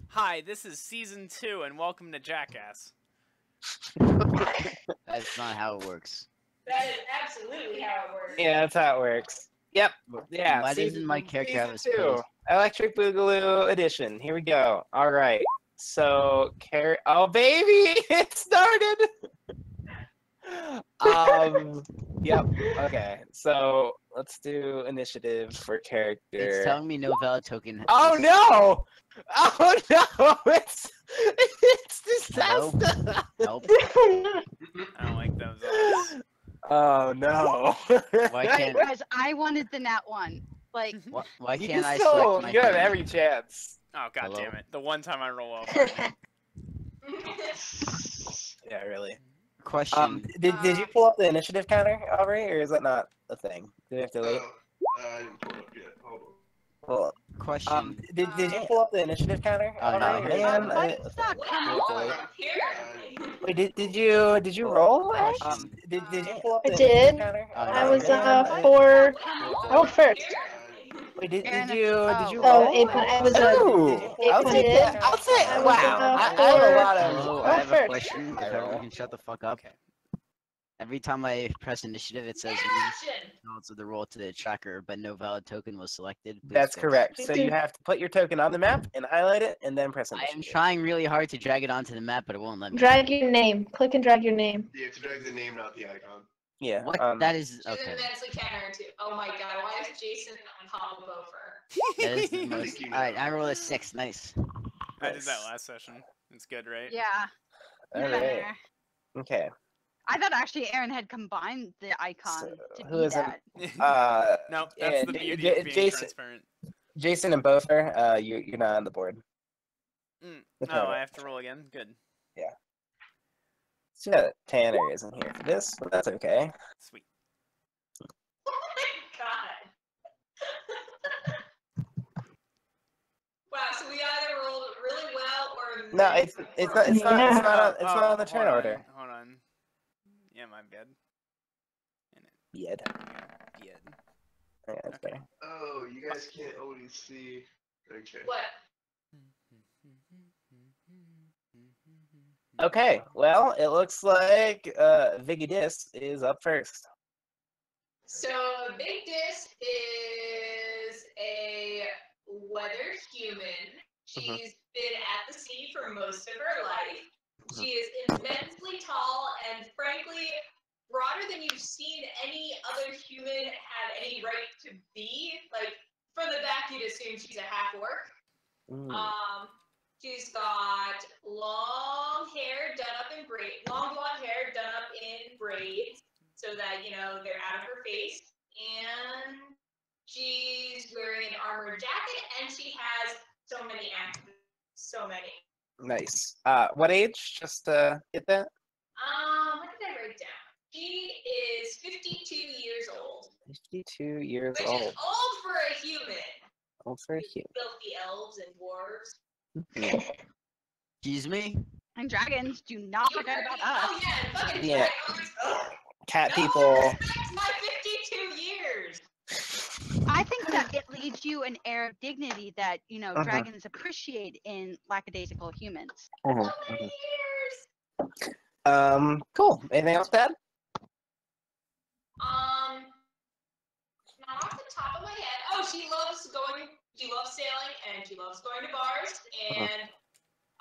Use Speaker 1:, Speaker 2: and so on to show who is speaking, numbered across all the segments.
Speaker 1: Hi, this is Season 2, and welcome to Jackass.
Speaker 2: That's not how it works.
Speaker 3: That is absolutely how it works.
Speaker 4: Yeah, that's how it works. Yep. Yeah.
Speaker 2: Why doesn't my character have a
Speaker 4: Season 2,
Speaker 2: space?
Speaker 4: Electric Boogaloo edition. Here we go. All right. So, oh baby, it started. Yep. Okay. So let's do initiative for character.
Speaker 2: It's telling me no valid token.
Speaker 4: Oh no! Oh no! It's disaster.
Speaker 2: Nope.
Speaker 1: I don't like those odds.
Speaker 4: Oh no!
Speaker 2: Why
Speaker 5: Right,
Speaker 2: can't
Speaker 5: guys, I wanted the nat one. Like,
Speaker 2: why
Speaker 4: You
Speaker 2: can't
Speaker 4: can
Speaker 2: I
Speaker 4: still,
Speaker 2: select my
Speaker 4: you have
Speaker 2: token?
Speaker 4: every chance.
Speaker 1: Oh, god
Speaker 2: Hello?
Speaker 1: damn it. The one time I roll off.
Speaker 4: Yeah, really.
Speaker 2: Question.
Speaker 4: Did you pull up the initiative counter, Aubrey, or is that not a thing? Do we have to wait?
Speaker 6: I didn't pull it up yet. Hold on.
Speaker 4: Hold on.
Speaker 2: Question.
Speaker 4: Did you pull up the initiative counter?
Speaker 2: Oh, no,
Speaker 4: Aubrey,
Speaker 2: I
Speaker 4: or
Speaker 2: didn't.
Speaker 5: why did that come up?
Speaker 4: Wait, did you roll? Ash? Did you pull up the
Speaker 7: I
Speaker 4: initiative
Speaker 7: did.
Speaker 4: counter?
Speaker 2: Oh,
Speaker 7: I
Speaker 2: no,
Speaker 7: was
Speaker 2: man.
Speaker 7: for. I went first.
Speaker 4: Wait, did
Speaker 5: Aaron,
Speaker 4: you
Speaker 5: oh.
Speaker 4: roll?
Speaker 7: Oh, 8 I was
Speaker 4: Ooh, I'll take that. I'll take.
Speaker 7: I was,
Speaker 4: Wow, I have a
Speaker 7: for-
Speaker 4: lot
Speaker 2: Hello,
Speaker 4: of.
Speaker 2: I have a
Speaker 7: first.
Speaker 2: question. If everyone can shut the fuck up.
Speaker 1: Okay.
Speaker 2: Every time I press initiative, it says results of the roll to the tracker, but no valid token was selected. Please
Speaker 4: That's
Speaker 2: fix.
Speaker 4: correct. So you have to put your token on the map and highlight it, and then press
Speaker 2: I am
Speaker 4: initiative.
Speaker 2: trying really hard to drag it onto the map, but it won't let me.
Speaker 7: Drag your name. Click and drag your name.
Speaker 6: You have to drag the name, not the icon.
Speaker 4: Yeah.
Speaker 2: What? That is
Speaker 3: She's
Speaker 2: okay.
Speaker 3: immensely counterintuitive. Oh my god, why is Jason on Hollow Bofer?
Speaker 2: That is the
Speaker 6: I
Speaker 2: most.
Speaker 6: think you know.
Speaker 2: Alright, I roll a 6. Nice.
Speaker 1: I did that last session. It's good, right?
Speaker 5: Yeah.
Speaker 4: All
Speaker 5: yeah.
Speaker 4: right. Okay.
Speaker 5: I thought actually Aaron had combined the icon
Speaker 4: So,
Speaker 5: to
Speaker 4: who
Speaker 5: be
Speaker 4: is it?
Speaker 5: that.
Speaker 1: No, that's the beauty of being
Speaker 4: Jason.
Speaker 1: transparent.
Speaker 4: Jason and Bofer, you're not on the board. That's
Speaker 1: Oh,
Speaker 4: right.
Speaker 1: I have to roll again? Good.
Speaker 4: So yeah, Tanner isn't here for this, but that's okay.
Speaker 1: Sweet.
Speaker 3: Oh my god. Wow, so we either rolled really well or
Speaker 4: No, it's not on the turn
Speaker 1: hold
Speaker 4: order.
Speaker 1: Hold on. Yeah, my bad.
Speaker 4: Yed.
Speaker 1: Yeah.
Speaker 4: Yeah, that's
Speaker 1: Okay.
Speaker 4: better.
Speaker 6: Oh, you guys can't always see. Okay.
Speaker 3: What?
Speaker 4: Okay, well, it looks like Vigidis is up first.
Speaker 3: So Big Dis is a weathered human. She's been at the sea for most of her life. She is immensely tall and frankly broader than you've seen any other human have any right to be. Like from the back you'd assume she's a half orc. She's got long hair done up in braids, long blonde hair done up in braids, so that, you know, they're out of her face. And she's wearing an armored jacket, and she has so many attributes. So many.
Speaker 4: Nice. What age? Just get that?
Speaker 3: What did I write down? She is 52 years old.
Speaker 4: 52 years
Speaker 3: Which
Speaker 4: old.
Speaker 3: is old for a human.
Speaker 4: Old for a human.
Speaker 3: Filthy elves and dwarves.
Speaker 2: Excuse me?
Speaker 5: And dragons do not
Speaker 3: You
Speaker 5: forget
Speaker 3: heard
Speaker 5: about
Speaker 3: me.
Speaker 5: us.
Speaker 3: Oh yeah, and fucking
Speaker 4: Yeah.
Speaker 3: dragons. Ugh.
Speaker 4: Cat
Speaker 3: No
Speaker 4: people.
Speaker 3: one respects my 52 years.
Speaker 5: I think that it leaves you an air of dignity that, you know, dragons appreciate in lackadaisical humans.
Speaker 3: So many years.
Speaker 4: Cool. Anything else, Dad?
Speaker 3: Not off the top of my head. Oh, she loves sailing, and she loves going to bars, and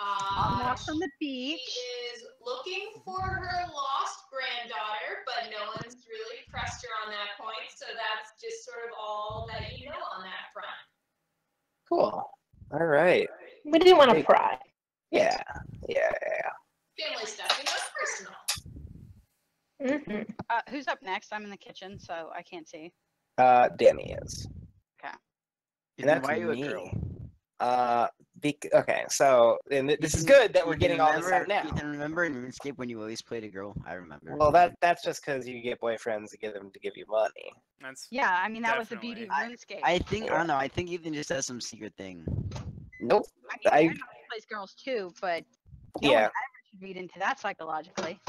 Speaker 5: Walks on the
Speaker 3: she
Speaker 5: beach.
Speaker 3: is looking for her lost granddaughter, but no one's really pressed her on that point, so that's just sort of all that you know on that front.
Speaker 4: Cool. All right.
Speaker 7: We didn't want to pry.
Speaker 4: Yeah.
Speaker 3: Family stuff, you know, it's personal.
Speaker 5: Who's up next? I'm in the kitchen, so I can't see.
Speaker 4: Danny is.
Speaker 5: Okay.
Speaker 4: And that's
Speaker 2: Why are you
Speaker 4: me.
Speaker 2: a girl?
Speaker 4: Okay, so and this is good that we're getting all this out now.
Speaker 2: Ethan, remember in RuneScape when you always played a girl? I remember.
Speaker 4: Well, that's just because you get boyfriends to get them to give you money.
Speaker 1: That's
Speaker 5: Yeah, I mean, that was the beauty of RuneScape.
Speaker 2: I think, I don't know, I think Ethan just has some secret thing.
Speaker 4: Nope.
Speaker 5: I mean,
Speaker 4: I-
Speaker 5: Aaron plays girls too, but no one
Speaker 4: Yeah.
Speaker 5: ever should read into that psychologically.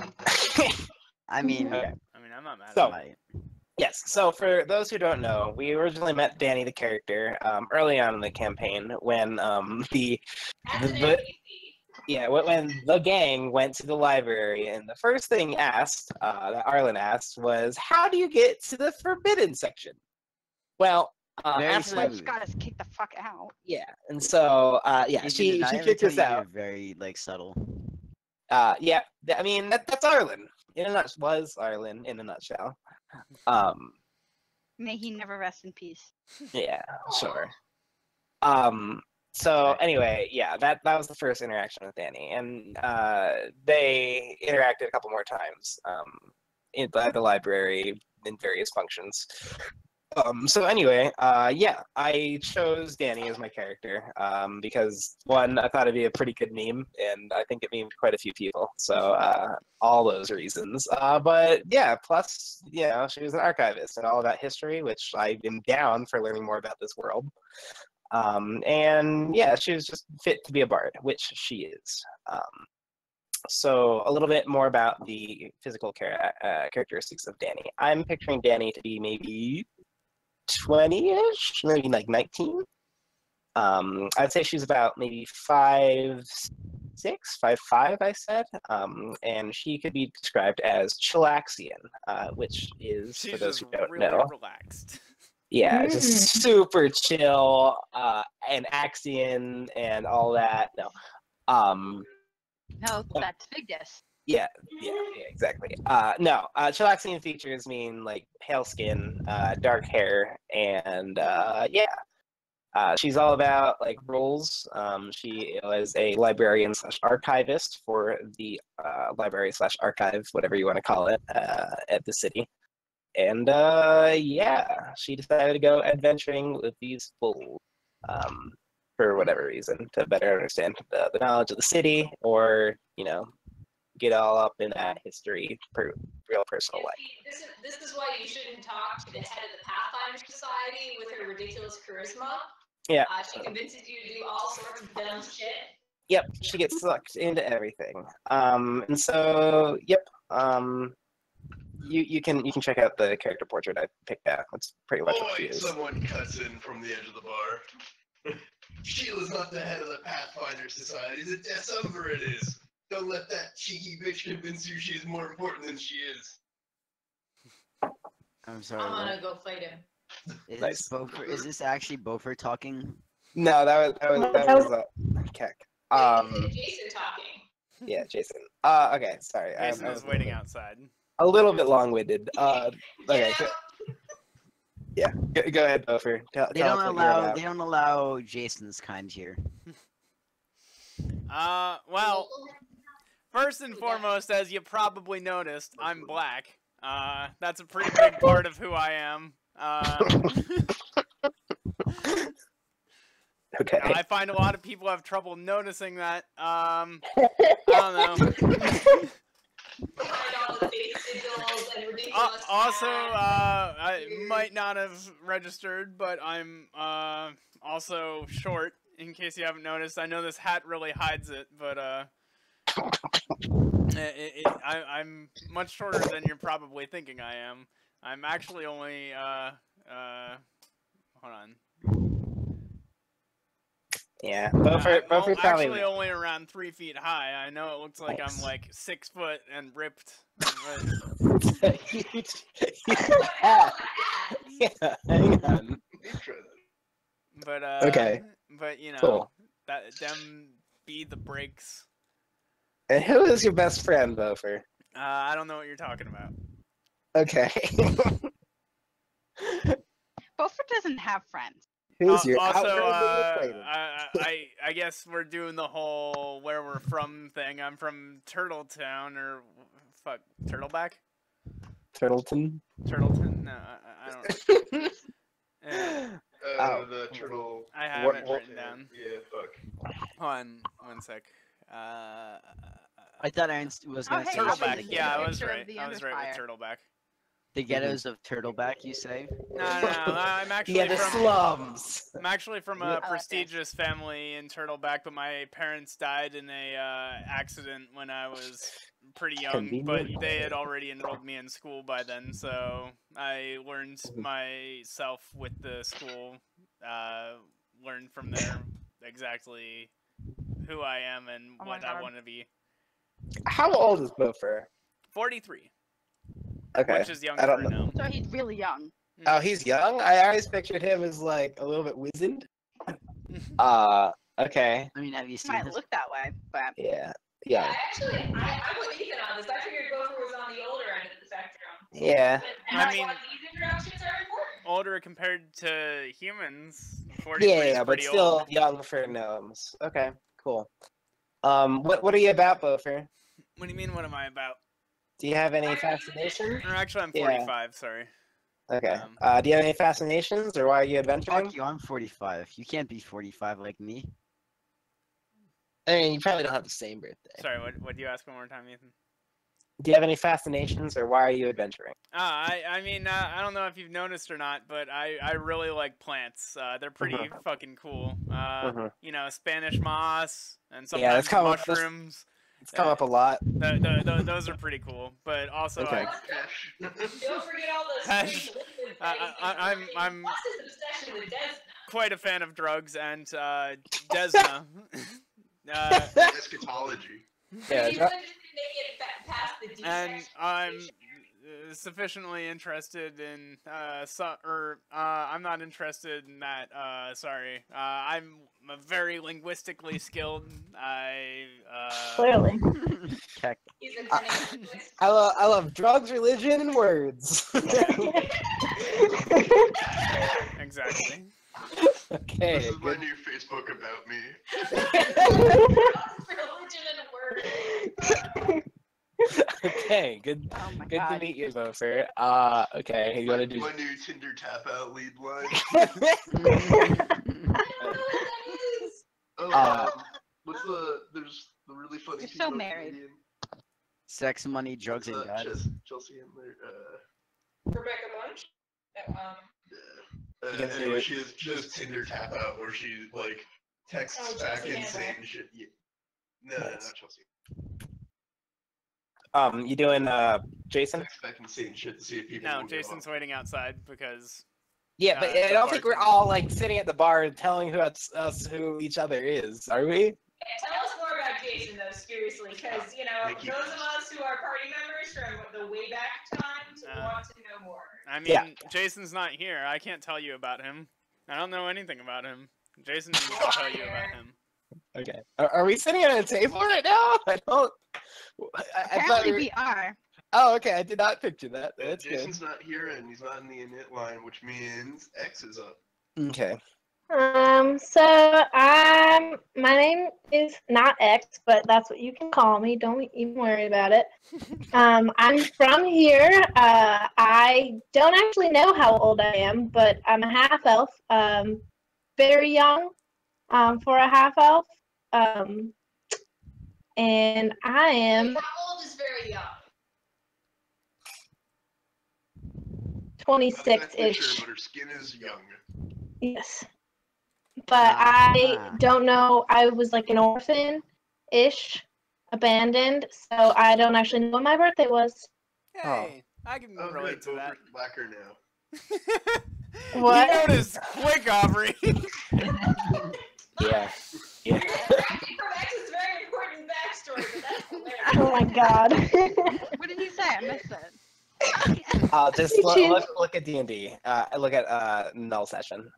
Speaker 2: I mean,
Speaker 4: Okay.
Speaker 1: I mean, I'm not mad
Speaker 4: So-
Speaker 1: at it.
Speaker 4: Yes. So for those who don't know, we originally met Danny the character early on in the campaign when
Speaker 3: As an
Speaker 4: the
Speaker 3: NPC.
Speaker 4: when the gang went to the library, and the first thing asked that Arlen asked was, "How do you get to the forbidden section?" Well,
Speaker 2: Very
Speaker 4: after
Speaker 5: Well,
Speaker 4: that,
Speaker 5: you
Speaker 2: smooth.
Speaker 5: got us kicked the fuck out.
Speaker 4: yeah, and so
Speaker 2: Adrian,
Speaker 4: she
Speaker 2: did I ever
Speaker 4: kicked
Speaker 2: tell
Speaker 4: us
Speaker 2: you
Speaker 4: out.
Speaker 2: you're very like subtle?
Speaker 4: Yeah, I mean that's Arlen in a nutshell. Was Arlen in a nutshell.
Speaker 5: May he never rest in peace.
Speaker 4: Yeah, sure. So anyway, yeah, that was the first interaction with Danny, and they interacted a couple more times at the library in various functions. So anyway, yeah, I chose Danny as my character because one, I thought it'd be a pretty good meme, and I think it memed quite a few people. So all those reasons. But yeah, plus she was an archivist and all about history, which I am down for learning more about this world. And yeah, she was just fit to be a bard, which she is. So a little bit more about the physical characteristics of Danny. I'm picturing Danny to be maybe 20-ish, maybe like 19. I'd say she's about maybe 5'6", 5'5", I said. And she could be described as chillaxian, which is,
Speaker 1: She's
Speaker 4: for those
Speaker 1: just
Speaker 4: who don't
Speaker 1: really
Speaker 4: know,
Speaker 1: relaxed.
Speaker 4: yeah, just super chill, and Axian and all that. No.
Speaker 5: No, that's big dis.
Speaker 4: Yeah, exactly. No, chillaxian features mean like pale skin, dark hair, and she's all about like roles. She was a librarian / archivist for the library / archive, whatever you want to call it, at the city. And yeah, she decided to go adventuring with these fools for whatever reason, to better understand the knowledge of the city, or get all up in that history, real personal life.
Speaker 3: This is why you shouldn't talk to the head of the Pathfinder Society with her ridiculous charisma.
Speaker 4: Yeah.
Speaker 3: She convinces you to do all sorts of dumb shit.
Speaker 4: Yep, she gets sucked into everything. And so, yep. You can check out the character portrait I picked out. That's pretty much what she is.
Speaker 6: Someone cuts in from the edge of the bar. Sheila's not the head of the Pathfinder Society. The December it is. Don't let that cheeky bitch convince you she's more important than she is.
Speaker 2: I'm sorry.
Speaker 3: I'm
Speaker 2: what?
Speaker 3: gonna go fight him.
Speaker 2: Is
Speaker 4: Nice.
Speaker 2: this Beaufort? Is this actually Beaufort talking?
Speaker 4: No, that was Keck.
Speaker 3: Jason talking.
Speaker 4: Yeah, Jason. Okay, sorry.
Speaker 1: Jason
Speaker 4: I
Speaker 1: is waiting outside.
Speaker 4: a little bit long-winded. Okay. Yeah, go ahead, Beaufort.
Speaker 2: They don't allow Jason's kind here.
Speaker 1: Well, first and foremost, as you probably noticed, I'm black. That's a pretty big part of who I am.
Speaker 4: Okay.
Speaker 1: I find a lot of people have trouble noticing that. I don't know. Also, I might not have registered, but I'm also short, in case you haven't noticed. I know this hat really hides it, but I'm much shorter than you're probably thinking I am. I'm actually only, hold on.
Speaker 4: Yeah, Beaufort probably.
Speaker 1: Actually only around 3 feet high. I know it looks like I'm like 6 foot and ripped. But...
Speaker 4: Yeah, hang on.
Speaker 1: But
Speaker 4: okay.
Speaker 1: But
Speaker 4: Cool.
Speaker 1: that them be the breaks.
Speaker 4: And who is your best friend, Beaufort?
Speaker 1: I don't know what you're talking about.
Speaker 4: Okay.
Speaker 5: Beaufort doesn't have friends.
Speaker 4: Who's your
Speaker 1: also,
Speaker 4: outright acquaintance?
Speaker 1: I guess we're doing the whole where we're from thing. I'm from Turtletown, or fuck, Turtleback?
Speaker 4: Turtleton?
Speaker 1: Turtleton? No, I don't. Yeah,
Speaker 6: The turtle.
Speaker 1: I have it written down.
Speaker 6: Yeah, fuck.
Speaker 1: Hold on, one sec.
Speaker 2: I thought I was going to
Speaker 5: hey,
Speaker 2: say
Speaker 5: I'll
Speaker 1: Turtleback.
Speaker 5: take
Speaker 1: Yeah,
Speaker 5: a
Speaker 1: I was
Speaker 5: picture of
Speaker 1: right.
Speaker 5: the
Speaker 1: I was right with
Speaker 5: Underfire.
Speaker 1: Turtleback.
Speaker 2: The ghettos of Turtleback, you say?
Speaker 1: No, I'm actually
Speaker 4: Yeah, the
Speaker 1: from
Speaker 4: slums.
Speaker 1: I'm actually from
Speaker 2: Yeah.
Speaker 1: a prestigious family in Turtleback, but my parents died in a accident when I was pretty young. But
Speaker 4: Convenient.
Speaker 1: they had already enrolled me in school by then, so I learned myself with the school. Learned from there exactly who I am and
Speaker 5: Oh my
Speaker 1: what I
Speaker 5: God.
Speaker 1: want to be.
Speaker 4: How old is Bofer?
Speaker 1: 43,
Speaker 4: Okay.
Speaker 1: which is young
Speaker 4: I don't
Speaker 1: for
Speaker 4: know.
Speaker 1: now.
Speaker 5: So he's really young.
Speaker 4: Oh, he's young? I always pictured him as like a little bit wizened. Okay.
Speaker 2: I mean, have you
Speaker 5: He
Speaker 2: seen
Speaker 5: might
Speaker 2: his?
Speaker 5: look that way, but
Speaker 4: Yeah.
Speaker 3: Yeah,
Speaker 4: Yeah.
Speaker 3: I'm with Ethan on this. I figured Gopher was on the older end of the spectrum.
Speaker 4: Yeah.
Speaker 3: And
Speaker 1: I
Speaker 3: that's
Speaker 1: mean-
Speaker 3: why these introductions are important.
Speaker 1: Older compared to humans. 43 is
Speaker 4: Yeah, but
Speaker 1: pretty
Speaker 4: still
Speaker 1: old.
Speaker 4: young for gnomes. Okay, cool. What are you about, Bofer?
Speaker 1: What do you mean? What am I about?
Speaker 4: Do you have any fascinations?
Speaker 1: Or actually, I'm
Speaker 4: Yeah.
Speaker 1: 45. Sorry.
Speaker 4: Okay. Do you have any fascinations, or why are you adventuring?
Speaker 2: Fuck you, I'm 45. You can't be 45 like me.
Speaker 4: I mean, you probably don't have the same birthday.
Speaker 1: Sorry. What do you ask one more time, Ethan?
Speaker 4: Do you have any fascinations, or why are you adventuring?
Speaker 1: I mean, I don't know if you've noticed or not, but I really like plants. They're pretty fucking cool. You know, Spanish moss and
Speaker 4: Yeah, that's
Speaker 1: sometimes
Speaker 4: kind of-
Speaker 1: mushrooms.
Speaker 4: It's come up a lot.
Speaker 1: Those are pretty cool. But also,
Speaker 4: Okay.
Speaker 3: Don't forget all those
Speaker 1: Hash. I'm
Speaker 3: Plus his obsession with Desna.
Speaker 1: quite a fan of drugs and Desna.
Speaker 6: Eschatology.
Speaker 4: Yeah,
Speaker 3: He's
Speaker 4: dr-
Speaker 3: willing to make it past the D
Speaker 1: And
Speaker 3: section.
Speaker 1: I'm sufficiently interested in I'm not interested in that. Sorry, I'm very linguistically skilled.
Speaker 7: Clearly.
Speaker 2: Heck,
Speaker 3: He's a cunning linguist.
Speaker 4: I love drugs, religion, and words.
Speaker 1: Exactly.
Speaker 4: Okay.
Speaker 6: This is my
Speaker 4: Good.
Speaker 6: new Facebook about me.
Speaker 3: Religion and words.
Speaker 4: Okay. Good.
Speaker 5: oh my
Speaker 4: Good to
Speaker 5: God.
Speaker 4: meet you, Bofer. Okay. You want to do?
Speaker 6: My new Tinder tap out lead line.
Speaker 3: I don't know what that is.
Speaker 6: Oh, what's there's the really funny
Speaker 5: You're so
Speaker 6: female
Speaker 5: married.
Speaker 6: comedian.
Speaker 2: sex, money, drugs, and God.
Speaker 6: Chelsea Handler.
Speaker 3: Rebecca Bunch.
Speaker 4: can see
Speaker 6: Anyway,
Speaker 4: it.
Speaker 6: she has Tinder tap out where she like texts
Speaker 3: Oh,
Speaker 6: back
Speaker 3: Chelsea
Speaker 6: and
Speaker 3: Handler.
Speaker 6: saying shit. Yeah. No,
Speaker 4: Nice.
Speaker 6: not Chelsea.
Speaker 4: You doing Jason?
Speaker 6: Text back and saying shit to see if people.
Speaker 1: No,
Speaker 6: will give
Speaker 1: Jason's
Speaker 6: up.
Speaker 1: waiting outside because
Speaker 4: Yeah, but
Speaker 1: the
Speaker 4: I don't think we're
Speaker 1: bartender.
Speaker 4: all like sitting at the bar and telling who each other is, are we?
Speaker 3: Yeah, tell us more about Jason, though, seriously, because, you know,
Speaker 6: Thank you.
Speaker 3: those of us who are party members from the way back times want to know more.
Speaker 1: I mean,
Speaker 4: Yeah.
Speaker 1: Jason's not here. I can't tell you about him. I don't know anything about him. Jason needs to tell you about him.
Speaker 4: Okay. Are we sitting at a table right now? I don't. I thought
Speaker 5: Apparently
Speaker 4: we were...
Speaker 5: we are.
Speaker 4: Oh, okay. I did not picture that.
Speaker 6: Yeah,
Speaker 4: That's good.
Speaker 6: Jason's not here and he's not in the init line, which means X is up.
Speaker 4: Okay.
Speaker 7: So my name is not X, but that's what you can call me. Don't even worry about it. I'm from here. I don't actually know how old I am, but I'm a half elf. Very young, for a half elf. And I am
Speaker 3: How old is very young?
Speaker 7: 26-ish.
Speaker 6: But her skin is young.
Speaker 7: Yes. But I
Speaker 2: Ah.
Speaker 7: don't know. I was like an orphan-ish, abandoned, so I don't actually know what my birthday was.
Speaker 1: Hey, I can
Speaker 6: Oh,
Speaker 1: relate
Speaker 6: good.
Speaker 1: to that.
Speaker 6: Beaufort Blacker now.
Speaker 7: What?
Speaker 1: You noticed quick, Aubrey.
Speaker 4: Yeah. Yeah.
Speaker 3: Actually, from X's very important backstory, but that's hilarious.
Speaker 7: Oh my god.
Speaker 5: What did you say? I missed it.
Speaker 4: Just look at D&D. Look at null session.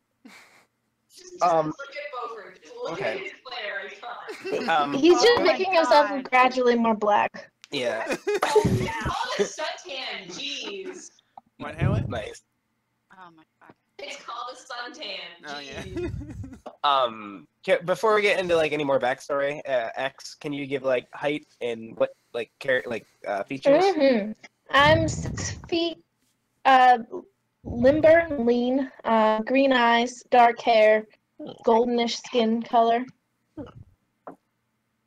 Speaker 3: Just
Speaker 4: Um,
Speaker 3: look at Beaufort. Just look
Speaker 4: okay.
Speaker 3: at his player every time.
Speaker 7: He's just
Speaker 5: Oh my
Speaker 7: making himself
Speaker 5: God.
Speaker 7: gradually more black.
Speaker 4: Yeah.
Speaker 3: It's called a suntan. Jeez.
Speaker 1: What, Haley?
Speaker 4: Nice.
Speaker 5: Oh my God.
Speaker 3: It's called a suntan.
Speaker 1: Oh yeah.
Speaker 3: Jeez.
Speaker 4: Before we get into like any more backstory, X, can you give like height and what like features?
Speaker 7: I'm 6 feet, limber, lean, green eyes, dark hair, goldenish skin color.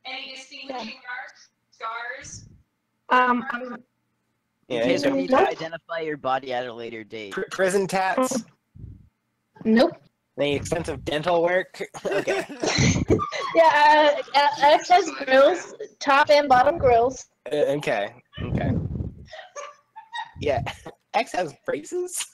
Speaker 3: Any distinguishing marks? Scars?
Speaker 7: I'm
Speaker 2: In
Speaker 4: Yeah,
Speaker 2: case we
Speaker 4: you
Speaker 2: need to identify your body at a later date.
Speaker 4: prison tats.
Speaker 7: Nope.
Speaker 4: Any extensive dental work. Okay.
Speaker 7: Yeah, X has grills, top and bottom grills.
Speaker 4: Okay. Okay. Yeah. X has braces.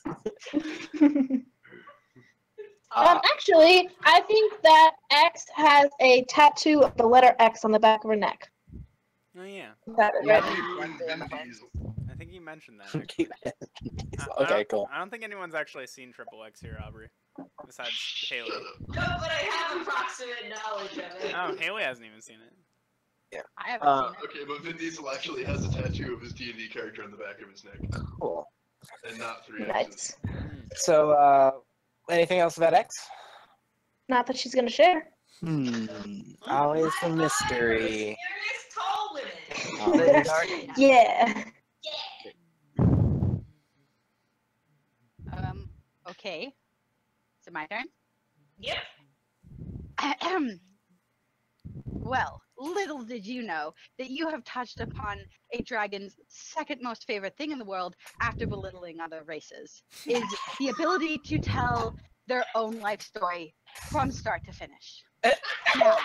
Speaker 7: Actually, I think that X has a tattoo of the letter X on the back of her neck.
Speaker 1: Oh yeah,
Speaker 7: That is
Speaker 2: Yeah.
Speaker 7: right.
Speaker 6: Vin Diesel.
Speaker 1: I think you mentioned that. Actually. I
Speaker 4: Okay,
Speaker 1: don't-
Speaker 4: cool.
Speaker 1: I don't think anyone's actually seen Triple X here, Aubrey, besides Haley.
Speaker 6: Shut up.
Speaker 3: No, but I have approximate knowledge of it.
Speaker 1: Oh, Haley hasn't even seen it.
Speaker 5: I haven't
Speaker 2: Uh,
Speaker 5: seen it.
Speaker 6: Okay, but Vin Diesel actually has a tattoo of his D&D character on the back of his neck,
Speaker 4: Cool.
Speaker 6: and not 3 X's.
Speaker 7: Nice.
Speaker 4: So, anything else about X?
Speaker 7: Not that she's gonna share.
Speaker 4: Always the mystery.
Speaker 3: Serious tall women.
Speaker 4: Always.
Speaker 7: Yeah.
Speaker 5: Okay. Is it my turn?
Speaker 3: Yep.
Speaker 5: Well, little did you know that you have touched upon a dragon's second most favorite thing in the world after belittling other races is the ability to tell their own life story from start to finish. Now,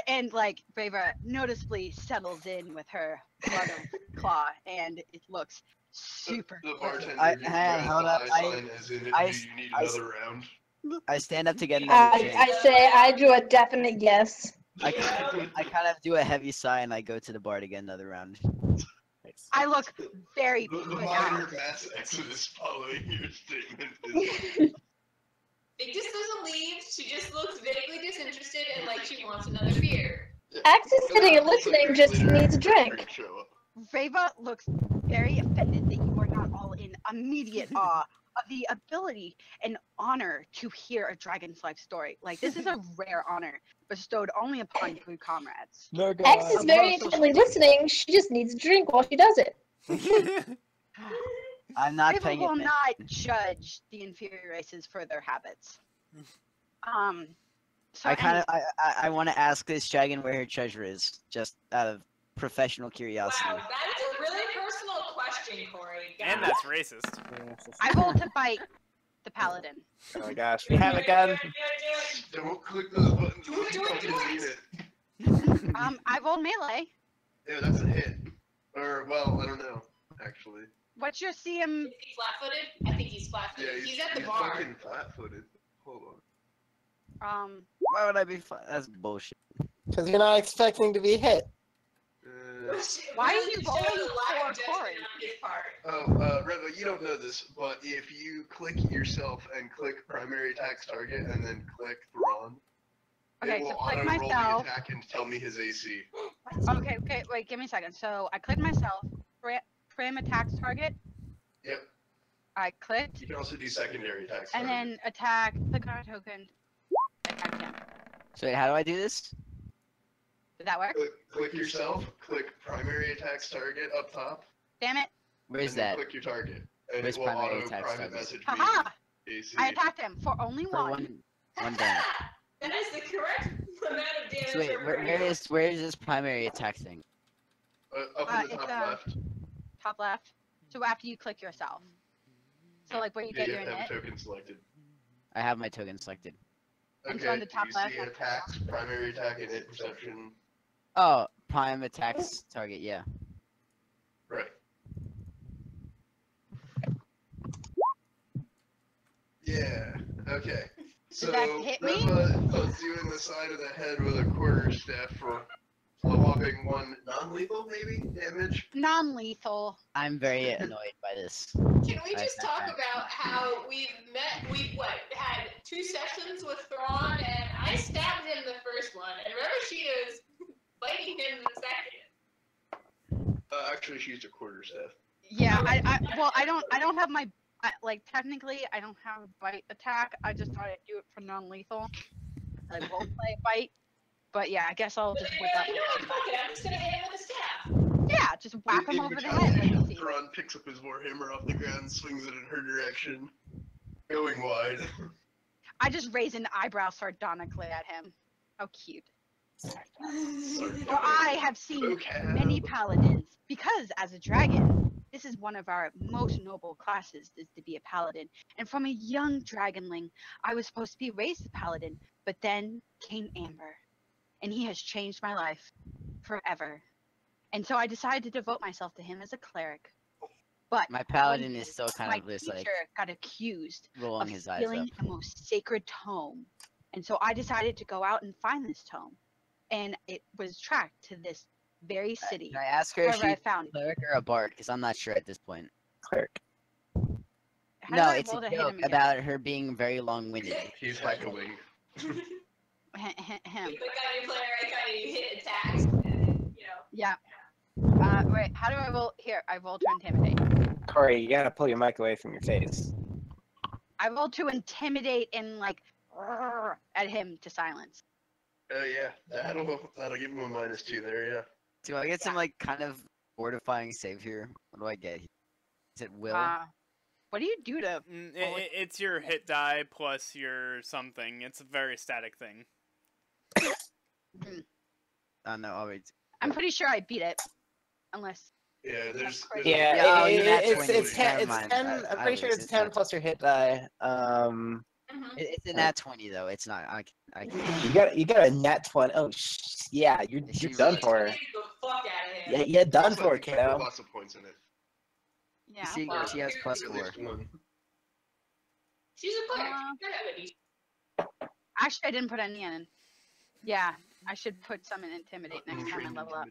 Speaker 5: and like Brava noticeably settles in with her mother claw, and it looks super.
Speaker 6: The bartender
Speaker 2: I-
Speaker 6: gives
Speaker 2: hang on,
Speaker 6: you guys
Speaker 2: hold
Speaker 6: the
Speaker 2: up.
Speaker 6: eye sign as in,
Speaker 2: I-
Speaker 6: do you need
Speaker 2: I-
Speaker 6: another round?
Speaker 2: I stand up to get another drink.
Speaker 7: I say I do a definite yes.
Speaker 2: I kind of do a heavy sigh and I go to the bar to get another round.
Speaker 5: I look very
Speaker 6: The
Speaker 5: put
Speaker 6: minor
Speaker 5: out.
Speaker 6: mass exodus following your statement is
Speaker 3: It just doesn't leave. She just looks vaguely disinterested and like she wants another beer.
Speaker 7: X is sitting and listening, just needs a drink.
Speaker 6: Show up.
Speaker 5: Rava looks very offended that you are not all in immediate awe of the ability and honor to hear a dragon's life story. Like, this is a rare honor bestowed only upon good comrades.
Speaker 4: No
Speaker 7: X is very intently listening. She just needs a drink while she does it.
Speaker 2: I'm not
Speaker 5: Rava
Speaker 2: paying
Speaker 5: will
Speaker 2: attention.
Speaker 5: not judge the inferior races for their habits. So
Speaker 2: I want to ask this dragon where her treasure is, just out of professional curiosity.
Speaker 3: Wow, that is a really personal question, Corey.
Speaker 1: And that's racist.
Speaker 5: I roll to bite the paladin.
Speaker 4: Oh my gosh, we have a gun.
Speaker 6: Don't click those buttons.
Speaker 3: Do it, do it,
Speaker 6: Fucking
Speaker 3: do it.
Speaker 6: mean it.
Speaker 5: I rolled melee.
Speaker 6: Yeah, that's a hit. Or, well, I don't know, actually.
Speaker 5: What's your CM?
Speaker 3: Is he flat-footed? I think he's
Speaker 6: Yeah,
Speaker 3: flat-footed. He's at the
Speaker 6: he's
Speaker 3: bar.
Speaker 6: fucking flat-footed. Hold on.
Speaker 2: Why would I be? That's bullshit.
Speaker 4: Because you're not expecting to be hit.
Speaker 5: Why are
Speaker 3: Really
Speaker 5: you
Speaker 3: shows
Speaker 5: rolling
Speaker 3: a lack of
Speaker 5: for Corey?
Speaker 3: judgment on his part.
Speaker 6: Oh, Reva, you don't know this, but if you click yourself and click primary attack's target and then click Thrawn,
Speaker 5: Okay,
Speaker 6: it will
Speaker 5: so click
Speaker 6: auto-roll the
Speaker 5: myself.
Speaker 6: attack and tell me his AC.
Speaker 5: Okay, wait, give me a second. So I clicked myself. Prim attacks target.
Speaker 6: Yep.
Speaker 5: I clicked,
Speaker 6: You can also do secondary attacks.
Speaker 5: and then attack. Click on a token. Attack him.
Speaker 2: So wait, how do I do this?
Speaker 5: Did that work?
Speaker 6: Click yourself, click primary attacks target up top,
Speaker 5: Damn it!
Speaker 2: Where's
Speaker 6: and then
Speaker 2: that?
Speaker 6: click your target. And
Speaker 2: Where's
Speaker 6: it will
Speaker 2: primary
Speaker 6: auto
Speaker 2: attacks
Speaker 6: private
Speaker 2: target?
Speaker 6: message me
Speaker 5: Haha!
Speaker 6: AC.
Speaker 5: I attacked him for only
Speaker 2: For
Speaker 5: one.
Speaker 2: one down.
Speaker 3: That is the correct amount of damage.
Speaker 2: So wait,
Speaker 3: for
Speaker 2: where is this primary attack thing?
Speaker 6: Up in the
Speaker 5: it's,
Speaker 6: top left.
Speaker 5: Top left. So after you click yourself. So like where you
Speaker 6: Yeah,
Speaker 5: get
Speaker 6: you
Speaker 5: your
Speaker 6: have to have
Speaker 5: init.
Speaker 6: a token selected.
Speaker 2: I have my token selected.
Speaker 5: And
Speaker 6: Okay,
Speaker 5: so on the top
Speaker 6: you
Speaker 5: left,
Speaker 6: see
Speaker 5: like-
Speaker 6: attacks, primary attack, and hit perception.
Speaker 2: Oh, prime attacks target. Yeah.
Speaker 6: Right. Yeah, okay. So,
Speaker 5: that hit me?
Speaker 6: Reva puts you in the side of the head with a quarter staff for a whopping 1 non-lethal, maybe, damage.
Speaker 5: Non-lethal.
Speaker 2: I'm very annoyed by this.
Speaker 3: Can we
Speaker 2: I
Speaker 3: just
Speaker 2: said
Speaker 3: talk
Speaker 2: that.
Speaker 3: about how we've had 2 sessions with Thrawn, and I stabbed him the first one, and Remashita's biting him the second.
Speaker 6: Actually, she used a quarter staff.
Speaker 5: Yeah, I don't have my, like, technically, I don't have a bite attack. I just thought I'd do it for non-lethal. I won't play a bite. But yeah, I guess I'll just whip up.
Speaker 3: You know what, fuck it, I'm just gonna hit him with a staff.
Speaker 5: Yeah, just whap him
Speaker 6: In
Speaker 5: over the head like you see.
Speaker 6: Thrawn picks up his warhammer off the ground, swings it in her direction, going wide.
Speaker 5: I just raise an eyebrow sardonically at him. How cute. For I have seen many paladins, because as a dragon, this is one of our most noble classes, is to be a paladin. And from a young dragonling, I was supposed to be raised a paladin, but then came Amber, and he has changed my life forever. And so I decided to devote myself to him as a cleric. But
Speaker 2: My paladin
Speaker 5: one
Speaker 2: is
Speaker 5: day,
Speaker 2: still kind
Speaker 5: my
Speaker 2: of just like
Speaker 5: teacher got accused
Speaker 2: rolling
Speaker 5: of
Speaker 2: his eyes up.
Speaker 5: stealing the most sacred tome. And so I decided to go out and find this tome. And it was tracked to this very city.
Speaker 2: Can I ask her if
Speaker 5: However, I
Speaker 2: she's
Speaker 5: found
Speaker 2: a cleric or a bard? Because I'm not sure at this point.
Speaker 4: Cleric.
Speaker 5: How
Speaker 2: No,
Speaker 5: do I
Speaker 2: it's
Speaker 5: roll
Speaker 2: a
Speaker 5: to hit
Speaker 2: joke
Speaker 5: him again?
Speaker 2: about her being very long-winded.
Speaker 6: He's heckling.
Speaker 5: Him.
Speaker 3: Click on your player icon and you hit attacks. And,
Speaker 5: Yeah. Wait, how do I roll? Here, I roll to intimidate.
Speaker 4: Corey, you gotta pull your mic away from your face.
Speaker 5: I roll to intimidate and like at him to silence.
Speaker 6: Oh yeah, that'll give him a -2 there. Yeah.
Speaker 2: Do I get some like kind of fortifying save here? What do I get? Is it will?
Speaker 5: What do you do to?
Speaker 1: It's your hit die plus your something. It's a very static thing.
Speaker 2: Oh no, I'll wait.
Speaker 5: I'm pretty sure I beat it, unless.
Speaker 6: Yeah, there's
Speaker 4: Yeah,
Speaker 2: Yeah,
Speaker 4: it-
Speaker 2: nat
Speaker 4: it's
Speaker 2: 20.
Speaker 4: 10.
Speaker 2: Never
Speaker 4: It's
Speaker 2: mind.
Speaker 4: 10.
Speaker 2: I
Speaker 4: I'm pretty sure
Speaker 2: lose.
Speaker 4: it's
Speaker 2: It's
Speaker 4: 10
Speaker 2: not-
Speaker 4: plus your hit die.
Speaker 2: It's a nat 20 though. It's not. I
Speaker 4: You got a nat 20. Oh, yeah, you're
Speaker 2: She
Speaker 4: done
Speaker 2: really-
Speaker 4: for.
Speaker 3: Get the fuck out of here.
Speaker 4: Yeah, you're done
Speaker 6: also, I
Speaker 4: for,
Speaker 6: think there are
Speaker 4: kiddo.
Speaker 6: lots of points in it.
Speaker 5: Yeah.
Speaker 2: See,
Speaker 5: well,
Speaker 2: she has plus
Speaker 6: At
Speaker 2: 4.
Speaker 6: least one.
Speaker 3: She's a cleric.
Speaker 5: Uh,
Speaker 3: You're not gonna be-
Speaker 5: actually, I didn't put any in. Yeah, I should put some in intimidate next time I level up.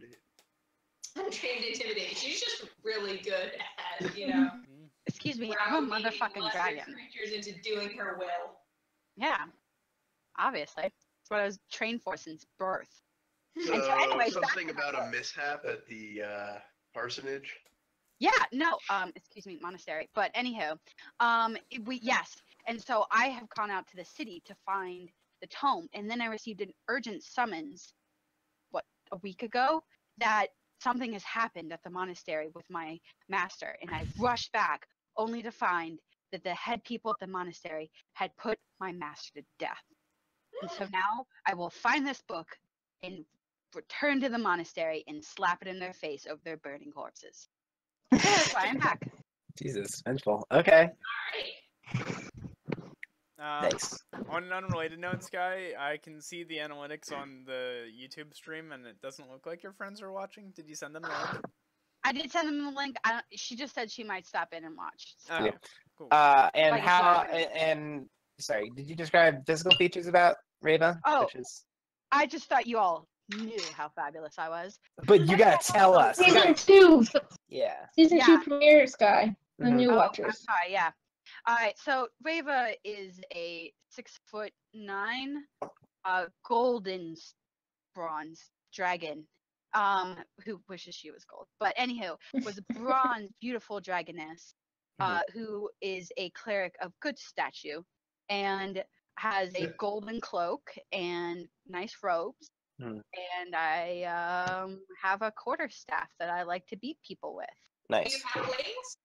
Speaker 3: Untrained intimidate. She's just really good at,
Speaker 5: Excuse me, I'm a
Speaker 3: browbeating
Speaker 5: motherfucking
Speaker 3: monster
Speaker 5: dragon.
Speaker 3: creatures into doing her will.
Speaker 5: Yeah, obviously. That's what I was trained for since birth.
Speaker 6: So,
Speaker 5: And so anyways, back
Speaker 6: something
Speaker 5: to the
Speaker 6: about a
Speaker 5: book.
Speaker 6: mishap at the parsonage.
Speaker 5: Yeah, no, excuse me, monastery. But anywho, yes. And so I have gone out to the city to find the tome, and then I received an urgent summons, a week ago, that something has happened at the monastery with my master, and I rushed back only to find that the head people at the monastery had put my master to death. And so now I will find this book and return to the monastery and slap it in their face over their burning corpses. That's why I'm back.
Speaker 4: Jesus, vengeful. Okay,
Speaker 3: Alright.
Speaker 4: thanks.
Speaker 1: On an unrelated note, Sky, I can see the analytics on the YouTube stream, and it doesn't look like your friends are watching. Did you send them the link?
Speaker 5: I did send them the link. She just said she might stop in and watch. So.
Speaker 1: Oh,
Speaker 4: Yeah.
Speaker 1: cool.
Speaker 4: And
Speaker 5: Like,
Speaker 4: how?
Speaker 5: sorry.
Speaker 4: And sorry, did you describe physical features about Reva?
Speaker 5: Oh.
Speaker 4: Which is,
Speaker 5: I just thought you all knew how fabulous I was.
Speaker 4: but you gotta tell us. You
Speaker 7: Season
Speaker 4: gotta-
Speaker 7: 2.
Speaker 4: yeah.
Speaker 7: Season
Speaker 5: Yeah.
Speaker 7: 2 premiere, Sky. The
Speaker 4: Mhm.
Speaker 7: new
Speaker 5: I'm
Speaker 7: watchers.
Speaker 5: sorry, yeah. Alright, so Reva is a 6'9", golden bronze dragon, who wishes she was gold. But anywho, was a bronze, beautiful dragoness, who is a cleric of good statue, and has a golden cloak and nice robes.
Speaker 4: Hmm.
Speaker 5: And I have a quarterstaff that I like to beat people with.
Speaker 3: Do you
Speaker 4: Nice.
Speaker 3: have wings?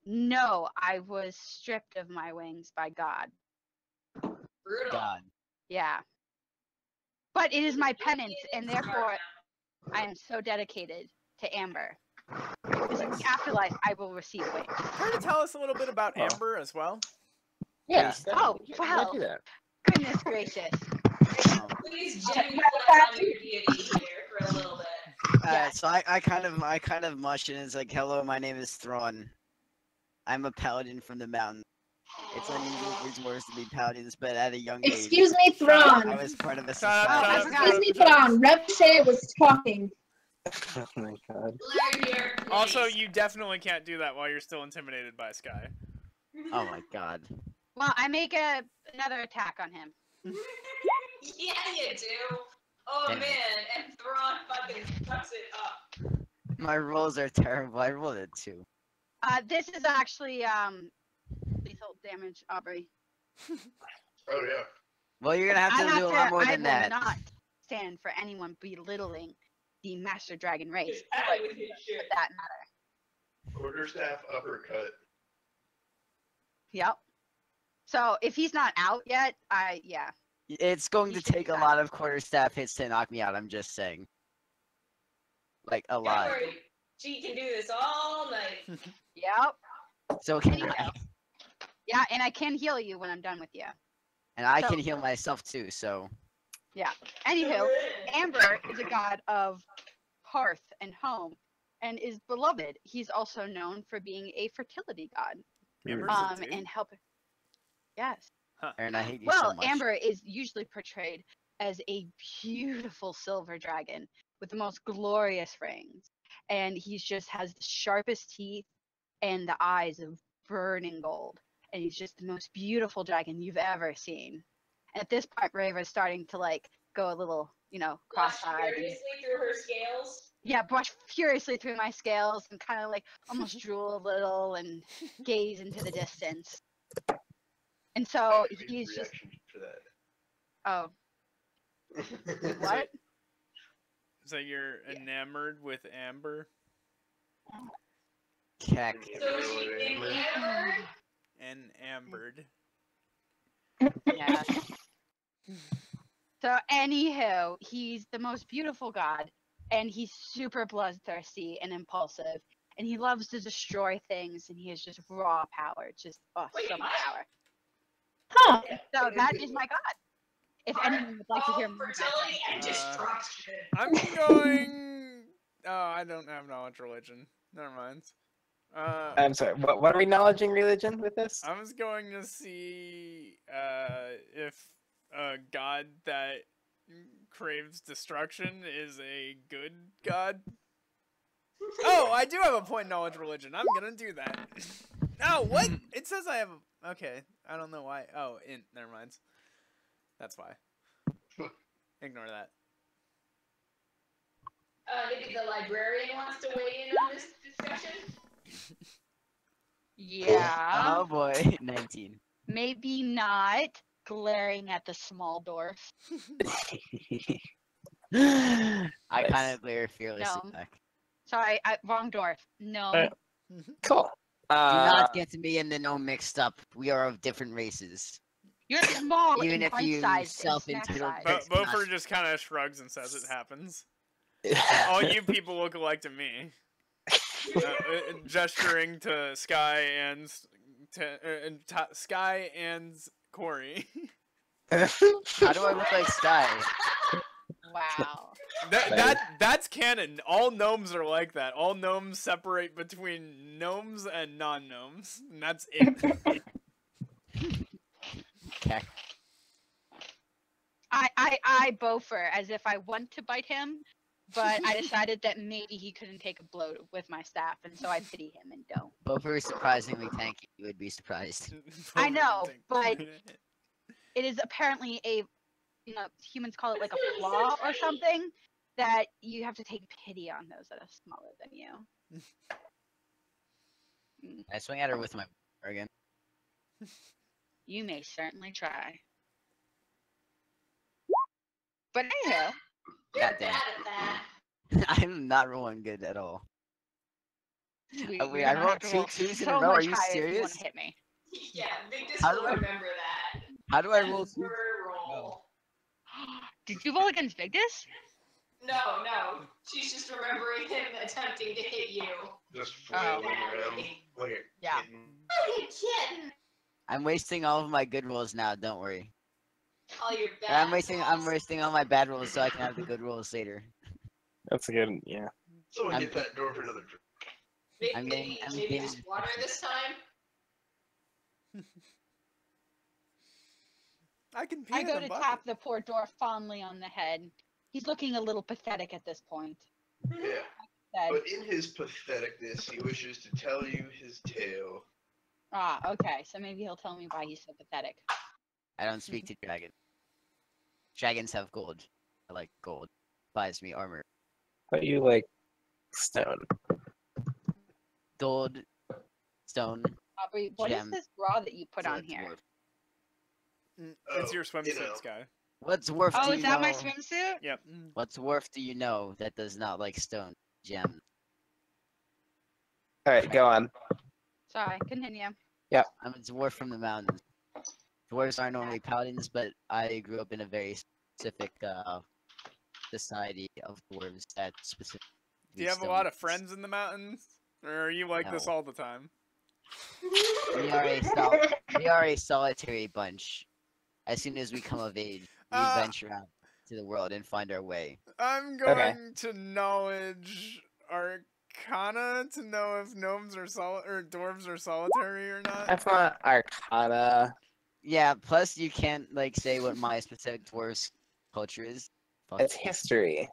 Speaker 5: No, I was stripped of my wings by God.
Speaker 3: Brutal.
Speaker 2: God.
Speaker 5: Yeah. But it is my penance, and therefore I am so dedicated to Amber. Because in the afterlife, I will receive wings.
Speaker 1: Care to tell us a little bit about
Speaker 4: Oh.
Speaker 1: Amber as well?
Speaker 4: Yeah.
Speaker 5: Oh,
Speaker 4: you
Speaker 5: well.
Speaker 4: gotta do that.
Speaker 5: Goodness gracious.
Speaker 3: Please genuinely let on your deity here for a little bit.
Speaker 5: Yeah.
Speaker 2: So I kind of mush and it's like, hello, my name is Thrawn. I'm a paladin from the mountain. It's unusual for dwarves to be paladins, but at a young age,
Speaker 7: Excuse me,
Speaker 2: I
Speaker 7: Thrawn.
Speaker 2: was part of a
Speaker 1: Shut up,
Speaker 5: Oh, I
Speaker 2: society.
Speaker 5: forgot.
Speaker 7: Excuse me, Thrawn. Revshay was talking.
Speaker 4: Oh my god.
Speaker 3: Learn here, please.
Speaker 1: Also, you definitely can't do that while you're still intimidated by Sky.
Speaker 2: Oh my god.
Speaker 5: Well, I make another attack on him.
Speaker 3: Yeah, you do. Oh
Speaker 2: Damn it.
Speaker 3: man, and Thrawn fucking fucks it up.
Speaker 2: My rolls are terrible. I rolled a 2.
Speaker 5: This is actually lethal damage, Aubrey.
Speaker 6: Oh yeah.
Speaker 2: Well, you're gonna have to do a lot more
Speaker 5: I
Speaker 2: than
Speaker 5: will
Speaker 2: that.
Speaker 5: not stand for anyone belittling the Master Dragon race.
Speaker 3: Get out with his
Speaker 5: For
Speaker 3: shit.
Speaker 5: that matter.
Speaker 6: Quarterstaff uppercut.
Speaker 5: Yep. So if he's not out yet, yeah.
Speaker 2: It's going
Speaker 5: You
Speaker 2: to
Speaker 5: should
Speaker 2: take
Speaker 5: do
Speaker 2: a
Speaker 5: that.
Speaker 2: lot of quarterstaff hits to knock me out. I'm just saying. Like a
Speaker 3: Don't
Speaker 2: lot.
Speaker 3: worry, she can do this all night.
Speaker 5: Yep.
Speaker 2: So can
Speaker 5: Anyhow.
Speaker 2: I.
Speaker 5: Yeah, and I can heal you when I'm done with you.
Speaker 2: And I
Speaker 5: So-
Speaker 2: can heal myself too. So
Speaker 5: Anywho, Amber is a god of hearth and home, and is beloved. He's also known for being a fertility god.
Speaker 1: Amber's a dude?
Speaker 5: And help. Yes.
Speaker 2: Aaron, I hate you
Speaker 5: Well,
Speaker 2: so much.
Speaker 5: Amber is usually portrayed as a beautiful silver dragon with the most glorious rings, and he just has the sharpest teeth and the eyes of burning gold, and he's just the most beautiful dragon you've ever seen. And at this point, Rava is starting to like go a little,
Speaker 3: Blush
Speaker 5: cross-eyed. And,
Speaker 3: furiously through her scales.
Speaker 5: yeah, brush furiously through my scales and kind of like almost drool a little and gaze into the distance. And so he's just,
Speaker 6: reaction for that.
Speaker 5: oh, what?
Speaker 1: So you're enamored with Amber
Speaker 2: Cack.
Speaker 3: So she's enamored.
Speaker 1: and Ambered.
Speaker 5: Yeah. So anywho, he's the most beautiful god, and he's super bloodthirsty and impulsive, and he loves to destroy things, and he has just raw power, just
Speaker 3: Wait,
Speaker 5: so much
Speaker 3: what?
Speaker 5: power.
Speaker 7: Huh.
Speaker 5: So that is my god. If anyone would like to hear more about
Speaker 3: fertility
Speaker 5: him.
Speaker 3: and destruction.
Speaker 1: I'm going. Oh, I don't have knowledge religion. Never mind.
Speaker 4: I'm sorry. What are we acknowledging religion with this?
Speaker 1: I was going to see if a god that craves destruction is a good god. Oh, I do have a point in knowledge religion. I'm gonna do that. Oh, what? It says I have. Okay, I don't know why. Oh, never mind. That's why. Ignore that.
Speaker 3: Maybe the librarian wants to weigh in on this discussion.
Speaker 5: Yeah,
Speaker 2: Oh boy, 19.
Speaker 5: maybe not glaring at the small dwarf.
Speaker 2: I
Speaker 4: Nice.
Speaker 2: kind of glare fearlessly
Speaker 5: No.
Speaker 2: back.
Speaker 5: Sorry, wrong dwarf. No.
Speaker 4: Alright. Cool.
Speaker 2: Do not get me and the gnome mixed up. We are of different races.
Speaker 5: You're small
Speaker 2: Even
Speaker 5: and
Speaker 2: if you
Speaker 5: bite-sized and
Speaker 2: self-entitled
Speaker 5: snack-sized.
Speaker 2: That's
Speaker 1: Beaufort
Speaker 2: not-
Speaker 1: just kind of shrugs and says it happens. All you people look alike to me. Gesturing to Sky and Sky and Corey.
Speaker 2: How do I look like Sky?
Speaker 5: Wow.
Speaker 1: That's canon. All gnomes are like that. All gnomes separate between gnomes and non-gnomes, and that's it.
Speaker 2: Okay.
Speaker 5: I Beaufort as if I want to bite him, but I decided that maybe he couldn't take a blow with my staff, and so I pity him and don't.
Speaker 2: Both are surprisingly tanky. You would be surprised.
Speaker 5: I know, but it is apparently a, humans call it like a flaw or something, that you have to take pity on those that are smaller than you.
Speaker 2: I swing at her with my again.
Speaker 5: You may certainly try. But anyhow,
Speaker 3: You're
Speaker 2: God damn
Speaker 3: bad
Speaker 2: it.
Speaker 3: at that.
Speaker 2: I'm not rolling good at all.
Speaker 5: wait,
Speaker 2: wait,
Speaker 5: you're
Speaker 2: I
Speaker 5: gonna
Speaker 2: rolled
Speaker 5: have to
Speaker 2: two
Speaker 5: roll
Speaker 2: twos in
Speaker 5: so
Speaker 2: a row. Are
Speaker 5: much
Speaker 2: you
Speaker 5: higher if you
Speaker 2: serious?
Speaker 5: want to hit me.
Speaker 3: Yeah, Victus
Speaker 2: How do
Speaker 3: will
Speaker 2: I-
Speaker 3: remember that.
Speaker 2: How do I roll two?
Speaker 3: Never roll.
Speaker 5: Did you roll against Victus?
Speaker 3: No. She's just remembering him attempting to hit you.
Speaker 6: Just
Speaker 5: Oh.
Speaker 6: flailing around like a
Speaker 5: Yeah.
Speaker 6: kitten.
Speaker 3: Oh, you kitten!
Speaker 2: I'm wasting all of my good rolls now. Don't worry.
Speaker 3: All your
Speaker 2: And
Speaker 3: bad
Speaker 2: I'm
Speaker 3: rolls.
Speaker 2: wasting all my bad rolls so I can have the good rolls later.
Speaker 4: That's a good. Yeah.
Speaker 6: Someone
Speaker 2: I'm-
Speaker 6: get that door for another drink.
Speaker 2: I'm getting-
Speaker 3: Maybe just water this time?
Speaker 1: I can pee
Speaker 5: I
Speaker 1: in
Speaker 5: go
Speaker 1: a
Speaker 5: to
Speaker 1: bucket.
Speaker 5: tap the poor dwarf fondly on the head. He's looking a little pathetic at this point.
Speaker 6: Yeah.
Speaker 5: Said,
Speaker 6: But in his patheticness, he wishes to tell you his tale.
Speaker 5: okay, so maybe he'll tell me why he's so pathetic.
Speaker 2: I don't speak to dragons. Dragons have gold. I like gold. Buys me armor.
Speaker 4: But you like stone.
Speaker 2: Gold, stone.
Speaker 5: Aubrey, what is
Speaker 2: Gem.
Speaker 5: this bra that you put
Speaker 2: so
Speaker 5: on
Speaker 2: it's
Speaker 5: here?
Speaker 2: dwarf.
Speaker 1: It's your
Speaker 6: Oh, you
Speaker 1: swimsuit,
Speaker 6: know.
Speaker 1: Sky.
Speaker 2: What dwarf
Speaker 5: Oh,
Speaker 2: do
Speaker 5: is
Speaker 2: you
Speaker 5: that my
Speaker 2: know?
Speaker 5: swimsuit?
Speaker 1: Yep.
Speaker 2: What dwarf do you know that does not like stone? Gem.
Speaker 4: All right, go on.
Speaker 5: Sorry, continue.
Speaker 2: I'm a dwarf from the mountains. dwarves aren't normally paladins, but I grew up in a very specific society of dwarves that specifically.
Speaker 1: Do you have a lot of friends in the mountains, or are you like this
Speaker 2: No.
Speaker 1: all the time?
Speaker 2: We are a solitary bunch. As soon as we come of age, we venture out to the world and find our way.
Speaker 1: I'm going to knowledge Arcana to know if gnomes are or dwarves are solitary or not.
Speaker 4: That's not Arcana.
Speaker 2: Yeah. Plus, you can't like say what my specific dwarves culture is. Fuck.
Speaker 4: It's history.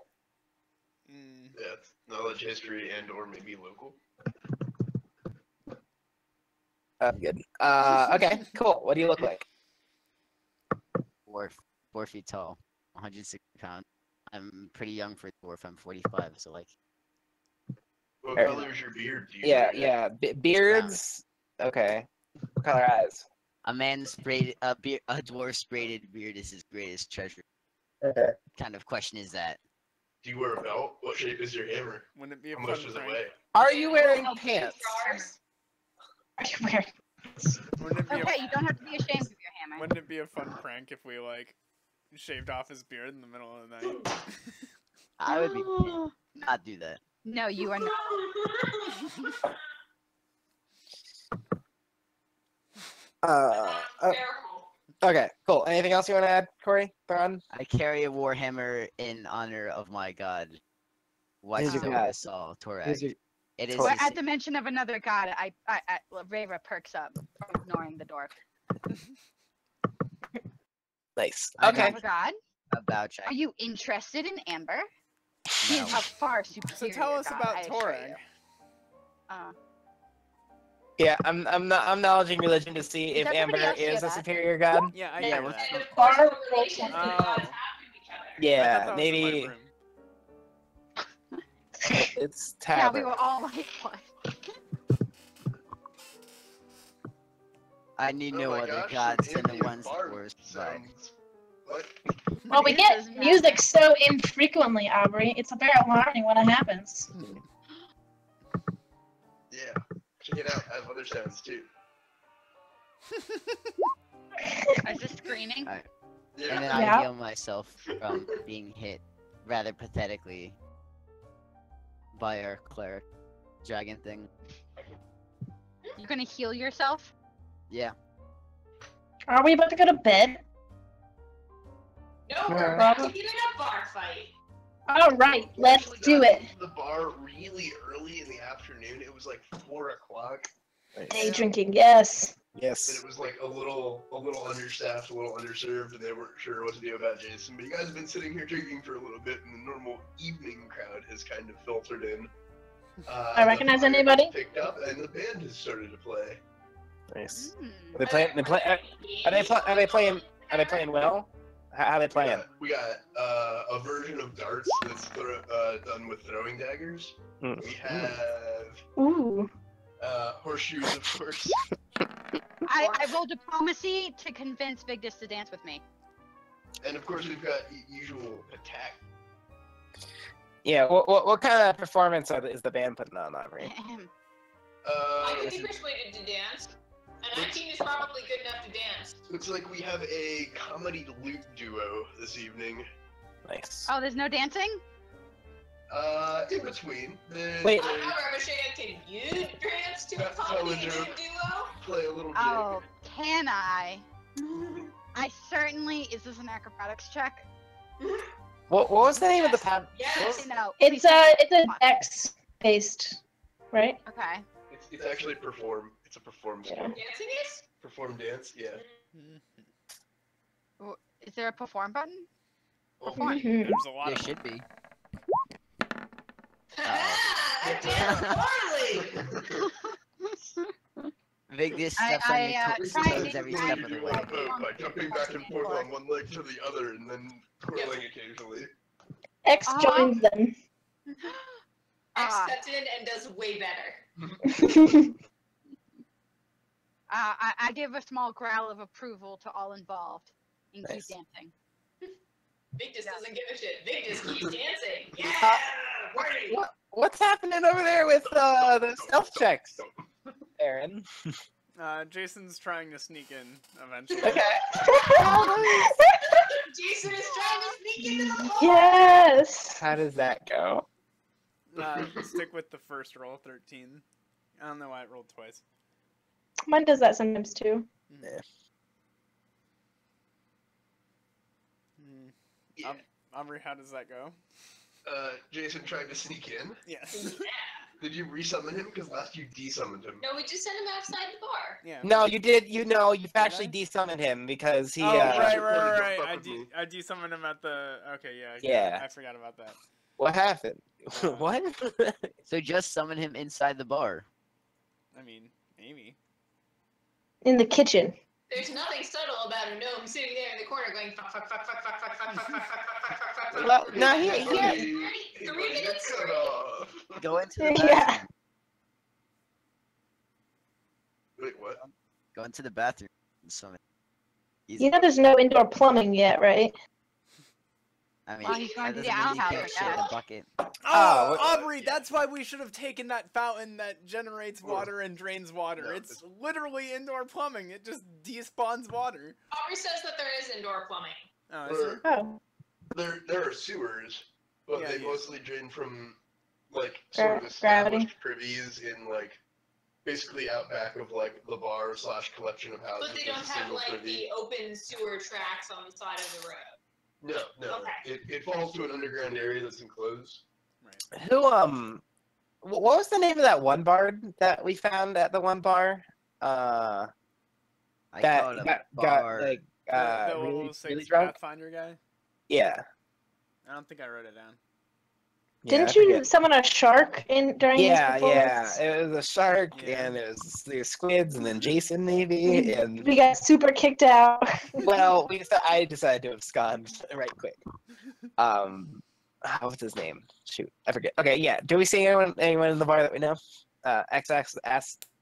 Speaker 1: Mm.
Speaker 6: Yeah, it's knowledge, history, and or maybe local.
Speaker 4: Good. Okay, cool. What do you look like?
Speaker 2: 4 feet tall, 160 pounds. I'm pretty young for a dwarf. I'm 45, so like.
Speaker 6: What
Speaker 4: Fair
Speaker 6: color is your beard? Do you
Speaker 4: Yeah,
Speaker 6: know?
Speaker 4: yeah. Beards. Okay. What color eyes?
Speaker 2: A man's braided, a dwarf's braided beard is his greatest treasure.
Speaker 4: Okay.
Speaker 2: Kind of question is that?
Speaker 6: Do you wear a belt? What shape is your hammer?
Speaker 1: Wouldn't it be a
Speaker 6: How
Speaker 1: fun
Speaker 6: much does it
Speaker 1: prank?
Speaker 6: weigh?
Speaker 4: Are you wearing
Speaker 3: Oh,
Speaker 4: pants?
Speaker 3: jars.
Speaker 7: Are you wearing?
Speaker 1: Wouldn't it be
Speaker 5: Okay, you don't have to be ashamed of your hammer.
Speaker 1: Wouldn't it be a fun prank if we like shaved off his beard in the middle of the night?
Speaker 2: I would be not do that.
Speaker 5: No, you are not.
Speaker 3: Careful.
Speaker 4: Okay, cool. Anything else you want to add, Corey? Thrawn?
Speaker 2: I carry a warhammer in honor of my god.
Speaker 4: Who's your god?
Speaker 2: Saul Torag.
Speaker 4: Who's your-
Speaker 2: It is.
Speaker 4: Well,
Speaker 5: At the mention of another god, Reva perks up from ignoring the dwarf.
Speaker 4: Nice.
Speaker 2: I
Speaker 4: Okay.
Speaker 5: Have a god?
Speaker 2: about
Speaker 5: Are you interested in Amber? He's
Speaker 2: No.
Speaker 5: a far superior
Speaker 1: So tell us
Speaker 5: god,
Speaker 1: about
Speaker 5: I assure
Speaker 1: Torag.
Speaker 5: you.
Speaker 4: Yeah, I'm not acknowledging religion to see if
Speaker 5: Does everybody
Speaker 4: Amber
Speaker 5: else hear
Speaker 4: is a
Speaker 5: that?
Speaker 4: superior god.
Speaker 1: Yeah, I
Speaker 2: Yeah,
Speaker 1: hear
Speaker 2: what's
Speaker 1: that.
Speaker 3: And of course,
Speaker 7: Bar
Speaker 3: the relations that
Speaker 1: Oh.
Speaker 3: gods have with each other.
Speaker 1: I thought
Speaker 4: Yeah,
Speaker 1: that was in my
Speaker 4: maybe
Speaker 1: room.
Speaker 4: it's
Speaker 5: Yeah, we
Speaker 4: tavern.
Speaker 5: were all like, what?
Speaker 2: I need
Speaker 6: Oh
Speaker 2: no
Speaker 6: my
Speaker 2: other
Speaker 6: gosh,
Speaker 2: gods
Speaker 6: an
Speaker 2: than the
Speaker 6: ambient
Speaker 2: ones that
Speaker 6: bard
Speaker 2: were survived.
Speaker 6: sounds- What?
Speaker 7: Well, we
Speaker 5: It
Speaker 7: get
Speaker 5: doesn't
Speaker 7: music
Speaker 5: matter.
Speaker 7: so infrequently, Aubrey. It's very alarming when it happens.
Speaker 6: Yeah. Check it out. I have other sounds too.
Speaker 5: Is this screaming?
Speaker 2: And
Speaker 6: Yeah.
Speaker 2: then I
Speaker 7: Yeah.
Speaker 2: heal myself from being hit rather pathetically by our cleric dragon thing.
Speaker 5: You're gonna heal yourself?
Speaker 2: Yeah.
Speaker 7: Are we about to go to bed?
Speaker 3: No, we're
Speaker 4: Yeah.
Speaker 3: about to get in a bar fight.
Speaker 7: All right, let's
Speaker 6: Actually
Speaker 7: do
Speaker 6: got
Speaker 7: it.
Speaker 6: into the bar really early in the afternoon. It was like 4 o'clock.
Speaker 7: Day drinking, yes.
Speaker 6: And
Speaker 4: Yes.
Speaker 6: it was like a little understaffed, a little underserved, and they weren't sure what to do about Jason. But you guys have been sitting here drinking for a little bit, and the normal evening crowd has kind of filtered in.
Speaker 7: I recognize
Speaker 6: the fire
Speaker 7: anybody?
Speaker 6: has picked up, and the band has started to play.
Speaker 4: Nice.
Speaker 5: Hmm.
Speaker 4: Are they playing? Are they playing well? How are they playing?
Speaker 6: We got a version of darts that's done with throwing daggers.
Speaker 4: Mm.
Speaker 6: We have
Speaker 7: Ooh.
Speaker 6: horseshoes, of course.
Speaker 5: I rolled diplomacy to convince Vigdis to dance with me.
Speaker 6: And of course, we've got usual attack.
Speaker 4: Yeah. What kind of performance is the band putting on, Aubrey?
Speaker 3: I could
Speaker 6: It
Speaker 3: be persuaded to dance. And 19 is probably good enough to dance.
Speaker 6: looks like we have a comedy lute duo this evening.
Speaker 4: Nice.
Speaker 5: Oh, there's no dancing?
Speaker 6: In between.
Speaker 4: Wait.
Speaker 3: I don't know, Ramashaya, can you dance to a
Speaker 6: Tell a
Speaker 3: comedy
Speaker 6: joke.
Speaker 3: duo?
Speaker 6: Play a little jig.
Speaker 5: Oh, can I? I certainly. Is this an acrobatics check?
Speaker 4: What was the name of the pad?
Speaker 3: Yes.
Speaker 5: No.
Speaker 7: It's a dex based, right?
Speaker 5: Okay.
Speaker 6: It's actually perform. It's a perform skill.
Speaker 7: Yeah.
Speaker 3: Dancing is?
Speaker 6: Perform dance, yeah.
Speaker 5: Is there a perform button?
Speaker 6: Oh,
Speaker 5: Perform.
Speaker 7: Mhm.
Speaker 1: There's a lot
Speaker 2: There
Speaker 1: of
Speaker 2: should be.
Speaker 3: I did poorly!
Speaker 2: Vigdis steps on your toes
Speaker 5: try and
Speaker 2: every
Speaker 5: do
Speaker 2: step
Speaker 6: You
Speaker 2: of the
Speaker 6: do
Speaker 2: way.
Speaker 6: on a boat by jumping back and forth on one leg to the other and then twirling occasionally.
Speaker 7: X joins them.
Speaker 3: X
Speaker 5: Ah.
Speaker 3: cuts in and does way better.
Speaker 5: I give a small growl of approval to all involved and
Speaker 4: Nice.
Speaker 5: keep dancing.
Speaker 3: Victus doesn't give a shit. Victus keeps dancing. Yeah! Party!
Speaker 4: What's happening over there with the stealth checks, Aaron?
Speaker 1: Jason's trying to sneak in eventually.
Speaker 4: Okay.
Speaker 3: Jason is trying to sneak into the bar.
Speaker 7: Yes.
Speaker 4: How does that go?
Speaker 1: Stick with the first roll, 13. I don't know why it rolled twice.
Speaker 7: Mine does that sometimes too.
Speaker 4: Yeah.
Speaker 6: Yeah.
Speaker 1: Aubrey, how does that go?
Speaker 6: Jason tried to sneak in.
Speaker 1: Yes.
Speaker 6: Did you resummon him? Because last you desummoned him.
Speaker 3: No, we just sent him outside the bar.
Speaker 1: Yeah.
Speaker 4: No, you did. You've actually
Speaker 1: I?
Speaker 4: desummoned him because he.
Speaker 1: Oh, right.
Speaker 6: Right.
Speaker 1: I desummoned him at the. Okay, yeah.
Speaker 4: Yeah.
Speaker 1: I forgot about that.
Speaker 4: What happened? What?
Speaker 2: So just summon him inside the bar.
Speaker 1: I mean, maybe.
Speaker 7: In the kitchen.
Speaker 3: There's nothing subtle about a gnome sitting there in the corner going fuck, fuck, fuck, fuck, fuck, fuck, fuck, fuck, fuck, fuck, fuck, fuck.
Speaker 4: Well, no, he.
Speaker 3: 3 minutes
Speaker 6: Cut
Speaker 3: straight.
Speaker 6: off.
Speaker 2: Go into the
Speaker 7: Yeah.
Speaker 2: bathroom.
Speaker 6: Wait, what?
Speaker 2: Go into the bathroom. And summon. Easy.
Speaker 7: You know there's no indoor plumbing yet, right?
Speaker 2: I mean,
Speaker 5: Well, he's going
Speaker 2: that
Speaker 5: to the
Speaker 2: doesn't mean you
Speaker 5: outhouse,
Speaker 2: can't
Speaker 5: I
Speaker 2: shit in a
Speaker 5: guess.
Speaker 2: bucket.
Speaker 1: Oh,
Speaker 4: Oh,
Speaker 1: Aubrey, that's why we should have taken that fountain that generates water and drains water.
Speaker 6: No,
Speaker 1: It's literally indoor plumbing. It just despawns water.
Speaker 3: Aubrey says that there is indoor plumbing.
Speaker 1: Oh, is there?
Speaker 7: Oh.
Speaker 6: There are sewers, but
Speaker 1: Yeah,
Speaker 6: they
Speaker 1: yeah.
Speaker 6: mostly drain from like sort of
Speaker 7: Gravity.
Speaker 6: established privies in like basically out back of like the bar / collection of houses.
Speaker 3: But they
Speaker 6: There's
Speaker 3: don't
Speaker 6: a
Speaker 3: have
Speaker 6: single
Speaker 3: like
Speaker 6: privy.
Speaker 3: the open sewer tracks on the side of the road.
Speaker 6: No.
Speaker 3: Okay.
Speaker 6: It falls to an underground area that's enclosed.
Speaker 1: Right.
Speaker 4: Who? What was the name of that one bard that we found at the one bar?
Speaker 2: I
Speaker 4: That
Speaker 2: call it a
Speaker 4: got
Speaker 2: bar.
Speaker 4: like
Speaker 1: The
Speaker 4: really,
Speaker 1: level 6
Speaker 4: really drunk.
Speaker 1: Pathfinder guy?
Speaker 4: Yeah.
Speaker 1: I don't think I wrote it down.
Speaker 7: Didn't
Speaker 4: I
Speaker 7: you
Speaker 4: forget.
Speaker 7: summon a shark in during
Speaker 4: Yeah,
Speaker 7: this
Speaker 4: yeah.
Speaker 7: performance?
Speaker 4: It was a shark,
Speaker 1: Yeah.
Speaker 4: and it was squids, and then Jason maybe, and
Speaker 7: We got super kicked out.
Speaker 4: well, I decided to abscond right quick. What's his name? Shoot, I forget. Okay, yeah. Do we see anyone in the bar that we know? XX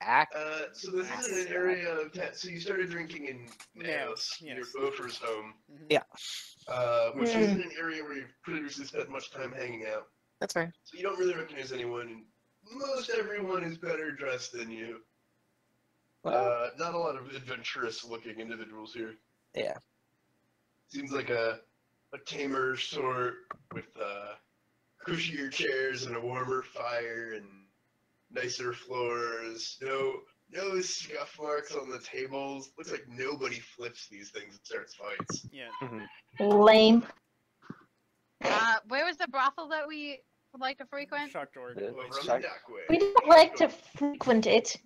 Speaker 4: act.
Speaker 6: So this is an area of so you started drinking in Naos,
Speaker 1: Yes.
Speaker 6: your Beaufort's home,
Speaker 1: Mhm.
Speaker 4: Yeah.
Speaker 6: which isn't an area where you've previously spent much time hanging out.
Speaker 4: That's fair.
Speaker 6: So you don't really recognize anyone, and most everyone is better dressed than you.
Speaker 4: Well,
Speaker 6: Not a lot of adventurous-looking individuals here.
Speaker 4: yeah.
Speaker 6: Seems like a tamer sort with cushier chairs and a warmer fire and nicer floors. No scuff marks on the tables. Looks like nobody flips these things and starts fights.
Speaker 1: Yeah.
Speaker 7: Lame.
Speaker 5: Where was the brothel that we would like to frequent?
Speaker 1: Shock door.
Speaker 4: Yeah.
Speaker 6: Over on
Speaker 4: Chuck.
Speaker 6: the dockway.
Speaker 7: We don't like to frequent it.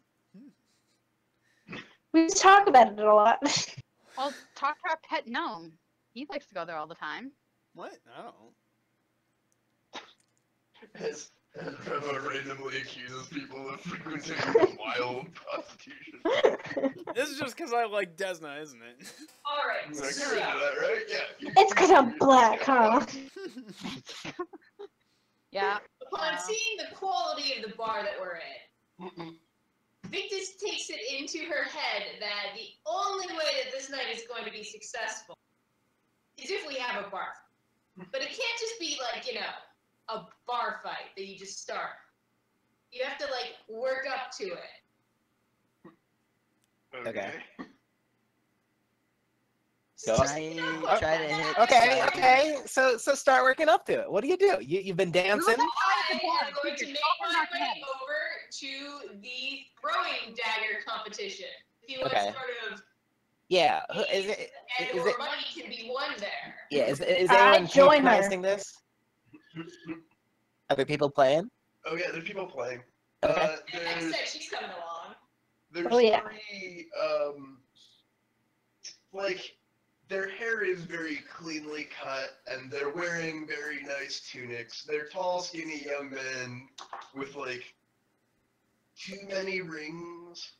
Speaker 7: We just talk about it a lot.
Speaker 5: Well, talk to our pet gnome. He likes to go there all the time.
Speaker 1: What? Oh.
Speaker 6: As Trevor randomly accuses people of frequenting wild prostitution.
Speaker 1: This is just because I like Desna, isn't it?
Speaker 3: Alright,
Speaker 6: Like,
Speaker 3: so
Speaker 6: you're into that, right? Yeah.
Speaker 7: It's because I'm black, huh?
Speaker 5: Yeah.
Speaker 3: upon seeing the quality of the bar that we're in, Victus takes it into her head that the only way that this night is going to be successful is if we have a bar. But it can't just be like, a bar fight that you just start. You have to, work up to it.
Speaker 4: Okay.
Speaker 3: So
Speaker 4: Go
Speaker 3: just,
Speaker 2: Try to hit.
Speaker 4: Okay. So start working up to it. What do? You've been dancing.
Speaker 3: I am going to make my way over to the throwing dagger competition. See what
Speaker 4: Okay.
Speaker 3: sort of
Speaker 4: Yeah. Is it?
Speaker 3: and
Speaker 4: Is
Speaker 3: or
Speaker 4: it?
Speaker 3: money can be won there.
Speaker 4: Yeah. Is
Speaker 7: I
Speaker 4: anyone
Speaker 7: join her.
Speaker 4: patronizing this? Other people playing?
Speaker 6: Oh yeah, there's people playing.
Speaker 4: Okay.
Speaker 3: And like I said, she's coming along.
Speaker 6: There's
Speaker 7: Oh, yeah.
Speaker 6: 3, their hair is very cleanly cut, and they're wearing very nice tunics. They're tall, skinny young men with, too many rings,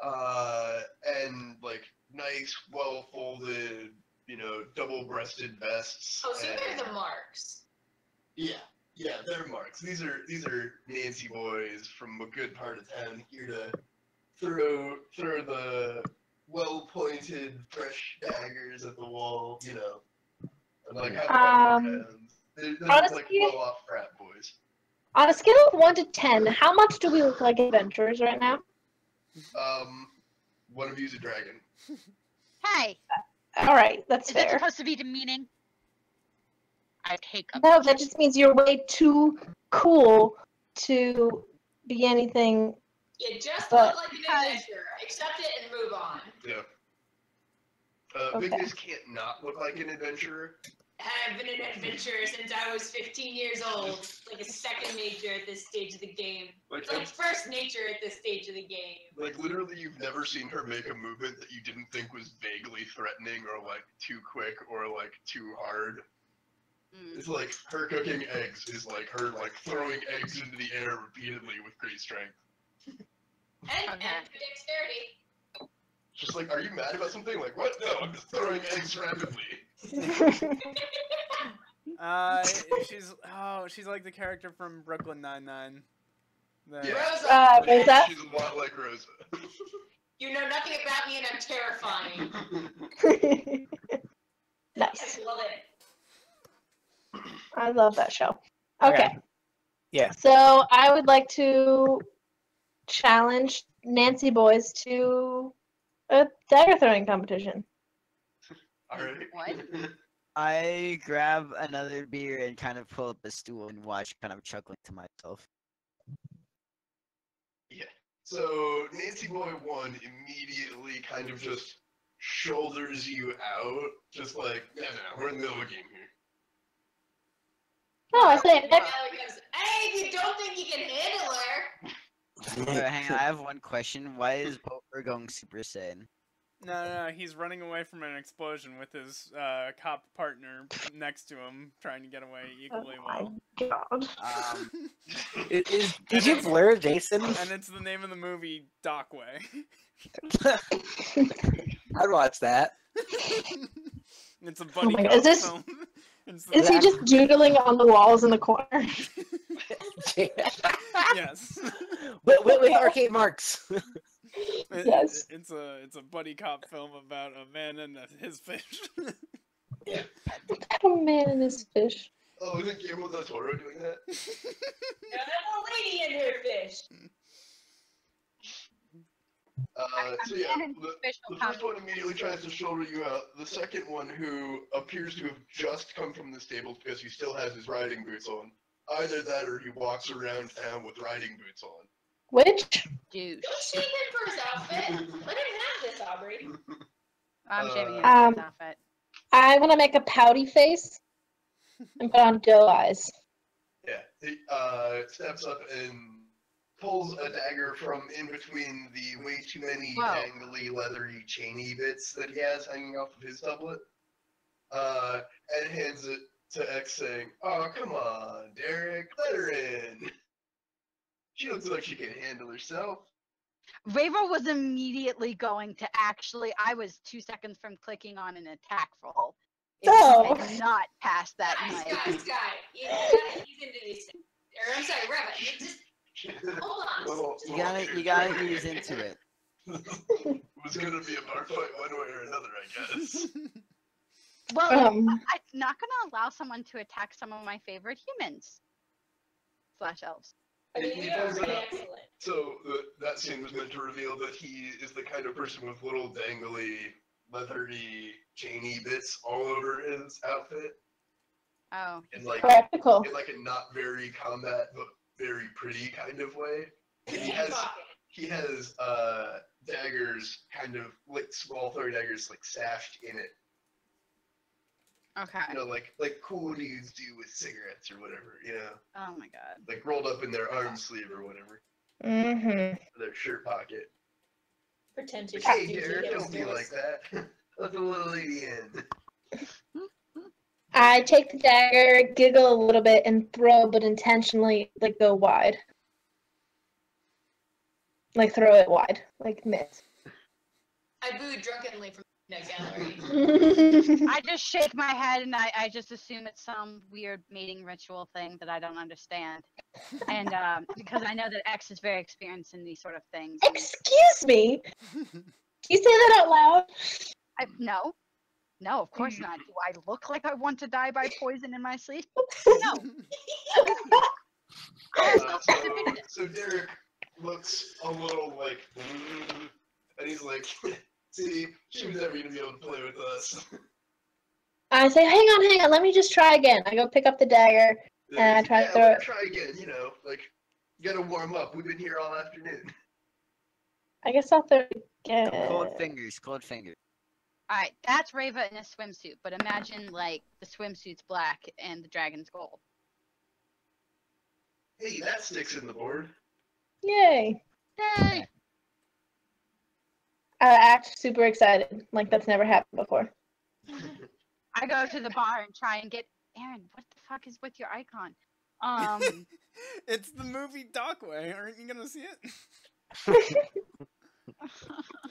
Speaker 6: and, nice, well-folded, double-breasted vests.
Speaker 3: Oh, so
Speaker 6: and-
Speaker 3: they're the marks.
Speaker 6: Yeah, they're marks. These are Nancy boys from a good part of town here to throw the well-pointed, fresh daggers at the wall, and have fun with their hands. They're
Speaker 7: honestly-
Speaker 6: well-off frat boys.
Speaker 7: On a scale of 1 to 10, how much do we look like adventurers right now?
Speaker 6: One of you's a dragon.
Speaker 5: Hey,
Speaker 7: All right, that's
Speaker 5: is that
Speaker 7: fair.
Speaker 5: supposed to be demeaning? I take a
Speaker 7: No, that just means you're way too cool to be anything.
Speaker 3: You just
Speaker 7: But-
Speaker 3: look like an adventurer. Accept it and move on.
Speaker 6: Yeah.
Speaker 7: Okay.
Speaker 6: Big Diz can't not look like an adventurer.
Speaker 3: I've been an adventurer since I was 15 years old. It's like a second nature at this stage of the game.
Speaker 6: Like,
Speaker 3: It's like first nature at this stage of the game.
Speaker 6: like literally, you've never seen her make a movement that you didn't think was vaguely threatening or like too quick or like too hard. It's like her cooking eggs is like her like throwing eggs into the air repeatedly with great strength.
Speaker 3: And dexterity.
Speaker 6: Just like, are you mad about something? Like, what? No, I'm just throwing eggs rapidly.
Speaker 1: She's like the character from Brooklyn Nine-Nine.
Speaker 6: Yeah.
Speaker 3: Rosa,
Speaker 7: Rosa?
Speaker 6: She's a lot like Rosa.
Speaker 3: you know nothing about me and I'm terrifying.
Speaker 7: Nice.
Speaker 3: I love it.
Speaker 7: I love that show. Okay.
Speaker 4: Yeah.
Speaker 7: So I would like to challenge Nancy Boys to a dagger throwing competition.
Speaker 6: Alright.
Speaker 5: What?
Speaker 2: I grab another beer and kind of pull up a stool and watch, kind of chuckling to myself.
Speaker 6: Yeah. So Nancy Boy 1 immediately kind of just shoulders you out, just like, no, we're in the middle of a game here.
Speaker 7: Oh, I say
Speaker 3: Now he goes, hey, if you don't think you can handle her.
Speaker 2: Hang on, I have one question. Why is Poker going Super Saiyan?
Speaker 1: No, he's running away from an explosion with his cop partner next to him, trying to get away equally well.
Speaker 7: God.
Speaker 4: Did you blur Jason?
Speaker 1: And it's the name of the movie, Dockway.
Speaker 4: I'd watch that.
Speaker 1: It's a buddy
Speaker 7: my God,
Speaker 1: cop
Speaker 7: is this-
Speaker 1: film. It's
Speaker 7: Is he just doodling on the walls in the corner?
Speaker 1: Yes.
Speaker 4: with arcade marks.
Speaker 7: Yes.
Speaker 1: It's a buddy cop film about a man and his fish.
Speaker 7: A man and his fish.
Speaker 6: Oh, isn't Guillermo del Toro doing that?
Speaker 3: Now that little lady and her fish.
Speaker 6: So yeah,
Speaker 5: man and his fish
Speaker 6: the
Speaker 5: will
Speaker 6: first
Speaker 5: come.
Speaker 6: one immediately tries to shoulder you out. The second one, who appears to have just come from the stables because he still has his riding boots on. Either that or he walks around town with riding boots on.
Speaker 7: Which?
Speaker 5: Douche.
Speaker 3: Don't shame him for his outfit. Let him have this, Aubrey.
Speaker 5: I'm shaving his
Speaker 7: Um,
Speaker 5: outfit.
Speaker 7: I want to make a pouty face and put on doe eyes.
Speaker 6: Yeah, he steps up and pulls a dagger from in between the way too many
Speaker 5: Whoa.
Speaker 6: dangly, leathery, chainy bits that he has hanging off of his doublet, and hands it to X, saying, "Oh, come on, Derek, let her in. She looks like she can handle herself."
Speaker 5: Ravo was immediately going to I was 2 seconds from clicking on an attack roll. If
Speaker 7: Oh.
Speaker 5: I had not passed that
Speaker 3: Guys,
Speaker 5: night.
Speaker 3: he's into these. Or I'm sorry, Rabbit. You just hold on.
Speaker 2: You gotta ease into it.
Speaker 6: It was gonna be a bar fight one way or another, I guess.
Speaker 5: Well, I'm not going to allow someone to attack some of my favorite humans. / elves.
Speaker 3: I mean,
Speaker 6: He
Speaker 3: you are
Speaker 6: does
Speaker 3: pretty
Speaker 6: that.
Speaker 3: excellent.
Speaker 6: So that scene was meant to reveal that he is the kind of person with little dangly, leathery, chainy bits all over his outfit,
Speaker 5: Oh.
Speaker 6: in like
Speaker 7: Practical.
Speaker 6: in like a not very combat but very pretty kind of way. And he has daggers, kind of like small throw daggers, like sashed in it.
Speaker 5: Okay.
Speaker 6: You know, like cool dudes do with cigarettes or whatever. You know,
Speaker 5: Oh my god.
Speaker 6: like rolled up in their arm sleeve or whatever,
Speaker 7: Mm-hmm.
Speaker 6: their shirt pocket.
Speaker 3: Pretentious.
Speaker 6: Hey,
Speaker 3: dingy
Speaker 6: Derek, don't be
Speaker 3: hipsters.
Speaker 6: like that. Let the little lady in.
Speaker 7: I take the dagger, giggle a little bit, and throw, but intentionally, like, go wide. Like, throw it wide. Like, miss.
Speaker 3: I booed drunkenly from the gallery.
Speaker 5: I just shake my head and I just assume it's some weird mating ritual thing that I don't understand. And because I know that X is very experienced in these sort of things. and
Speaker 7: Excuse me? Do you say that out loud?
Speaker 5: No. No, of course not. Do I look like I want to die by poison in my sleep? No.
Speaker 6: So Derek looks a little like, and he's like, see, she was never gonna be able to play with us.
Speaker 7: I say, hang on, let me just try again. I go pick up the dagger, and I try to throw it.
Speaker 6: Try again, you know, like, you gotta warm up. We've been here all afternoon.
Speaker 7: I guess I'll throw it again.
Speaker 2: Cold fingers, cold fingers.
Speaker 5: Alright, that's Reva in a swimsuit, but imagine, like, the swimsuit's black and the dragon's gold.
Speaker 6: Hey, that sticks in the board.
Speaker 7: Yay!
Speaker 5: Yay!
Speaker 7: I act super excited, like that's never happened before.
Speaker 5: I go to the bar and try and get Aaron. What the fuck is with your icon?
Speaker 1: It's the movie Dockway. Aren't you gonna see it?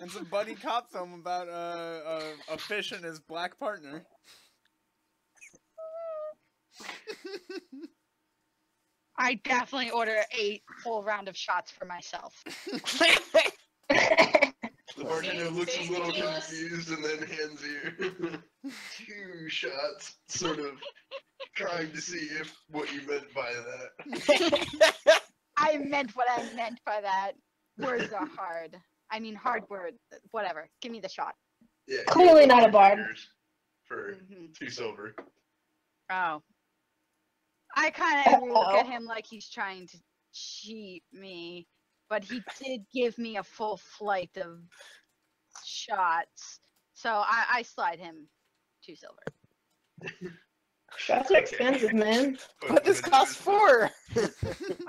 Speaker 1: It's a buddy cop film about a fish and his black partner.
Speaker 5: I definitely order a full round of shots for myself.
Speaker 6: The bartender looks a little confused and then hands you 2 shots, sort of trying to see if what you meant by that.
Speaker 5: I meant what I meant by that. Words are hard. I mean, hard words. Whatever. Give me the shot.
Speaker 6: Yeah,
Speaker 7: Clearly not a bard.
Speaker 6: For 2 silver.
Speaker 5: Oh. I kind of look at him like he's trying to cheat me, but he did give me a full flight of shots, so I slide him 2 silver.
Speaker 7: Shots are expensive, man.
Speaker 4: What does cost 4?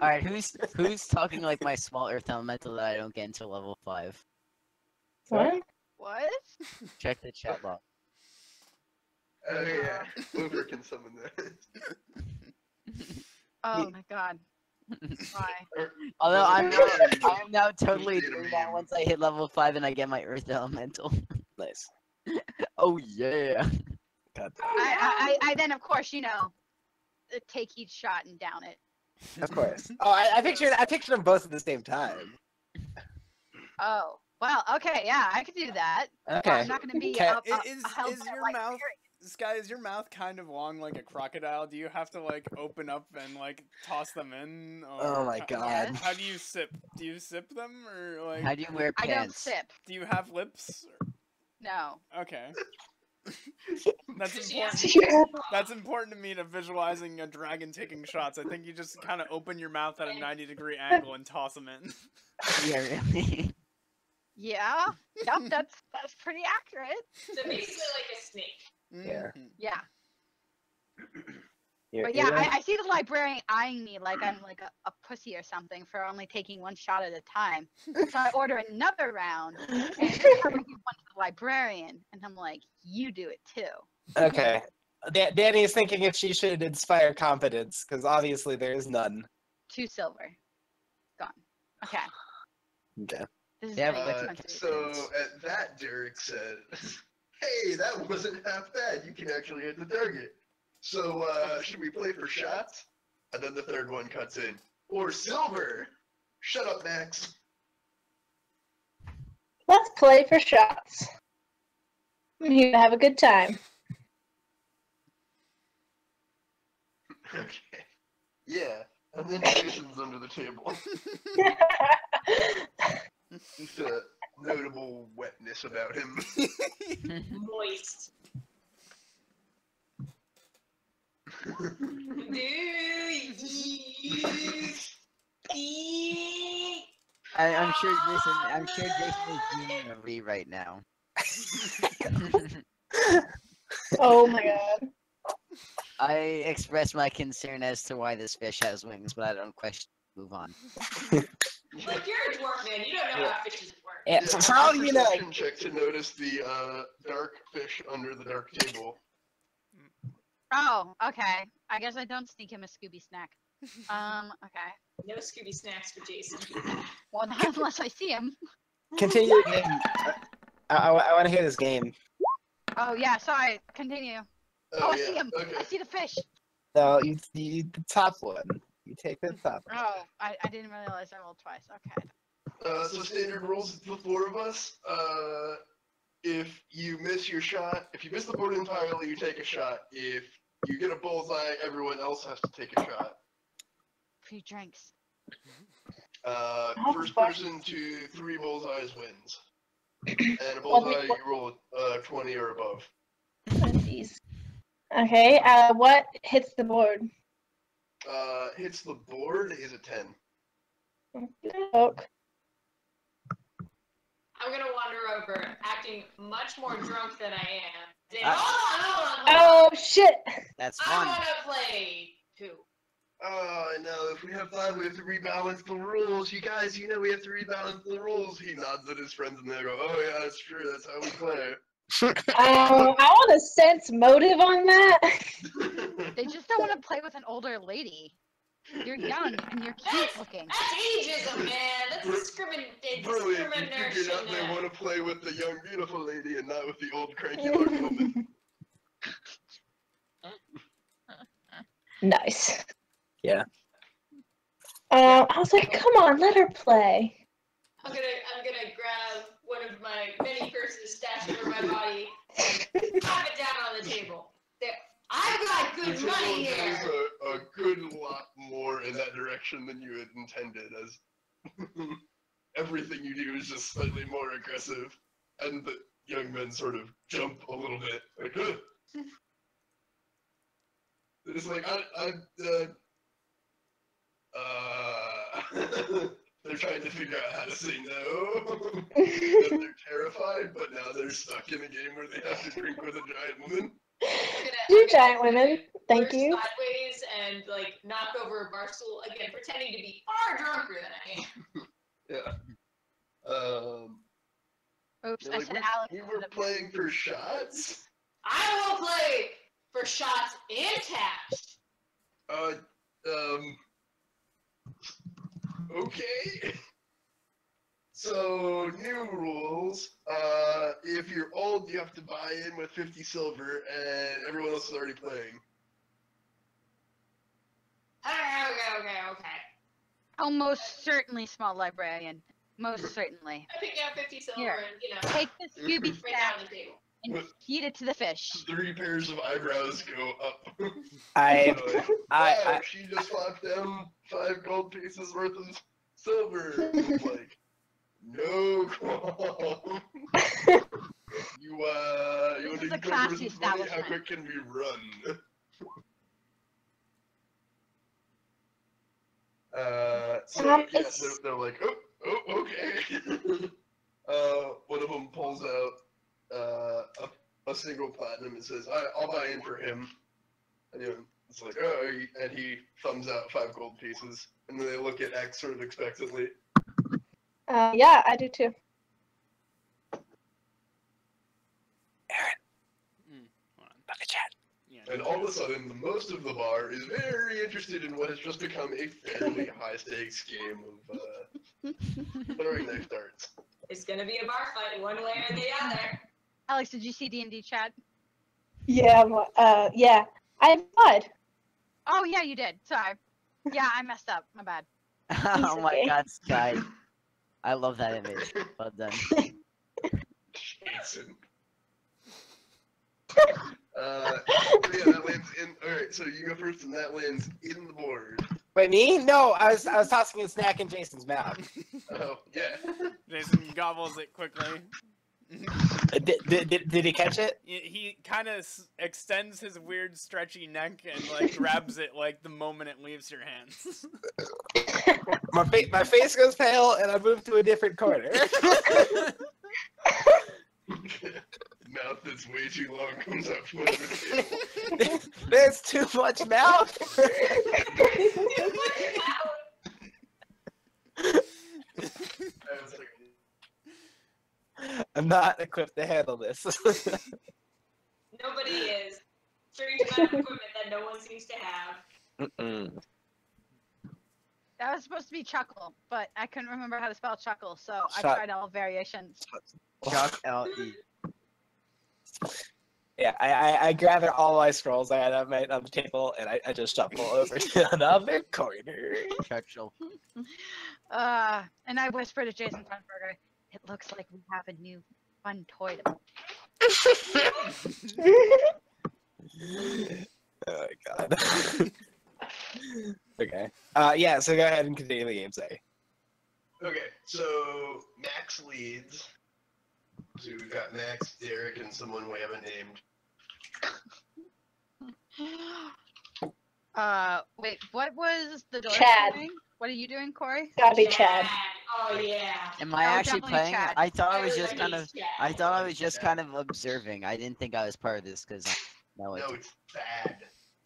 Speaker 2: Alright, who's talking like my small earth elemental that I don't get until level 5?
Speaker 7: What?
Speaker 5: What?
Speaker 2: Check the chat log.
Speaker 6: Oh yeah, Uber can summon that.
Speaker 5: Oh my god. Why?
Speaker 2: Although I'm now totally doing that once I hit level 5 and I get my earth elemental.
Speaker 4: Nice.
Speaker 2: Oh yeah.
Speaker 4: God.
Speaker 5: I then, of course, you know, take each shot and down it.
Speaker 4: Of course. Oh, I pictured them both at the same time.
Speaker 5: Oh. Well, okay, yeah, I could do that.
Speaker 4: Okay.
Speaker 5: I'm not going to be
Speaker 4: Okay.
Speaker 5: a
Speaker 1: Is
Speaker 5: hellbent
Speaker 1: your
Speaker 5: like
Speaker 1: mouth,
Speaker 5: Fury.
Speaker 1: Sky, is your mouth kind of long like a crocodile? Do you have to like open up and like toss them in? Or
Speaker 4: Oh my god.
Speaker 1: How do you sip? Do you sip them or like?
Speaker 2: How do you wear
Speaker 5: I don't
Speaker 2: pants?
Speaker 5: sip.
Speaker 1: Do you have lips?
Speaker 5: No.
Speaker 1: Okay. That's
Speaker 3: Yes.
Speaker 1: important. That's important to me to visualizing a dragon taking shots. I think you just kind of open your mouth at a 90-degree angle and toss them in.
Speaker 2: Yeah, really.
Speaker 5: Yeah. Yep, that's pretty accurate.
Speaker 3: So basically like a snake.
Speaker 4: Yeah.
Speaker 1: Mhm.
Speaker 5: Yeah.
Speaker 4: You're
Speaker 5: But yeah,
Speaker 4: right.
Speaker 5: I see the librarian eyeing me like I'm like a pussy or something for only taking 1 shot at a time. So I order another round and I give one to the librarian, and I'm like, you do it too.
Speaker 4: Okay. Danny is thinking if she should inspire confidence, because obviously there is none.
Speaker 5: 2 silver. Gone. Okay.
Speaker 4: Okay.
Speaker 5: This is
Speaker 2: Yeah,
Speaker 5: pretty
Speaker 2: but
Speaker 5: expensive.
Speaker 6: So at that, Derek said, "Hey, that wasn't half bad. You can actually hit the target. So should we play for shots?" And then the third one cuts in. Or silver. Shut up, Max.
Speaker 7: Let's play for shots. I'm here to have a good time.
Speaker 6: Okay. Yeah. And then Jason's under the table. Just a notable wetness about him.
Speaker 3: Moist.
Speaker 2: I'm sure Jason is doing a re right now.
Speaker 7: Oh my god.
Speaker 2: I express my concern as to why this fish has wings, but I don't question. Move on.
Speaker 3: Look, you're a dwarf, man. You don't know how fishes work.
Speaker 4: Yeah, for all you know.
Speaker 6: Perception check to notice the dark fish under the dark table.
Speaker 5: Oh, okay. I guess I don't sneak him a Scooby snack. Okay.
Speaker 3: No Scooby snacks for Jason.
Speaker 5: Well, not unless I see him.
Speaker 4: Continue your game. I want to hear this game.
Speaker 5: Oh yeah, sorry. Continue. Oh, I see him.
Speaker 6: Okay.
Speaker 5: I see the fish.
Speaker 4: No, you the top one. You take the top one.
Speaker 5: Oh, I didn't realize I rolled twice. Okay.
Speaker 6: So standard rules, the 4 of us. If you miss your shot, if you miss the board entirely, you take a shot. If you get a bullseye, everyone else has to take a shot.
Speaker 5: Free drinks.
Speaker 6: First person to 3 bullseyes wins. And a bullseye, you roll 20 or above.
Speaker 7: Jeez. Okay, what hits the board?
Speaker 6: Hits the board is a 10.
Speaker 7: Okay.
Speaker 3: I'm gonna wander over, acting much more drunk than I am. Saying,
Speaker 2: Ah.
Speaker 3: hold on.
Speaker 7: Oh shit!
Speaker 2: That's
Speaker 3: I
Speaker 2: fun.
Speaker 3: wanna play too.
Speaker 6: Oh, no, if we have 5, we have to rebalance the rules. You guys, you know we have to rebalance the rules. He nods at his friends and they go, oh yeah, that's true, that's how we play.
Speaker 7: I want to sense motive on that.
Speaker 5: They just don't want to play with an older lady. You're young and you're cute looking.
Speaker 3: That's ageism, man. That's
Speaker 6: Brilliant, you figured out they want to play with the young, beautiful lady and not with the old, cranky looking woman.
Speaker 7: Nice.
Speaker 4: Yeah.
Speaker 7: I was like, come on, let her play.
Speaker 3: I'm gonna grab one of my many purses stashed over my body and pop it down on the table. There, I've got good money here.
Speaker 6: There's a good lot more in that direction than you had intended, as everything you do is just slightly more aggressive, and the young men sort of jump a little bit, like, huh. It's like, they're trying to figure out how to say no. They're terrified, but now they're stuck in a game where they have to drink with a giant woman.
Speaker 7: You giant women, thank you.
Speaker 3: Sideways and like knock over a bar stool again, pretending to be far drunker than I am.
Speaker 6: Yeah.
Speaker 5: Oops, I
Speaker 6: Like,
Speaker 5: said Alex.
Speaker 6: we were playing for shots.
Speaker 3: I will play for shots and taps.
Speaker 6: Okay. So, new rules. If you're old, you have to buy in with 50 silver, and everyone else is already playing.
Speaker 3: Okay.
Speaker 5: Almost certainly, small librarian. Most certainly.
Speaker 3: I pick out 50 silver
Speaker 5: Here.
Speaker 3: and, you know,
Speaker 5: Take the Scooby
Speaker 3: right
Speaker 5: snack
Speaker 3: down the table.
Speaker 5: and feed it to the fish.
Speaker 6: 3 pairs of eyebrows go up.
Speaker 4: I
Speaker 6: She just flopped down 5 gold pieces worth of silver. It's like, no qualm. You want
Speaker 5: This is
Speaker 6: to
Speaker 5: a
Speaker 6: go
Speaker 5: classy
Speaker 6: versus money? How
Speaker 5: establishment.
Speaker 6: quick can we run? They're like, oh, okay. One of them pulls out a single platinum and says, I'll buy in for him. And it's like, oh, and he thumbs out 5 gold pieces. And then they look at X sort of expectantly.
Speaker 7: Yeah, I do too.
Speaker 4: Look at chat.
Speaker 1: Yeah.
Speaker 6: And all of a sudden, most of the bar is very interested in what has just become a fairly high-stakes game of throwing knife darts.
Speaker 3: It's gonna be a bar fight one way or the other.
Speaker 5: Alex, did you see D&D chat?
Speaker 7: Yeah, yeah. I applied.
Speaker 5: Oh, yeah, you did. Sorry. Yeah, I messed up. My bad.
Speaker 2: Oh my
Speaker 7: okay.
Speaker 2: god, Sky. I love that image. Well done.
Speaker 6: Jason. Yeah, that lands in. Alright, so you go first, and that lands in the board.
Speaker 4: Wait, me? No, I was tossing a snack in Jason's mouth.
Speaker 6: Oh, yeah.
Speaker 1: Jason gobbles it quickly.
Speaker 4: Did he catch it?
Speaker 1: He kind of extends his weird stretchy neck and like grabs it like the moment it leaves your hands.
Speaker 4: My face goes pale and I move to a different corner.
Speaker 6: Mouth that's way too long comes out from under the table.
Speaker 4: There's too much mouth. I'm not equipped to handle this.
Speaker 3: Nobody is. Strange amount of equipment that no one seems to have.
Speaker 5: That was supposed to be chuckle, but I couldn't remember how to spell chuckle, so I
Speaker 4: Chuck.
Speaker 5: tried all variations.
Speaker 2: Chuck L.E.
Speaker 4: Yeah, I gather all my scrolls I had on the table and I just shuffle over to another corner.
Speaker 2: Churchill.
Speaker 5: And I whispered to Jason Funberger, it looks like we have a new fun toy to
Speaker 4: Oh my god. Okay. Yeah, so go ahead and continue the game, say.
Speaker 6: Okay, so Max leads. So we've got Max, Derek, and someone we haven't named.
Speaker 5: Wait, what was the dwarf
Speaker 7: Chad.
Speaker 5: doing? What are you doing, Corey?
Speaker 7: Gotta be Chad.
Speaker 3: Oh yeah.
Speaker 2: Am I
Speaker 5: Oh,
Speaker 2: actually
Speaker 5: definitely
Speaker 2: playing?
Speaker 5: Chad.
Speaker 2: I thought I was just kind
Speaker 3: Everybody's
Speaker 2: of.
Speaker 3: Chad.
Speaker 2: I thought I was just kind of observing. I didn't think I was part of this because I know it.
Speaker 6: No, it's bad.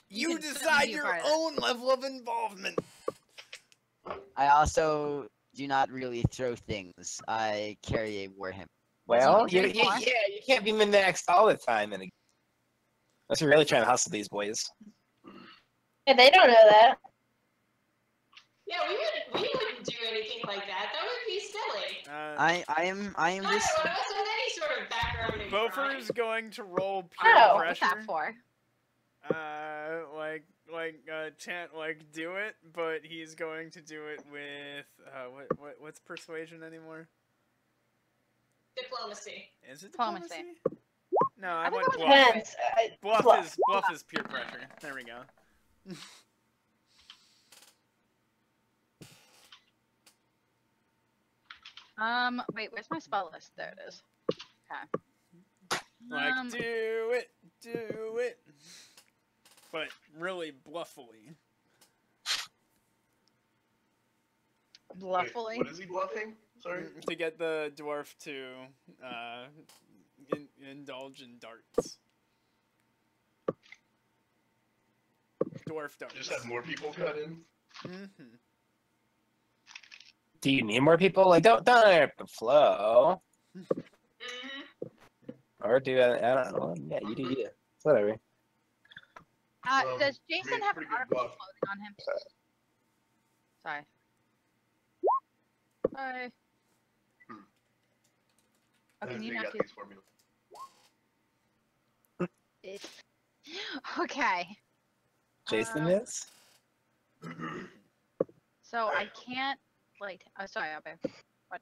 Speaker 5: You
Speaker 1: You
Speaker 5: can certainly
Speaker 1: decide
Speaker 5: be a
Speaker 1: your
Speaker 5: part of it.
Speaker 1: own level of involvement.
Speaker 2: I also do not really throw things. I carry a warhammer.
Speaker 4: Well,
Speaker 5: You
Speaker 4: you,
Speaker 5: can
Speaker 4: you,
Speaker 5: drink more.
Speaker 4: yeah, you can't be min-maxed all the time. And unless you're really trying to hustle these boys.
Speaker 7: Yeah, they don't know that.
Speaker 3: Yeah, we wouldn't do anything like that. That would be silly.
Speaker 2: I am
Speaker 3: Neither
Speaker 2: just.
Speaker 3: one of us has any sort of background in crime.
Speaker 1: Bofer's going to roll pure
Speaker 7: Oh,
Speaker 5: What's that
Speaker 1: pressure.
Speaker 5: for?
Speaker 1: Chant do it, but he's going to do it with what's persuasion anymore?
Speaker 3: Diplomacy.
Speaker 1: Is it
Speaker 5: Diplomacy.
Speaker 1: diplomacy? No, I
Speaker 5: I
Speaker 1: want
Speaker 5: thought it was
Speaker 1: bluff.
Speaker 7: Depends.
Speaker 1: Bluff
Speaker 7: Bluff.
Speaker 1: is pure pressure. There we go.
Speaker 5: Wait, where's my spell list? There it is. Okay.
Speaker 1: Do it. But really bluffily.
Speaker 5: Bluffily.
Speaker 6: Wait, what is he bluffing? Sorry.
Speaker 1: To get the dwarf to indulge in darts. Dwarf darts.
Speaker 6: Just have more people cut in.
Speaker 1: Mm-hmm.
Speaker 4: Do you need more people? Like, don't interrupt the flow.
Speaker 3: Mm-hmm.
Speaker 4: Or do I don't know. Yeah, you do you. Whatever.
Speaker 6: Well,
Speaker 5: Does Jason
Speaker 6: made
Speaker 5: have
Speaker 6: pretty
Speaker 5: armor
Speaker 6: good bluff.
Speaker 5: clothing on him? Sorry. Sorry. Oh, can you not do
Speaker 6: these for me?
Speaker 5: it? Okay.
Speaker 4: Jason is?
Speaker 5: So I can't oh sorry, Abe. What?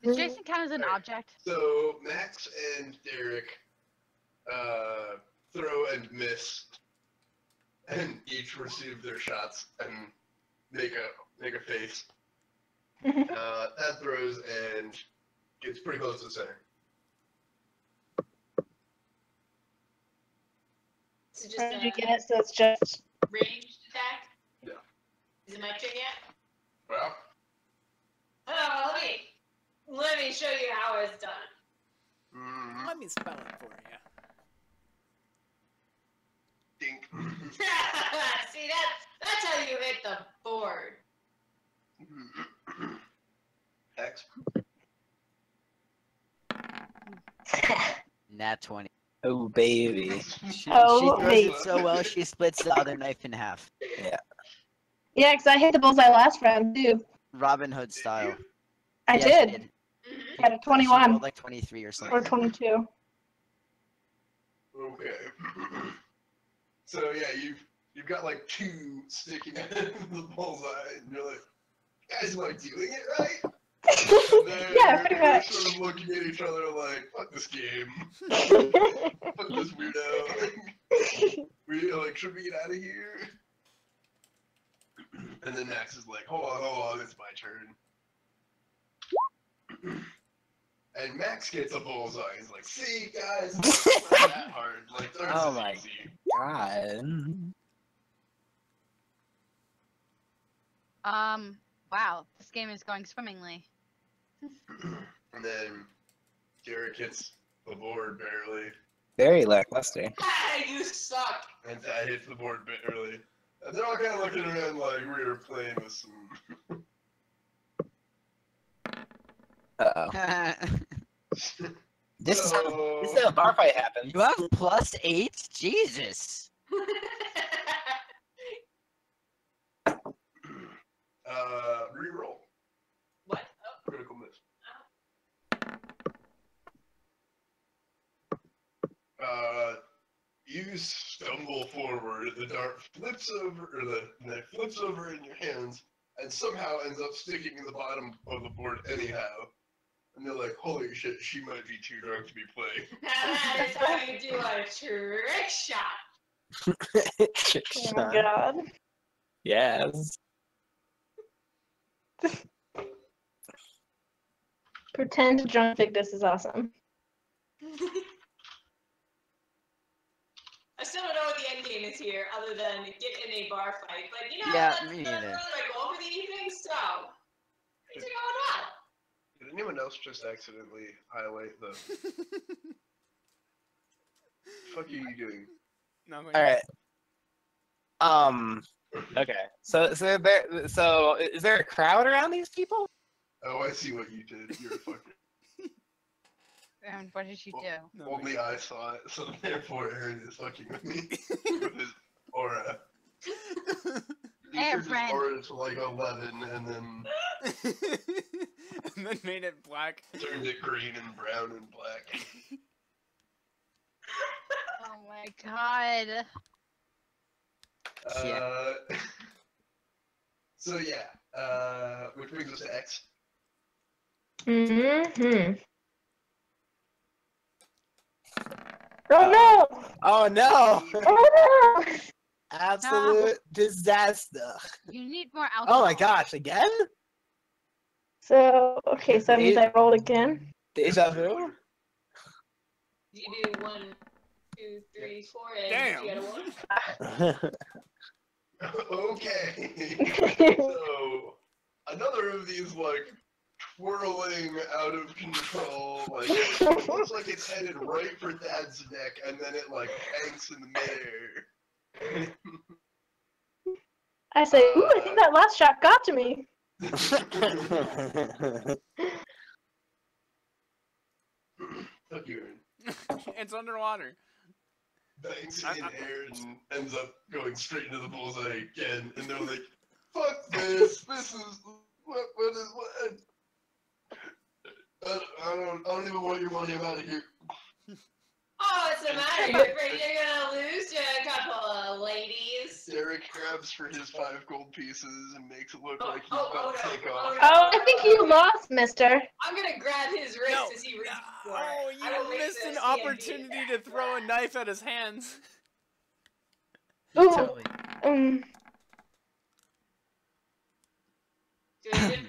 Speaker 5: Does Jason count as an object?
Speaker 6: So Max and Derek throw and miss, and each receive their shots and make a face. That throws and gets pretty close to the center.
Speaker 3: So just
Speaker 7: How did you
Speaker 3: a
Speaker 7: get it? So it's just.
Speaker 3: ranged attack?
Speaker 6: Yeah.
Speaker 3: Is it my turn yet?
Speaker 6: Well,
Speaker 3: Oh, let me show you how it's done.
Speaker 1: Let me spell it for you.
Speaker 6: dink.
Speaker 3: See, that's how you hit the board.
Speaker 6: X.
Speaker 2: Nat 20.
Speaker 4: Oh, baby.
Speaker 2: She
Speaker 7: Oh,
Speaker 2: throws
Speaker 7: wait.
Speaker 2: it so well, she splits the other knife in half.
Speaker 7: Yeah, because I hit the bullseye last round too.
Speaker 2: Robin Hood style.
Speaker 7: I
Speaker 2: Yes, she
Speaker 7: did.
Speaker 3: Mhm.
Speaker 7: Got a
Speaker 2: She
Speaker 7: 21
Speaker 2: rolled like 23 or something.
Speaker 7: or 22.
Speaker 6: Okay. So yeah, you've got like two sticking out of the bullseye, and you're like, guys, am I doing it right? And then
Speaker 7: Yeah, pretty
Speaker 6: we're
Speaker 7: much.
Speaker 6: sort of looking at each other like, fuck this game, fuck this weirdo. Should we get out of here? And then Max is like, hold on, it's my turn. And Max gets a bullseye. He's like, see, guys, it's not that hard. Like, darts
Speaker 4: Oh
Speaker 6: is
Speaker 4: my
Speaker 6: easy.
Speaker 4: God.
Speaker 5: Wow, this game is going swimmingly.
Speaker 6: And then Derek hits the board barely.
Speaker 4: Very lackluster.
Speaker 3: Ah, you suck.
Speaker 6: And Thad hits the board barely. And they're all kind of looking around like we were playing with some.
Speaker 4: Uh-oh. This is how a bar fight happens.
Speaker 2: You have +8? Jesus.
Speaker 6: Reroll.
Speaker 3: What? Oh,
Speaker 6: Critical miss. You stumble forward, the dart flips over, or the knife flips over in your hands, and somehow ends up sticking in the bottom of the board anyhow. And they're like, holy shit, she might be too drunk to be playing.
Speaker 3: that's how you do a trick shot.
Speaker 7: Oh my god.
Speaker 4: Yes.
Speaker 7: Pretend drunk Victus is awesome.
Speaker 3: I still don't know what the end game is here, other than get in a bar fight. But you know,
Speaker 2: Yeah,
Speaker 3: that's
Speaker 2: me
Speaker 3: really
Speaker 2: neither.
Speaker 3: my goal for the evening. So things are going well.
Speaker 6: Did anyone else just accidentally highlight the? Fuck are you doing?
Speaker 1: Nothing.
Speaker 4: All right. Okay. So is there a crowd around these people?
Speaker 6: Oh, I see what you did. You're a fucker.
Speaker 5: And what did you do?
Speaker 1: Nothing.
Speaker 6: Only I saw it, so therefore Aaron is fucking with me with his aura. He
Speaker 5: Hey,
Speaker 6: turned his
Speaker 5: friend.
Speaker 6: aura to like 11, and then
Speaker 1: And then made it black.
Speaker 6: turned it green and brown and black.
Speaker 5: Oh my god.
Speaker 2: Yeah.
Speaker 6: So yeah, which brings us to X.
Speaker 7: Mm-hmm. Oh no!
Speaker 4: Oh no!
Speaker 7: Oh no!
Speaker 4: Absolute disaster.
Speaker 5: You need more alcohol.
Speaker 4: Oh my gosh, again?
Speaker 7: So, okay, so that means I rolled again.
Speaker 4: Deja vu?
Speaker 3: You do 1, 2, 3, 4, and
Speaker 1: Damn.
Speaker 3: you got a 1.
Speaker 6: Okay. So another of these like twirling out of control, like it looks like it's headed right for Thad's neck, and then it like hangs in the midair.
Speaker 7: I say, ooh, I think that last shot got to me.
Speaker 6: Fuck you, Aaron.
Speaker 1: It's underwater.
Speaker 6: Banks in air and ends up going straight into the bullseye again, and they're like, "Fuck this! This is what is what." I don't even want your money. I'm out of here.
Speaker 3: Oh, what's the matter? You're afraid you're gonna lose to a couple of ladies?
Speaker 6: Derek grabs for his 5 gold pieces and makes it look
Speaker 3: Oh,
Speaker 6: like he's
Speaker 3: oh,
Speaker 6: about
Speaker 3: oh,
Speaker 6: to
Speaker 3: no.
Speaker 6: take
Speaker 3: Oh,
Speaker 6: off.
Speaker 3: no.
Speaker 7: Oh, I think you lost, mister.
Speaker 3: I'm gonna grab his wrist
Speaker 1: No.
Speaker 3: as he reaches for it.
Speaker 1: Oh,
Speaker 3: I will
Speaker 1: you
Speaker 3: make
Speaker 1: missed
Speaker 3: this
Speaker 1: an
Speaker 3: CMB
Speaker 1: opportunity to
Speaker 3: attack.
Speaker 1: throw a knife at his hands.
Speaker 2: You
Speaker 7: Ooh.
Speaker 2: totally.
Speaker 3: Do it.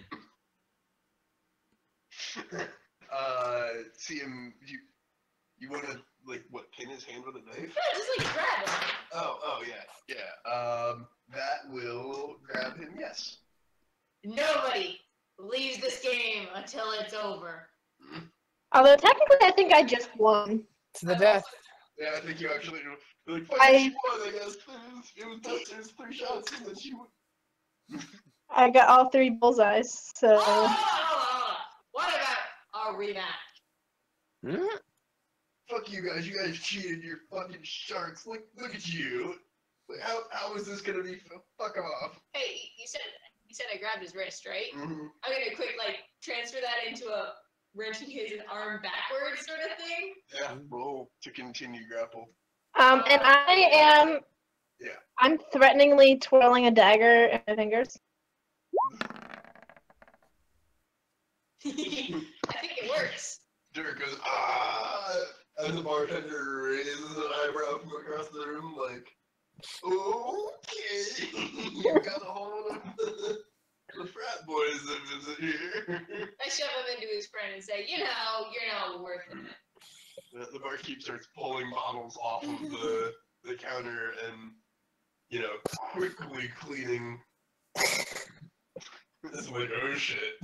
Speaker 6: See him. You want to like what? Pin his hand with a knife?
Speaker 3: Yeah, just like grab him.
Speaker 6: Oh yeah. That will grab him. Yes.
Speaker 3: Nobody leaves this game until it's over.
Speaker 7: Although technically, I think I just won.
Speaker 4: To the death.
Speaker 6: Yeah, I think you actually like. Fuck,
Speaker 7: I-
Speaker 6: she won. I guess it was Buster's 3 shots, and then she won.
Speaker 7: I got all 3 bullseyes, so.
Speaker 3: Hold on. What about our rematch?
Speaker 4: Hmm?
Speaker 6: Fuck you guys. You guys cheated. You're fucking sharks. Look at you. Like, how is this gonna be? Fuck off.
Speaker 3: Hey, you said I grabbed his wrist, right?
Speaker 6: Mm-hmm.
Speaker 3: I'm gonna quick transfer that into a wrenching his arm backwards sort of thing.
Speaker 6: Yeah. Roll to continue grapple.
Speaker 7: And I am.
Speaker 6: Yeah.
Speaker 7: I'm threateningly twirling a dagger in my fingers.
Speaker 3: I think it works.
Speaker 6: Derek goes, ah! And the bartender raises an eyebrow from across the room, like, okay, you got a hold of the frat boys that visit here.
Speaker 3: I shove him into his friend and say, you're not worth it.
Speaker 6: The barkeep starts pulling bottles off of the counter and, quickly cleaning. It's like, oh shit.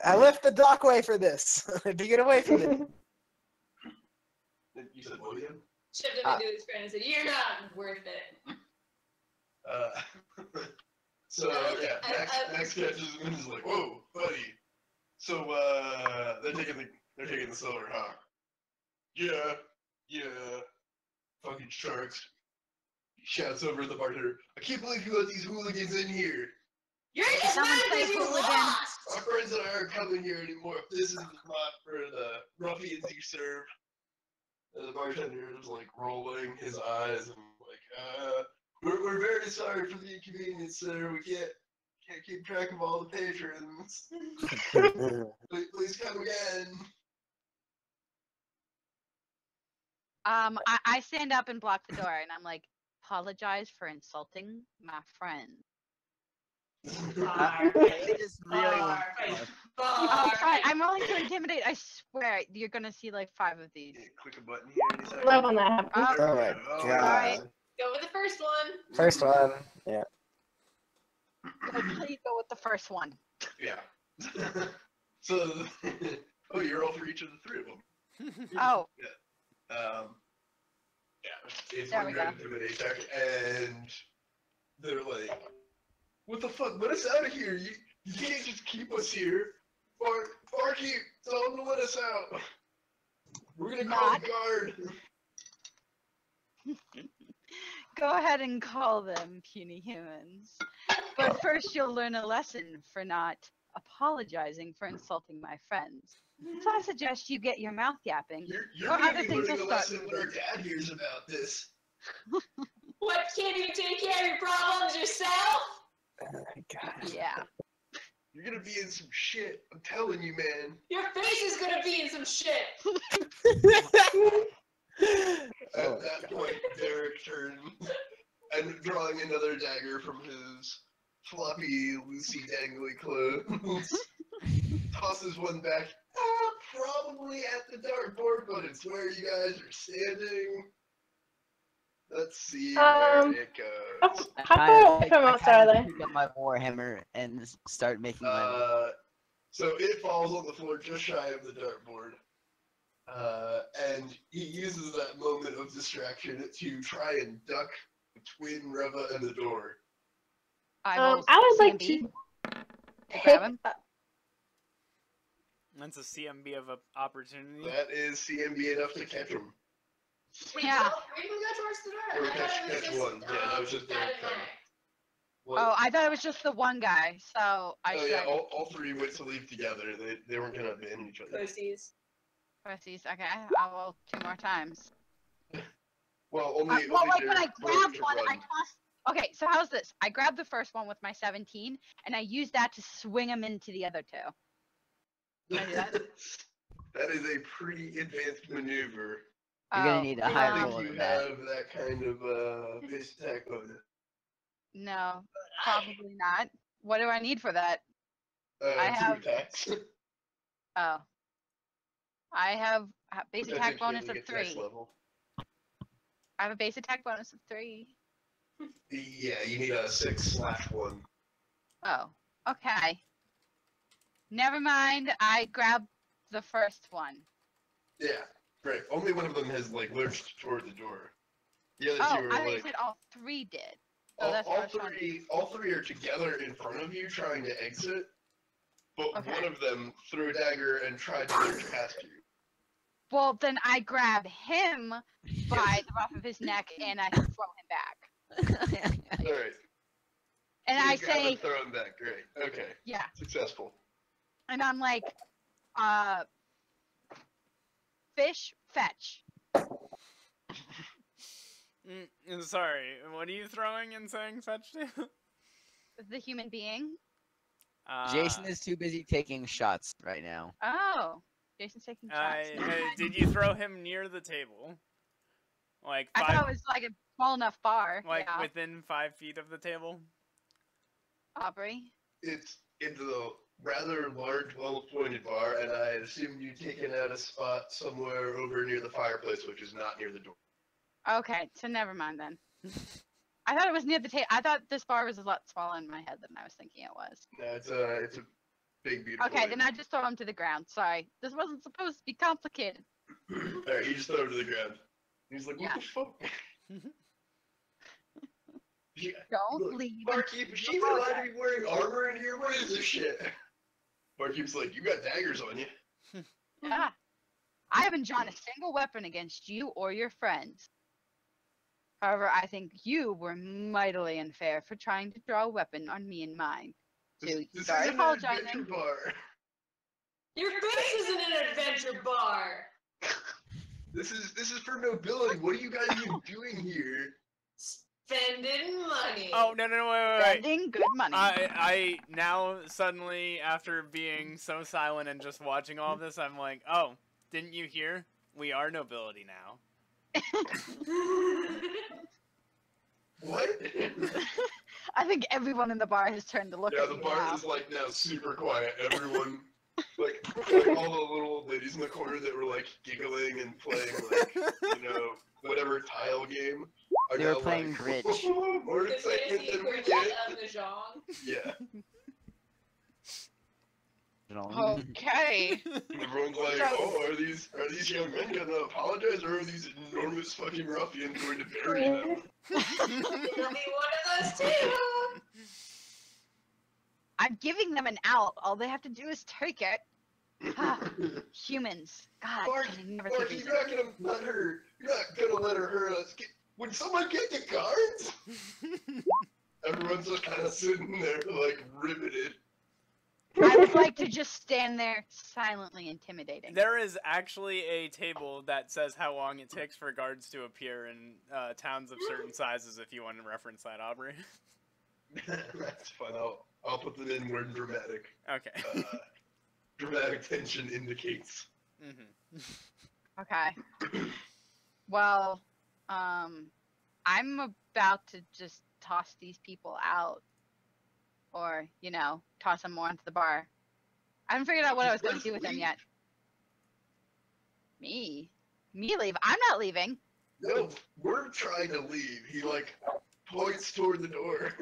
Speaker 4: I left the dockway for this. To get away from it.
Speaker 6: You said what again?
Speaker 3: Shoved him into his friend and said, you're not worth it.
Speaker 6: So yeah, Max catches him and is like, "Whoa, buddy! So they're taking the silver, huh? Yeah, fucking sharks!" He shouts over at the bartender, "I can't believe you let these hooligans in here.
Speaker 3: You're just
Speaker 5: Someone
Speaker 3: mad
Speaker 5: say
Speaker 3: because you
Speaker 5: hooligan.
Speaker 3: lost!
Speaker 6: Our friends and I aren't coming here anymore. This is the spot for the ruffians you serve." And the bartender is like rolling his eyes and like, we're very sorry for the inconvenience, sir. We can't keep track of all the patrons. Please come again."
Speaker 5: I stand up and block the door, and I'm like, apologize for insulting my friend.
Speaker 2: They just really want
Speaker 5: Oh, fine. I'm willing to intimidate. I swear, you're gonna see like 5 of these.
Speaker 6: Yeah, click a button here any second.
Speaker 7: Love when that happens.
Speaker 5: Oh,
Speaker 2: Oh my
Speaker 6: Oh,
Speaker 2: god.
Speaker 5: Alright.
Speaker 3: Go with the first one.
Speaker 4: First one. Yeah.
Speaker 5: please go with the first one.
Speaker 6: Yeah. So, oh, you're all for each of the 3 of them.
Speaker 5: Oh,
Speaker 6: Yeah, it's
Speaker 5: There
Speaker 6: one
Speaker 5: we
Speaker 6: great
Speaker 5: go.
Speaker 6: intimidate check, and they're like, "What the fuck? Let us out of here! You can't just keep us here. Barkeep, tell them to let us out. We're gonna call the guard."
Speaker 5: go ahead and call them puny humans. But first, you'll learn a lesson for not apologizing for insulting my friends. So I suggest you get your mouth yapping.
Speaker 6: You're
Speaker 5: Or
Speaker 6: gonna
Speaker 5: other
Speaker 6: be
Speaker 5: things
Speaker 6: learning
Speaker 5: will
Speaker 6: a
Speaker 5: start.
Speaker 6: lesson when our dad hears about this.
Speaker 3: What, can't you take care of your problems yourself?
Speaker 4: Oh my god.
Speaker 5: Yeah.
Speaker 6: You're gonna be in some shit. I'm telling you, man.
Speaker 3: Your face is gonna be in some shit.
Speaker 6: At that point, Derek turns and drawing another dagger from his floppy, loosey, dangly clothes, tosses one back. Probably at the dartboard, but it's where you guys are standing. Let's see where it goes.
Speaker 7: How far away from us are they?
Speaker 2: Pick up my warhammer and start making my.
Speaker 6: So it falls on the floor just shy of the dartboard. And he uses that moment of distraction to try and duck between Reva and the door.
Speaker 5: I will
Speaker 7: I would like
Speaker 5: CMB
Speaker 7: to
Speaker 5: grab him.
Speaker 1: That's a CMB of an opportunity.
Speaker 6: That is CMB enough to catch him.
Speaker 3: Wait,
Speaker 5: Yeah.
Speaker 3: all 3 of them go towards the door?
Speaker 6: Or
Speaker 3: I thought it was
Speaker 6: catch
Speaker 3: just,
Speaker 6: one. Yeah, that was just Derek.
Speaker 3: automatic.
Speaker 5: Oh, I thought it was just the one guy, so I
Speaker 6: Oh
Speaker 5: should.
Speaker 6: yeah, all 3 went to leave together. They weren't gonna abandon each other.
Speaker 3: Pussies.
Speaker 5: Pussies. Okay, I will 2 more times.
Speaker 6: Well, only
Speaker 5: Well,
Speaker 6: only
Speaker 5: like when I
Speaker 6: Derek broke
Speaker 5: grabbed
Speaker 6: to
Speaker 5: one, I
Speaker 6: run.
Speaker 5: tossed. Okay, so how's this? I grabbed the first one with my 17, and I used that to swing him into the other 2. Can I do that?
Speaker 6: That is a pretty advanced maneuver.
Speaker 2: You're gonna need a
Speaker 6: I
Speaker 2: high
Speaker 6: don't
Speaker 2: roll
Speaker 6: think you
Speaker 2: than that.
Speaker 6: have that kind of base attack bonus.
Speaker 5: No, probably not. What do I need for that? I
Speaker 6: 2
Speaker 5: have-
Speaker 6: attacks.
Speaker 5: Oh. I have a base
Speaker 6: Which I
Speaker 5: attack
Speaker 6: think when
Speaker 5: bonus
Speaker 6: you
Speaker 5: of
Speaker 6: get to next
Speaker 5: 3.
Speaker 6: level.
Speaker 5: I have a base attack bonus of 3.
Speaker 6: Yeah, you need a 6/1.
Speaker 5: Oh, okay. Never mind. I grabbed the first one.
Speaker 6: Yeah, great. Only one of them has like lurched toward the door. The other
Speaker 5: Oh,
Speaker 6: 2 are
Speaker 5: I thought you
Speaker 6: like
Speaker 5: said all 3 did. So that's
Speaker 6: all
Speaker 5: what I was wondering.
Speaker 6: three are together in front of you trying to exit, but
Speaker 5: Okay.
Speaker 6: one of them threw a dagger and tried to lurch past you.
Speaker 5: Well, then I grab him by the ruff of his neck and I throw him back.
Speaker 6: All right.
Speaker 5: And
Speaker 6: You
Speaker 5: I
Speaker 6: grab
Speaker 5: say,
Speaker 6: and throw him back. Great. Okay.
Speaker 5: yeah.
Speaker 6: Successful.
Speaker 5: And I'm like, fish, fetch.
Speaker 1: Sorry, what are you throwing and saying fetch to?
Speaker 5: The human being.
Speaker 2: Jason is too busy taking shots right now.
Speaker 5: Oh, Jason's taking shots. Never mind.
Speaker 1: Did you throw him near the table? Like
Speaker 5: I
Speaker 1: 5,
Speaker 5: thought it was like a small enough bar.
Speaker 1: like
Speaker 5: Yeah,
Speaker 1: within 5 feet of the table?
Speaker 5: Aubrey.
Speaker 6: It's a rather large, well-appointed bar, and I assume you've taken out a spot somewhere over near the fireplace, which is not near the door.
Speaker 5: Okay, so never mind then. I thought it was near the table. I thought this bar was a lot smaller in my head than I was thinking it was.
Speaker 6: No, it's a big, beautiful.
Speaker 5: Okay,
Speaker 6: lady.
Speaker 5: then I just throw him to the ground. Sorry, this wasn't supposed to be complicated.
Speaker 6: Alright, you just throw him to the ground. He's like, what
Speaker 5: Yeah.
Speaker 6: the fuck? Yeah,
Speaker 5: Don't
Speaker 6: look,
Speaker 5: leave.
Speaker 6: Barkeep, is she even allowed to be wearing armor in here? What is this shit? Barkeep's like, you got daggers on you.
Speaker 5: Yeah. I haven't drawn a single weapon against you or your friends. However, I think you were mightily unfair for trying to draw a weapon on me and mine. So
Speaker 6: This
Speaker 5: start
Speaker 6: isn't an
Speaker 5: apologizing.
Speaker 6: adventure bar.
Speaker 3: Your face isn't an adventure bar.
Speaker 6: This is for nobility. What are you guys even doing here?
Speaker 3: Spending money.
Speaker 1: Oh, no, wait.
Speaker 5: Spending good money.
Speaker 1: I now suddenly, after being so silent and just watching all of this, I'm like, oh, didn't you hear? We are nobility now.
Speaker 6: What?
Speaker 5: I think everyone in the bar has turned to look
Speaker 6: Yeah,
Speaker 5: at
Speaker 6: the
Speaker 5: you
Speaker 6: bar
Speaker 5: now.
Speaker 6: is like now super quiet. Everyone, like all the little old ladies in the corner that were like giggling and playing like whatever tile game. Are
Speaker 2: They were
Speaker 6: now
Speaker 2: playing
Speaker 6: like,
Speaker 2: bridge.
Speaker 6: More
Speaker 3: The
Speaker 6: excitement
Speaker 3: fantasy
Speaker 6: than we
Speaker 3: equivalent
Speaker 6: get.
Speaker 3: of Mahjong.
Speaker 6: Yeah.
Speaker 8: Okay.
Speaker 6: And everyone's like,
Speaker 5: So-
Speaker 6: oh, are these young men gonna apologize, or are these enormous fucking ruffians going to bury them?
Speaker 3: It'll be one of those two.
Speaker 5: I'm giving them an out. All they have to do is take it. Ah, humans. God,
Speaker 6: Mark,
Speaker 5: I never
Speaker 6: Mark,
Speaker 5: think
Speaker 6: you're not gonna let her. You're not gonna let her hurt us. Would someone get the guards? Everyone's just kind of sitting there, like riveted.
Speaker 5: I would like to just stand there silently intimidating.
Speaker 1: There is actually a table that says how long it takes for guards to appear in towns of certain sizes. If you want to reference that, Aubrey.
Speaker 6: That's fun. I'll put them in where dramatic.
Speaker 1: Okay.
Speaker 6: Dramatic tension indicates.
Speaker 1: Mm-hmm.
Speaker 5: Okay. Well, I'm about to just toss these people out. Or, toss them more into the bar. I haven't figured out what I was going to do with them yet. Me leave? I'm not leaving.
Speaker 6: No, we're trying to leave. He like points toward the door.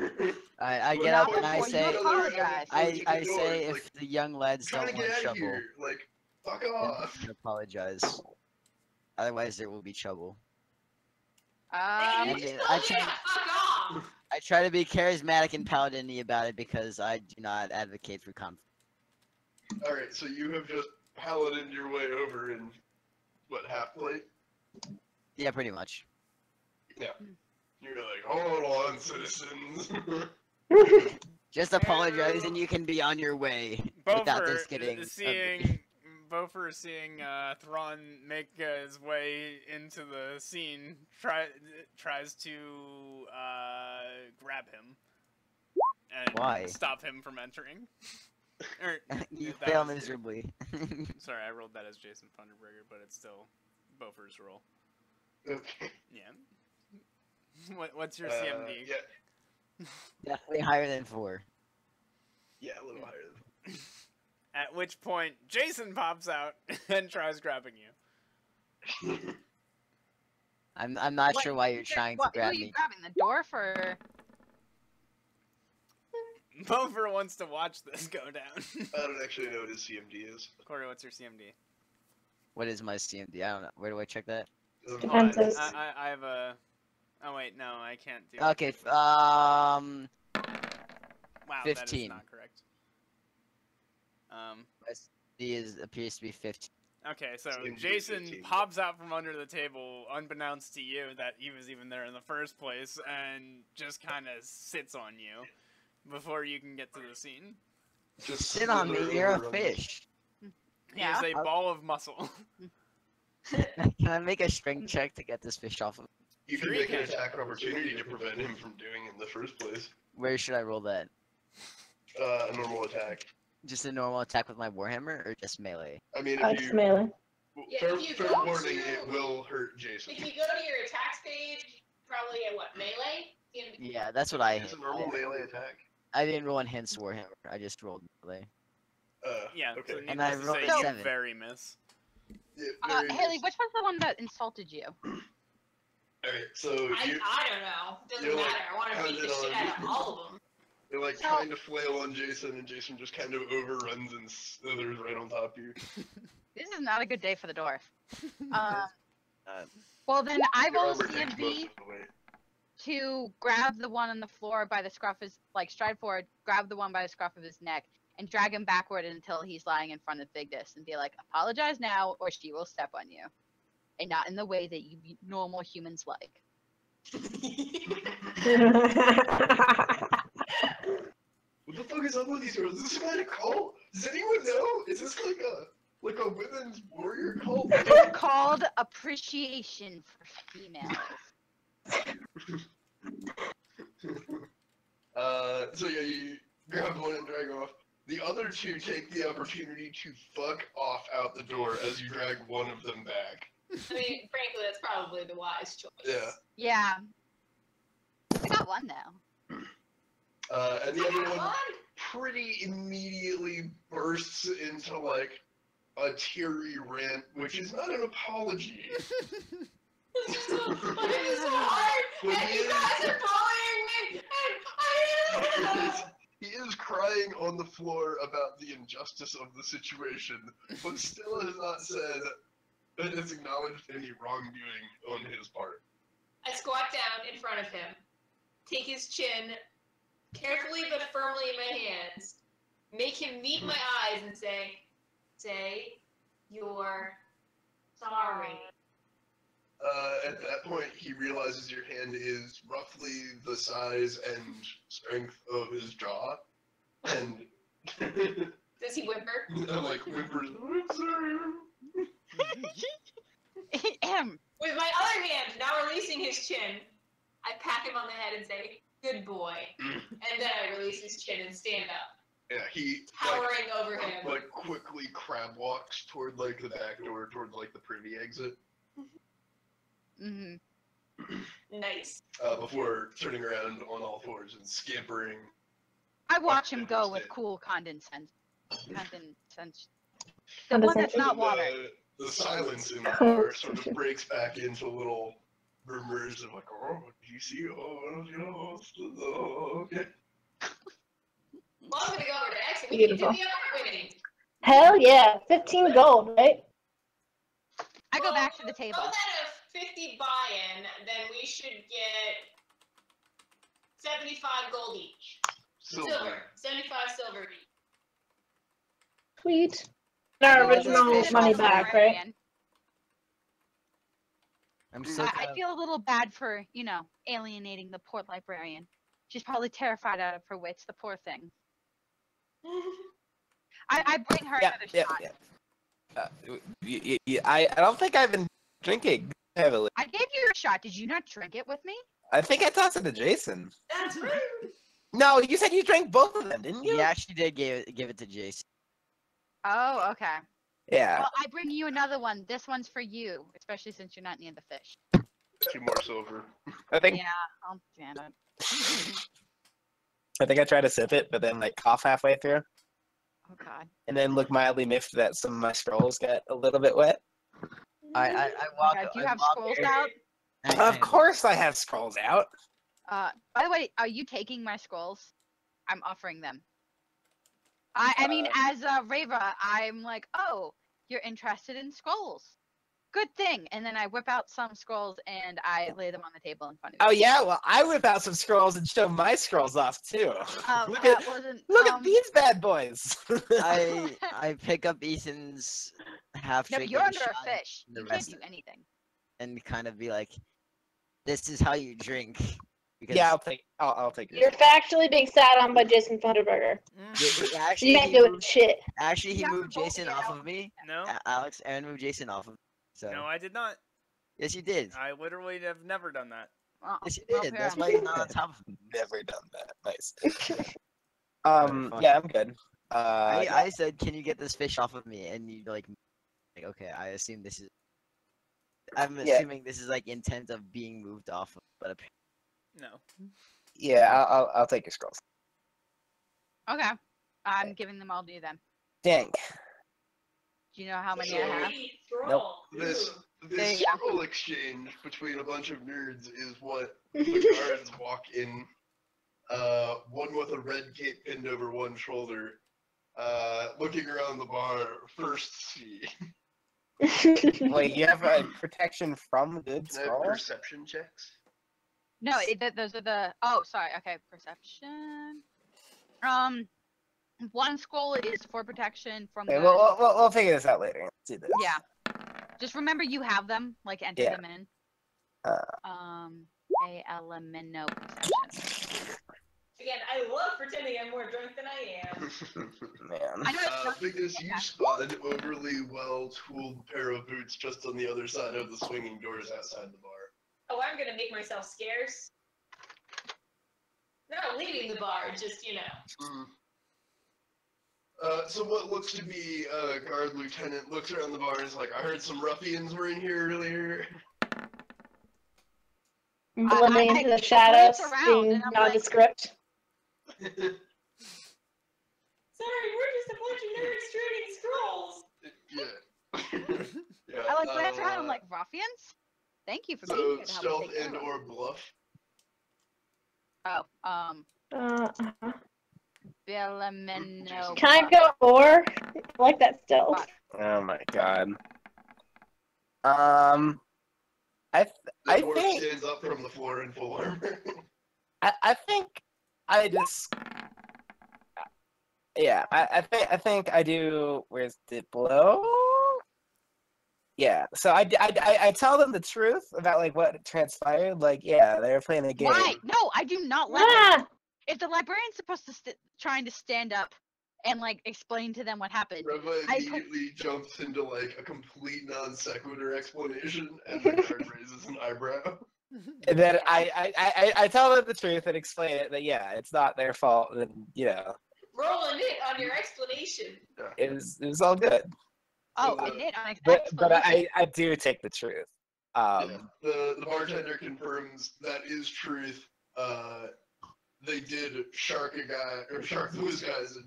Speaker 2: I get up
Speaker 5: No,
Speaker 2: and I
Speaker 5: before you
Speaker 2: say,
Speaker 5: apologize.
Speaker 2: I say if the young lads
Speaker 6: trying
Speaker 2: don't
Speaker 6: to
Speaker 2: want
Speaker 6: get out of
Speaker 2: trouble,
Speaker 6: here. Like, fuck
Speaker 2: then
Speaker 6: off.
Speaker 2: they can apologize. Otherwise, there will be trouble.
Speaker 3: Hey,
Speaker 2: And
Speaker 3: you
Speaker 2: then
Speaker 3: told
Speaker 2: I
Speaker 3: me
Speaker 2: change-
Speaker 3: to fuck off.
Speaker 2: I try to be charismatic and paladin-y about it because I do not advocate for conflict.
Speaker 6: All right, so you have just paladined your way over in what, half plate?
Speaker 2: Yeah, pretty much.
Speaker 6: Yeah. You're like, hold on, citizens.
Speaker 2: Just apologize and you can be on your way without
Speaker 1: Bofer
Speaker 2: this getting ugly.
Speaker 1: seeing Thrawn make his way into the scene, tries to grab him and
Speaker 2: Why?
Speaker 1: stop him from entering. Or,
Speaker 2: You
Speaker 1: that
Speaker 2: fail
Speaker 1: was-
Speaker 2: miserably.
Speaker 1: Sorry, I rolled that as Jason Thunderberger, but it's still Bofer's roll.
Speaker 6: Okay.
Speaker 1: Yeah. What's your CMD?
Speaker 6: Yeah,
Speaker 2: Definitely higher than 4.
Speaker 6: yeah, a little higher than
Speaker 1: At which point, Jason pops out and tries grabbing you.
Speaker 2: I'm not
Speaker 5: What-
Speaker 2: sure why you're trying to
Speaker 5: What, who
Speaker 2: grab
Speaker 5: are you
Speaker 2: me.
Speaker 5: grabbing? The dwarf or?
Speaker 1: Bofer wants to watch this go down.
Speaker 6: I don't actually know what his CMD is.
Speaker 1: Corey, what's your CMD?
Speaker 2: What is my CMD? I don't know. Where do I check that?
Speaker 7: Defenses.
Speaker 1: I have a... Oh wait, no, I can't do
Speaker 2: Okay,
Speaker 1: Wow,
Speaker 2: 15.
Speaker 1: that is not correct.
Speaker 2: appears to be 15.
Speaker 1: Okay, so
Speaker 6: It's gonna be
Speaker 1: Jason
Speaker 6: 15.
Speaker 1: pops out from under the table, unbeknownst to you that he was even there in the first place, and just kind of sits on you before you can get to the scene.
Speaker 6: Just
Speaker 2: Sit on me, you're a
Speaker 6: slither
Speaker 2: fish.
Speaker 1: He
Speaker 5: Yeah.
Speaker 1: is a ball of muscle.
Speaker 2: Can I make a strength check to get this fish off of?
Speaker 6: You can
Speaker 1: Sure you
Speaker 6: make an
Speaker 1: can.
Speaker 6: attack opportunity to prevent him from doing it in the first place.
Speaker 2: Where should I roll that?
Speaker 6: A normal attack.
Speaker 2: Just a normal attack with my warhammer, or just melee?
Speaker 6: I mean,
Speaker 7: It's
Speaker 6: if you
Speaker 7: melee.
Speaker 3: Yeah,
Speaker 6: fair,
Speaker 3: if you
Speaker 6: fair
Speaker 3: go
Speaker 6: warning,
Speaker 3: to-
Speaker 6: it will hurt Jason.
Speaker 3: If you go to your attacks page, probably at what, melee?
Speaker 2: Yeah, that's what I
Speaker 6: It's a normal melee attack.
Speaker 2: I didn't roll enhanced warhammer. I just rolled melee.
Speaker 1: Yeah,
Speaker 6: Okay.
Speaker 1: so
Speaker 2: And I
Speaker 1: needless to
Speaker 2: rolled
Speaker 1: say,
Speaker 2: a
Speaker 1: you
Speaker 2: 7.
Speaker 1: very miss.
Speaker 6: Yeah, very
Speaker 5: Haley,
Speaker 6: nice.
Speaker 5: which was the one that insulted you?
Speaker 6: Alright, so
Speaker 3: I
Speaker 6: you,
Speaker 3: don't know. Doesn't
Speaker 6: you're,
Speaker 3: matter.
Speaker 6: like,
Speaker 3: I want to beat the
Speaker 6: pounding
Speaker 3: shit
Speaker 6: on-
Speaker 3: out of all of them.
Speaker 6: you're like
Speaker 5: So-
Speaker 6: trying to flail on Jason, and Jason just kind of overruns and slithers right on top of you.
Speaker 5: This is not a good day for the dwarf.
Speaker 2: Uh,
Speaker 5: Well, then I
Speaker 6: Your
Speaker 5: roll
Speaker 6: armor takes most
Speaker 5: CMD
Speaker 6: of the weight.
Speaker 5: to grab the one on the floor by the scruff of his, like stride forward, grab the one by the scruff of his neck, and drag him backward until he's lying in front of Vigdis and be like, apologize now or she will step on you. And not in the way that you normal humans like.
Speaker 6: What the fuck is up with these girls? Is this kind of cult? Does anyone know? Is this like a women's warrior cult?
Speaker 5: It's called appreciation for females.
Speaker 6: So yeah, you grab one and drag off. The other two take the opportunity to fuck off out the door as you drag one of them back.
Speaker 3: I mean, frankly, that's probably the wise choice.
Speaker 6: Yeah.
Speaker 5: Yeah. I got one though.
Speaker 6: And the
Speaker 3: I
Speaker 6: other
Speaker 3: got
Speaker 6: one
Speaker 3: one.
Speaker 6: pretty immediately bursts into like a teary rant, which is not an apology.
Speaker 3: This is so hard,
Speaker 6: But
Speaker 3: and
Speaker 6: he
Speaker 3: you
Speaker 6: is-
Speaker 3: guys are bullying me, and I
Speaker 6: He is crying on the floor about the injustice of the situation, but still has not said that has acknowledged any wrongdoing on his part.
Speaker 3: I squat down in front of him, take his chin carefully but firmly in my hands, make him meet my eyes and say, you're sorry.
Speaker 6: At that point, he realizes your hand is roughly the size and strength of his jaw, and
Speaker 3: Does he whimper?
Speaker 6: like whimpers, "I'm sorry."
Speaker 3: With my other hand, now releasing his chin, I pat him on the head and say, good boy. And then I release his chin and stand up,
Speaker 6: Yeah, he
Speaker 3: towering over him.
Speaker 6: like quickly crab walks toward like the back door, towards like the privy exit,
Speaker 5: Mm-hmm.
Speaker 3: Nice.
Speaker 6: before turning around on all fours and scampering.
Speaker 5: I watch him go with cool condescension. The one that's not water.
Speaker 6: The silence in the bar sort of breaks back into little murmurs of like, oh, do you see? Oh, you know, oh, okay.
Speaker 3: Well, I'm gonna go over to X and we can do the
Speaker 7: Beautiful.
Speaker 3: other winning.
Speaker 7: Hell yeah, 15 gold, right?
Speaker 5: I go back to the table.
Speaker 3: Roll that a 50 buy-in, then we should get 75 gold each.
Speaker 6: Silver.
Speaker 3: 75 silver each.
Speaker 7: Sweet. Our
Speaker 2: Yeah,
Speaker 7: original
Speaker 2: that's
Speaker 7: money
Speaker 2: good.
Speaker 7: back, right?
Speaker 2: I'm so
Speaker 5: I feel a little bad for, alienating the poor librarian. She's probably terrified out of her wits, the poor thing. I bring her another shot.
Speaker 4: I don't think I've been drinking heavily.
Speaker 5: I gave you a shot. Did you not drink it with me?
Speaker 4: I think I tossed it to Jason.
Speaker 3: That's rude.
Speaker 4: No, you said you drank both of them, didn't you?
Speaker 2: He actually did give it to Jason.
Speaker 5: Oh, okay.
Speaker 4: Yeah.
Speaker 5: Well, I bring you another one. This one's for you, especially since you're not near the fish.
Speaker 6: 2 more silver.
Speaker 4: I think
Speaker 5: Yeah, I'll stand it.
Speaker 4: I tried to sip it, but then like cough halfway through,
Speaker 5: Oh God.
Speaker 4: and then look mildly miffed that some of my scrolls got a little bit wet.
Speaker 2: I walk.
Speaker 5: God, do you
Speaker 2: I
Speaker 5: have
Speaker 2: walk
Speaker 5: scrolls
Speaker 2: there,
Speaker 5: out?
Speaker 4: Of course, I have scrolls out.
Speaker 5: By the way, are you taking my scrolls? I'm offering them. I mean, as Reva, I'm like, oh, you're interested in scrolls. Good thing. And then I whip out some scrolls and I lay them on the table in front of
Speaker 4: Oh
Speaker 5: you.
Speaker 4: yeah, well I whip out some scrolls and show my scrolls off too. look
Speaker 5: that
Speaker 4: at
Speaker 5: wasn't.
Speaker 4: look at these bad boys.
Speaker 2: I pick up Ethan's half
Speaker 5: No,
Speaker 2: drink.
Speaker 5: you're
Speaker 2: of
Speaker 5: under
Speaker 2: the
Speaker 5: a
Speaker 2: shot
Speaker 5: fish.
Speaker 2: and the
Speaker 5: You can't
Speaker 2: rest
Speaker 5: do anything.
Speaker 2: and kind of be like, "This is how you drink." Because
Speaker 4: Yeah, I'll take
Speaker 7: You're
Speaker 4: it.
Speaker 7: factually being sat on by Jason Thunderburger.
Speaker 2: actually,
Speaker 7: You ain't
Speaker 2: he
Speaker 7: doing
Speaker 2: moved,
Speaker 7: shit.
Speaker 2: actually, he
Speaker 5: You have to
Speaker 2: moved
Speaker 5: both
Speaker 2: Jason
Speaker 5: get
Speaker 2: off
Speaker 5: out.
Speaker 2: of me.
Speaker 1: No,
Speaker 2: Alex, Aaron moved Jason off of me. So
Speaker 1: no, I did not.
Speaker 2: yes, you did.
Speaker 1: I literally have never done that.
Speaker 5: Well,
Speaker 2: Yes, you
Speaker 5: well,
Speaker 2: did.
Speaker 5: fair.
Speaker 2: That's why he's not on top of me.
Speaker 4: Never done that. Nice.
Speaker 2: fine.
Speaker 4: Yeah, I'm good.
Speaker 2: I said, "Can you get this fish off of me?" And you like, okay. I assume this is. I'm
Speaker 4: Yeah.
Speaker 2: assuming this is like intent of being moved off of, but apparently.
Speaker 1: No.
Speaker 4: Yeah, I'll take your scrolls.
Speaker 5: Okay. I'm giving them all to you then.
Speaker 4: Dang.
Speaker 5: Do you know how many I have?
Speaker 4: Nope.
Speaker 6: This
Speaker 5: There you go.
Speaker 6: scroll exchange between a bunch of nerds is what the guards walk in. One with a red cape pinned over one shoulder, looking around the bar, first see.
Speaker 4: Wait, you have protection from good
Speaker 6: Can I have
Speaker 4: scrolls?
Speaker 6: perception checks?
Speaker 5: No, those are the. Oh, sorry. Okay, perception. One scroll is for protection from.
Speaker 4: Okay,
Speaker 5: good.
Speaker 4: we'll figure this out later. Let's do this.
Speaker 5: Yeah. Just remember you have them. Like enter
Speaker 4: Yeah.
Speaker 5: them in.
Speaker 4: Uh.
Speaker 5: A elemento perception.
Speaker 3: Again, I love pretending I'm more drunk than I am.
Speaker 4: Man.
Speaker 5: I know it's not-
Speaker 6: Biggest, you spot an overly well-tooled pair of boots just on the other side of the swinging doors outside the bar.
Speaker 3: Oh, I'm gonna make myself scarce. Not leaving the bar, just,
Speaker 6: So what looks to be a guard lieutenant looks around the bar and is like, I heard some ruffians were in here earlier.
Speaker 7: Blending
Speaker 5: I
Speaker 7: into the shadows,
Speaker 5: glance around
Speaker 7: being
Speaker 5: and I'm like-
Speaker 7: nondescript.
Speaker 3: Sorry, we're just a bunch of nerds trading scrolls.
Speaker 6: Yeah. Yeah.
Speaker 5: I like glance around. I'm like, ruffians. Thank you for being
Speaker 6: So
Speaker 5: here to help us
Speaker 6: stealth
Speaker 5: take care
Speaker 6: and
Speaker 5: of them.
Speaker 6: or bluff.
Speaker 5: Oh,
Speaker 7: Uh-huh.
Speaker 5: Billamino.
Speaker 7: Can I go or? I like that stealth.
Speaker 5: Fuck.
Speaker 4: Oh my god.
Speaker 6: The
Speaker 4: I
Speaker 6: dwarf
Speaker 4: think
Speaker 6: stands up from the floor in full armor.
Speaker 4: I think I just yeah I think I do. Where's the blow? Yeah, so I tell them the truth about like what transpired. Like, yeah, they were playing a game.
Speaker 5: Why? No, I do not let them.
Speaker 7: Ah!
Speaker 5: If the librarian's supposed to trying to stand up and like explain to them what happened,
Speaker 6: Reva
Speaker 5: I
Speaker 6: immediately jumps into like a complete non sequitur explanation, and the guard raises an eyebrow.
Speaker 4: And then I tell them the truth and explain it that yeah, it's not their fault, and you know,
Speaker 3: Rolling it on your explanation.
Speaker 4: it was all good.
Speaker 5: oh,
Speaker 6: So
Speaker 5: I
Speaker 6: the-
Speaker 5: did. I
Speaker 4: But I do take the truth.
Speaker 6: Yeah. The bartender confirms that is truth. They did shark a guy or shark those guys at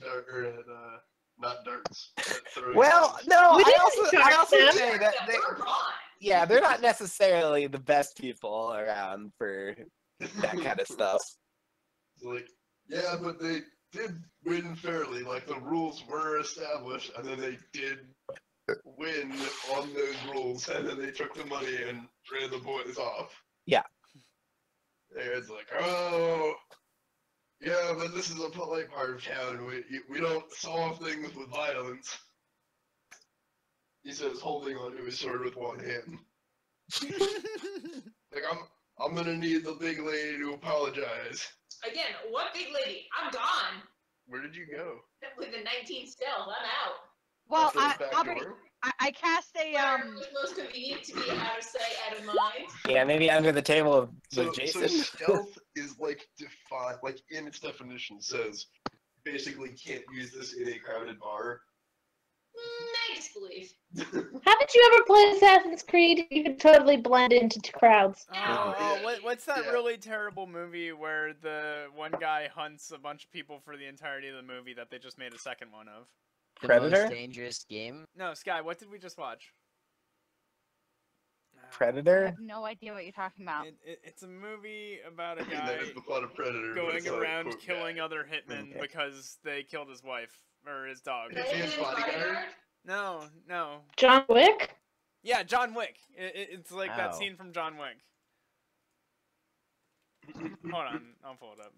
Speaker 6: not darts. At throwing
Speaker 4: Well,
Speaker 6: knives.
Speaker 4: no,
Speaker 7: We
Speaker 4: I
Speaker 7: didn't
Speaker 4: also
Speaker 7: shark them.
Speaker 4: say that
Speaker 3: Yeah,
Speaker 4: they,
Speaker 3: we're gone.
Speaker 4: yeah, they're not necessarily the best people around for that kind of stuff.
Speaker 6: It's like, yeah, but they did win fairly. Like the rules were established, and then they did win on those rules, and then they took the money and ran the boys off.
Speaker 4: Yeah.
Speaker 6: And it's like, oh, yeah, but this is a polite part of town. We don't solve things with violence. He says, holding onto his sword with one hand. Like, I'm gonna need the big lady to apologize.
Speaker 3: Again, what big lady? I'm gone.
Speaker 6: Where did you go?
Speaker 3: With a 19 stealth, I'm out.
Speaker 5: well,
Speaker 6: Out the back
Speaker 5: Aubrey,
Speaker 6: door?
Speaker 5: I cast a
Speaker 3: Where it was most convenient to be out of sight, out of mind.
Speaker 4: Yeah, maybe under the table of
Speaker 6: So
Speaker 4: Jason.
Speaker 6: stealth is like defined, like in its definition says, basically can't use this in a crowded bar.
Speaker 3: I disbelieve.
Speaker 7: Haven't you ever played Assassin's Creed? You can totally blend into crowds.
Speaker 1: What's that
Speaker 6: Yeah.
Speaker 1: really terrible movie where the one guy hunts a bunch of people for the entirety of the movie that they just made a second one of?
Speaker 2: The
Speaker 4: Predator?
Speaker 2: most dangerous game.
Speaker 1: No, Sky, what did we just watch?
Speaker 5: I
Speaker 4: Predator?
Speaker 5: have no idea what you're talking about.
Speaker 1: It's a movie about a
Speaker 6: That
Speaker 1: guy
Speaker 6: is the plot of Predator. but
Speaker 1: going
Speaker 6: it's not,
Speaker 1: around
Speaker 6: quote,
Speaker 1: killing
Speaker 6: bad.
Speaker 1: other hitmen
Speaker 4: Okay.
Speaker 1: because they killed his wife or his dog.
Speaker 6: Is he his bodyguard?
Speaker 1: No.
Speaker 7: John Wick?
Speaker 1: Yeah, John Wick. It's like that
Speaker 2: Oh.
Speaker 1: scene from John Wick. Hold on, I'll pull it up.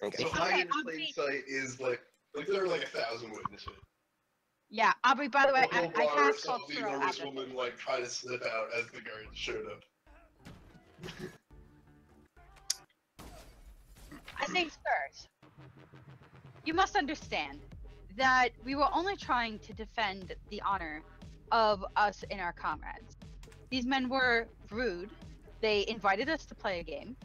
Speaker 4: Okay.
Speaker 6: So
Speaker 5: Okay,
Speaker 6: hiding in
Speaker 5: Aubrey.
Speaker 6: plain sight is like there are like 1,000 witnesses.
Speaker 5: Yeah, Aubrey. By the way,
Speaker 6: The whole
Speaker 5: I
Speaker 6: bar
Speaker 5: cast
Speaker 6: saw the
Speaker 5: cultural
Speaker 6: enormous
Speaker 5: apathy.
Speaker 6: woman like try to slip out as the guards showed up.
Speaker 5: I think, sirs, you must understand that we were only trying to defend the honor of us and our comrades. These men were rude. They invited us to play a game,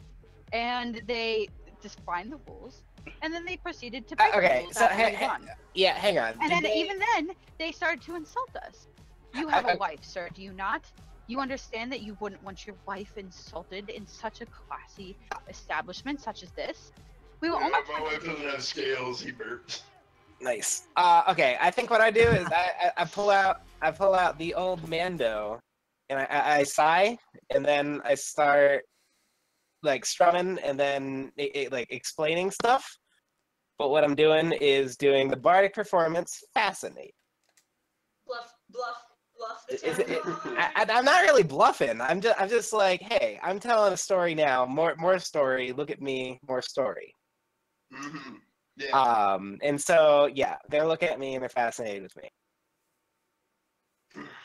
Speaker 5: and they defined the rules, and then they proceeded to break the
Speaker 4: Okay,
Speaker 5: rules
Speaker 4: so
Speaker 5: after we won.
Speaker 4: yeah, hang on.
Speaker 5: And
Speaker 4: Did
Speaker 5: then
Speaker 4: they-
Speaker 5: even then, they started to insult us. You have
Speaker 4: I-
Speaker 5: a wife, sir, do you not? You understand that you wouldn't want your wife insulted in such a classy establishment such as this? We were
Speaker 6: Yeah,
Speaker 5: almost
Speaker 6: my wife doesn't have scales. He burps.
Speaker 4: Nice. Okay, I think what I do is I pull out the old Mando, and I sigh, and then I start like strumming, and then like explaining stuff. But what I'm doing is doing the bardic performance. Fascinate.
Speaker 3: Bluff.
Speaker 4: Is it, I'm not really bluffing. I'm just like, hey, I'm telling a story now. More story. Look at me. More story.
Speaker 6: Mm-hmm. Yeah.
Speaker 4: And so yeah, they're looking at me and they're fascinated with me.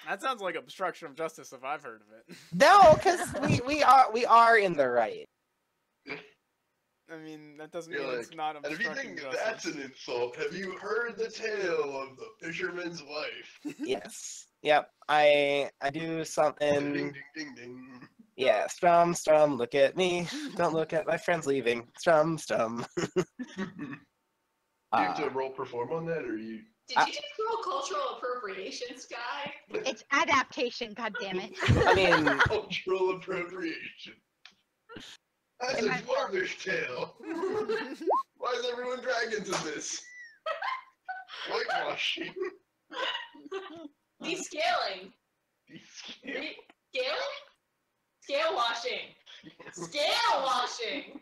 Speaker 1: That sounds like obstruction of justice if I've heard of it.
Speaker 4: No, because we are in the right.
Speaker 1: I mean, that doesn't
Speaker 6: You're
Speaker 1: mean it's
Speaker 6: like,
Speaker 1: not
Speaker 6: And if you
Speaker 1: obstructing
Speaker 6: think
Speaker 1: justice.
Speaker 6: that's an insult, have you heard the tale of the fisherman's wife?
Speaker 4: Yes. Yep. I do
Speaker 6: Ding,
Speaker 4: something.
Speaker 6: ding, ding, ding.
Speaker 4: Yeah. Strum. Look at me. Don't look at my friends leaving. Strum.
Speaker 6: Do you have to roll perform on that, or you
Speaker 3: Did you just call cultural appropriation, Sky?
Speaker 5: It's adaptation, goddammit.
Speaker 4: I mean,
Speaker 6: Cultural appropriation. That's a father's tale. Why is everyone dragons in this? Whitewashing.
Speaker 3: Descaling. Scaling? Scale washing. Scale washing.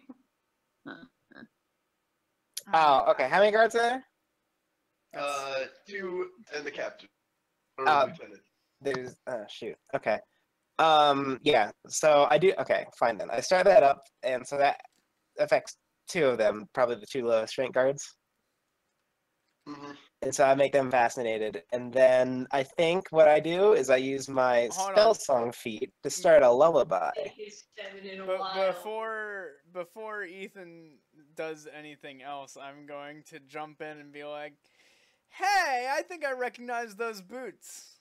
Speaker 4: oh, okay. How many guards are there?
Speaker 6: 2 and the captain. Or
Speaker 4: Uh,
Speaker 6: lieutenant.
Speaker 4: There's shoot. Okay. Yeah. So I do. Okay, fine then. I start that up, and so that affects 2 of them, probably the 2 lowest rank guards.
Speaker 6: Mm-hmm.
Speaker 4: And so I make them fascinated, and then I think what I do is I use my
Speaker 1: Hold
Speaker 4: spell
Speaker 1: on.
Speaker 4: song feat to start a lullaby.
Speaker 3: His feminine
Speaker 1: But
Speaker 3: wild.
Speaker 1: before Ethan does anything else, I'm going to jump in and be like, "Hey, I think I recognize those boots.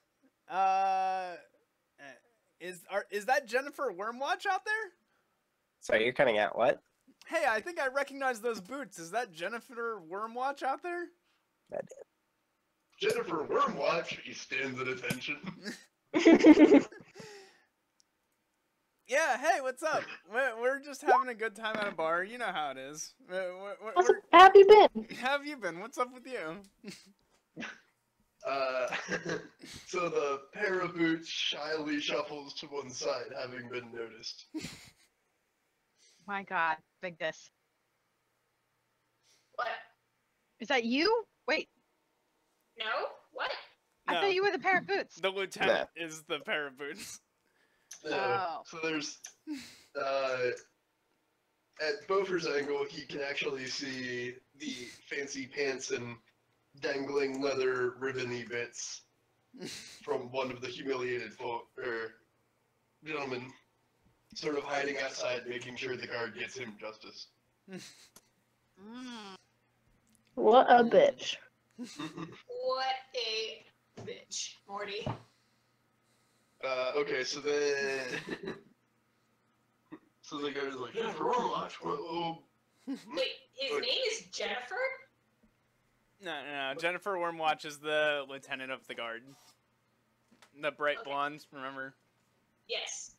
Speaker 1: Is that Jennifer Wormwatch out there?
Speaker 4: Sorry, you're cutting out. What?
Speaker 1: Hey, I think I recognize those boots. Is that Jennifer Wormwatch out there?"
Speaker 4: That
Speaker 6: Jennifer Wormwatch, he stands at attention.
Speaker 1: Yeah, hey, what's up? We're just having a good time at a bar. You know how it is.
Speaker 7: How have you been?
Speaker 1: How have you been? What's up with you?
Speaker 6: So the pair of boots shyly shuffles to one side, having been noticed.
Speaker 5: My God, big this.
Speaker 3: What?
Speaker 5: Is that you? Wait,
Speaker 3: No? What?
Speaker 5: I
Speaker 1: No.
Speaker 5: thought you were the pair of boots.
Speaker 1: The lieutenant is the pair of boots.
Speaker 6: No.
Speaker 5: Oh.
Speaker 6: So there's, at Beaufort's angle, he can actually see the fancy pants and dangling leather ribbony bits from one of the humiliated gentlemen, sort of hiding outside, making sure the guard gets him justice.
Speaker 5: Mm.
Speaker 7: What a bitch.
Speaker 3: What a bitch, Morty.
Speaker 6: Okay, so then... so the guy's like, Jennifer Wormwatch, whoa.
Speaker 3: Wait, his name is Jennifer?
Speaker 1: No. Jennifer Wormwatch is the lieutenant of the guard. The bright
Speaker 3: Okay.
Speaker 1: blonde, remember?
Speaker 3: Yes.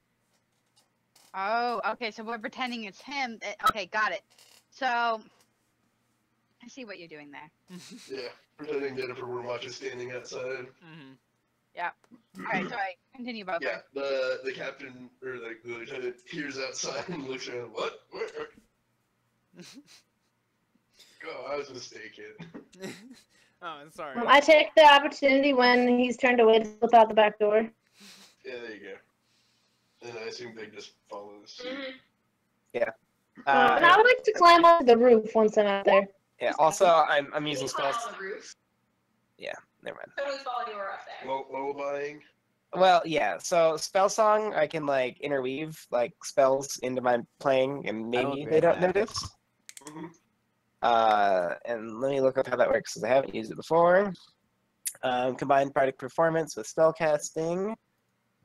Speaker 5: Oh, okay. So we're pretending it's him. Okay, got it. So I see what you're doing there.
Speaker 6: Yeah, pretending Jennifer Wormwatch is standing outside.
Speaker 1: Mm-hmm.
Speaker 5: All right, sorry. Continue, Buffer.
Speaker 6: Yeah, the captain, or the lieutenant, peers outside and looks around, what? Where? Oh, I was mistaken.
Speaker 1: Oh, I'm sorry.
Speaker 7: I take the opportunity when he's turned away to slip out the back door.
Speaker 6: Yeah, there you go. And I assume they just follow suit.
Speaker 3: Mm-hmm.
Speaker 7: And I would like to climb onto the roof once I'm out there.
Speaker 4: Yeah. Also, I'm using
Speaker 3: You can climb
Speaker 4: spells.
Speaker 3: on the roof.
Speaker 4: Never mind.
Speaker 3: Totally follow you up there.
Speaker 6: Lullabying.
Speaker 4: Well, yeah. So spell song, I can like interweave like spells into my playing, and maybe they don't notice.
Speaker 6: Mhm.
Speaker 4: And let me look up how that works because I haven't used it before. Combine product performance with spell casting.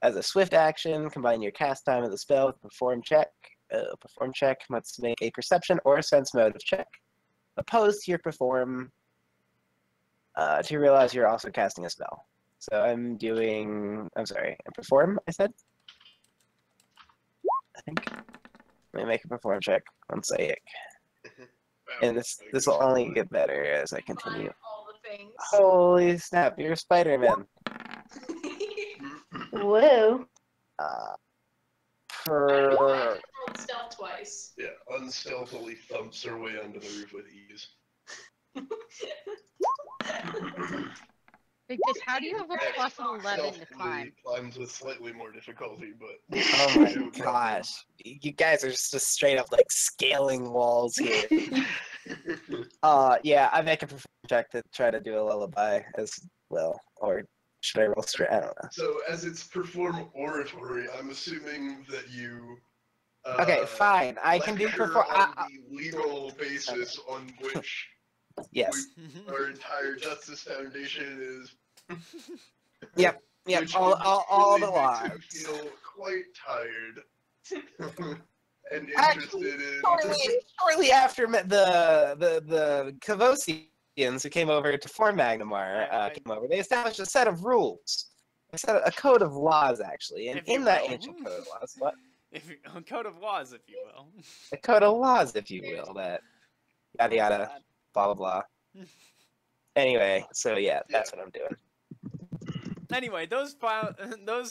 Speaker 4: As a swift action, combine your cast time of the spell with perform check. Perform check must make a perception or sense motive check opposed to your perform to realize you're also casting a spell. So I'm perform, I said? I think. Let me make a perform check on Psychic. And this will only get better as I continue.
Speaker 3: Combine all the things.
Speaker 4: Holy snap, you're Spider-Man.
Speaker 7: Whoa.
Speaker 3: I rolled
Speaker 4: Per...
Speaker 3: stealth twice.
Speaker 6: Yeah, unstealthily thumps her way onto the roof with ease.
Speaker 5: Big Dish, how do you have a plus 11 to
Speaker 6: Stealthily
Speaker 5: climb?
Speaker 6: climbs with slightly more difficulty, but...
Speaker 4: Oh my gosh. You guys are just straight up like scaling walls here. Yeah, I make a perform check to try to do a lullaby as well. Or should I roll straight? I don't know.
Speaker 6: So, as it's perform oratory, I'm assuming that you...
Speaker 4: Okay, fine. I can do
Speaker 6: lecture
Speaker 4: perform.
Speaker 6: on the legal basis on which
Speaker 4: Yes.
Speaker 6: our entire Justice Foundation is...
Speaker 4: Yep.
Speaker 6: which
Speaker 4: All the
Speaker 6: really
Speaker 4: laws.
Speaker 6: makes him feel quite tired and
Speaker 4: Actually,
Speaker 6: interested in...
Speaker 4: Shortly after the Cavosi Thespians who came over to form Magnamar came over, they established a set of rules, a code of laws, actually. And
Speaker 1: If you
Speaker 4: in that
Speaker 1: will.
Speaker 4: ancient code of laws, what?
Speaker 1: A code of laws, if you will.
Speaker 4: A code of laws, if you will, that yada yada, blah blah blah. Anyway, so yeah, that's what I'm doing.
Speaker 1: Anyway, those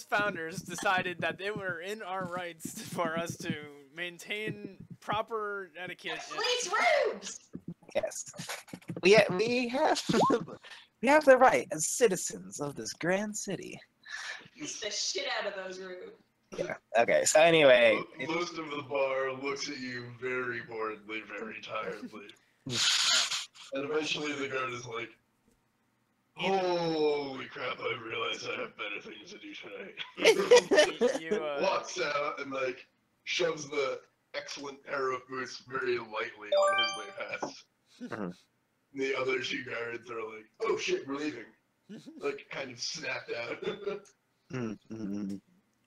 Speaker 1: founders decided that they were in our rights for us to maintain proper etiquette.
Speaker 3: Police robes!
Speaker 4: Yes, we have we have the right as citizens of this grand city.
Speaker 3: Beat the shit out of those robes.
Speaker 4: Yeah. Okay. So anyway,
Speaker 6: Most of the bar looks at you very boredly, very tiredly, and eventually the guard is like, "Holy crap! I realize I have better things to do tonight." Walks out and like shoves the excellent pair of boots very lightly on his way past.
Speaker 4: Mhm.
Speaker 6: The other two guards are like, "Oh shit, we're leaving!" Like kind of snapped out.
Speaker 4: Mhm.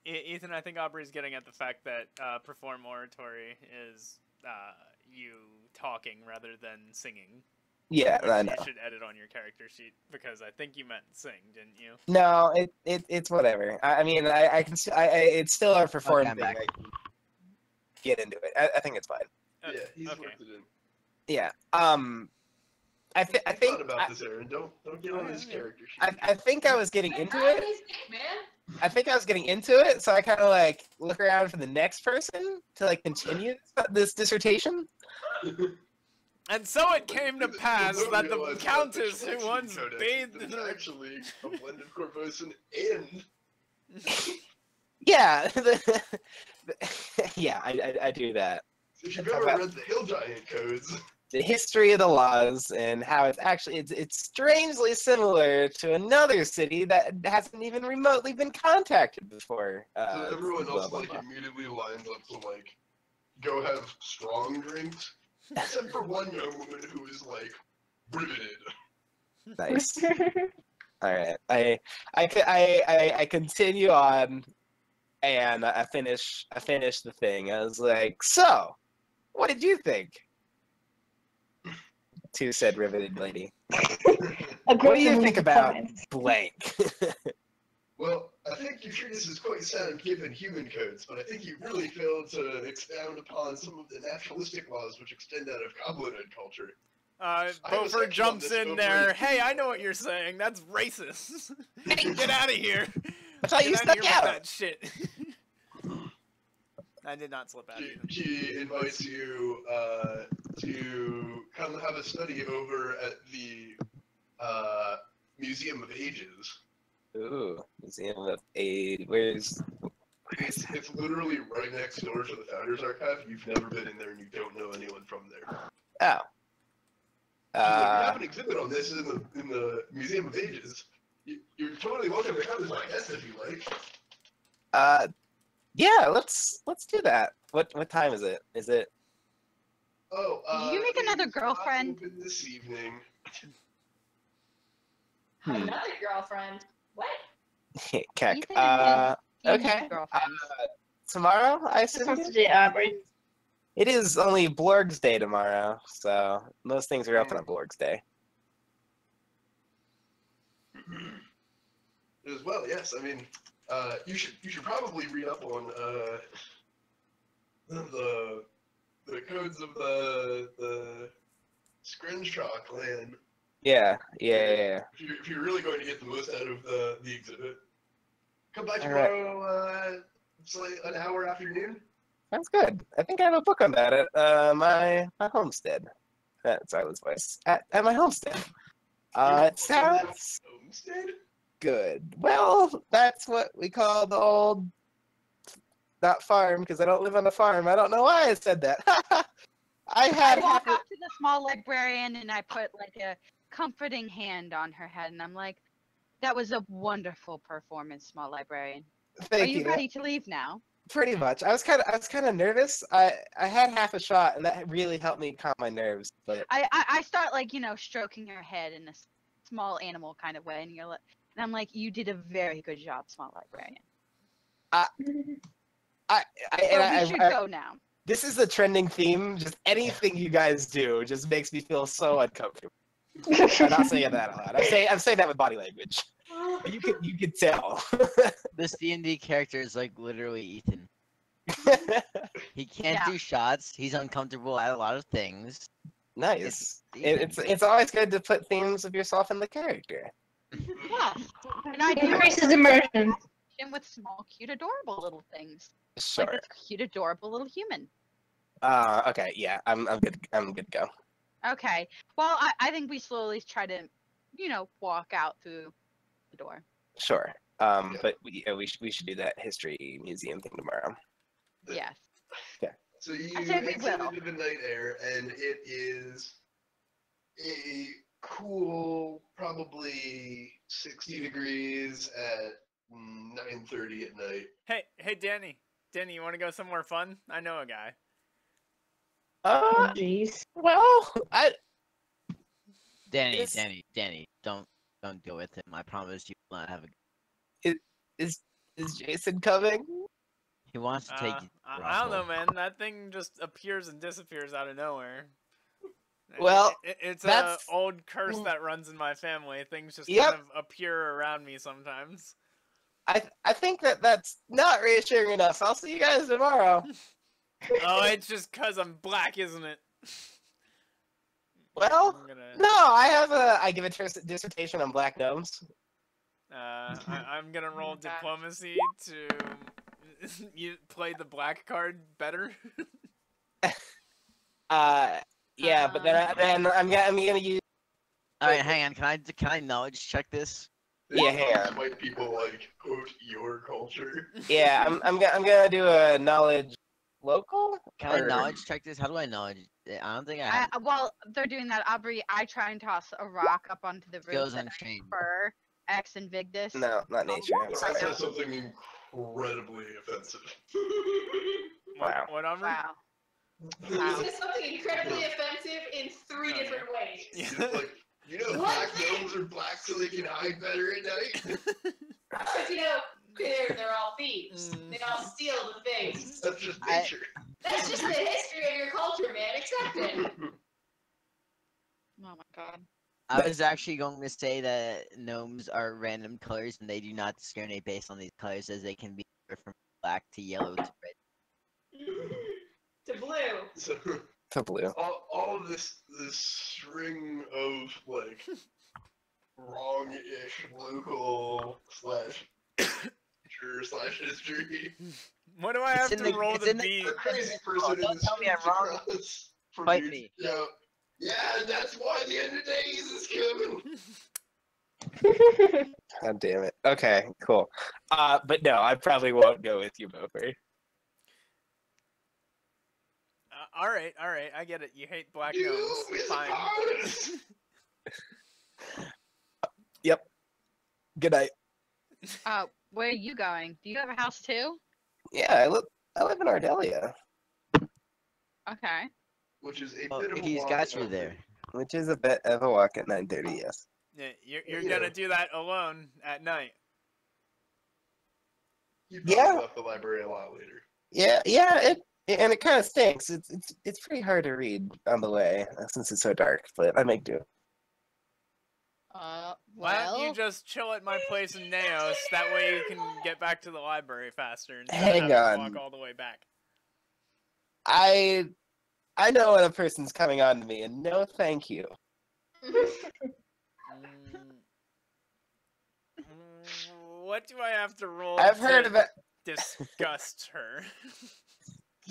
Speaker 1: Ethan, I think Aubrey's getting at the fact that perform oratory is you talking rather than singing.
Speaker 4: Yeah,
Speaker 1: Which
Speaker 4: I know.
Speaker 1: you should edit on your character sheet because I think you meant sing, didn't you?
Speaker 4: No, it's whatever. I mean, I can. It's still a perform
Speaker 2: I'm
Speaker 4: thing.
Speaker 2: back.
Speaker 4: I can get into it. I think it's fine.
Speaker 6: Yeah, he's
Speaker 1: okay.
Speaker 6: worked it in.
Speaker 4: Yeah. I think.
Speaker 6: Thought about this, Aaron. Don't get on his character sheet.
Speaker 4: I think I was getting into
Speaker 3: Right,
Speaker 4: it.
Speaker 3: he's big, man.
Speaker 4: I think I was getting into it, so I kind of like look around for the next person to like continue this dissertation.
Speaker 1: And so it came to pass
Speaker 6: You don't
Speaker 1: that the
Speaker 6: realize
Speaker 1: countess
Speaker 6: the
Speaker 1: who once
Speaker 6: codex
Speaker 1: bathed in
Speaker 6: is
Speaker 1: the
Speaker 6: actually a blend of Corvosan and
Speaker 4: Yeah. Yeah, I do that.
Speaker 6: if you've ever read the Hill Giant codes.
Speaker 4: The history of the laws and how it's strangely similar to another city that hasn't even remotely been contacted before.
Speaker 6: So everyone
Speaker 4: blah,
Speaker 6: else
Speaker 4: blah,
Speaker 6: like
Speaker 4: blah.
Speaker 6: immediately lines up to like go have strong drinks, except for one young woman who is like riveted.
Speaker 4: Nice. All right, I continue on, and I finish the thing. I was like, so, what did you think? To said riveted lady. What do you think about blank?
Speaker 6: Well, I think your treatise is quite sound given human codes, but I think you really failed to expound upon some of the naturalistic laws which extend out of goblinoid culture.
Speaker 1: Beaufort jumps in there. Hey, I know what you're saying. That's racist. Get out of here.
Speaker 4: I thought you
Speaker 1: Get outta
Speaker 4: stuck
Speaker 1: here
Speaker 4: out.
Speaker 1: with that shit. I did not slip out. Ethan.
Speaker 6: She invites you to come have a study over at the Museum of Ages.
Speaker 4: Ooh, Museum of Aid. Where's?
Speaker 6: It's literally right next door to the Founders Archive. You've never been in there and you don't know anyone from there.
Speaker 4: Oh.
Speaker 6: She's like, we have an exhibit on this in the Museum of Ages. You're totally welcome to come as my guest if you like.
Speaker 4: Yeah, let's do that. What time is it? Is it?
Speaker 6: Oh,
Speaker 5: Did you make another
Speaker 6: it's not
Speaker 5: girlfriend?
Speaker 6: open this evening.
Speaker 3: Another girlfriend. What?
Speaker 4: Keck.
Speaker 5: Ethan and his
Speaker 4: Okay.
Speaker 5: girlfriends.
Speaker 4: Tomorrow, I
Speaker 7: Just
Speaker 4: assume.
Speaker 7: wants to do Aubrey.
Speaker 4: It is only Blorg's Day tomorrow, so most things are open on Blorg's Day.
Speaker 6: As well, yes. I mean, you should probably read up on the codes of the Screnshaw clan.
Speaker 4: Yeah.
Speaker 6: If you're really going to get the most out of the exhibit, come by
Speaker 4: All right.
Speaker 6: tomorrow. It's like an hour afternoon.
Speaker 4: Sounds good. I think I have a book on that at my homestead. That's Arlen's voice. At my homestead. It sounds
Speaker 6: Homestead?
Speaker 4: good. Well, that's what we call the old, not farm, because I don't live on a farm. I don't know why I said that. I
Speaker 5: I
Speaker 4: had
Speaker 5: walk up to the small librarian and I put like a comforting hand on her head and I'm like, that was a wonderful performance, small librarian.
Speaker 4: thank
Speaker 5: Are you
Speaker 4: you.
Speaker 5: ready to leave now?
Speaker 4: Pretty much. I was kind of nervous. I had half a shot, and that really helped me calm my nerves. But
Speaker 5: I start like, stroking her head in a small animal kind of way and you're like, and I'm like, you did a very good job, small librarian. We should go now.
Speaker 4: This is a trending theme. Just anything you guys do just makes me feel so uncomfortable. I'm not saying that out loud. I'm saying that with body language. You could tell.
Speaker 8: This D&D character is like literally Ethan. He can't
Speaker 5: Yeah.
Speaker 8: do shots. He's uncomfortable at a lot of things.
Speaker 4: Nice.
Speaker 8: It's
Speaker 4: It's always good to put themes of yourself in the character.
Speaker 5: Yes. And I do
Speaker 7: Increases immersion.
Speaker 5: him with small, cute, adorable little things.
Speaker 4: Sure.
Speaker 5: Like this cute, adorable little human.
Speaker 4: Okay, yeah, I'm good. I'm good to go.
Speaker 5: Okay. Well, I think we slowly try to, walk out through the door.
Speaker 4: Sure. But we should do that history museum thing tomorrow.
Speaker 5: Yes.
Speaker 6: So you
Speaker 5: I said we
Speaker 6: exit
Speaker 5: will.
Speaker 6: into the night air, and it is a cool, probably 60 degrees at 9:30 at night.
Speaker 1: Hey, Danny. Danny, you want to go somewhere fun? I know a guy.
Speaker 7: Jeez.
Speaker 4: Well,
Speaker 8: Danny,
Speaker 4: Is-
Speaker 8: Danny, don't deal with him. I promise you will not have a.
Speaker 4: is Jason coming?
Speaker 8: He wants to take you.
Speaker 1: I don't know, man. That thing just appears and disappears out of nowhere.
Speaker 4: Well,
Speaker 1: it's
Speaker 4: that's-
Speaker 1: an old curse that runs in my family. Things just
Speaker 4: Yep.
Speaker 1: kind of appear around me sometimes.
Speaker 4: I think that's not reassuring enough. I'll see you guys tomorrow.
Speaker 1: Oh, it's just 'cause I'm black, isn't it?
Speaker 4: Well,
Speaker 1: I'm gonna,
Speaker 4: no, I give a dissertation on black gnomes.
Speaker 1: I'm gonna roll diplomacy to you play the black card better.
Speaker 4: Yeah, but then I'm gonna use.
Speaker 8: All right, hang on. Can I knowledge check this?
Speaker 4: Yeah, hang on.
Speaker 6: White people like quote your culture.
Speaker 4: Yeah, I'm gonna do a knowledge local.
Speaker 8: Can I
Speaker 4: Or-
Speaker 8: knowledge check this? How do I knowledge? I don't think I have
Speaker 5: While they're doing that, Aubrey, I try and toss a rock up onto the roof
Speaker 8: skills
Speaker 5: that I
Speaker 8: untrained.
Speaker 5: prefer X Invictus.
Speaker 4: No, not nature. I'm
Speaker 6: That
Speaker 4: sorry.
Speaker 6: says something incredibly offensive.
Speaker 4: Wow.
Speaker 1: What, Aubrey?
Speaker 5: Wow.
Speaker 3: He says something incredibly offensive in 3 different ways.
Speaker 6: It's like, black gnomes are black so they can hide better at night.
Speaker 3: Because they're all thieves.
Speaker 1: Mm.
Speaker 3: They all steal the things.
Speaker 6: That's just nature.
Speaker 3: That's just the history of your culture, man. Accept it.
Speaker 5: Oh my god.
Speaker 8: I was actually going to say that gnomes are random colors and they do not discriminate based on these colors, as they can be from black to yellow to red.
Speaker 3: To blue.
Speaker 6: So,
Speaker 4: To blue.
Speaker 6: all of this string of like wrong-ish local / history.
Speaker 1: What do I have
Speaker 8: in
Speaker 1: to
Speaker 8: the-
Speaker 1: roll
Speaker 8: it's
Speaker 1: to
Speaker 8: in the-
Speaker 1: be?
Speaker 6: A crazy person
Speaker 8: don't
Speaker 6: in the
Speaker 8: tell me I'm
Speaker 6: streets
Speaker 8: wrong.
Speaker 6: across from
Speaker 8: Fight
Speaker 6: you.
Speaker 8: me.
Speaker 6: Yeah, that's why the end of days is coming.
Speaker 4: God damn it. Okay, cool. But no, I probably won't go with you, Bofer.
Speaker 1: All right, I get it. You hate black
Speaker 6: You
Speaker 1: gnomes.
Speaker 6: is
Speaker 1: Fine.
Speaker 6: ours.
Speaker 4: Yep. Good night.
Speaker 5: Where are you going? Do you have a house too?
Speaker 4: Yeah, I live in Ardelia,
Speaker 5: Okay.
Speaker 6: Which is a
Speaker 8: Well,
Speaker 6: bit of a
Speaker 8: he's
Speaker 6: walk
Speaker 8: got you
Speaker 6: up.
Speaker 8: there.
Speaker 4: which is a bit of a walk at 9:30. Yes.
Speaker 1: Yeah, you're
Speaker 6: Yeah.
Speaker 1: gonna do that alone at night.
Speaker 6: You probably
Speaker 4: Yeah.
Speaker 6: left the library a lot later.
Speaker 4: Yeah. It kind of stinks. It's pretty hard to read on the way since it's so dark. But I make do.
Speaker 1: Why don't you
Speaker 5: Well,
Speaker 1: just chill at my place in Neos? That way you can get back to the library faster instead
Speaker 4: Hang
Speaker 1: of having to
Speaker 4: on.
Speaker 1: walk all the way back.
Speaker 4: I know when a person's coming on to me, and no, thank you.
Speaker 1: What do I have to roll?
Speaker 4: I've
Speaker 1: to
Speaker 4: heard of it.
Speaker 1: disgust her.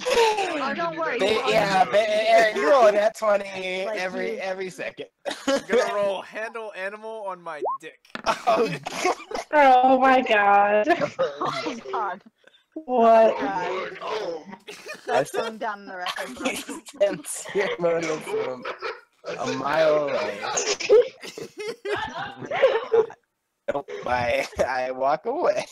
Speaker 5: oh, don't worry.
Speaker 4: Aaron, you're rolling at 20
Speaker 5: Like
Speaker 4: every second.
Speaker 1: I'm gonna roll handle animal on my dick.
Speaker 4: Oh,
Speaker 7: Oh my god.
Speaker 5: Oh my god.
Speaker 7: What?
Speaker 6: Going home.
Speaker 5: That's going down in the record book.
Speaker 4: and ceremonial from a mile away. Nope, I walk away.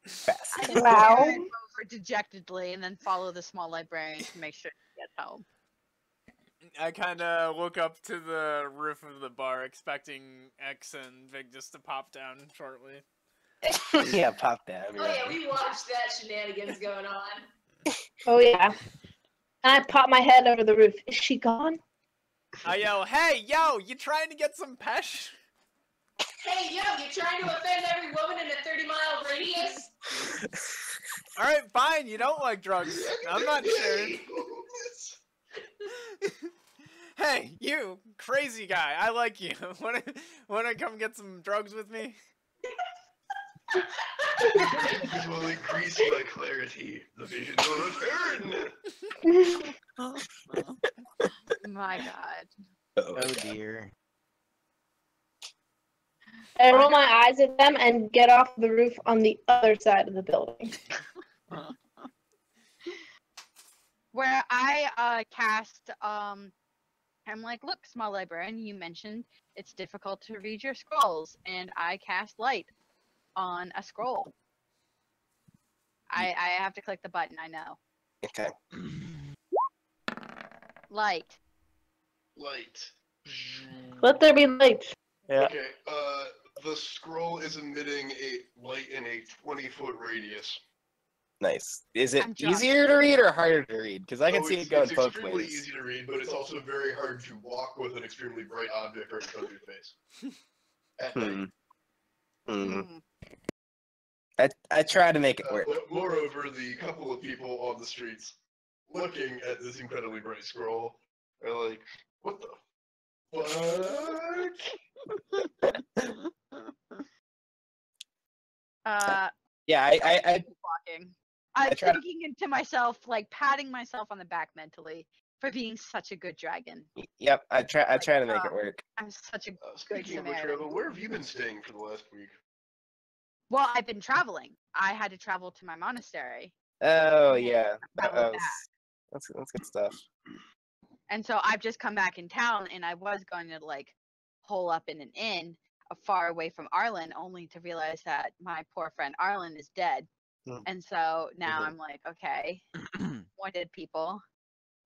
Speaker 4: Fast.
Speaker 5: I just
Speaker 7: Wow.
Speaker 5: stare over dejectedly and then follow the small librarian to make sure he gets home.
Speaker 1: I kind of look up to the roof of the bar, expecting X and Vig just to pop down shortly.
Speaker 4: Yeah, pop down.
Speaker 3: Oh yeah, we watched that shenanigans going on.
Speaker 7: Oh yeah. And I pop my head over the roof. Is she gone?
Speaker 1: I yell, "Hey, yo, you trying to get some pesh?"
Speaker 3: Hey, yo, you trying to offend every woman in a 30-mile radius?
Speaker 1: Alright, fine, you don't like drugs. I'm not sharing. Hey, you, crazy guy, I like you. Wanna come get some drugs with me?
Speaker 6: This will increase my clarity. The vision will return.
Speaker 5: My God.
Speaker 8: Oh dear.
Speaker 7: I roll my eyes at them and get off the roof on the other side of the building.
Speaker 5: Where I cast I'm like, look, small librarian, you mentioned it's difficult to read your scrolls, and I cast light on a scroll. I have to click the button, I know.
Speaker 4: Okay.
Speaker 5: Light.
Speaker 6: Light.
Speaker 7: Let there be light.
Speaker 4: Yeah.
Speaker 6: Okay, the scroll is emitting a light in a 20-foot radius.
Speaker 4: Nice. Is it
Speaker 5: I'm drunk.
Speaker 4: easier to read or harder to read? Because I can see it going
Speaker 6: It's
Speaker 4: both
Speaker 6: extremely
Speaker 4: ways.
Speaker 6: easy to read, but it's also very hard to walk with an extremely bright object right in front of your face. At night.
Speaker 5: Hmm.
Speaker 4: I try to make it work.
Speaker 6: Moreover, the couple of people on the streets looking at this incredibly bright scroll are like, what the fuck?
Speaker 4: Yeah, I
Speaker 5: Keep walking. I'm
Speaker 4: try to-
Speaker 5: thinking to myself, like patting myself on the back mentally for being such a good dragon.
Speaker 4: Yep, I try to make it work.
Speaker 5: I'm such a
Speaker 6: Speaking of which,
Speaker 5: Samaritan.
Speaker 6: Reva, where have you been staying for the last week?
Speaker 5: well. I've been traveling. I had to travel to my monastery,
Speaker 4: Oh yeah,
Speaker 5: travel
Speaker 4: that's good stuff.
Speaker 5: and so I've just come back in town, and I was going to like hole up in an inn far away from Arlen, only to realize that my poor friend Arlen is dead.
Speaker 4: Hmm.
Speaker 5: And so now
Speaker 6: Mhm.
Speaker 5: I'm like, okay, more dead people.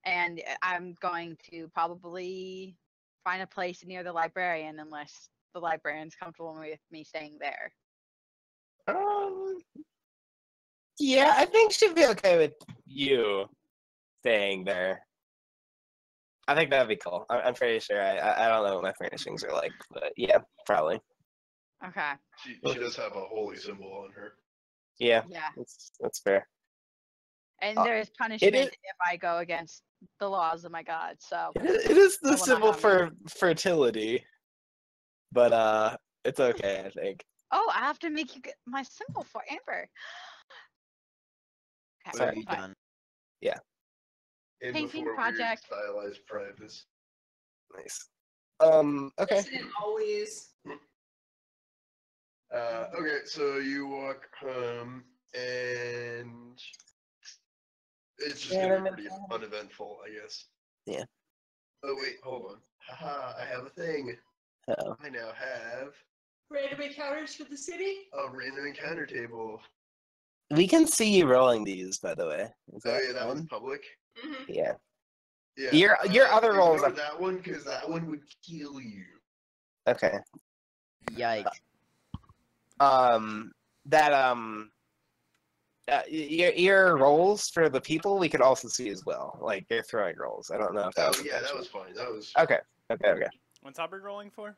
Speaker 5: And I'm going to probably find a place near the librarian unless the librarian's comfortable with me staying there.
Speaker 4: Yeah, I think she'd be okay with you staying there. I think that'd be cool. I'm pretty sure. I don't know what my furnishings are like, but yeah, probably.
Speaker 5: Okay.
Speaker 6: She does have a holy symbol on her.
Speaker 4: Yeah,
Speaker 5: Yeah.
Speaker 4: that's fair.
Speaker 5: And
Speaker 4: Uh,
Speaker 5: there is punishment if I go against the laws of my god. So
Speaker 4: It is
Speaker 5: I
Speaker 4: the
Speaker 5: will not
Speaker 4: symbol
Speaker 5: have
Speaker 4: for fertility, but it's okay. I think.
Speaker 5: oh, I have to make you get my symbol for Amber. Okay.
Speaker 8: So are you
Speaker 5: fine.
Speaker 8: done?
Speaker 6: And
Speaker 5: Painting
Speaker 6: before
Speaker 5: project.
Speaker 6: weird stylized privates.
Speaker 4: Nice. Okay.
Speaker 3: President always.
Speaker 6: Okay, so you walk home, and it's just gonna be pretty uneventful, I guess.
Speaker 4: Yeah.
Speaker 6: Oh wait, hold on. Haha, I have a thing.
Speaker 4: Uh-oh.
Speaker 6: I now have
Speaker 3: Random encounters for the city?
Speaker 6: a random encounter table.
Speaker 4: We can see you rolling these, by the way. Is
Speaker 6: Oh yeah, that
Speaker 4: fine?
Speaker 6: one's public.
Speaker 3: Mm-hmm.
Speaker 4: Yeah.
Speaker 6: Yeah.
Speaker 4: Your other rolls
Speaker 6: ignore
Speaker 4: are
Speaker 6: that one because that one would kill you.
Speaker 4: okay.
Speaker 8: Yikes.
Speaker 4: Your rolls for the people we could also see as well, like your throwing rolls. I don't know if that
Speaker 6: Oh
Speaker 4: was
Speaker 6: yeah, that
Speaker 4: intentional.
Speaker 6: was fine. That was
Speaker 4: Okay.
Speaker 1: What's Aubrey rolling for?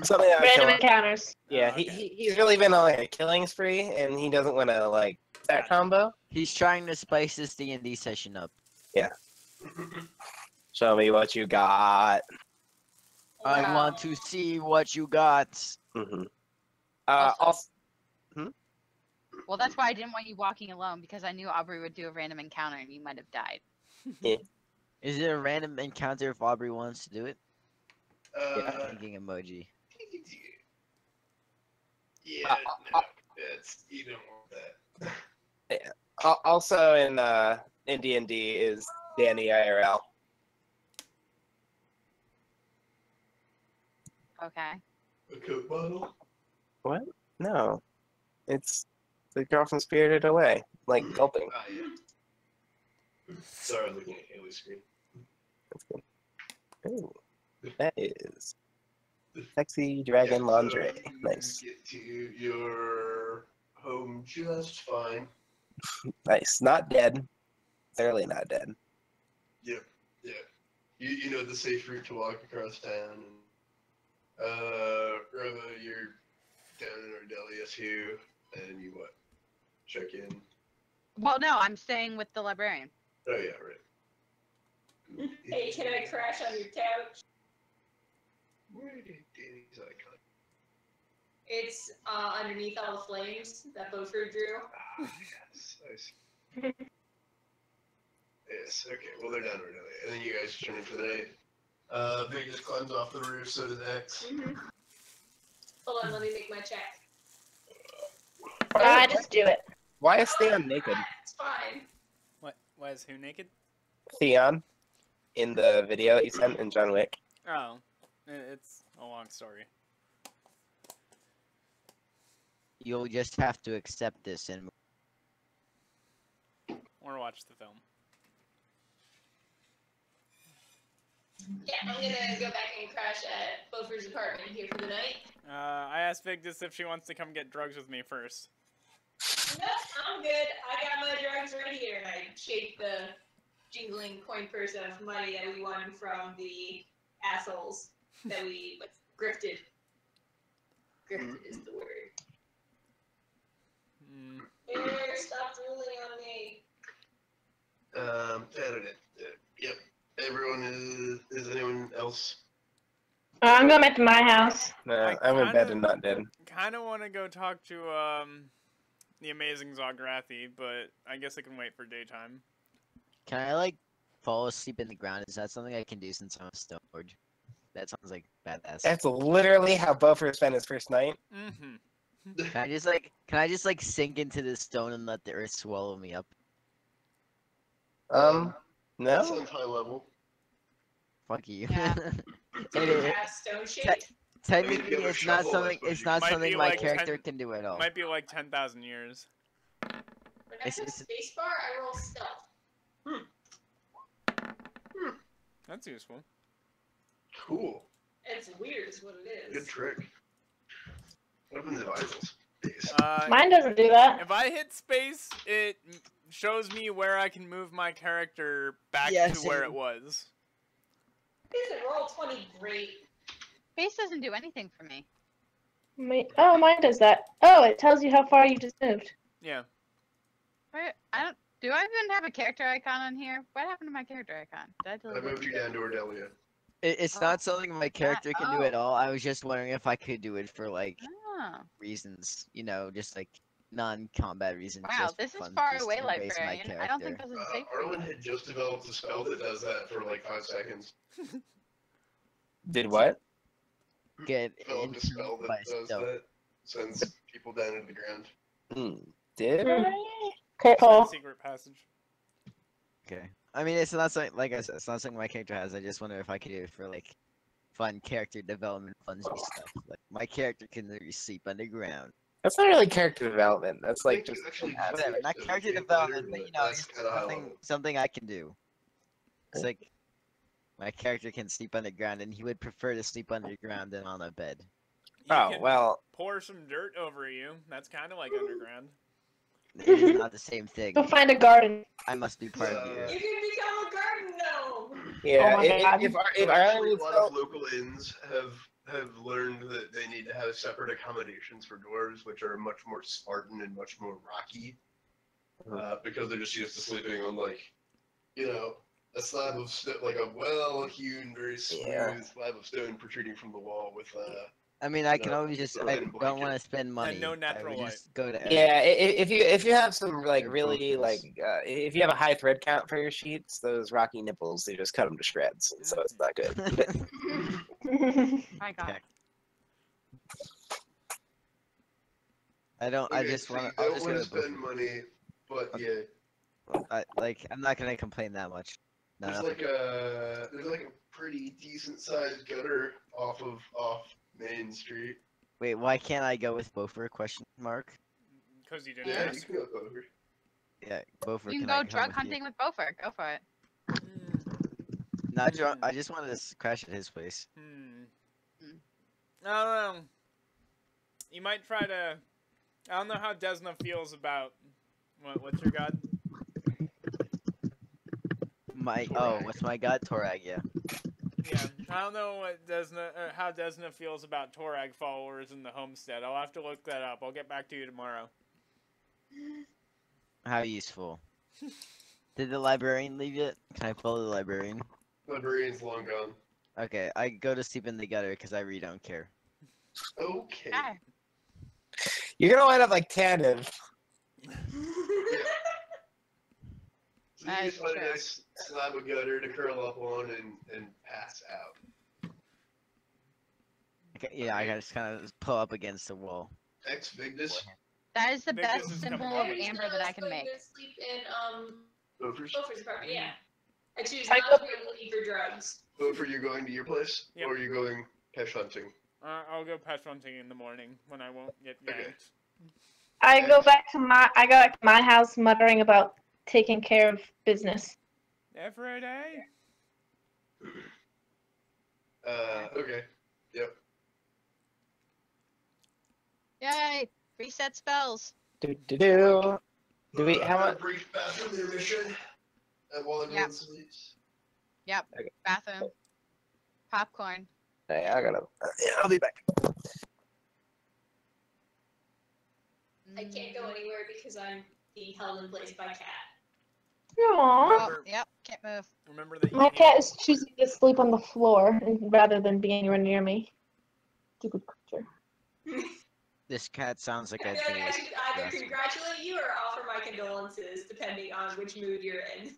Speaker 4: Something that would
Speaker 7: Random
Speaker 4: kill him.
Speaker 7: encounters.
Speaker 4: Yeah,
Speaker 1: Oh, okay.
Speaker 4: he's really been on like a killing spree, and he doesn't want to like that combo.
Speaker 8: He's trying to spice this D&D session up.
Speaker 4: Show me what you got.
Speaker 8: I want to see what you got.
Speaker 4: Mm-hmm.
Speaker 5: Also-
Speaker 4: Also,
Speaker 5: Well, that's why I didn't want you walking alone because I knew Aubrey would do a random encounter and you might have died.
Speaker 8: Is it a random encounter if Aubrey wants to do it?
Speaker 6: uh,
Speaker 8: Thinking emoji.
Speaker 6: yeah, no, it's you don't want that.
Speaker 4: also in D&D is Danny IRL.
Speaker 5: Okay.
Speaker 6: A Coke bottle?
Speaker 4: What? No, it's the girl from Spirited Away, like gulping.
Speaker 6: Ah, yeah. Sorry, I'm looking at Haley's screen.
Speaker 4: That's good. Ooh, that is sexy dragon
Speaker 6: Yeah,
Speaker 4: lingerie.
Speaker 6: so you
Speaker 4: Nice,
Speaker 6: Get to your home just fine.
Speaker 4: nice. Not dead. clearly not dead.
Speaker 6: Yep. Yeah. You know the safe route to walk across town, and Rova, you're down in Ardelia too, and you what? Check in.
Speaker 5: Well, no, I'm staying with the librarian.
Speaker 6: Oh yeah, right.
Speaker 3: Hey, can I crash on your couch?
Speaker 6: Where did Danny's icon?
Speaker 3: It's underneath all the flames that Beaufort drew.
Speaker 6: Ah, yes, I see. Yes, okay, well they're down Ardelia, and then you guys turn in for the night. Big just climbs off the roof, so does X.
Speaker 3: Hold on, let me make my check.
Speaker 7: I just do it.
Speaker 4: Why is Theon naked?
Speaker 3: It's fine.
Speaker 1: What? Why is who naked?
Speaker 4: Theon, in the video you sent in John Wick.
Speaker 1: Oh, it's a long story.
Speaker 8: You'll just have to accept this and
Speaker 1: Or watch the film.
Speaker 3: Yeah, I'm gonna go back and crash at Beaufort's apartment here for the night.
Speaker 1: I asked Vigdis if she wants to come get drugs with me first.
Speaker 3: Nope, I'm good. I got my drugs right here, and I shake the jingling coin purse of money that we won from the assholes that we grifted. Grifted is the word. Here, stop drooling on me.
Speaker 6: Yep. Everyone is anyone else?
Speaker 7: I'm going back to my house.
Speaker 4: No, I'm in bed and not dead.
Speaker 1: Kind of want to go talk to the amazing Zograthi, but I guess I can wait for daytime.
Speaker 8: can I like fall asleep in the ground? Is that something I can do since I'm a stone lord? That sounds like badass.
Speaker 4: That's literally how Beaufort spent his first night.
Speaker 1: Mm-hmm.
Speaker 8: Can I just like sink into the stone and let the earth swallow me up?
Speaker 6: That
Speaker 4: No.
Speaker 6: sounds high level.
Speaker 8: Fuck you.
Speaker 5: Yeah.
Speaker 3: Do you have stone shape?
Speaker 8: Technically,
Speaker 6: Maybe
Speaker 8: it's
Speaker 6: a
Speaker 8: not
Speaker 6: shovel, I
Speaker 8: something.
Speaker 6: suppose
Speaker 8: It's
Speaker 6: you
Speaker 8: not
Speaker 1: could-
Speaker 8: something
Speaker 1: Might be
Speaker 8: my
Speaker 1: like
Speaker 8: character
Speaker 1: 10
Speaker 8: can do at all.
Speaker 1: Might be like 10,000 years.
Speaker 3: When I
Speaker 8: It's-
Speaker 3: press spacebar, I roll stealth.
Speaker 1: That's useful.
Speaker 6: Cool.
Speaker 3: It's weird, is what it is.
Speaker 6: Good trick. What happens if I roll space?
Speaker 7: Mine doesn't do that.
Speaker 1: If I hit space, it shows me where I can move my character back
Speaker 8: Yeah,
Speaker 1: to where
Speaker 8: same.
Speaker 1: it was.
Speaker 3: Isn't roll 20 great?
Speaker 5: Space doesn't do anything for me.
Speaker 7: Oh, mine does that. Oh, it tells you how far you just moved.
Speaker 1: Yeah.
Speaker 5: I don't. Do I even have a character icon on here? What happened to my character icon? Did I
Speaker 6: I
Speaker 5: delete
Speaker 6: moved you down to Ardelia.
Speaker 8: It's not something my character can do
Speaker 5: oh.
Speaker 8: at all. I was just wondering if I could do it for like
Speaker 5: Oh,
Speaker 8: reasons, just like non-combat reasons.
Speaker 5: wow,
Speaker 8: just
Speaker 5: this is
Speaker 8: fun,
Speaker 5: far
Speaker 8: just
Speaker 5: away,
Speaker 8: to embrace my
Speaker 5: librarian. I don't think
Speaker 8: character.
Speaker 5: this is safe for
Speaker 6: Arlen
Speaker 5: you.
Speaker 6: had just developed a spell that does that for like 5 seconds.
Speaker 4: Did what?
Speaker 8: Get
Speaker 6: Developed a spell
Speaker 8: into
Speaker 6: that
Speaker 8: my
Speaker 6: does
Speaker 8: stealth.
Speaker 6: that. Sends people down into the ground.
Speaker 4: Did?
Speaker 7: Okay, Paul.
Speaker 1: Secret passage.
Speaker 8: Okay. I mean, it's not something like I said. It's not something my character has. I just wonder if I could do it for like fun character development, fun stuff. Like my character can literally sleep underground.
Speaker 4: That's not really character development. That's
Speaker 6: I
Speaker 4: like
Speaker 6: think
Speaker 4: just
Speaker 6: actually
Speaker 8: Whatever, not
Speaker 6: it's
Speaker 8: character
Speaker 6: okay
Speaker 8: development,
Speaker 6: later,
Speaker 8: but
Speaker 6: that's
Speaker 8: just
Speaker 6: kinda high
Speaker 8: something
Speaker 6: level.
Speaker 8: something I can do. It's like my character can sleep underground, and he would prefer to sleep underground than on a bed.
Speaker 1: You
Speaker 4: Oh
Speaker 1: can
Speaker 4: well.
Speaker 1: pour some dirt over you. That's kind of like underground.
Speaker 8: It is not the same thing.
Speaker 7: Go find a garden.
Speaker 8: I must be part of the
Speaker 3: You
Speaker 8: earth.
Speaker 3: can become a garden gnome!
Speaker 4: Yeah.
Speaker 7: Oh my God.
Speaker 4: If
Speaker 6: Actually,
Speaker 4: Ireland
Speaker 6: a
Speaker 4: would
Speaker 6: lot
Speaker 4: still,
Speaker 6: of local inns have learned that they need to have separate accommodations for dwarves, which are much more Spartan and much more rocky, because they're just used to sleeping on a slab of like a well-hewn, very smooth
Speaker 4: Yeah.
Speaker 6: slab of stone protruding from the wall with
Speaker 8: I mean, I can
Speaker 6: No,
Speaker 8: always just.
Speaker 6: go
Speaker 8: I
Speaker 6: ahead and
Speaker 8: don't
Speaker 6: blanket.
Speaker 8: want to spend money.
Speaker 1: no
Speaker 8: I
Speaker 1: natural
Speaker 8: would
Speaker 1: light.
Speaker 8: just go to.
Speaker 4: yeah. If you have some like
Speaker 8: They're
Speaker 4: really
Speaker 8: both
Speaker 4: like if you have a high thread count for your sheets, those rocky nipples they just cut them to shreds, so it's not good.
Speaker 5: My God.
Speaker 8: Okay. I don't. I
Speaker 6: Okay,
Speaker 8: just
Speaker 6: so
Speaker 8: want
Speaker 6: you
Speaker 8: to. I'll
Speaker 6: don't
Speaker 8: just
Speaker 6: want
Speaker 8: go
Speaker 6: to
Speaker 8: to
Speaker 6: spend money, but
Speaker 8: Okay.
Speaker 6: yeah,
Speaker 8: I'm not gonna complain that much. No,
Speaker 6: there's
Speaker 8: nothing.
Speaker 6: like a pretty decent sized gutter off Main Street.
Speaker 8: Wait, why can't I go with Beaufort? Question mark.
Speaker 1: Because you didn't
Speaker 6: Yeah, you
Speaker 1: ask.
Speaker 6: can go over.
Speaker 8: Yeah, Beaufort.
Speaker 5: You can
Speaker 8: I
Speaker 5: go
Speaker 8: come
Speaker 5: drug
Speaker 8: with you?
Speaker 5: hunting with Beaufort. Go for it.
Speaker 8: Not drunk. I just wanted to crash at his place.
Speaker 1: I don't know. You might try to. I don't know how Desna feels about. What's your god?
Speaker 8: what's my god? Torag, yeah.
Speaker 1: Yeah, I don't know what how Desna feels about Torag followers in the homestead. I'll have to look that up. I'll get back to you tomorrow.
Speaker 8: How useful. Did the librarian leave yet? Can I follow the librarian?
Speaker 6: Librarian's long gone.
Speaker 8: Okay, I go to sleep in the gutter because I really don't care.
Speaker 6: Okay.
Speaker 5: Ah,
Speaker 4: You're gonna wind up like Tannen.
Speaker 6: So you just find a nice slab of gutter to curl up on and pass out.
Speaker 8: Okay, yeah, I just kind of pull up against the wall.
Speaker 6: Ex Vigdis.
Speaker 5: that is the
Speaker 1: Victus
Speaker 5: best
Speaker 1: is
Speaker 5: symbol
Speaker 1: coming
Speaker 5: of
Speaker 1: back.
Speaker 5: amber that I can make.
Speaker 3: Sleep in
Speaker 6: Gopher's.
Speaker 3: Gopher's apartment. Yeah. I choose
Speaker 7: I
Speaker 3: not to go looking for drugs.
Speaker 6: Gopher, you're going to your place,
Speaker 1: Yep.
Speaker 6: or are you going pet hunting?
Speaker 1: I'll go pet hunting in the morning when I won't get
Speaker 6: Okay.
Speaker 1: yanked.
Speaker 7: I go back to my house muttering about taking care of business.
Speaker 1: Every day?
Speaker 6: Okay. Yep.
Speaker 5: Yay! Reset spells.
Speaker 4: Do. Do we
Speaker 6: Have
Speaker 4: how
Speaker 6: a
Speaker 4: much?
Speaker 6: brief bathroom intermission while everyone
Speaker 5: Yep.
Speaker 6: sleeps.
Speaker 5: Yep.
Speaker 4: Okay.
Speaker 5: Bathroom. Popcorn.
Speaker 4: Hey, I gotta. Yeah, I'll be back.
Speaker 3: I can't go anywhere because I'm being held in place by cat.
Speaker 7: Aww.
Speaker 5: Oh, yep. Can't move.
Speaker 1: Remember that you
Speaker 7: My
Speaker 1: need-
Speaker 7: cat is choosing to sleep on the floor rather than be anywhere near me. Stupid creature.
Speaker 8: This cat sounds like
Speaker 3: I
Speaker 8: a
Speaker 3: feel like I
Speaker 8: genius.
Speaker 3: should either
Speaker 8: bastard.
Speaker 3: congratulate you or offer my condolences, depending on which mood you're in.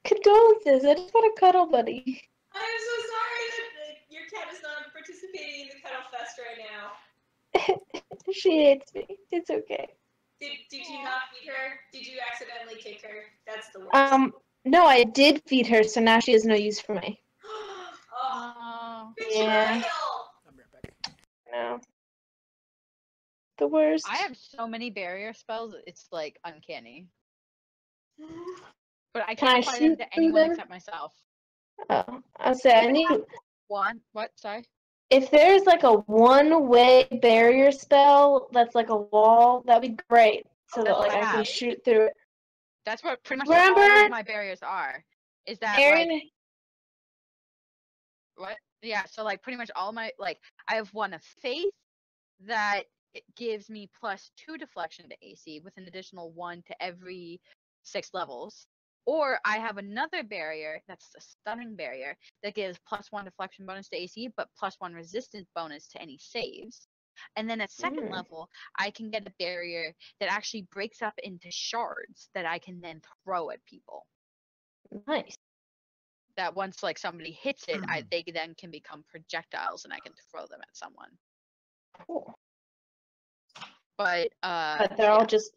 Speaker 7: Condolences, I just got a cuddle buddy.
Speaker 3: I'm so sorry that your cat is not participating in the cuddle fest right now.
Speaker 7: She hates me. It's okay.
Speaker 3: Did you not feed her? Did you accidentally kick her? That's the worst.
Speaker 7: No, I did feed her, so now she has no use for me.
Speaker 3: Oh,
Speaker 5: Oh.
Speaker 7: Yeah.
Speaker 3: betrayal!
Speaker 1: I'll be right back.
Speaker 7: No. The worst.
Speaker 5: I have so many barrier spells, it's like uncanny. But I
Speaker 7: Can I
Speaker 5: can't apply them
Speaker 7: shoot
Speaker 5: to
Speaker 7: them
Speaker 5: anyone
Speaker 7: then?
Speaker 5: except myself.
Speaker 7: Oh, I'll say I need.
Speaker 5: One? What? Sorry?
Speaker 7: If there's like a one-way barrier spell that's like a wall, that'd be great. So that like I can shoot through it.
Speaker 5: That's what pretty much all
Speaker 7: Remember?
Speaker 5: of my barriers are. Is that
Speaker 7: Aaron,
Speaker 5: like what? Yeah, so like pretty much all my like I have one of faith that it gives me +2 deflection to AC with an additional 1 to every 6 levels. Or I have another barrier that's a stunning barrier that gives +1 deflection bonus to AC, but +1 resistance bonus to any saves. And then at second level, I can get a barrier that actually breaks up into shards that I can then throw at people.
Speaker 7: nice.
Speaker 5: That once like somebody hits it, they then can become projectiles and I can throw them at someone.
Speaker 7: Cool.
Speaker 5: But
Speaker 7: But they're all just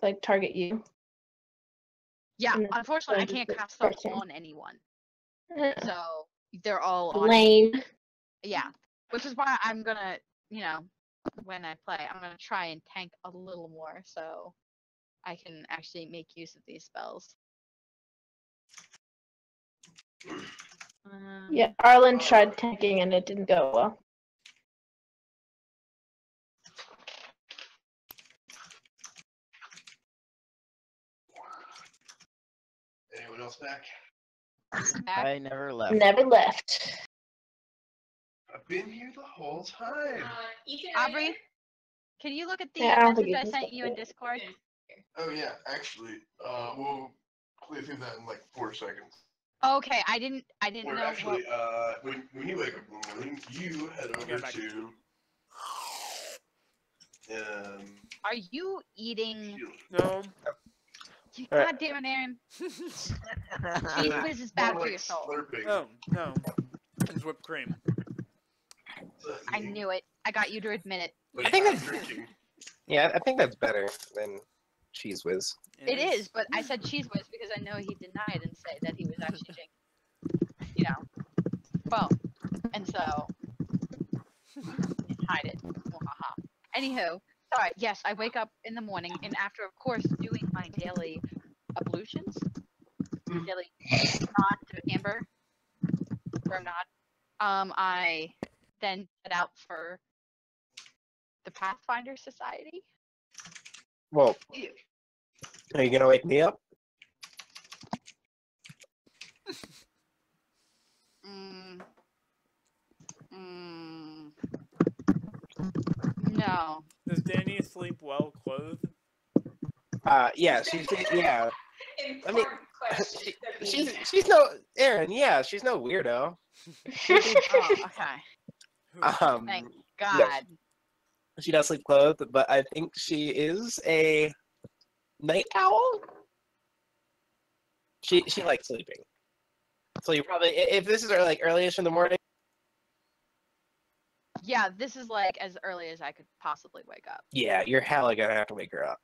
Speaker 7: like target you.
Speaker 5: yeah,
Speaker 7: and
Speaker 5: unfortunately I
Speaker 7: so
Speaker 5: can't
Speaker 7: just
Speaker 5: cast them
Speaker 7: person.
Speaker 5: on anyone. So they're all on
Speaker 7: Lame.
Speaker 5: yeah. Which is why I'm gonna, when I play, I'm gonna try and tank a little more so I can actually make use of these spells.
Speaker 7: Yeah, Arlen tried tanking and it didn't go well.
Speaker 6: Anyone else back?
Speaker 8: I never left.
Speaker 7: Never left.
Speaker 6: I've been here the whole time.
Speaker 3: Ethan, are you
Speaker 5: Aubrey,
Speaker 3: there?
Speaker 5: can you look at the
Speaker 7: Yeah, I don't think
Speaker 5: message I
Speaker 7: you can
Speaker 5: sent
Speaker 7: stop
Speaker 5: you in
Speaker 7: it.
Speaker 5: Discord?
Speaker 6: Oh yeah, actually, we'll play through that in like 4 seconds.
Speaker 5: Okay, I didn't
Speaker 6: Or
Speaker 5: know
Speaker 6: actually, when you wake up in the morning, you head over
Speaker 1: back.
Speaker 6: to
Speaker 5: are you eating?
Speaker 1: No.
Speaker 5: You
Speaker 4: Alright.
Speaker 5: God damn it, Aaron. Cheese
Speaker 6: uh,
Speaker 5: whiz is bad
Speaker 6: more
Speaker 5: for
Speaker 6: like
Speaker 5: your soul.
Speaker 6: slurping.
Speaker 1: Oh, no. It's whipped cream.
Speaker 5: I knew it. I got you to admit it.
Speaker 6: Like
Speaker 4: I think
Speaker 6: I'm
Speaker 4: that's-
Speaker 6: drinking.
Speaker 4: Yeah, I think that's better than Cheese Whiz.
Speaker 5: It is, but I said cheese whiz because I know he denied and said that he was actually drinking, well, and so hide it. Wahaha. Anywho, sorry. Yes, I wake up in the morning, and after, of course, doing my daily ablutions, daily nod to Amber, or nod, I then head out for the Pathfinder Society.
Speaker 4: Well, are you gonna wake me up?
Speaker 5: Oh.
Speaker 1: Does Danny sleep well clothed?
Speaker 4: Yeah, yeah.
Speaker 3: Important question. that we need to ask.
Speaker 4: She's no Aaron. Yeah, she's no weirdo.
Speaker 5: Oh, okay. Thank
Speaker 4: Yeah,
Speaker 5: God.
Speaker 4: she does sleep clothed, but I think she is a night owl. She likes sleeping. So you probably, if this is like earliest in the morning.
Speaker 5: Yeah, this is like as early as I could possibly wake up.
Speaker 4: Yeah, you're hella gonna have to wake her up.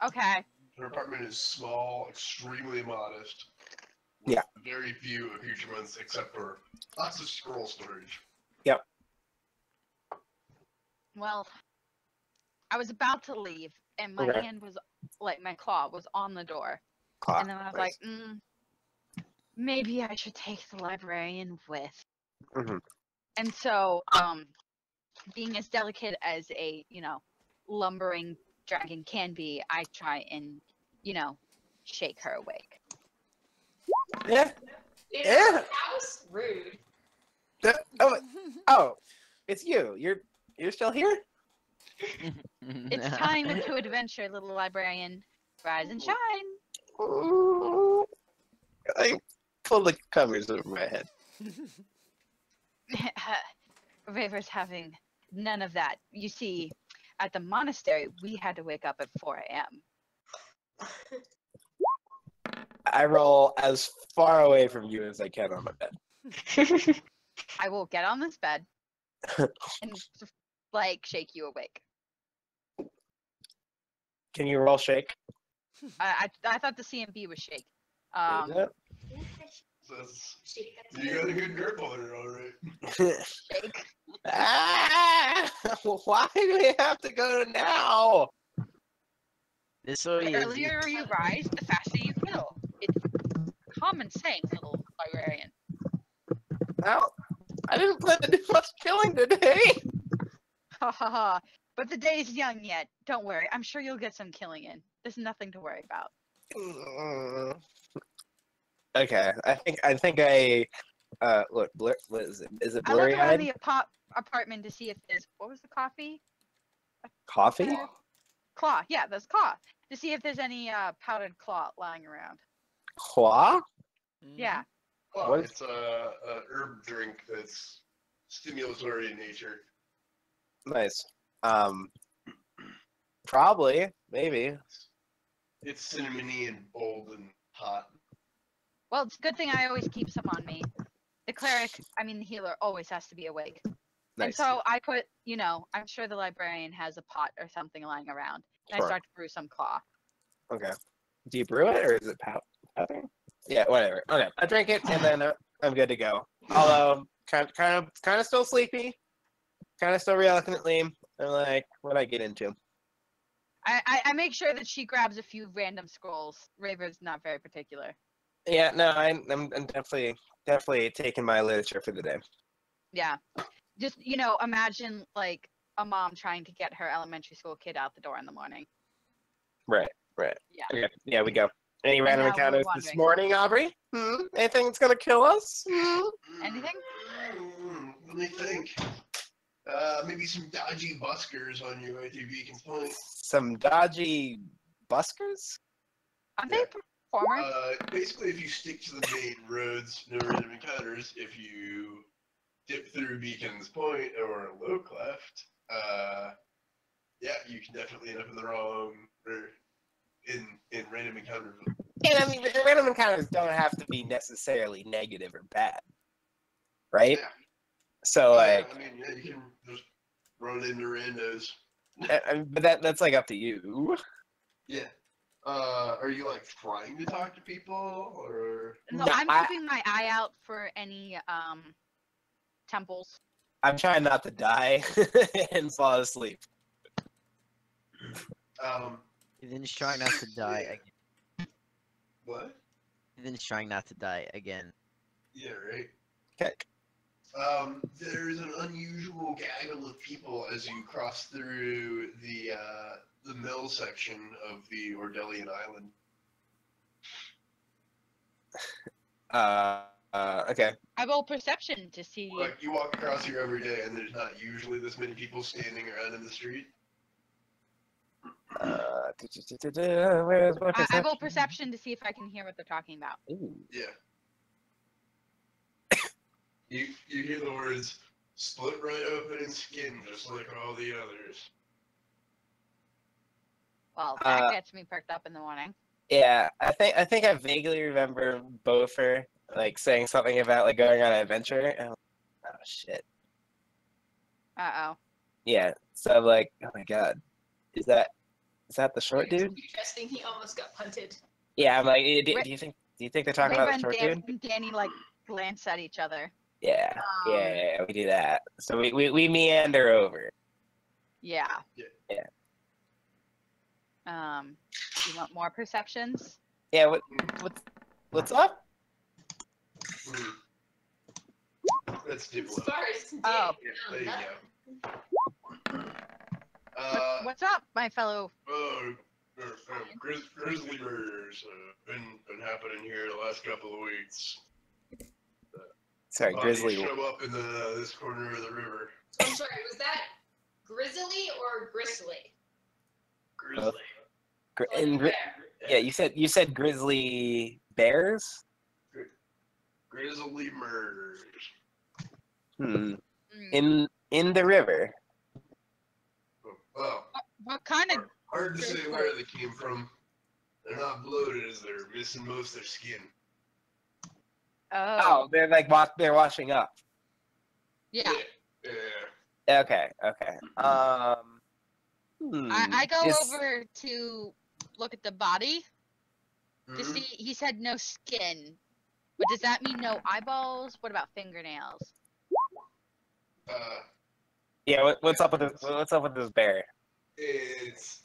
Speaker 5: Okay.
Speaker 6: Her apartment is small, extremely modest.
Speaker 4: Yeah.
Speaker 6: Very few accoutrements except for lots of scroll storage.
Speaker 4: Yep.
Speaker 5: Well, I was about to leave, and my
Speaker 4: Okay.
Speaker 5: hand was like my claw was on the door,
Speaker 4: Clock.
Speaker 5: and then I was like, maybe I should take the librarian with.
Speaker 4: Mhm.
Speaker 5: And so, being as delicate as a lumbering dragon can be, I try and shake her awake.
Speaker 4: Yeah.
Speaker 3: In
Speaker 4: Yeah.
Speaker 3: our house, rude.
Speaker 4: Oh, it's you. You're still here?
Speaker 5: It's time to adventure, little librarian. Rise and shine.
Speaker 4: Ooh. I pulled the covers over my head.
Speaker 5: Raver's having none of that. You see, at the monastery, we had to wake up at 4 a.m.
Speaker 4: I roll as far away from you as I can on my bed.
Speaker 5: I will get on this bed and shake you awake.
Speaker 4: Can you roll shake?
Speaker 5: I thought the CMB was shake.
Speaker 4: Is it?
Speaker 6: You got a good grip on her, all right.
Speaker 5: Shake.
Speaker 4: Why do we have to go now?
Speaker 8: This
Speaker 5: The
Speaker 8: way is
Speaker 5: earlier you rise, the faster you kill. It's common saying, little librarian.
Speaker 4: Well, I didn't plan to do much killing today.
Speaker 5: Ha ha ha. But the day is young yet. Don't worry. I'm sure you'll get some killing in. There's nothing to worry about.
Speaker 4: Okay, I think look, what is it? Is it
Speaker 5: I look
Speaker 4: blurry
Speaker 5: around
Speaker 4: eyed?
Speaker 5: the apartment to see if there's what was the coffee?
Speaker 4: Coffee?
Speaker 5: Claw. Yeah, there's claw. To see if there's any powdered claw lying around.
Speaker 4: Claw?
Speaker 5: Yeah.
Speaker 6: Well,
Speaker 4: What is-
Speaker 6: it's a herb drink that's stimulatory in nature.
Speaker 4: Nice. Probably, maybe.
Speaker 6: It's cinnamony and bold and hot.
Speaker 5: Well, it's a good thing I always keep some on me. The cleric, the healer, always has to be awake. And
Speaker 4: Nice.
Speaker 5: so I put, I'm sure the librarian has a pot or something lying around. And
Speaker 4: Sure.
Speaker 5: I start to brew some claw.
Speaker 4: Okay. Do you brew it or is it powder? Yeah, whatever. Okay, I drink it and then I'm good to go. Although kind of still sleepy, kind of still reluctantly. I'm like, what I get into?
Speaker 5: I make sure that she grabs a few random scrolls. Raver's not very particular.
Speaker 4: Yeah, no, I'm definitely taking my literature for the day.
Speaker 5: Yeah. Just, imagine like a mom trying to get her elementary school kid out the door in the morning.
Speaker 4: Right.
Speaker 5: Yeah.
Speaker 4: Okay, yeah, we go. Any
Speaker 5: And
Speaker 4: random
Speaker 5: now we're
Speaker 4: encounters this
Speaker 5: wandering.
Speaker 4: morning, Aubrey? Anything that's gonna kill us?
Speaker 5: Anything?
Speaker 6: Let me think. Maybe some dodgy buskers on your way through Beacon's Point.
Speaker 4: Some dodgy buskers?
Speaker 5: Are they performers?
Speaker 6: Basically, if you stick to the main roads, no random encounters. If you dip through Beacon's Point or Low Cleft, yeah, you can definitely end up in the wrong or in random encounters.
Speaker 4: And random encounters don't have to be necessarily negative or bad, right?
Speaker 6: Yeah.
Speaker 4: So like,
Speaker 6: you can just run into randos.
Speaker 4: but that's like up to you.
Speaker 6: Yeah. Are you like trying to talk to people or?
Speaker 5: No,
Speaker 4: No,
Speaker 5: I'm keeping my eye out for any temples.
Speaker 4: I'm trying not to die and fall asleep.
Speaker 8: Ethan's trying not to die again.
Speaker 6: What?
Speaker 8: Ethan's trying not to die again.
Speaker 6: Yeah, right.
Speaker 4: Okay.
Speaker 6: There's an unusual gaggle of people as you cross through the mill section of the Ordelian Island.
Speaker 4: Okay.
Speaker 5: I roll perception to see.
Speaker 6: Like, you walk across here every day, and there's not usually this many people standing around in the street.
Speaker 4: Where's my
Speaker 5: I
Speaker 4: perception?
Speaker 5: roll perception to see if I can hear what they're talking about.
Speaker 4: Ooh.
Speaker 6: Yeah. You hear the words, split right open and skin, just like all the others.
Speaker 5: Well, that
Speaker 4: Uh,
Speaker 5: gets me perked up in the morning.
Speaker 4: Yeah, I think I vaguely remember Bofer like saying something about like going on an adventure. And I'm like, oh shit.
Speaker 5: Uh-oh.
Speaker 4: Yeah. So I'm like, oh my god, is that the short dude?
Speaker 3: Interesting. He almost got punted.
Speaker 4: Yeah, I'm like, do
Speaker 5: Ra-
Speaker 4: you think they're talking
Speaker 5: Reva
Speaker 4: about the
Speaker 5: and
Speaker 4: short dude?
Speaker 5: Danny, like, glance at each other.
Speaker 4: Yeah, yeah, we do that. So we meander over.
Speaker 5: Yeah.
Speaker 4: Yeah.
Speaker 5: You want more perceptions?
Speaker 4: Yeah. What's up?
Speaker 6: Let's do
Speaker 3: As
Speaker 6: one.
Speaker 3: far as
Speaker 5: Oh.
Speaker 6: Yeah, there you go.
Speaker 5: What's up, my fellow?
Speaker 6: Grizzly murders been happening here the last couple of weeks.
Speaker 4: Sorry,
Speaker 6: Bodies
Speaker 4: grizzly.
Speaker 6: show up in this corner of the river.
Speaker 3: I'm sorry, was that grizzly or gristly?
Speaker 6: Grizzly.
Speaker 4: Yeah, you said grizzly bears.
Speaker 6: Grizzly murders.
Speaker 4: Hmm. In the river.
Speaker 6: Well,
Speaker 5: What kind of?
Speaker 6: hard to say where they came from. They're not bloated as they're missing most of their skin.
Speaker 5: Oh.
Speaker 4: Oh, they're like they're washing up.
Speaker 5: Yeah.
Speaker 6: Yeah.
Speaker 4: Okay.
Speaker 5: I go
Speaker 4: Is-
Speaker 5: over to look at the body to
Speaker 6: Mhm.
Speaker 5: see. He said no skin, but does that mean no eyeballs? What about fingernails?
Speaker 4: Yeah. What's up with this? What's up with this bear?
Speaker 6: It's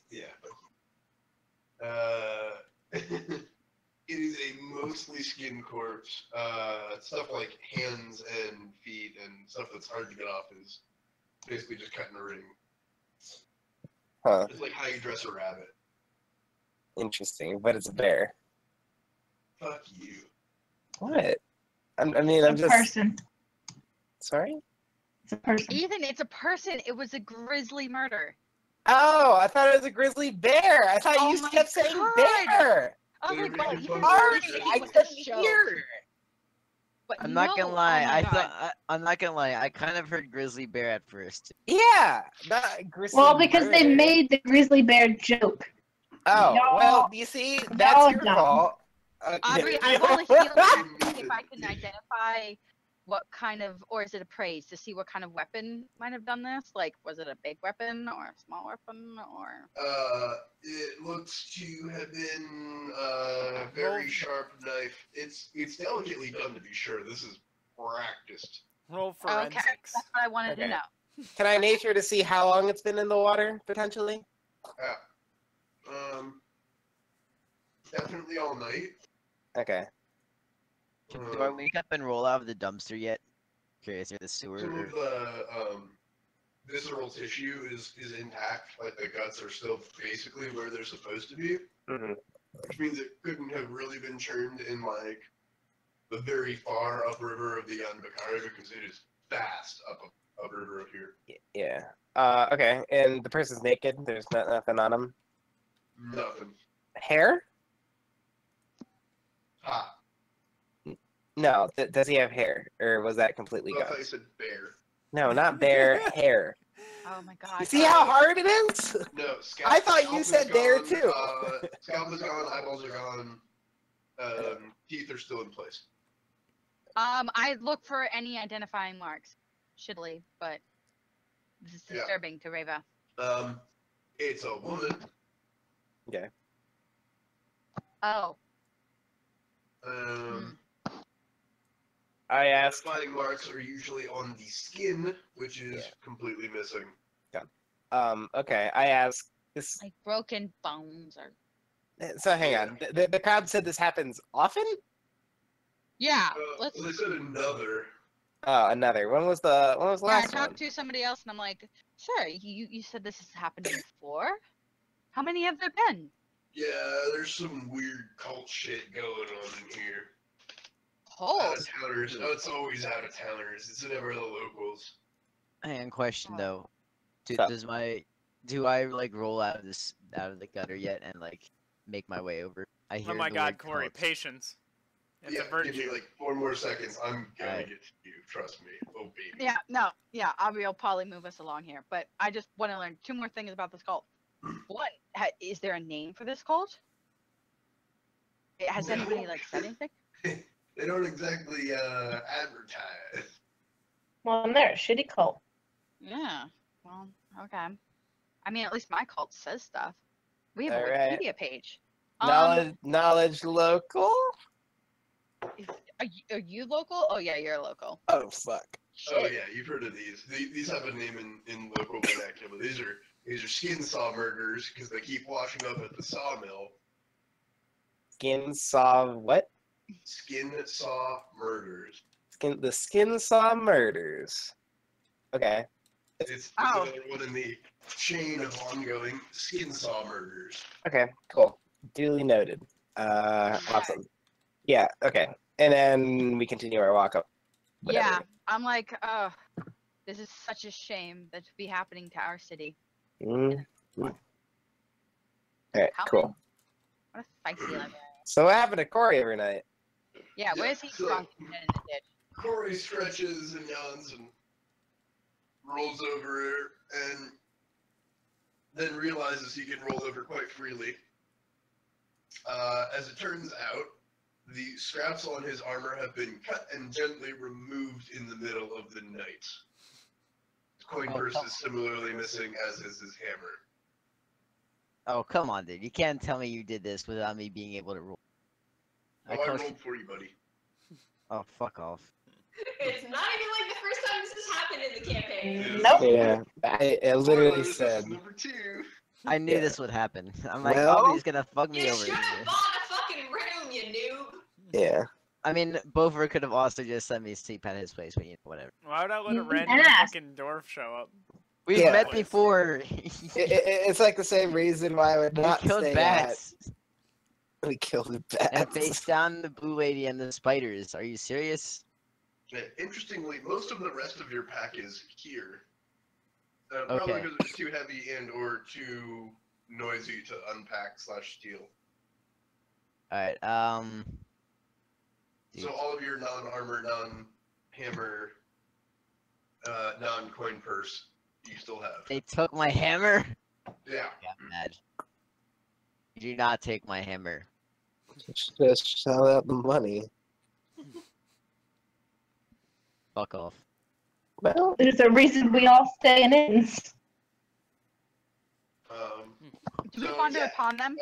Speaker 6: it is a mostly skin corpse. Stuff like hands and feet and stuff that's hard to get off is basically just cutting a ring.
Speaker 4: Huh.
Speaker 6: It's like how you dress a rabbit.
Speaker 4: Interesting, but it's a bear.
Speaker 6: Fuck you.
Speaker 4: What? I'm just.
Speaker 7: Person.
Speaker 4: Sorry.
Speaker 7: It's a person.
Speaker 5: Ethan, it's a person. It was a grisly murder.
Speaker 4: Oh, I thought it was a grizzly bear. I thought
Speaker 5: Oh
Speaker 4: you
Speaker 5: my
Speaker 4: kept saying
Speaker 5: God.
Speaker 4: bear.
Speaker 5: I was
Speaker 6: They're
Speaker 5: like, well,
Speaker 6: making
Speaker 5: Ethan
Speaker 6: fun of
Speaker 5: already
Speaker 6: us.
Speaker 5: hit
Speaker 4: I
Speaker 5: with
Speaker 4: couldn't
Speaker 5: this joke.
Speaker 4: hear.
Speaker 5: But
Speaker 8: I'm not
Speaker 5: no,
Speaker 8: gonna lie.
Speaker 5: oh my God.
Speaker 8: I'm not gonna lie. I kind of heard grizzly bear at first.
Speaker 4: Yeah, not grizzly.
Speaker 7: Well, because they
Speaker 4: murder.
Speaker 7: made the grizzly bear joke.
Speaker 4: Oh,
Speaker 7: Y'all-
Speaker 4: well, you see,
Speaker 7: y'all
Speaker 4: that's your
Speaker 7: dumb.
Speaker 4: fault.
Speaker 5: Aubrey, I roll a heal check to see if I can identify what kind of, or is it appraise to see what kind of weapon might have done this? Like, was it a big weapon or a small weapon or?
Speaker 6: It looks to have been a very sharp knife. It's delicately done to be sure. This is practiced.
Speaker 1: Roll
Speaker 5: Okay,
Speaker 1: forensics.
Speaker 5: that's what I wanted to
Speaker 4: Okay.
Speaker 5: know.
Speaker 4: Can I nature to see how long it's been in the water, potentially?
Speaker 6: Definitely all night.
Speaker 4: Okay.
Speaker 8: Do I wake up and roll out of the dumpster yet? Curious, or the sewer?
Speaker 6: Some
Speaker 8: Or...
Speaker 6: of the visceral tissue is intact. Like the guts are still basically where they're supposed to be,
Speaker 4: Mm-hmm.
Speaker 6: which means it couldn't have really been churned in like the very far upriver of the Yanbakari because it is fast upriver up here.
Speaker 4: Yeah. Okay. And the person's naked. There's nothing on him.
Speaker 6: Nothing.
Speaker 4: Hair?
Speaker 6: Ha.
Speaker 4: No. Does he have hair, or was that completely
Speaker 6: I
Speaker 4: gone?
Speaker 6: thought you said bear.
Speaker 4: No, not bear. Hair.
Speaker 5: Oh my God.
Speaker 4: You see how hard it is?
Speaker 6: No, scalp,
Speaker 4: I thought you
Speaker 6: scalp is
Speaker 4: said bear
Speaker 6: gone,
Speaker 4: too.
Speaker 6: Scalp is gone, eyeballs are gone, teeth are still in place.
Speaker 5: I look for any identifying marks. Shittily, but this is
Speaker 6: Yeah.
Speaker 5: disturbing to Reva.
Speaker 6: It's a woman.
Speaker 4: Okay.
Speaker 5: Oh.
Speaker 4: I asked.
Speaker 6: Fighting marks are usually on the skin, which is completely missing.
Speaker 4: Okay. I asked this.
Speaker 5: Like broken bones or.
Speaker 4: So hang on. The crowd said this happens often.
Speaker 5: Yeah.
Speaker 6: Well,
Speaker 5: Let's.
Speaker 6: they said another.
Speaker 4: Oh, another. When was the
Speaker 5: Yeah, I
Speaker 4: last one?
Speaker 5: talked to somebody else and I'm like, sir, you said this has happened before? How many have there been?
Speaker 6: Yeah, there's some weird cult shit going on in here.
Speaker 5: Cold.
Speaker 6: towners. Oh, it's always out of towners. It's never the locals.
Speaker 8: And question though,
Speaker 4: So-
Speaker 8: do I like roll out of the gutter yet and like make my way over? I hear
Speaker 1: Oh my
Speaker 8: the
Speaker 1: God,
Speaker 8: word
Speaker 1: Corey,
Speaker 8: cult.
Speaker 1: patience. It's
Speaker 6: Yeah,
Speaker 1: a
Speaker 6: give me
Speaker 1: virtue.
Speaker 6: like 4 more seconds. I'm gonna
Speaker 8: Alright.
Speaker 6: get to you. Trust me. Oh baby.
Speaker 5: Yeah, no, yeah, Aubrey will probably move us along here, but I just want to learn 2 more things about this cult. One, is there a name for this cult? Has
Speaker 6: No.
Speaker 5: anybody like said anything?
Speaker 6: They don't exactly advertise.
Speaker 7: Well, and they're a shitty cult.
Speaker 5: Yeah. Well, okay. I mean, at least my cult says stuff. We have a
Speaker 4: Alright.
Speaker 5: Wikipedia page.
Speaker 4: Knowledge local?
Speaker 5: Are you local? Oh yeah, you're local.
Speaker 4: Oh fuck.
Speaker 6: Oh
Speaker 5: Shit.
Speaker 6: yeah, you've heard of these. These have a name in local vernacular. These are skin saw murders because they keep washing up at the sawmill.
Speaker 4: Skin saw what?
Speaker 6: Skin saw murders.
Speaker 4: The skin saw murders. Okay.
Speaker 6: It's
Speaker 5: Oh.
Speaker 6: another one in the chain of ongoing skin saw murders.
Speaker 4: Okay, cool. Duly noted. Awesome. Yeah, okay. And then we continue our walk up. Whatever.
Speaker 5: Yeah, I'm like, this is such a shame that to be happening to our city.
Speaker 4: Mm. Alright,
Speaker 5: How
Speaker 4: cool.
Speaker 5: What a feisty librarian.
Speaker 4: So what happened to Corey every night?
Speaker 5: Yeah,
Speaker 6: Yeah,
Speaker 5: where's he
Speaker 6: so-
Speaker 5: drunk and dead in the ditch?
Speaker 6: Corey stretches and yawns and rolls over and then realizes he can roll over quite freely. As it turns out, the straps on his armor have been cut and gently removed in the middle of the night. His coin purse is similarly missing, as is his hammer.
Speaker 8: Oh come on, dude! You can't tell me you did this without me being able to roll.
Speaker 6: Oh, I
Speaker 8: close-
Speaker 6: rolled for you, buddy.
Speaker 8: Oh fuck off!
Speaker 3: It's not even like the first time this has happened in the campaign.
Speaker 7: Nope.
Speaker 4: Yeah, I literally
Speaker 6: Spoilers, this
Speaker 4: said.
Speaker 6: is number 2.
Speaker 8: I knew
Speaker 4: Yeah.
Speaker 8: this would happen. I'm like,
Speaker 4: Well-
Speaker 8: Aubrey's gonna fuck me
Speaker 3: You
Speaker 8: over.
Speaker 3: should have
Speaker 8: here.
Speaker 3: bought a fucking room, you noob.
Speaker 4: Yeah.
Speaker 8: I mean, Bover could have also just let me sleep at his place, but you know, whatever.
Speaker 1: Why would I let a
Speaker 7: You
Speaker 1: random
Speaker 7: ass.
Speaker 1: fucking dwarf show up?
Speaker 8: We've
Speaker 4: Yeah.
Speaker 8: met before.
Speaker 4: It's like the same reason why I would
Speaker 8: We
Speaker 4: not
Speaker 8: killed
Speaker 4: stay
Speaker 8: bats
Speaker 4: We killed
Speaker 8: and
Speaker 4: bats.
Speaker 8: faced down the blue lady and the spiders. Are you serious?
Speaker 6: Interestingly, most of the rest of your pack is here. Probably
Speaker 8: Okay.
Speaker 6: because it's too heavy and or too noisy to unpack / steal.
Speaker 8: All right. Dude.
Speaker 6: So all of your non-armor, non-hammer, non-coin purse, you still have.
Speaker 8: They took my hammer.
Speaker 6: Yeah.
Speaker 8: Yeah, I'm mad. You do not take my hammer.
Speaker 4: Just sell out the money.
Speaker 8: Fuck off.
Speaker 4: Well,
Speaker 7: There's a reason we all stay in inns.
Speaker 5: Do we
Speaker 6: So,
Speaker 5: wander
Speaker 6: yeah.
Speaker 5: upon them?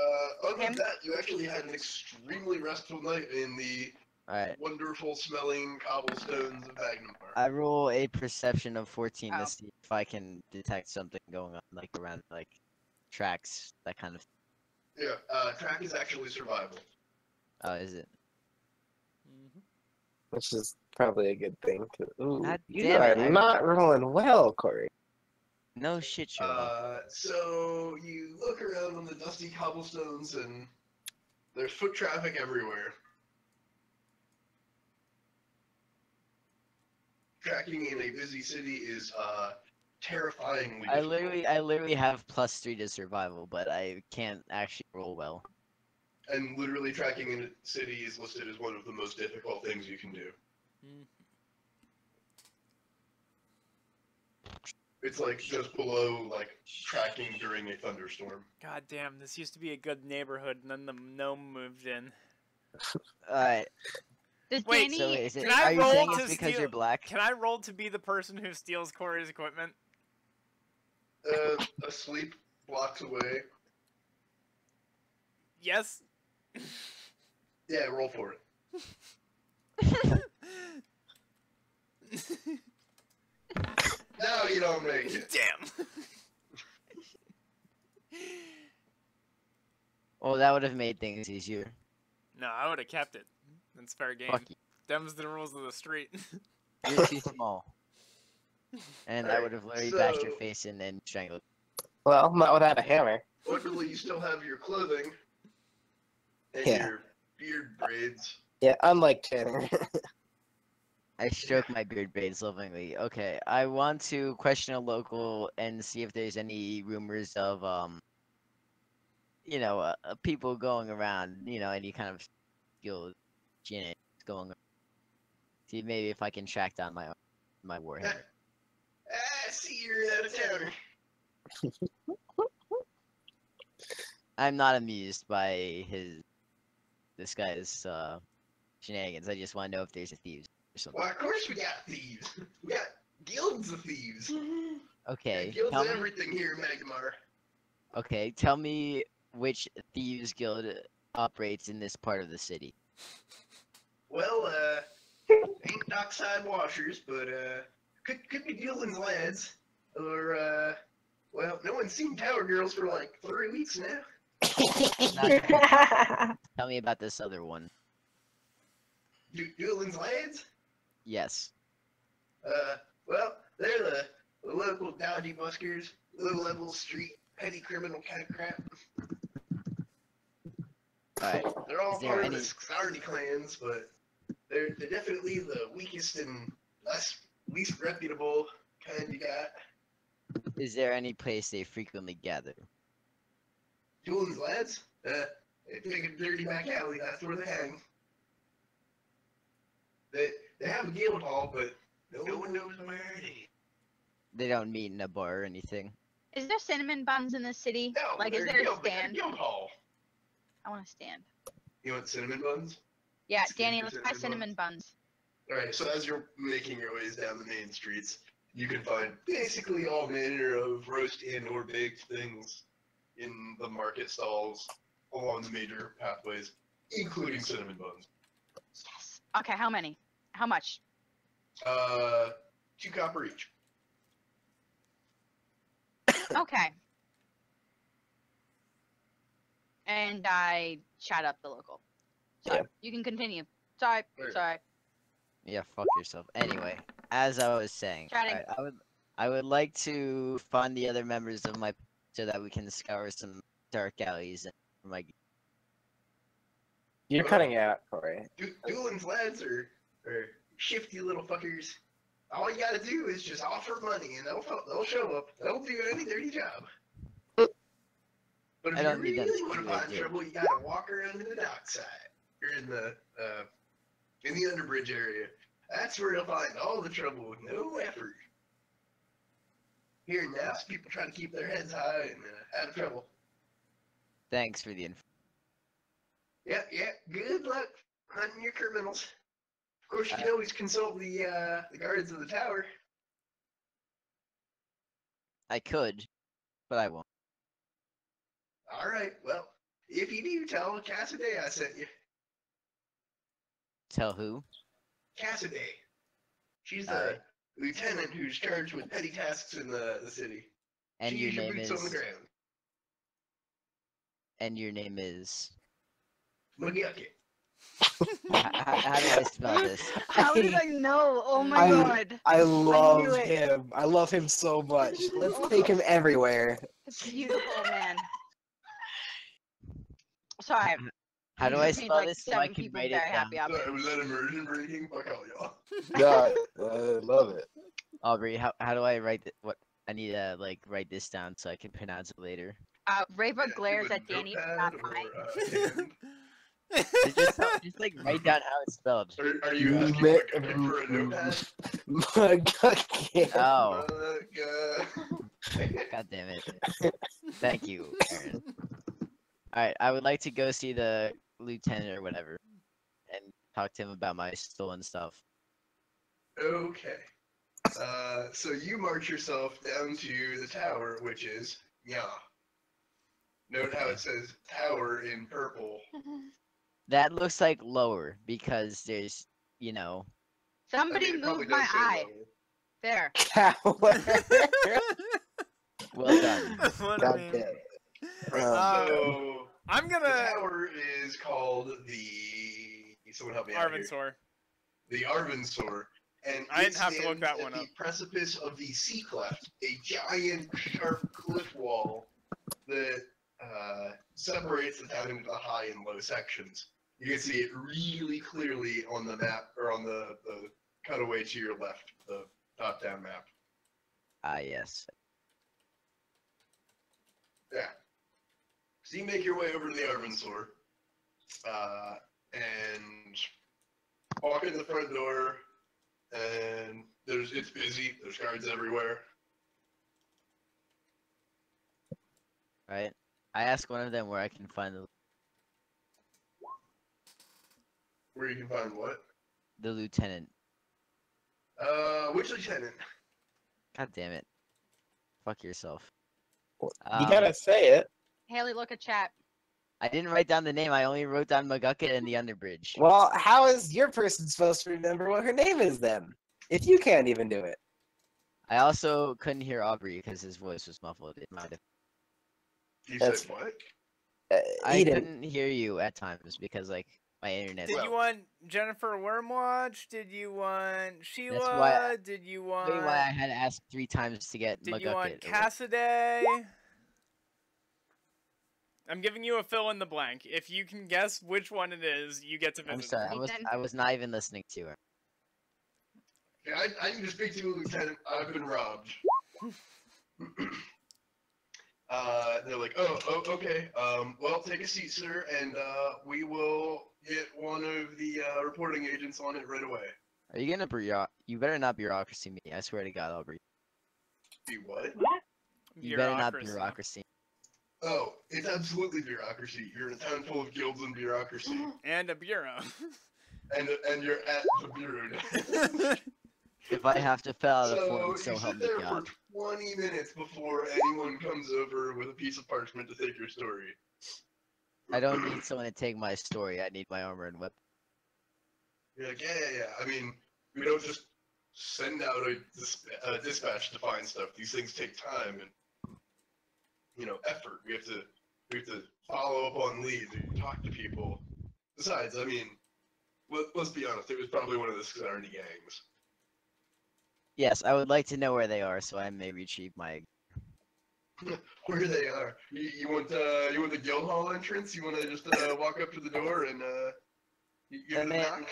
Speaker 6: Other than
Speaker 5: Him?
Speaker 6: that, you actually had an extremely restful night in the
Speaker 8: All right.
Speaker 6: wonderful smelling cobblestones of Magnumar.
Speaker 8: I roll a perception of 14
Speaker 5: Oh.
Speaker 8: to see if I can detect something going on, like around like tracks, that kind of.
Speaker 6: Yeah, track is actually survival.
Speaker 8: Oh, is it?
Speaker 4: which is probably a good thing. Ooh,
Speaker 8: God
Speaker 4: you
Speaker 8: damn
Speaker 4: are
Speaker 8: it, I-
Speaker 4: not rolling well, Corey.
Speaker 8: No shit, Sherlock.
Speaker 6: So you look around on the dusty cobblestones and there's foot traffic everywhere. Tracking in a busy city is terrifyingly
Speaker 8: I
Speaker 6: difficult.
Speaker 8: literally have +3 to survival, but I can't actually roll well.
Speaker 6: And literally tracking in a city is listed as one of the most difficult things you can do. It's like just below like tracking during a thunderstorm.
Speaker 1: God damn, this used to be a good neighborhood, and then the gnome moved in.
Speaker 8: Alright,
Speaker 5: Does
Speaker 1: Wait,
Speaker 5: Danny?
Speaker 8: so is it,
Speaker 1: Can I
Speaker 8: are you
Speaker 1: roll
Speaker 8: saying
Speaker 1: to
Speaker 8: it's because
Speaker 1: steal-
Speaker 8: you're black?
Speaker 1: Can I roll to be the person who steals Corey's equipment?
Speaker 6: Asleep blocks away.
Speaker 1: Yes.
Speaker 6: Yeah, roll for it. No, you don't make it.
Speaker 1: Damn.
Speaker 8: Well, that would have made things easier.
Speaker 1: No, I would have kept it. That's fair game.
Speaker 8: Fuck you.
Speaker 1: Them's the rules of the street.
Speaker 8: You're too small. And I
Speaker 6: Alright,
Speaker 8: would have literally bashed your
Speaker 6: so-
Speaker 8: face in and strangled.
Speaker 4: Well, not without a hammer.
Speaker 6: Luckily, you still have your clothing and
Speaker 4: Yeah.
Speaker 6: your beard braids.
Speaker 4: Yeah, unlike Tanner.
Speaker 8: I stroke my beard braids lovingly. Okay, I want to question a local and see if there's any rumors of people going around, any kind of skilled genius going. See maybe if I can track down my warhammer.
Speaker 6: I see you're out of towner.
Speaker 8: I'm not amused by this guy's shenanigans. I just want to know if there's a thieves or something.
Speaker 6: Well, of course we got thieves. We got guilds of thieves.
Speaker 8: Okay,
Speaker 6: Guilds
Speaker 8: tell
Speaker 6: of
Speaker 8: me.
Speaker 6: everything here in Magmar.
Speaker 8: Okay, tell me which thieves guild operates in this part of the city.
Speaker 6: Well, ain't dockside washers, but could be Dylan's lads, or well, no one's seen Tower Girls for like 3 weeks now.
Speaker 8: Tell me about this other one.
Speaker 6: Dylan's lads?
Speaker 8: Yes.
Speaker 6: Well, they're the local dodgy buskers, low-level street petty criminal kind of crap.
Speaker 8: Alright.
Speaker 6: They're all
Speaker 8: Is there
Speaker 6: part
Speaker 8: any-
Speaker 6: of the Xardi clans, but they're definitely the weakest and least reputable kind you got.
Speaker 8: Is there any place they frequently gather?
Speaker 6: Dylan's lads? They take a dirty back alley, that's where they hang. They have a guild hall, but no one knows where it is.
Speaker 8: They don't meet in a bar or anything.
Speaker 5: Is there cinnamon buns in this city?
Speaker 6: No,
Speaker 5: Like, is
Speaker 6: they're
Speaker 5: there a
Speaker 6: guild, they have
Speaker 5: stand?
Speaker 6: guild hall.
Speaker 5: I want to stand.
Speaker 6: You want cinnamon buns?
Speaker 5: Yeah,
Speaker 6: Stand
Speaker 5: Danny,
Speaker 6: for
Speaker 5: let's try cinnamon buns.
Speaker 6: Alright, so as you're making your ways down the main streets, you can find basically all manner of roast and or baked things in the market stalls along the major pathways, including cinnamon buns.
Speaker 5: Yes. Okay, how many? How much?
Speaker 6: 2 copper each.
Speaker 5: Okay. And I chat up the local. Sorry, you can continue. Sorry,
Speaker 6: Right.
Speaker 5: sorry.
Speaker 8: Yeah, fuck yourself. Anyway, as I was saying,
Speaker 5: Chatting.
Speaker 8: alright, I would like to find the other members of my so that we can scour some dark alleys and my.
Speaker 4: You're cutting out, Corey.
Speaker 6: Dylan's lads are shifty little fuckers. All you gotta do is just offer money and they'll show up. They'll do any dirty job. But if
Speaker 8: I
Speaker 6: you
Speaker 8: don't need them
Speaker 6: really
Speaker 8: to
Speaker 6: want to
Speaker 8: do it,
Speaker 6: find
Speaker 8: dude.
Speaker 6: trouble, you gotta walk around in the dockside. Or in the underbridge area. That's where you'll find all the trouble with no effort. Here now, people trying to keep their heads high and out of trouble.
Speaker 8: Thanks for the info.
Speaker 6: Yeah. Good luck hunting your criminals. Of course, you can always consult the guards of the tower.
Speaker 8: I could, but I won't.
Speaker 6: All right. Well, if you do, tell Cassidy I sent you.
Speaker 8: Tell who?
Speaker 6: Cassidy. She's the
Speaker 8: Alright.
Speaker 6: lieutenant who's charged with petty tasks in the city.
Speaker 8: And
Speaker 6: She
Speaker 8: your
Speaker 6: usually
Speaker 8: name
Speaker 6: boots on the
Speaker 8: is.
Speaker 6: ground.
Speaker 8: And your name is.
Speaker 6: McGucket.
Speaker 8: How do I spell this?
Speaker 5: How did I know? Oh my
Speaker 4: I-
Speaker 5: god.
Speaker 4: I love
Speaker 5: knew it.
Speaker 4: him. I love him so much. Let's take him everywhere.
Speaker 5: It's beautiful, man. Sorry.
Speaker 8: How do
Speaker 5: you
Speaker 8: I
Speaker 5: just made,
Speaker 8: spell
Speaker 5: like,
Speaker 8: this so I
Speaker 5: 7
Speaker 8: can
Speaker 5: people
Speaker 8: write it
Speaker 5: very
Speaker 8: down?
Speaker 5: happy out there.
Speaker 6: Sorry, was that immersion breaking? Fuck all y'all.
Speaker 4: Yeah, I love it.
Speaker 8: Aubrey, how do I write what? I need to write this down so I can pronounce it later.
Speaker 5: Rayba
Speaker 6: Yeah,
Speaker 5: glares
Speaker 6: with
Speaker 5: at Danny
Speaker 6: notepad
Speaker 5: from that
Speaker 6: or,
Speaker 5: height.
Speaker 6: hand.
Speaker 8: Just write down how it's spelled.
Speaker 6: Are you asking McGucket for a notepad?
Speaker 4: McGucket.
Speaker 8: Oh,
Speaker 6: McGucket.
Speaker 8: god damn it. Thank you, Aaron. Alright, I would like to go see the lieutenant or whatever and talk to him about my stolen stuff.
Speaker 6: Okay. So you march yourself down to the tower, which is Note how it says tower in purple.
Speaker 8: That looks like lower because there's,
Speaker 5: Somebody
Speaker 6: it probably
Speaker 5: moved my
Speaker 6: does say
Speaker 5: eye.
Speaker 6: level.
Speaker 5: There.
Speaker 8: well done.
Speaker 1: What
Speaker 4: God
Speaker 1: I mean,
Speaker 4: damn.
Speaker 6: So
Speaker 1: I'm
Speaker 6: the
Speaker 1: gonna
Speaker 6: tower is called someone help me out here.
Speaker 1: Arvinsor.
Speaker 6: The Arvinsor. And
Speaker 1: I
Speaker 6: it
Speaker 1: didn't have to look
Speaker 6: stands
Speaker 1: that
Speaker 6: at
Speaker 1: one
Speaker 6: the
Speaker 1: up.
Speaker 6: precipice of the sea cleft, a giant sharp cliff wall that separates the town into the high and low sections. You can see it really clearly on the map, or on the cutaway to your left, the top-down map.
Speaker 8: Ah, yes.
Speaker 6: Yeah. So you make your way over to the Arvinsor, and walk in the front door, and it's busy. There's guards everywhere.
Speaker 8: Right. I ask one of them where I can find
Speaker 6: Where you can find what?
Speaker 8: the lieutenant.
Speaker 6: Which lieutenant?
Speaker 8: God damn it. Fuck yourself.
Speaker 4: You gotta say it.
Speaker 5: Haley, look at chat.
Speaker 8: I didn't write down the name. I only wrote down McGucket and the Underbridge.
Speaker 4: Well, how is your person supposed to remember what her name is then? If you can't even do it.
Speaker 8: I also couldn't hear Aubrey because his voice was muffled. It might have.
Speaker 6: You
Speaker 4: That's-
Speaker 6: said what?
Speaker 8: I
Speaker 4: He didn't.
Speaker 8: couldn't hear you at times because like my internet.
Speaker 1: Did you want Jennifer Wormwatch? Did you want Sheila?
Speaker 8: why
Speaker 1: Did you
Speaker 8: That's
Speaker 1: want?
Speaker 8: why I had to ask 3 times to get
Speaker 1: Did
Speaker 8: McGucket.
Speaker 1: you want Cassidy? I'm giving you a fill in the blank. If you can guess which one it is, you get to visit.
Speaker 8: I'm sorry. I was not even listening to her.
Speaker 6: Yeah, I need to speak to you, Lieutenant. I've been robbed. They're like, oh, okay. Well, take a seat, sir, and we will get one of the reporting agents on it right away.
Speaker 8: Are you gonna You better not bureaucracy me. I swear to God, Aubrey.
Speaker 6: Do what?
Speaker 8: You better not bureaucracy.
Speaker 6: Oh, it's absolutely bureaucracy. You're in a town full of guilds and bureaucracy,
Speaker 1: And a bureau.
Speaker 6: and you're at the bureau now.
Speaker 8: If I have to fill out a
Speaker 6: So
Speaker 8: form,
Speaker 6: you
Speaker 8: so help
Speaker 6: sit
Speaker 8: me
Speaker 6: there
Speaker 8: God.
Speaker 6: for 20 minutes before anyone comes over with a piece of parchment to take your story.
Speaker 8: I don't need someone to take my story. I need my armor and weapon.
Speaker 6: You're like, yeah. I mean, we don't just send out a dispatch to find stuff. These things take time and effort. We have to follow up on leads and talk to people. Besides, I mean, let's be honest. It was probably one of the Sarni gangs.
Speaker 8: Yes, I would like to know where they are so I may retrieve my.
Speaker 6: Where they are. You want the guild hall entrance? You want to just walk up to the door and you give it a knock?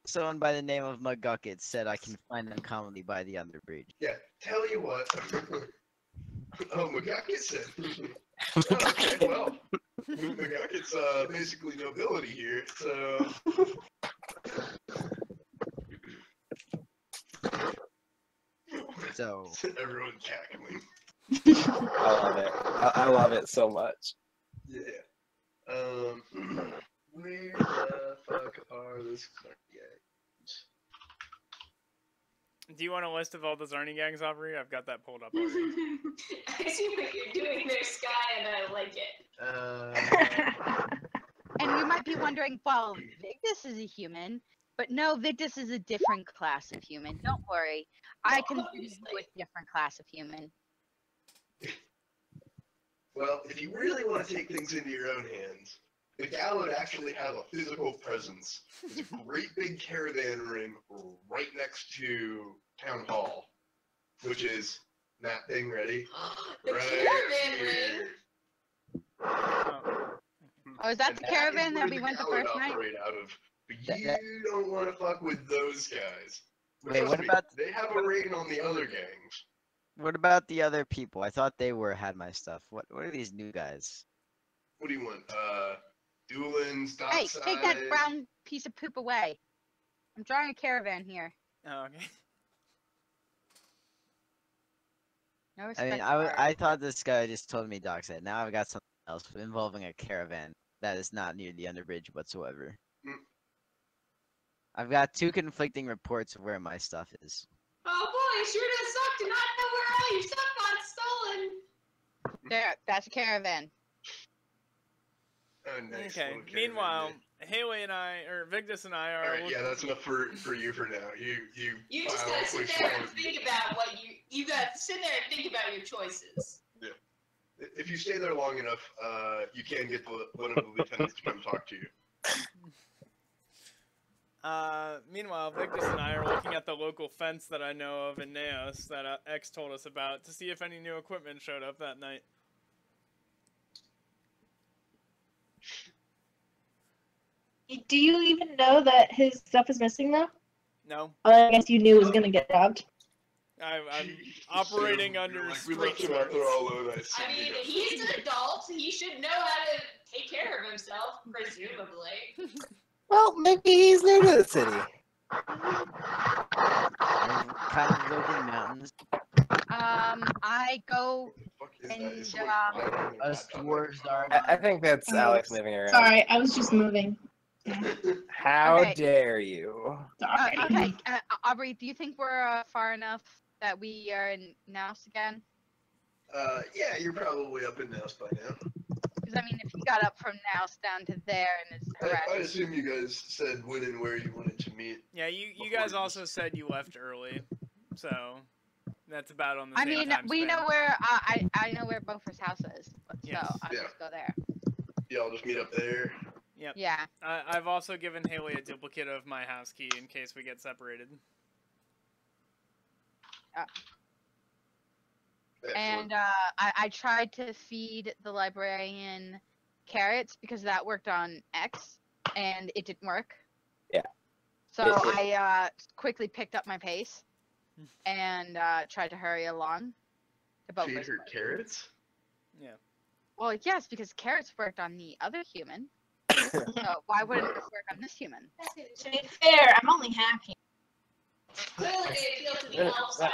Speaker 8: Someone by the name of McGucket said I can find them commonly by the Underbridge.
Speaker 6: Yeah. Tell you what. Oh, McGucket said. Oh, okay, well, McGucket's basically nobility here, so.
Speaker 8: So
Speaker 6: Everyone cackling.
Speaker 4: I love it. I love it so much.
Speaker 6: Yeah. Where the fuck are the Sarni gangs?
Speaker 1: Do you want a list of all the Zarni gangs, Aubrey? I've got that pulled up already.
Speaker 3: I see what you're doing there, Sky, and I like it.
Speaker 5: And you might be wondering, well, Victus is a human, but no, Victus is a different class of human. Don't worry, I can do a different class of human.
Speaker 6: Well, if you really want to take things into your own hands, the Gallowed actually have a physical presence. It's a great big caravan ring right next to Town Hall, which is that thing ready?
Speaker 3: The
Speaker 6: right
Speaker 3: caravan
Speaker 6: here.
Speaker 3: ring.
Speaker 5: Oh, is that
Speaker 6: And
Speaker 5: the caravan
Speaker 6: is
Speaker 5: that
Speaker 6: where
Speaker 5: we
Speaker 6: the
Speaker 5: went the
Speaker 6: Gallowed
Speaker 5: first night?
Speaker 6: operate out of. But you don't want to fuck with those guys. But
Speaker 8: Wait,
Speaker 6: trust
Speaker 8: what
Speaker 6: me,
Speaker 8: about-
Speaker 6: they have a raid on the other gangs.
Speaker 8: what about the other people? I thought they had my stuff. What are these new guys?
Speaker 6: What do you want? Duelins,
Speaker 5: Hey,
Speaker 6: dockside.
Speaker 5: take that brown piece of poop away. I'm drawing a caravan here.
Speaker 1: Oh, okay.
Speaker 5: No
Speaker 8: I
Speaker 5: respect.
Speaker 8: mean,
Speaker 5: to art.
Speaker 8: I thought this guy just told me Dockside. Now I've got something else involving a caravan that is not near the Underbridge whatsoever.
Speaker 6: Mm.
Speaker 8: I've got 2 conflicting reports of where my stuff is.
Speaker 3: Oh boy, sure does suck to not know where all your stuff got stolen.
Speaker 5: There, that's a caravan.
Speaker 6: Oh, nice
Speaker 1: Okay.
Speaker 6: little caravan
Speaker 1: Meanwhile,
Speaker 6: there.
Speaker 1: Haley and I, or Victus and I, are.
Speaker 6: Alright, yeah, that's enough for you for now.
Speaker 3: You just
Speaker 6: file
Speaker 3: gotta
Speaker 6: a
Speaker 3: sit
Speaker 6: place
Speaker 3: there
Speaker 6: for
Speaker 3: and
Speaker 6: it.
Speaker 3: think about what you gotta sit there and think about your choices.
Speaker 6: If you stay there long enough, you can get one of the lieutenants to come talk to you.
Speaker 1: Meanwhile, Victus and I are looking at the local fence that I know of in Neos that X told us about to see if any new equipment showed up that night.
Speaker 7: Do you even know that his stuff is missing though?
Speaker 1: No,
Speaker 7: I guess you knew it was gonna get robbed.
Speaker 1: I'm operating under
Speaker 6: we
Speaker 1: street
Speaker 6: left him out there
Speaker 1: smarts.
Speaker 6: all alone.
Speaker 3: I mean, he's an adult. He should know how to take care of himself, presumably.
Speaker 4: Well, maybe he's new to the city.
Speaker 8: I kind of lived in mountains.
Speaker 5: I go
Speaker 6: Fuck is
Speaker 5: and,
Speaker 6: that? Is someone firing a
Speaker 8: Us
Speaker 6: laptop
Speaker 8: dwarves
Speaker 6: at
Speaker 8: are.
Speaker 4: I think that's Alex moving around.
Speaker 7: Sorry, I was just moving.
Speaker 4: How
Speaker 5: Okay.
Speaker 4: dare you?
Speaker 7: Sorry.
Speaker 5: okay, Aubrey, do you think we're far enough that we are in Naus again?
Speaker 6: Yeah, you're probably up in Naus by now.
Speaker 5: Because I mean, if you got up from Naus down to there and it's
Speaker 6: I
Speaker 5: correct.
Speaker 6: assume you guys said when and where you wanted to meet.
Speaker 1: Yeah, you guys also said you left early, so that's about on the
Speaker 5: I
Speaker 1: same
Speaker 5: mean,
Speaker 1: time
Speaker 5: we
Speaker 1: span.
Speaker 5: know where I know where Bopher's house is, so
Speaker 1: Yes.
Speaker 5: I'll
Speaker 6: Yeah.
Speaker 5: just go there.
Speaker 6: Yeah, I'll just meet up there.
Speaker 1: Yep.
Speaker 5: Yeah.
Speaker 1: I've also given Haley a duplicate of my house key in case we get separated.
Speaker 5: And I tried to feed the librarian carrots because that worked on X, and it didn't work.
Speaker 4: Yeah.
Speaker 5: So I quickly picked up my pace and tried to hurry along to
Speaker 6: Feed
Speaker 5: Bopher's.
Speaker 6: her carrots?
Speaker 1: Yeah.
Speaker 5: Well, yes, because carrots worked on the other human. So why wouldn't it work on this human?
Speaker 7: To be fair, I'm only half human.
Speaker 3: Clearly, they appeal to the elf side of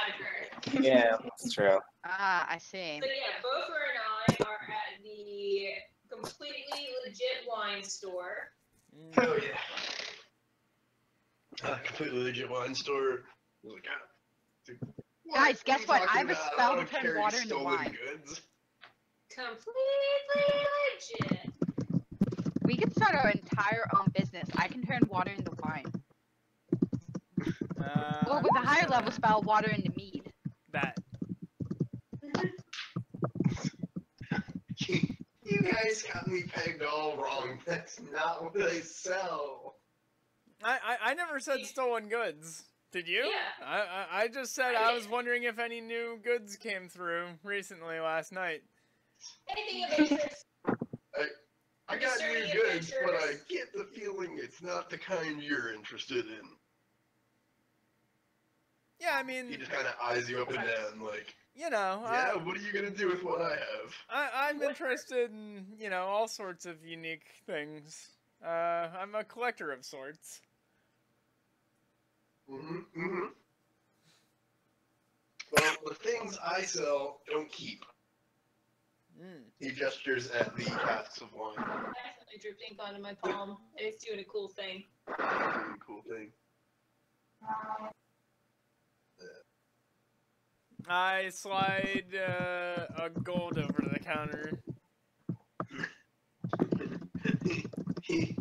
Speaker 3: her.
Speaker 4: Yeah, that's true.
Speaker 5: Ah, I see.
Speaker 3: So yeah, Bopher and I are at the completely legit wine store.
Speaker 6: Oh yeah. Completely legit wine store. I was like, dude,
Speaker 5: Guys,
Speaker 6: are
Speaker 5: guess
Speaker 6: you
Speaker 5: what? I
Speaker 6: talking
Speaker 5: have a
Speaker 6: about?
Speaker 5: spell
Speaker 6: I
Speaker 5: to
Speaker 6: don't
Speaker 5: turn
Speaker 6: carry
Speaker 5: water into
Speaker 6: stolen
Speaker 5: wine.
Speaker 6: goods.
Speaker 3: Completely legit.
Speaker 5: We could start our entire own business. I can turn water into wine. Or with a higher level spell, water into mead.
Speaker 1: That.
Speaker 6: You guys got me pegged all wrong. That's not what I sell.
Speaker 1: I never said stolen goods. Did you?
Speaker 3: Yeah.
Speaker 1: I just said I was wondering if any new goods came through recently last night.
Speaker 3: Anything of interest.
Speaker 6: I got
Speaker 3: Discerning
Speaker 6: new goods, but I
Speaker 3: adventurers.
Speaker 6: get the feeling it's not the kind you're interested in.
Speaker 1: Yeah, I mean,
Speaker 6: He just kind of eyes you up and down, like,
Speaker 1: you know,
Speaker 6: yeah, what are you gonna do with what I have?
Speaker 1: I'm interested in, you know, all sorts of unique things. I'm a collector of sorts.
Speaker 6: Well, the things I sell don't keep.
Speaker 1: Mm.
Speaker 6: He gestures at the casks of wine.
Speaker 3: I accidentally dripped ink onto my palm, and it's doing a cool thing.
Speaker 6: Really cool thing.
Speaker 1: I slide a gold over the counter.
Speaker 6: He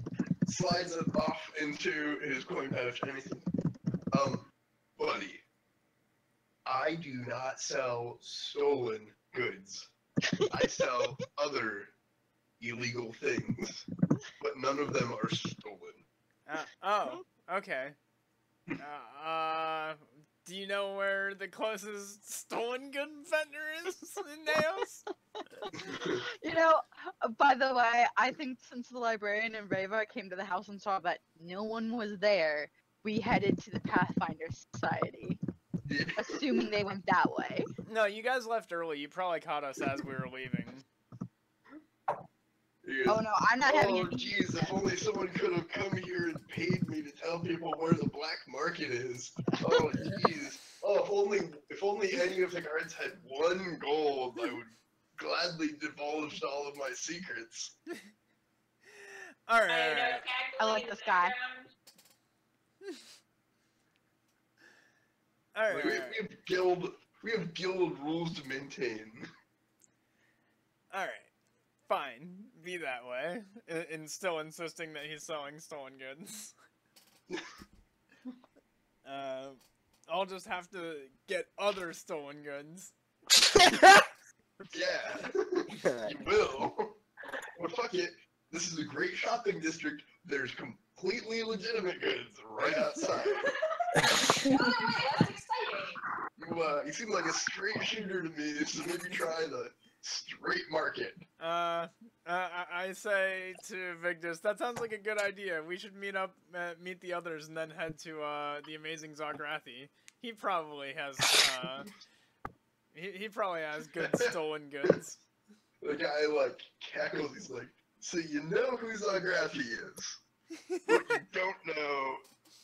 Speaker 6: slides it off into his coin pouch and everything. Buddy, I do not sell stolen goods. I sell other illegal things, but none of them are stolen.
Speaker 1: Oh, okay. Do you know where the closest stolen good vendor is in Naos?
Speaker 5: You know, by the way, I think since the librarian and Reva came to the house and saw that no one was there, we headed to the Pathfinder Society, assuming they went that way.
Speaker 1: No, you guys left early. You probably caught us as we were leaving.
Speaker 5: Oh no, I'm not having
Speaker 6: Oh
Speaker 5: any.
Speaker 6: jeez, if only someone could have come here and paid me to tell people where the black market is. Oh jeez. Oh, if only any of the guards had 1 gold, I would gladly divulge all of my secrets.
Speaker 1: Alright.
Speaker 5: I like this guy.
Speaker 1: Alright.
Speaker 6: We have guild rules to maintain.
Speaker 1: Alright. Fine. Be that way. And still insisting that he's selling stolen goods. I'll just have to get other stolen goods.
Speaker 6: Yeah, you will. Well, fuck it. This is a great shopping district. There's completely legitimate goods right outside.
Speaker 3: Oh, wait, that's exciting.
Speaker 6: You seem like a straight shooter to me, so maybe try the straight market.
Speaker 1: I say to Victus, that sounds like a good idea. We should meet up, meet the others, and then head to the amazing Zagrathi. He probably has he probably has good stolen goods.
Speaker 6: The guy like cackles. He's like, "So you know who Zagrathi is? What you don't know?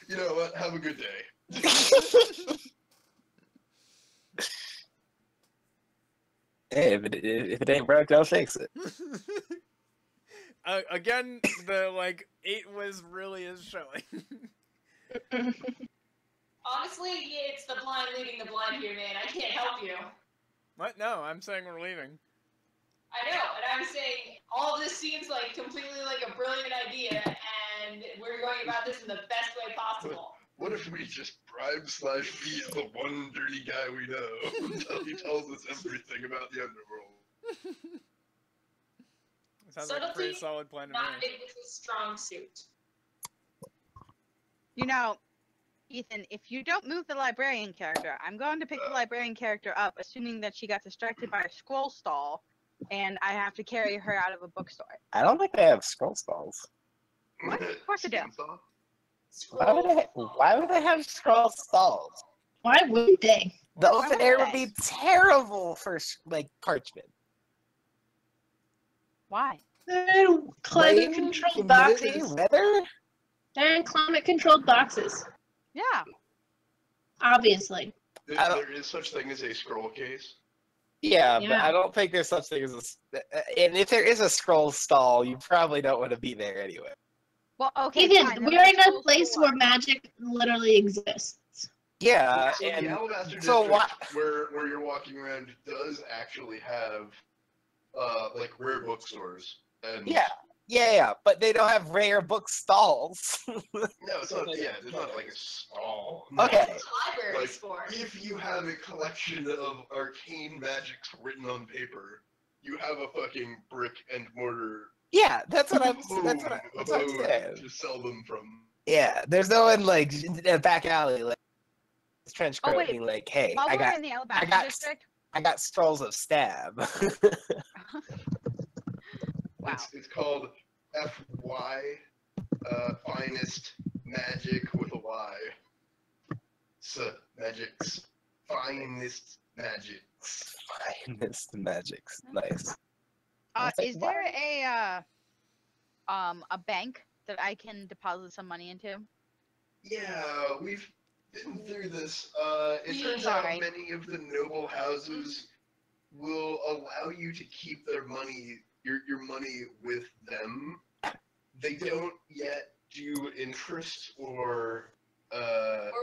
Speaker 6: You know what? Have a good day."
Speaker 4: Hey, if it ain't broke, don't fix it.
Speaker 1: Again, the 8 was really is showing.
Speaker 3: Honestly, it's the blind leading the blind here, man. I can't help you.
Speaker 1: What? No, I'm saying we're leaving.
Speaker 3: I know, and I'm saying all of this seems like completely like a brilliant idea, and we're going about this in the best way possible.
Speaker 6: What if we just bribe/beat the one dirty guy we know until he tells us everything about the underworld?
Speaker 1: Sounds like a pretty
Speaker 3: Subtlety,
Speaker 1: solid plan to
Speaker 3: not
Speaker 1: me.
Speaker 3: Ignis's strong suit.
Speaker 5: You know, Ethan, if you don't move the librarian character, I'm going to pick the librarian character up, assuming that she got distracted by a scroll stall, and I have to carry her out of a bookstore.
Speaker 4: I don't think they have scroll stalls.
Speaker 5: What? Of course I do.
Speaker 4: Why would they have scroll stalls?
Speaker 7: Why would they?
Speaker 4: The open air would be terrible for parchment.
Speaker 5: Why?
Speaker 7: They're in climate-controlled boxes.
Speaker 4: Weather?
Speaker 7: They're in climate-controlled boxes.
Speaker 5: Yeah.
Speaker 7: Obviously.
Speaker 6: There is such thing as a scroll case.
Speaker 4: Yeah, but I don't think there's such thing as and if there is a scroll stall, you probably don't want to be there anyway.
Speaker 5: Well, okay,
Speaker 7: Ethan,
Speaker 5: fine,
Speaker 7: we're in a place where magic literally exists.
Speaker 4: Yeah,
Speaker 6: So
Speaker 4: and
Speaker 6: the Alabaster
Speaker 4: so
Speaker 6: District, where you're walking around, does actually have rare bookstores. And
Speaker 4: yeah, but they don't have rare book stalls.
Speaker 6: no, it's not. Yeah, it's not like a stall.
Speaker 4: Okay.
Speaker 3: That's what a library's for.
Speaker 6: If you have a collection of arcane magics written on paper, you have a fucking brick and mortar.
Speaker 4: Yeah, that's what I'm saying.
Speaker 6: To sell them from.
Speaker 4: Yeah, there's no one in a back alley trench coat being like, "Hey,
Speaker 5: While we're in the Alabaster District,
Speaker 4: I got scrolls of stab."
Speaker 5: Wow.
Speaker 6: It's called FY, finest magic with a Y. Magics, finest magics.
Speaker 4: Finest magics, nice.
Speaker 5: Is there a bank that I can deposit some money into?
Speaker 6: Yeah, we've been through this. It turns out many of the noble houses will allow you to keep their money, your money with them. They don't yet do interest or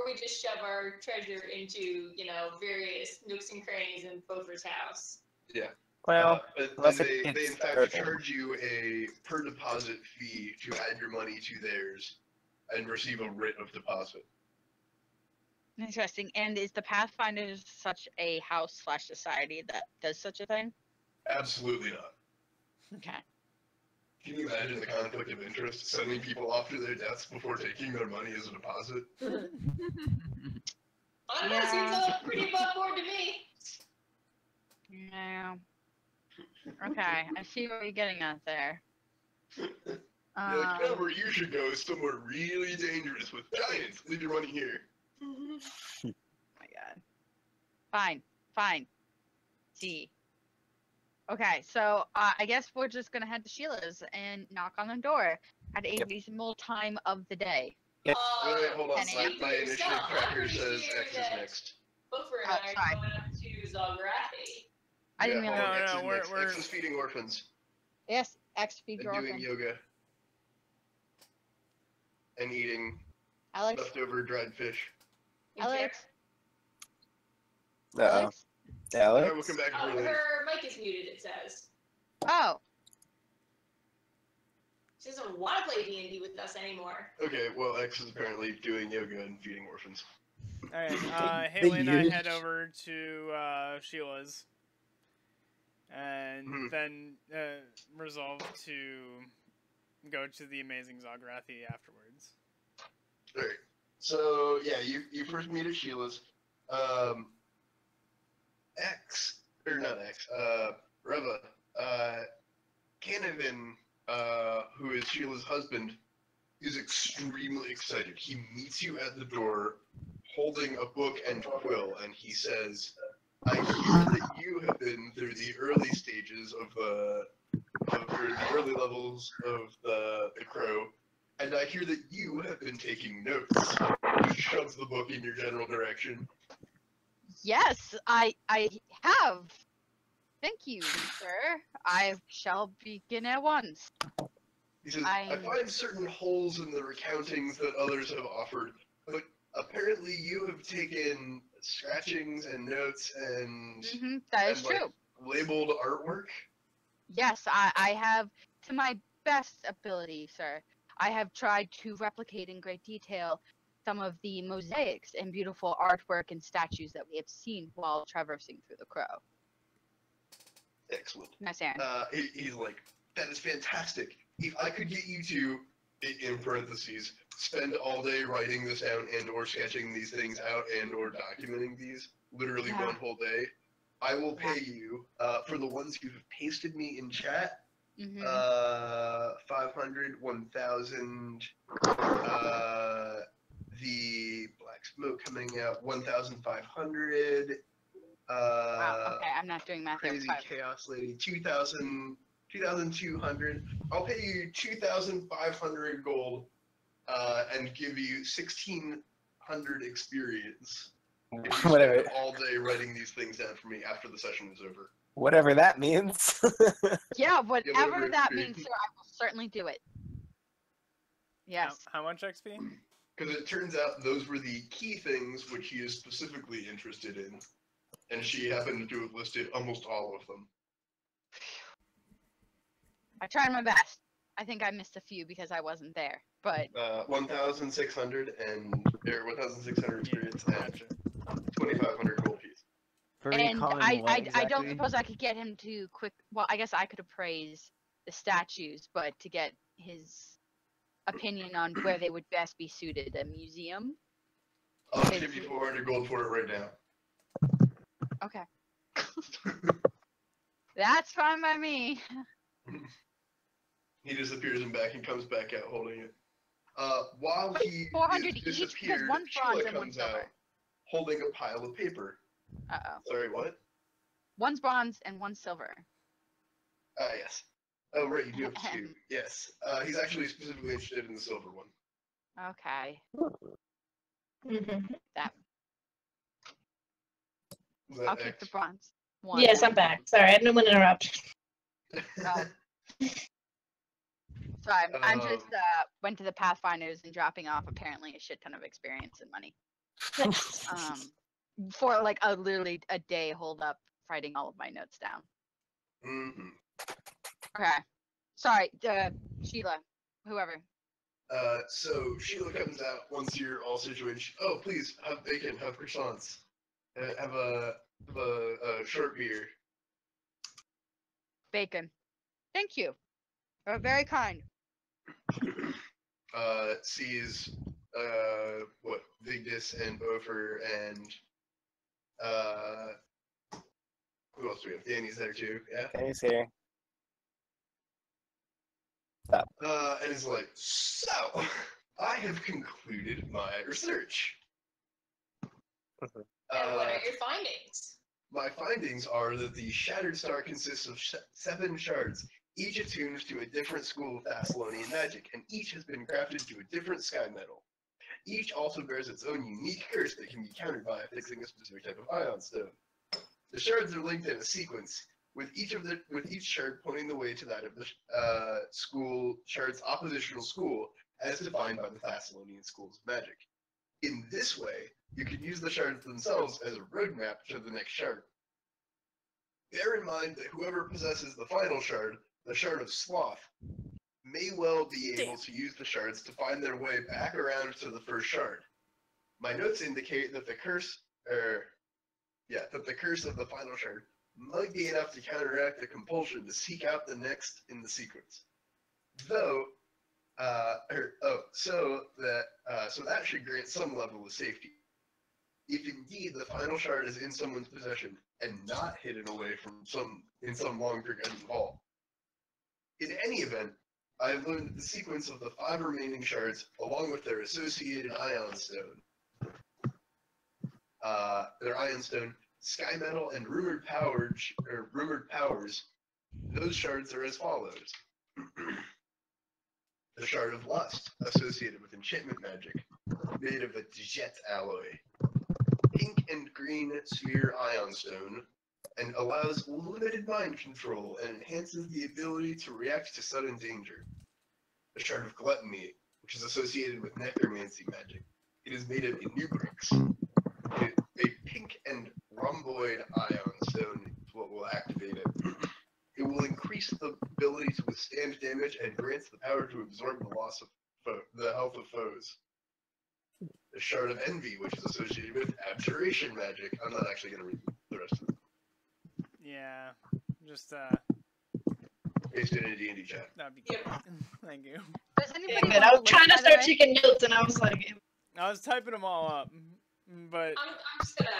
Speaker 3: we just shove our treasure into, various nooks and crannies in Bofer's house.
Speaker 6: Yeah.
Speaker 4: Well,
Speaker 6: they in fact charge you a per deposit fee to add your money to theirs and receive a writ of deposit.
Speaker 5: Interesting. And is the Pathfinders such a house/society that does such a thing?
Speaker 6: Absolutely not.
Speaker 5: Okay.
Speaker 6: Can you imagine the conflict of interest, sending people off to their deaths before taking their money as a deposit?
Speaker 3: I don't know, seems pretty above board to me.
Speaker 5: Yeah. Okay, I see what you're getting at there.
Speaker 6: You're where you should go is somewhere really dangerous with giants. Leave your money here.
Speaker 5: Oh my god. Fine. See. Okay, so I guess we're just gonna head to Sheila's and knock on the door at a reasonable time of the day.
Speaker 6: Wait, hold on. My
Speaker 3: I'm
Speaker 6: initiative tracker
Speaker 3: pretty
Speaker 6: says
Speaker 3: sure
Speaker 6: X is
Speaker 3: that
Speaker 6: next.
Speaker 3: Bofer and I are going up to Zagrathi.
Speaker 5: I didn't
Speaker 6: Yeah,
Speaker 5: realize.
Speaker 6: hold on, X is
Speaker 1: No,
Speaker 6: next. X is feeding orphans
Speaker 5: Yes, X feed
Speaker 6: and
Speaker 5: your
Speaker 6: doing
Speaker 5: orphan.
Speaker 6: yoga and eating
Speaker 5: Alex.
Speaker 6: leftover dried fish.
Speaker 5: Alex.
Speaker 4: Alex?
Speaker 6: Alright, we'll come back to her later.
Speaker 3: Her mic is muted, it says.
Speaker 5: Oh.
Speaker 3: She doesn't want to play D&D with us anymore.
Speaker 6: Okay, well, X is apparently doing yoga and feeding orphans.
Speaker 1: Alright, Haley and I head over to Sheila's. And then resolve to go to the amazing Zagrathi afterwards.
Speaker 6: Alright, so, yeah, you first meet at Sheila's. Reva, Canavan, who is Sheila's husband, is extremely excited. He meets you at the door holding a book and quill, and he says, I hear that you have been through the early stages or the early levels of the Crow, and I hear that you have been taking notes. He shoves the book in your general direction.
Speaker 5: Yes, I have. Thank you, sir. I shall begin at once.
Speaker 6: He says, I find certain holes in the recountings that others have offered, but apparently you have taken scratchings and notes and,
Speaker 5: that is
Speaker 6: and like,
Speaker 5: true.
Speaker 6: labeled artwork.
Speaker 5: Yes, I have, to my best ability, sir. I have tried to replicate in great detail some of the mosaics and beautiful artwork and statues that we have seen while traversing through the Crow.
Speaker 6: Excellent.
Speaker 5: Nice, Aaron.
Speaker 6: He's like, that is fantastic. If I could get you to, in parentheses, spend all day writing this down and or sketching these things out and or documenting these, literally one whole day, I will pay you, for the ones you have pasted me in chat, 500, 1,000, the Black Smoke coming out, 1,500,
Speaker 5: wow, okay, I'm not doing math here.
Speaker 6: Crazy Chaos Lady, 2,000, 2,200. I'll pay you 2,500 gold, and give you 1,600 experience. If you
Speaker 4: Whatever.
Speaker 6: spend all day writing these things down for me after the session is over.
Speaker 4: Whatever that means.
Speaker 5: Yeah, whatever
Speaker 6: whatever
Speaker 5: that
Speaker 6: experience.
Speaker 5: means, sir, I will certainly do it. Yes.
Speaker 1: How much XP?
Speaker 6: Because it turns out those were the key things which he is specifically interested in. And she happened to have listed almost all of them.
Speaker 5: I tried my best. I think I missed a few because I wasn't there, but
Speaker 6: 1,600 1,600 experience and
Speaker 1: Gotcha.
Speaker 6: 2,500 gold piece.
Speaker 5: and I don't suppose I could get him to well, I guess I could appraise the statues, but to get his opinion on where they would best be suited, a museum.
Speaker 6: I'll give you 400 gold for it right now.
Speaker 5: Okay. That's fine by me.
Speaker 6: He disappears and back and comes back out holding it. While he
Speaker 5: 400
Speaker 6: is
Speaker 5: each, because
Speaker 6: disappeared,
Speaker 5: one's bronze
Speaker 6: Sheila
Speaker 5: and one's
Speaker 6: comes out
Speaker 5: silver.
Speaker 6: holding a pile of paper.
Speaker 5: Uh-oh.
Speaker 6: Sorry, what?
Speaker 5: One's bronze and one's silver.
Speaker 6: Ah, yes. Oh, right, you do have two. Yes. He's actually specifically interested in the silver one.
Speaker 5: Okay.
Speaker 7: Mm-hmm.
Speaker 5: That.
Speaker 6: Was that
Speaker 5: I'll keep
Speaker 6: X?
Speaker 5: the bronze one.
Speaker 7: Yes, I'm back. Sorry, I didn't want to interrupt.
Speaker 5: Sorry, I'm just went to the Pathfinders and dropping off apparently a shit ton of experience and money. For like literally a day hold up writing all of my notes down.
Speaker 6: Mm-hmm.
Speaker 5: Okay. Sorry, Sheila, whoever.
Speaker 6: So Sheila comes out once you're all situated. Oh, please have bacon, have croissants, have a short beer.
Speaker 5: Bacon. Thank you. You're very kind.
Speaker 6: Sees what Vigdis and Bofer and who else do we have? Danny's there too. Yeah.
Speaker 4: Danny's here.
Speaker 6: And is like, so I have concluded my research.
Speaker 3: And what are your findings?
Speaker 6: My findings are that the Shattered Star consists of 7 shards, each attuned to a different school of Thessalonian magic, and each has been crafted to a different sky metal. Each also bears its own unique curse that can be countered by affixing a specific type of ion stone. The shards are linked in a sequence, with each shard pointing the way to that of the shard's oppositional school, as defined by the Thessalonian schools of magic. In this way, you can use the shards themselves as a roadmap to the next shard. Bear in mind that whoever possesses the final shard, the Shard of Sloth, may well be able to use the shards to find their way back around to the first shard. My notes indicate that the curse of the final shard might be enough to counteract the compulsion to seek out the next in the sequence. So that should grant some level of safety. If indeed the final shard is in someone's possession and not hidden away from in some long forgotten vault, In any event, I have learned the sequence of the 5 remaining shards, along with their associated ion stone. Their ion stone, sky metal, and rumored powers. Those shards are as follows: the shard of lust, associated with enchantment magic, made of a jet alloy. Pink and green sphere ion stone, and allows limited mind control and enhances the ability to react to sudden danger. The shard of gluttony, which is associated with necromancy magic. It is made of nubrix. A pink and rhomboid ion stone is what will activate it. It will increase the ability to withstand damage and grants the power to absorb the loss of the health of foes. The shard of envy, which is associated with abjuration magic. I'm not actually going to read the rest of it.
Speaker 1: Yeah, just
Speaker 6: Based in a D&D chat.
Speaker 1: that'd be
Speaker 3: Yep.
Speaker 1: good. Thank you.
Speaker 5: Does anybody
Speaker 7: Good.
Speaker 5: want
Speaker 7: I was
Speaker 5: look,
Speaker 7: trying to
Speaker 5: by the
Speaker 7: start
Speaker 5: way?
Speaker 7: taking notes, and I was like,
Speaker 1: I was typing them all up, but
Speaker 3: I'm just gonna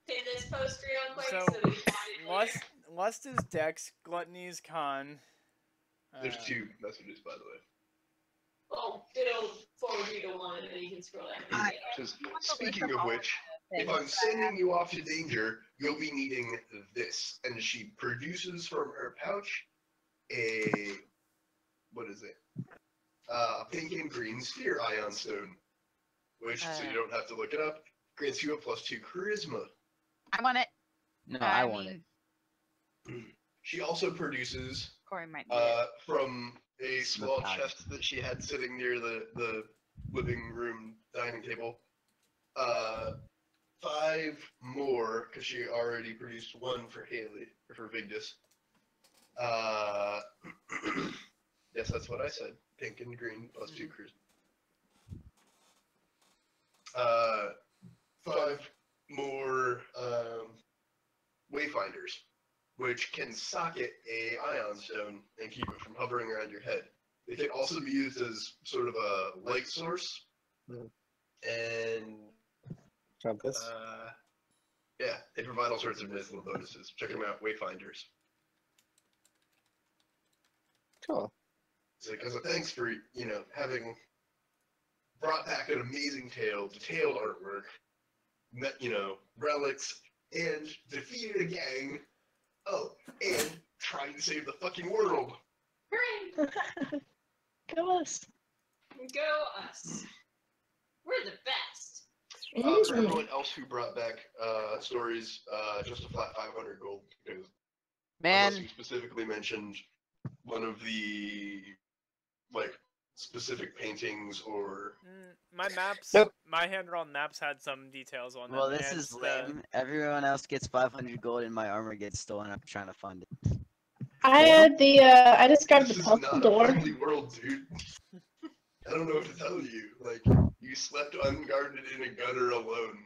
Speaker 3: pin this post real quick
Speaker 1: So,
Speaker 3: so we can find it
Speaker 1: lust is Dex, gluttony is Con.
Speaker 6: There's 2 messages, by the way.
Speaker 3: Well, it'll forward you to one, and then you can scroll down.
Speaker 6: Just speaking of which, if I'm sending you off to danger, you'll be needing this. And she produces from her pouch a, what is it? Pink and green sphere ion stone. Which, so you don't have to look it up, grants you a +2 charisma.
Speaker 5: I want it.
Speaker 8: No, I want it.
Speaker 6: She also produces,
Speaker 5: Corey might need it.
Speaker 6: from a small
Speaker 8: pouch.
Speaker 6: chest that she had sitting near the living room dining table, 5 more, because she already produced 1 for Haley, or for Vigdis. Yes, that's what I said. Pink and green +2 charisma. 5 more wayfinders, which can socket a ion stone and keep it from hovering around your head. They can also be used as sort of a light source. And
Speaker 4: Compass.
Speaker 6: yeah, they provide all sorts of nice little bonuses. Check them out, wayfinders.
Speaker 4: Cool.
Speaker 6: So, as a thanks for having brought back an amazing tale, detailed artwork, met relics, and defeated a gang. Oh, and trying to save the fucking world.
Speaker 3: Hooray!
Speaker 7: go us.
Speaker 3: Go us. We're the best.
Speaker 6: For everyone else who brought back stories, just a flat 500 gold, because unless you
Speaker 8: Man,
Speaker 6: specifically mentioned one of the specific paintings or
Speaker 1: My maps,
Speaker 4: Nope.
Speaker 1: my hand-drawn maps had some details on them.
Speaker 8: well, this
Speaker 1: and
Speaker 8: is lame. Everyone else gets 500 gold and my armor gets stolen. I'm trying to find it.
Speaker 7: I had the, I described
Speaker 6: this
Speaker 7: the
Speaker 6: is
Speaker 7: puzzle
Speaker 6: not a
Speaker 7: door.
Speaker 6: friendly world, dude. I don't know what to tell you. You slept unguarded in a gutter alone.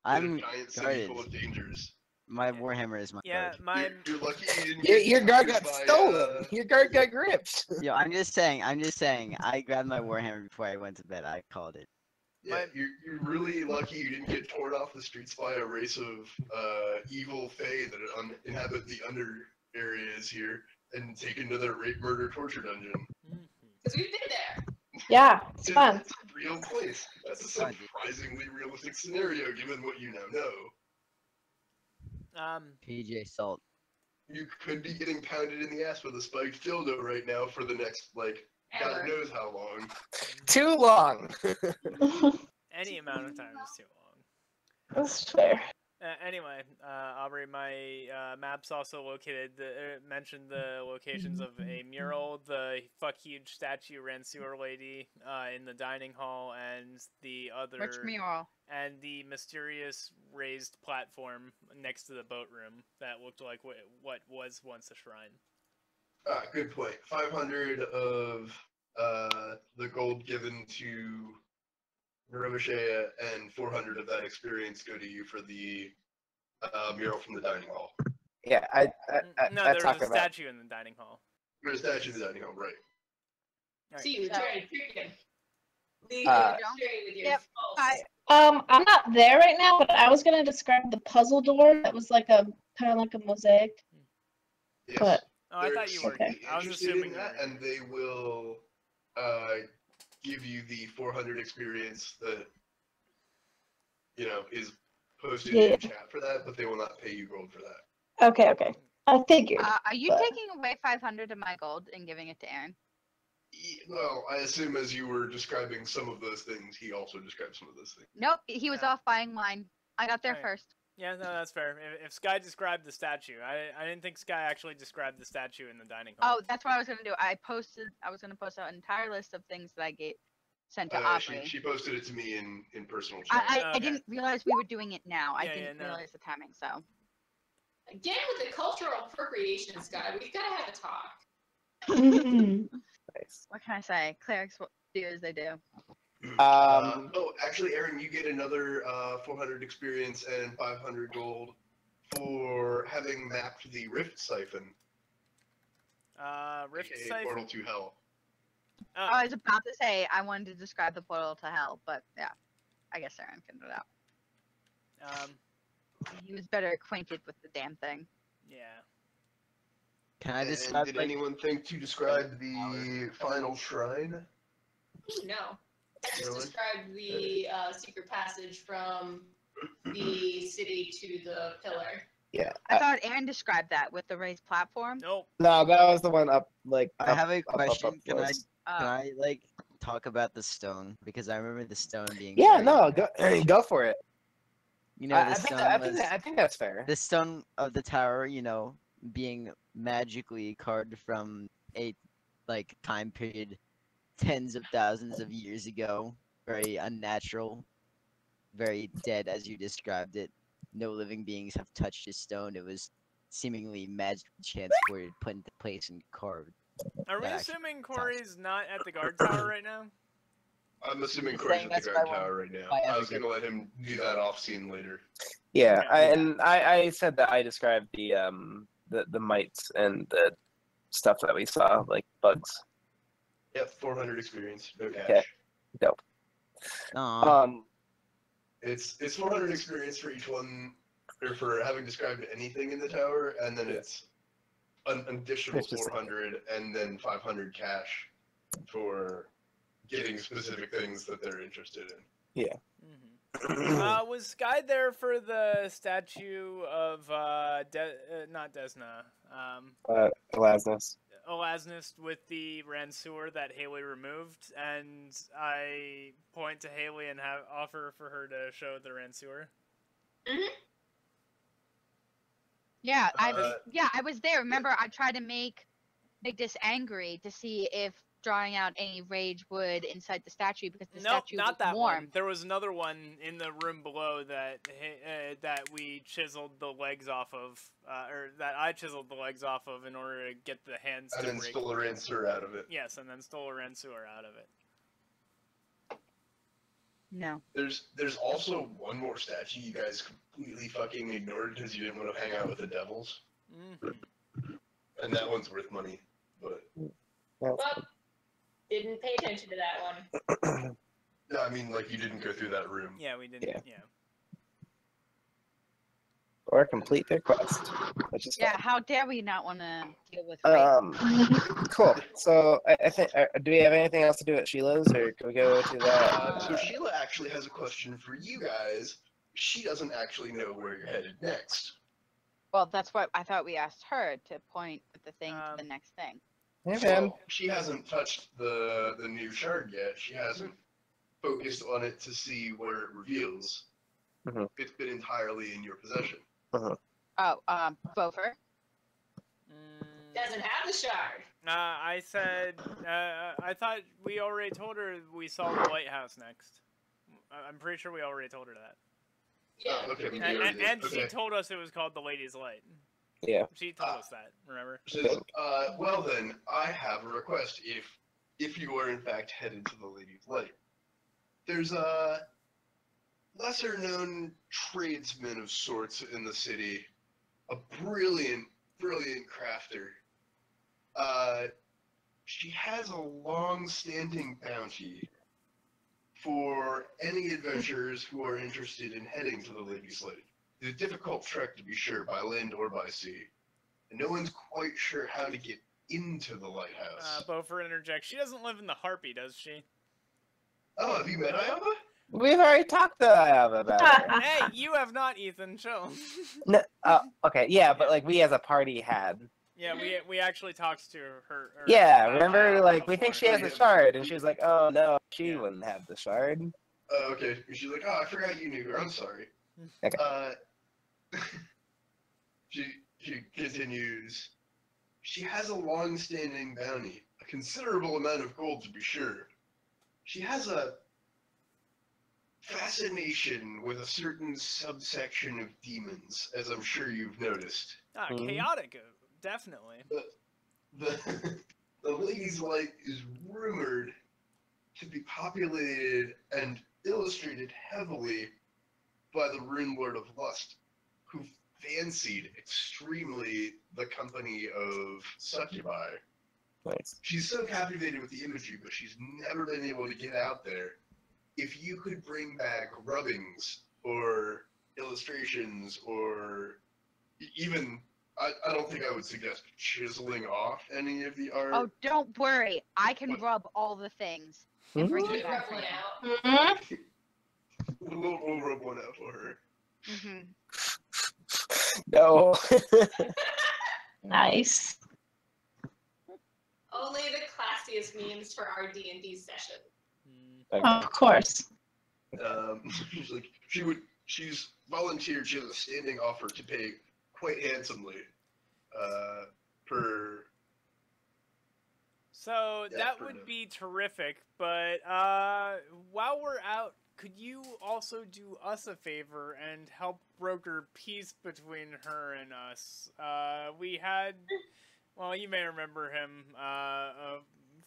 Speaker 8: I'm
Speaker 6: in a giant city
Speaker 8: guarded.
Speaker 6: full of dangers.
Speaker 8: My warhammer is my
Speaker 1: Yeah,
Speaker 8: guard.
Speaker 1: my
Speaker 6: You're lucky you didn't
Speaker 4: Your,
Speaker 6: get
Speaker 4: your guard got
Speaker 6: captured by,
Speaker 4: stolen. Your guard got gripped.
Speaker 8: Yo, I'm just saying. I grabbed my warhammer before I went to bed. I called it.
Speaker 6: Yeah, you're really lucky you didn't get torn off the streets by a race of evil fae that inhabit the under areas here and taken to their rape, murder, torture dungeon.
Speaker 3: Because we've been there.
Speaker 7: Yeah, it's fun.
Speaker 6: It's a real place. That's a
Speaker 8: Fun, dude.
Speaker 6: surprisingly realistic scenario given what you now know.
Speaker 8: PJ Salt.
Speaker 6: You could be getting pounded in the ass with a spiked dildo right now for the next, God
Speaker 3: Ever.
Speaker 6: knows how long.
Speaker 4: Too long.
Speaker 1: any amount of time is too long.
Speaker 7: That's fair.
Speaker 1: Anyway, Aubrey, my maps also mentioned the locations of a mural, the fuck huge statue Ransuer lady in the dining hall, and the other
Speaker 5: Which mural?
Speaker 1: and the mysterious raised platform next to the boat room that looked like what was once a shrine.
Speaker 6: Good point. 500 of the gold given to Nerobashea and 400 of that experience go to you for the mural from the dining hall.
Speaker 4: Yeah,
Speaker 1: No,
Speaker 4: I
Speaker 1: there
Speaker 4: talk
Speaker 1: was a
Speaker 4: about.
Speaker 1: statue in the dining hall.
Speaker 6: There's a statue in the dining hall, right.
Speaker 1: Right.
Speaker 3: See, you
Speaker 5: So-
Speaker 3: tried to trick him. Lead
Speaker 4: Uh,
Speaker 3: him straight with your
Speaker 5: Yep,
Speaker 3: false.
Speaker 7: I'm not there right now, but I was gonna describe the puzzle door that was kind of like a mosaic.
Speaker 6: Yes.
Speaker 7: But
Speaker 1: Oh, I
Speaker 6: They're
Speaker 1: thought you were.
Speaker 6: extremely
Speaker 1: I was
Speaker 6: interested
Speaker 1: assuming
Speaker 6: in
Speaker 1: you
Speaker 6: that,
Speaker 1: were.
Speaker 6: and they will give you the 400 experience that is posted
Speaker 7: Yeah.
Speaker 6: in chat for that, but they will not pay you gold for that.
Speaker 7: Okay. I figured.
Speaker 5: Are you
Speaker 7: but-
Speaker 5: taking away 500 of my gold and giving it to Aaron?
Speaker 6: Well, I assume as you were describing some of those things, he also described some of those things.
Speaker 5: Nope, he was
Speaker 1: Yeah.
Speaker 5: off buying wine. I got there
Speaker 1: Right.
Speaker 5: first.
Speaker 1: Yeah, no, that's fair. If Sky described the statue, I didn't think Sky actually described the statue in the dining hall.
Speaker 5: Oh, that's what I was gonna do. I was gonna post an entire list of things that I sent to Aubrey.
Speaker 6: She posted it to me in personal chat.
Speaker 5: I
Speaker 1: Okay.
Speaker 5: didn't realize we were doing it now. I
Speaker 1: Yeah,
Speaker 5: didn't
Speaker 1: no.
Speaker 5: realize the timing. So
Speaker 3: Again, with the cultural appropriations guy, we've got to have a talk.
Speaker 4: Nice.
Speaker 5: what can I say? Clerics do as they do.
Speaker 6: Actually, Aaron, you get another 400 experience and 500 gold for having mapped the Rift Siphon,
Speaker 1: Rift
Speaker 6: aka
Speaker 1: Siphon.
Speaker 6: Portal to Hell.
Speaker 5: I was about to say I wanted to describe the portal to hell, but yeah, I guess Aaron figured it out. He was better acquainted with the damn thing.
Speaker 1: Yeah.
Speaker 8: Can I
Speaker 6: And
Speaker 8: describe
Speaker 6: did
Speaker 8: like,
Speaker 6: anyone think to describe the final shrine?
Speaker 3: Ooh, no. I just
Speaker 6: Really?
Speaker 3: described the secret passage from the city to the pillar.
Speaker 4: Yeah.
Speaker 5: I thought Aaron described that with the raised platform.
Speaker 1: Nope.
Speaker 4: No, that was the one up, like.
Speaker 8: I
Speaker 4: up-
Speaker 8: have a
Speaker 4: up,
Speaker 8: question. Can I
Speaker 4: close.
Speaker 8: can I like talk about the stone because I remember the stone being
Speaker 4: Yeah,
Speaker 8: very-
Speaker 4: no, go for it.
Speaker 8: You know, the stone
Speaker 4: I think that's fair.
Speaker 8: the stone of the tower, being magically carved from a like time period tens of thousands of years ago, very unnatural, very dead as you described it. No living beings have touched this stone. It was seemingly magically transported, put into place, and carved.
Speaker 1: Are we
Speaker 8: That
Speaker 1: assuming Corey's not at the guard tower right now?
Speaker 6: I'm assuming
Speaker 8: He's
Speaker 6: Corey's
Speaker 8: saying
Speaker 6: at the
Speaker 8: that's
Speaker 6: guard
Speaker 8: why
Speaker 6: tower right now.
Speaker 8: why
Speaker 6: I was
Speaker 8: everybody-
Speaker 6: gonna let him do that off scene later.
Speaker 4: Yeah,
Speaker 1: Okay.
Speaker 4: I said that I described the mites and the stuff that we saw, like bugs.
Speaker 6: Yep, 400 experience, no cash.
Speaker 4: Okay. Dope.
Speaker 8: Aw.
Speaker 6: It's 400 experience for each one, or for having described anything in the tower, and then it's an additional
Speaker 4: It's just-
Speaker 6: 400, and then 500 cash for getting specific things that they're interested in.
Speaker 1: Was Sky there for the statue of not Desna,
Speaker 4: Elasmus.
Speaker 1: Elasnus with the Ransuer that Haley removed, and I point to Haley and offer for her to show the Ransuer.
Speaker 5: Yeah,
Speaker 6: Uh,
Speaker 5: I was there. Remember, I tried to make this angry to see if drawing out any rage would incite the statue because the
Speaker 1: Nope,
Speaker 5: statue
Speaker 1: not
Speaker 5: was
Speaker 1: that
Speaker 5: warm.
Speaker 1: one. There was another one in the room below that that we chiseled the legs off of, or that I chiseled the legs off of in order to get the hands
Speaker 6: And
Speaker 1: to
Speaker 6: then
Speaker 1: break.
Speaker 6: stole a answer out of it.
Speaker 1: Yes, and then stole a Ransuer out of it.
Speaker 5: No.
Speaker 6: There's also one more statue you guys completely fucking ignored because you didn't want to hang out with the devils, and that one's worth money. But
Speaker 3: Well, didn't pay attention to that one.
Speaker 6: no, I mean like you didn't go through that room.
Speaker 1: Yeah, we didn't.
Speaker 4: Yeah.
Speaker 1: Yeah.
Speaker 4: Or complete their quest, which is
Speaker 5: Yeah,
Speaker 4: fine.
Speaker 5: how dare we not want to deal with rage?
Speaker 4: Cool. So I think, do we have anything else to do at Sheila's, or can we go to that?
Speaker 6: So Sheila actually has a question for you guys. She doesn't actually know where you're headed next.
Speaker 5: Well, that's what I thought we asked her to point with the thing to the next thing.
Speaker 4: Hey, man.
Speaker 6: Well, she hasn't touched the new shard yet. She hasn't focused on it to see where it reveals.
Speaker 4: Mhm.
Speaker 6: It's been entirely in your possession.
Speaker 5: Oh, Beaufort.
Speaker 3: Doesn't have the shard.
Speaker 1: I said, I thought we already told her we saw the lighthouse next. I'm pretty sure we already told her that.
Speaker 3: Yeah.
Speaker 6: Oh, okay, we
Speaker 3: we
Speaker 6: did.
Speaker 3: did.
Speaker 1: And she
Speaker 6: Okay.
Speaker 1: told us it was called the Lady's Light.
Speaker 4: Yeah.
Speaker 1: She told us that, remember?
Speaker 6: Says, well then, I have a request. If you are in fact headed to the Lady's Light, there's a lesser-known tradesman of sorts in the city, a brilliant crafter. She has a long-standing bounty for any adventurers who are interested in heading to the Lady's Light. It's a difficult trek to be sure, by land or by sea. and no one's quite sure how to get into the lighthouse.
Speaker 1: Beaufort interjects. She doesn't live in the Harpy, does she?
Speaker 6: Oh, have you met Iowa?
Speaker 4: We've already talked to Iowa about it.
Speaker 1: Hey, you have not, Ethan. Chill.
Speaker 4: No, okay, yeah, but like we as a party had.
Speaker 1: Yeah, we actually talked to her.
Speaker 4: Yeah, remember, like we think
Speaker 1: before.
Speaker 4: she has the shard, and she was like, "Oh no, she
Speaker 1: Yeah.
Speaker 4: wouldn't have the shard."
Speaker 6: Okay. She's like, oh, I forgot you knew her. I'm sorry.
Speaker 4: Okay.
Speaker 6: She continues. She has a long-standing bounty, a considerable amount of gold to be sure. She has a fascination with a certain subsection of demons, as I'm sure you've noticed.
Speaker 1: Chaotic, definitely.
Speaker 6: The Lady's Light is rumored to be populated and illustrated heavily by the Rune Lord of Lust, who fancied extremely the company of succubi.
Speaker 4: Nice.
Speaker 6: She's so captivated with the imagery, but she's never been able to get out there. If you could bring back rubbings or illustrations or even, I don't think I would suggest chiseling off any of the art.
Speaker 5: Oh, don't worry. I can rub all the things and bring
Speaker 3: You
Speaker 5: it
Speaker 3: can
Speaker 5: back.
Speaker 3: rub one out.
Speaker 6: We'll rub one out for her.
Speaker 5: Mm-hmm.
Speaker 4: No.
Speaker 7: Nice.
Speaker 3: Only the classiest memes for our D&D session.
Speaker 4: Okay.
Speaker 7: Of course.
Speaker 6: She's like, she's volunteered. She has a standing offer to pay quite handsomely. Per.
Speaker 1: So
Speaker 6: Yeah,
Speaker 1: that
Speaker 6: for
Speaker 1: would
Speaker 6: now.
Speaker 1: be terrific, but while we're out, could you also do us a favor and help broker peace between her and us? We had, well, you may remember him, a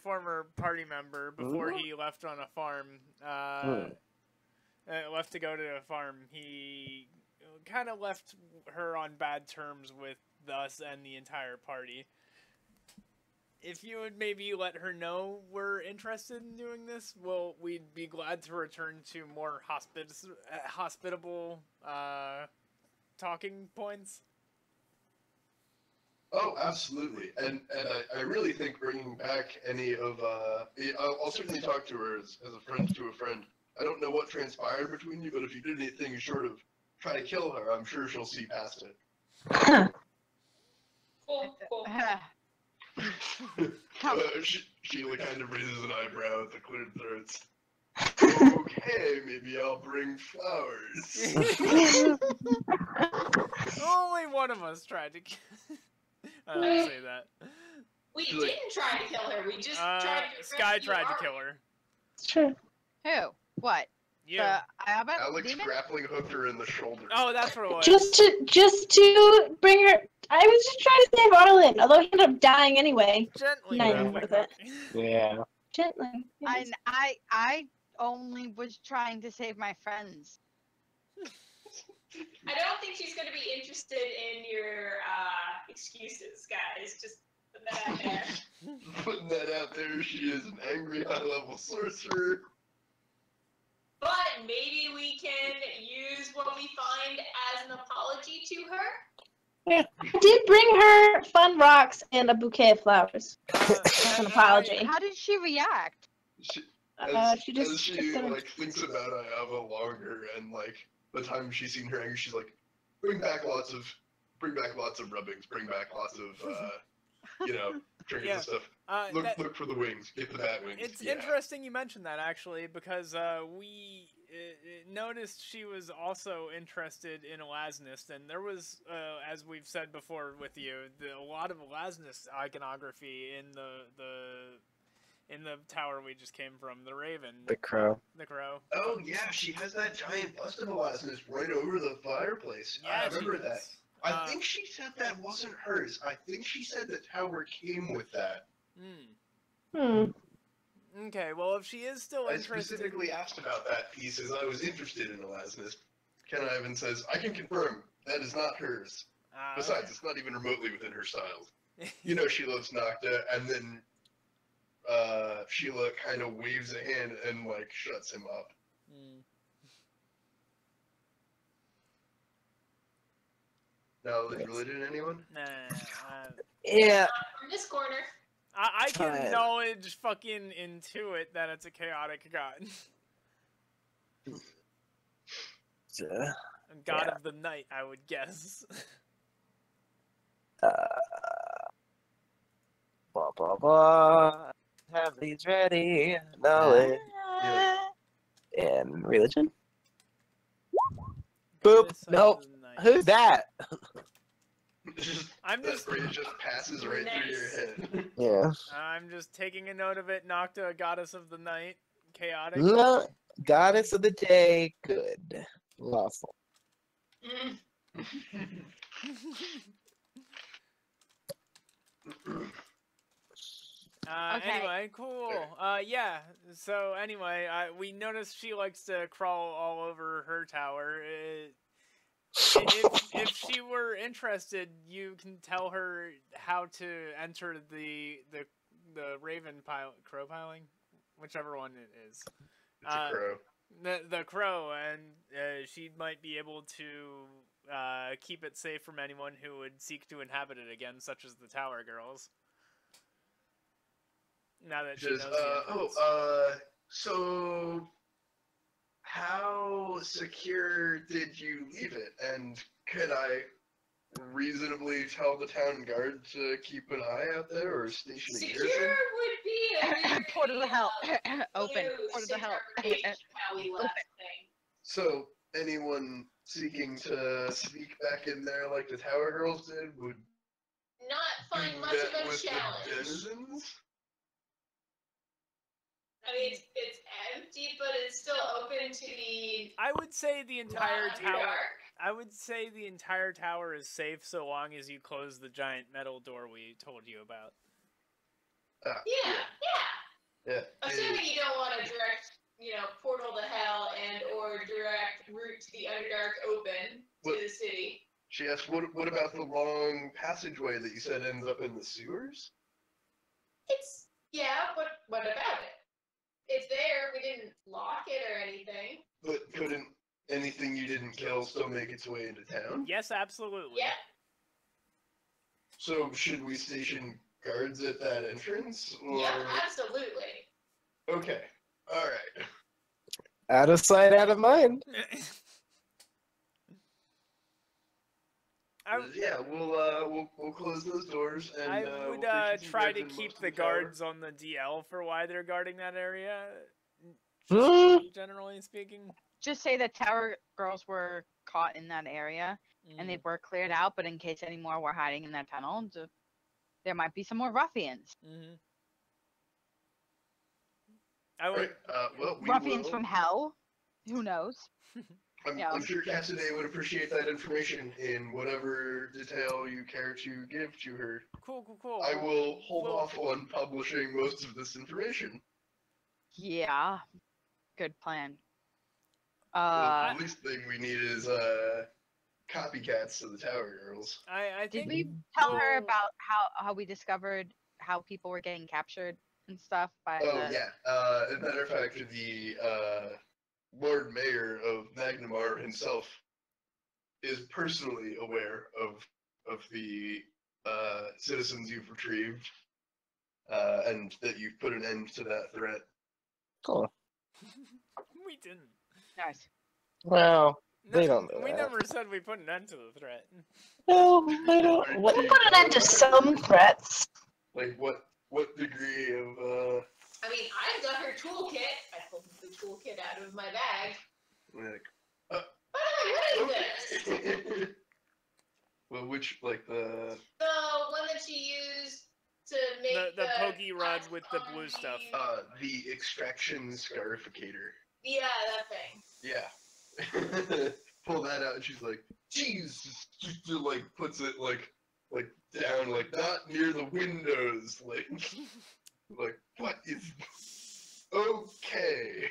Speaker 1: former party member before he left on a farm, left to go to a farm. He kind of left her on bad terms with us and the entire party. If you would maybe let her know we're interested in doing this, well, we'd be glad to return to more hospitable talking points.
Speaker 6: Oh, absolutely. And I really think bringing back any of I'll certainly talk to her as a friend to a friend. I don't know what transpired between you, but if you did anything short of try to kill her, I'm sure she'll see past it.
Speaker 3: Cool, cool.
Speaker 6: Sheila kind of raises an eyebrow at the cleared throats. Okay, maybe I'll bring flowers.
Speaker 1: Only one of us tried to kill. I don't say that.
Speaker 3: We didn't try to kill her. We just tried to
Speaker 1: Sky
Speaker 3: rescue
Speaker 1: tried to
Speaker 3: our-
Speaker 1: kill her.
Speaker 7: It's true.
Speaker 5: Who? What?
Speaker 1: You.
Speaker 5: Abba?
Speaker 6: Alex
Speaker 5: Demon?
Speaker 6: grappling hooked her in the shoulder.
Speaker 1: Oh, that's what it was.
Speaker 7: Just to bring her. I was just trying to save Arlen, although he ended up dying anyway.
Speaker 1: Gently.
Speaker 7: Not
Speaker 1: grappling
Speaker 7: worth it.
Speaker 1: hook.
Speaker 4: Yeah.
Speaker 7: Gently. Yes.
Speaker 5: And I only was trying to save my friends.
Speaker 3: I don't think she's going to be interested in your excuses, guys. Just put that out there.
Speaker 6: Putting that out there, she is an angry high-level sorcerer.
Speaker 3: But maybe we can use what we find as an apology to her.
Speaker 7: I did bring her fun rocks and a bouquet of flowers. As an apology.
Speaker 5: How did she react?
Speaker 6: She
Speaker 7: She just
Speaker 6: thinks about Ayava longer, and like the time she's seen her angry, she's like, bring back lots of rubbings, bring back lots of trinkets
Speaker 1: Yeah.
Speaker 6: and stuff. Look for the wings, get the bat wings.
Speaker 1: It's
Speaker 6: Yeah.
Speaker 1: interesting you mentioned that, actually, because we noticed she was also interested in Elasnist, and there was, as we've said before with you, a lot of Elasnist iconography in the tower we just came from, the Raven.
Speaker 4: The crow.
Speaker 1: The crow.
Speaker 6: Oh yeah, she has that giant bust of Elasmus right over the fireplace.
Speaker 1: Yeah,
Speaker 6: I remember
Speaker 1: she
Speaker 6: that.
Speaker 1: does.
Speaker 6: I think she said that wasn't hers. I think she said the tower came with that.
Speaker 1: Okay, well, if she is still
Speaker 6: I
Speaker 1: interested...
Speaker 6: specifically asked about that piece as I was interested in Elasmus. Ken Ivan says, I can confirm, that is not hers. Besides, it's not even remotely within her style. You know she loves Nocta, and then Sheila kind of waves a hand and, like, shuts him up. Knowledge, religion, anyone?
Speaker 1: Nah,
Speaker 4: Yeah.
Speaker 3: Not from this corner.
Speaker 1: I can
Speaker 4: Fine.
Speaker 1: knowledge fucking intuit that it's a chaotic god. God
Speaker 4: Yeah.
Speaker 1: of the night, I would guess.
Speaker 4: Blah blah blah. Have these ready. Knowledge and religion. Boop.
Speaker 1: Goddess of
Speaker 4: Nope.
Speaker 1: the night.
Speaker 4: Who's that?
Speaker 1: I'm
Speaker 6: That
Speaker 1: just
Speaker 6: phrase just passes right through your head.
Speaker 4: Yeah.
Speaker 1: I'm just taking a note of it. Nocta, goddess of the night, chaotic.
Speaker 4: No. Goddess of the day. Good. Lawful.
Speaker 5: Okay.
Speaker 1: Anyway, cool. Yeah. So anyway, we noticed she likes to crawl all over her tower. If she were interested, you can tell her how to enter the raven crow piling, whichever one it is.
Speaker 6: It's a crow.
Speaker 1: The crow, and she might be able to keep it safe from anyone who would seek to inhabit it again, such as the tower girls. Now that she knows the entrance.
Speaker 6: So how secure did you leave it? And could I reasonably tell the town guard to keep an eye out there or station a
Speaker 3: Secure
Speaker 6: garrison?
Speaker 3: would be a very,
Speaker 5: Portal to hell. Open.
Speaker 3: loose
Speaker 5: Portal to hell.
Speaker 3: interpretation of how we left thing.
Speaker 6: So anyone seeking to sneak back in there like the Tower Girls did would
Speaker 3: Not
Speaker 6: do
Speaker 3: find much
Speaker 6: that
Speaker 3: of a
Speaker 6: with the
Speaker 3: challenge.
Speaker 6: denizens?
Speaker 3: I mean, it's empty, but it's still open to the
Speaker 1: I would say the entire tower.
Speaker 3: Underdark.
Speaker 1: I would say the entire tower is safe so long as you close the giant metal door we told you about.
Speaker 3: Yeah.
Speaker 6: Yeah.
Speaker 3: Assuming you don't want a direct, portal to hell and or direct route to the Underdark open to the city.
Speaker 6: She asked, what about the long passageway that you said ends up in the sewers?
Speaker 3: But what about it? It's there. We didn't lock it or anything.
Speaker 6: But couldn't anything you didn't kill still make its way into town?
Speaker 1: Yes, absolutely.
Speaker 3: Yeah.
Speaker 6: So should we station guards at that entrance? Or...
Speaker 3: Yeah, absolutely.
Speaker 6: Okay. Alright.
Speaker 4: Out of sight, out of mind.
Speaker 6: Yeah, we'll close those doors and
Speaker 1: I
Speaker 6: we'll
Speaker 1: would
Speaker 6: station some
Speaker 1: try
Speaker 6: guards
Speaker 1: to
Speaker 6: in
Speaker 1: keep
Speaker 6: most of
Speaker 1: the
Speaker 6: tower.
Speaker 1: guards on the DL for why they're guarding that area. Generally speaking.
Speaker 5: Just say that tower girls were caught in that area and they were cleared out, but in case any more were hiding in that tunnel, there might be some more ruffians.
Speaker 1: I would.
Speaker 6: Right. Well, we
Speaker 5: Ruffians
Speaker 6: will...
Speaker 5: from hell? Who knows?
Speaker 6: I'm sure Cassidy would appreciate that information in whatever detail you care to give to her.
Speaker 1: Cool.
Speaker 6: I will hold off on publishing most of this information.
Speaker 5: Yeah. Good plan.
Speaker 6: The least thing we need is copycats to the Tower Girls.
Speaker 1: I
Speaker 5: Did
Speaker 1: think
Speaker 5: we tell her about how we discovered how people were getting captured and stuff by
Speaker 6: Yeah. As a matter of fact, the Lord Mayor of Magnamar himself is personally aware of the citizens you've retrieved, and that you've put an end to that threat.
Speaker 4: Cool.
Speaker 1: we didn't.
Speaker 5: Nice.
Speaker 4: Well, they don't know
Speaker 1: We
Speaker 4: that.
Speaker 1: never said we put an end to the threat.
Speaker 4: No, they don't.
Speaker 7: We'll put an end to some threats.
Speaker 6: Like what degree of
Speaker 3: I mean, I've got her toolkit. I pulled the toolkit out of my bag.
Speaker 6: like
Speaker 3: What is this?
Speaker 6: well, which like the
Speaker 3: The one that she used to make
Speaker 1: The pokey rod
Speaker 3: cut
Speaker 1: with the
Speaker 3: on
Speaker 1: blue stuff.
Speaker 6: the extraction scarificator.
Speaker 3: Yeah, that thing.
Speaker 6: Yeah. Pull that out, and she's like, "Jeez!" Just like puts it like down, like not near the windows, like what is? Okay.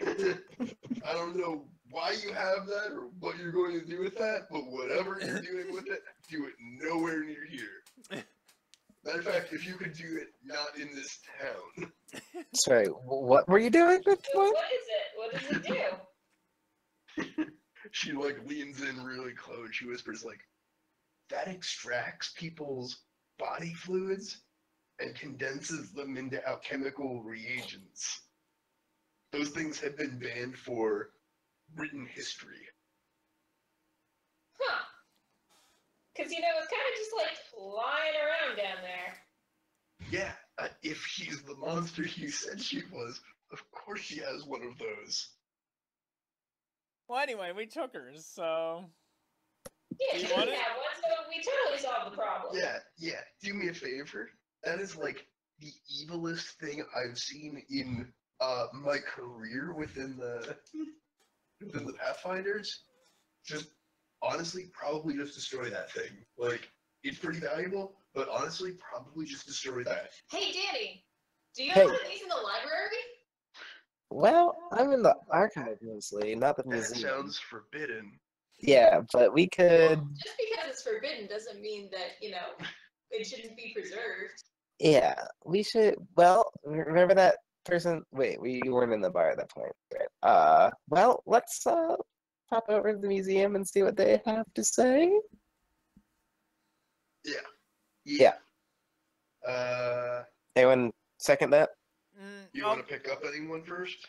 Speaker 6: I don't know why you have that or what you're going to do with that, but whatever you're doing with it, do it nowhere near here. Matter of fact, if you could do it not in this town.
Speaker 4: Sorry, what were you doing with what?
Speaker 3: What is it? What does it do?
Speaker 6: She like leans in really close. She whispers like, that extracts people's body fluids and condenses them into alchemical reagents. Those things have been banned for written history.
Speaker 3: Huh. Because, it's kind of just like lying around down there.
Speaker 6: Yeah, if she's the monster you said she was, of course she has one of those.
Speaker 1: Well, anyway, we took her, so...
Speaker 3: Yeah,
Speaker 1: Do you
Speaker 3: she
Speaker 1: want
Speaker 3: didn't
Speaker 1: it?
Speaker 3: have one, so we totally solved the problem.
Speaker 6: Yeah, do me a favor. That is like the evilest thing I've seen in my career within the Pathfinders. Just honestly, probably just destroy that thing. Like, it's pretty valuable, but honestly, probably just destroy that.
Speaker 3: Hey, Danny, do you
Speaker 4: Hey.
Speaker 3: have one of these in the library?
Speaker 4: Well, I'm in the archive mostly, not the
Speaker 6: That
Speaker 4: museum.
Speaker 6: sounds forbidden.
Speaker 4: Yeah, but we could.
Speaker 3: Well, just because it's forbidden doesn't mean that, it shouldn't be preserved.
Speaker 4: Yeah, we should. Well, remember that person? Wait, you weren't in the bar at that point, right? Well, let's pop over to the museum and see what they have to say.
Speaker 6: Yeah.
Speaker 4: Anyone second that?
Speaker 6: You want to pick up anyone first?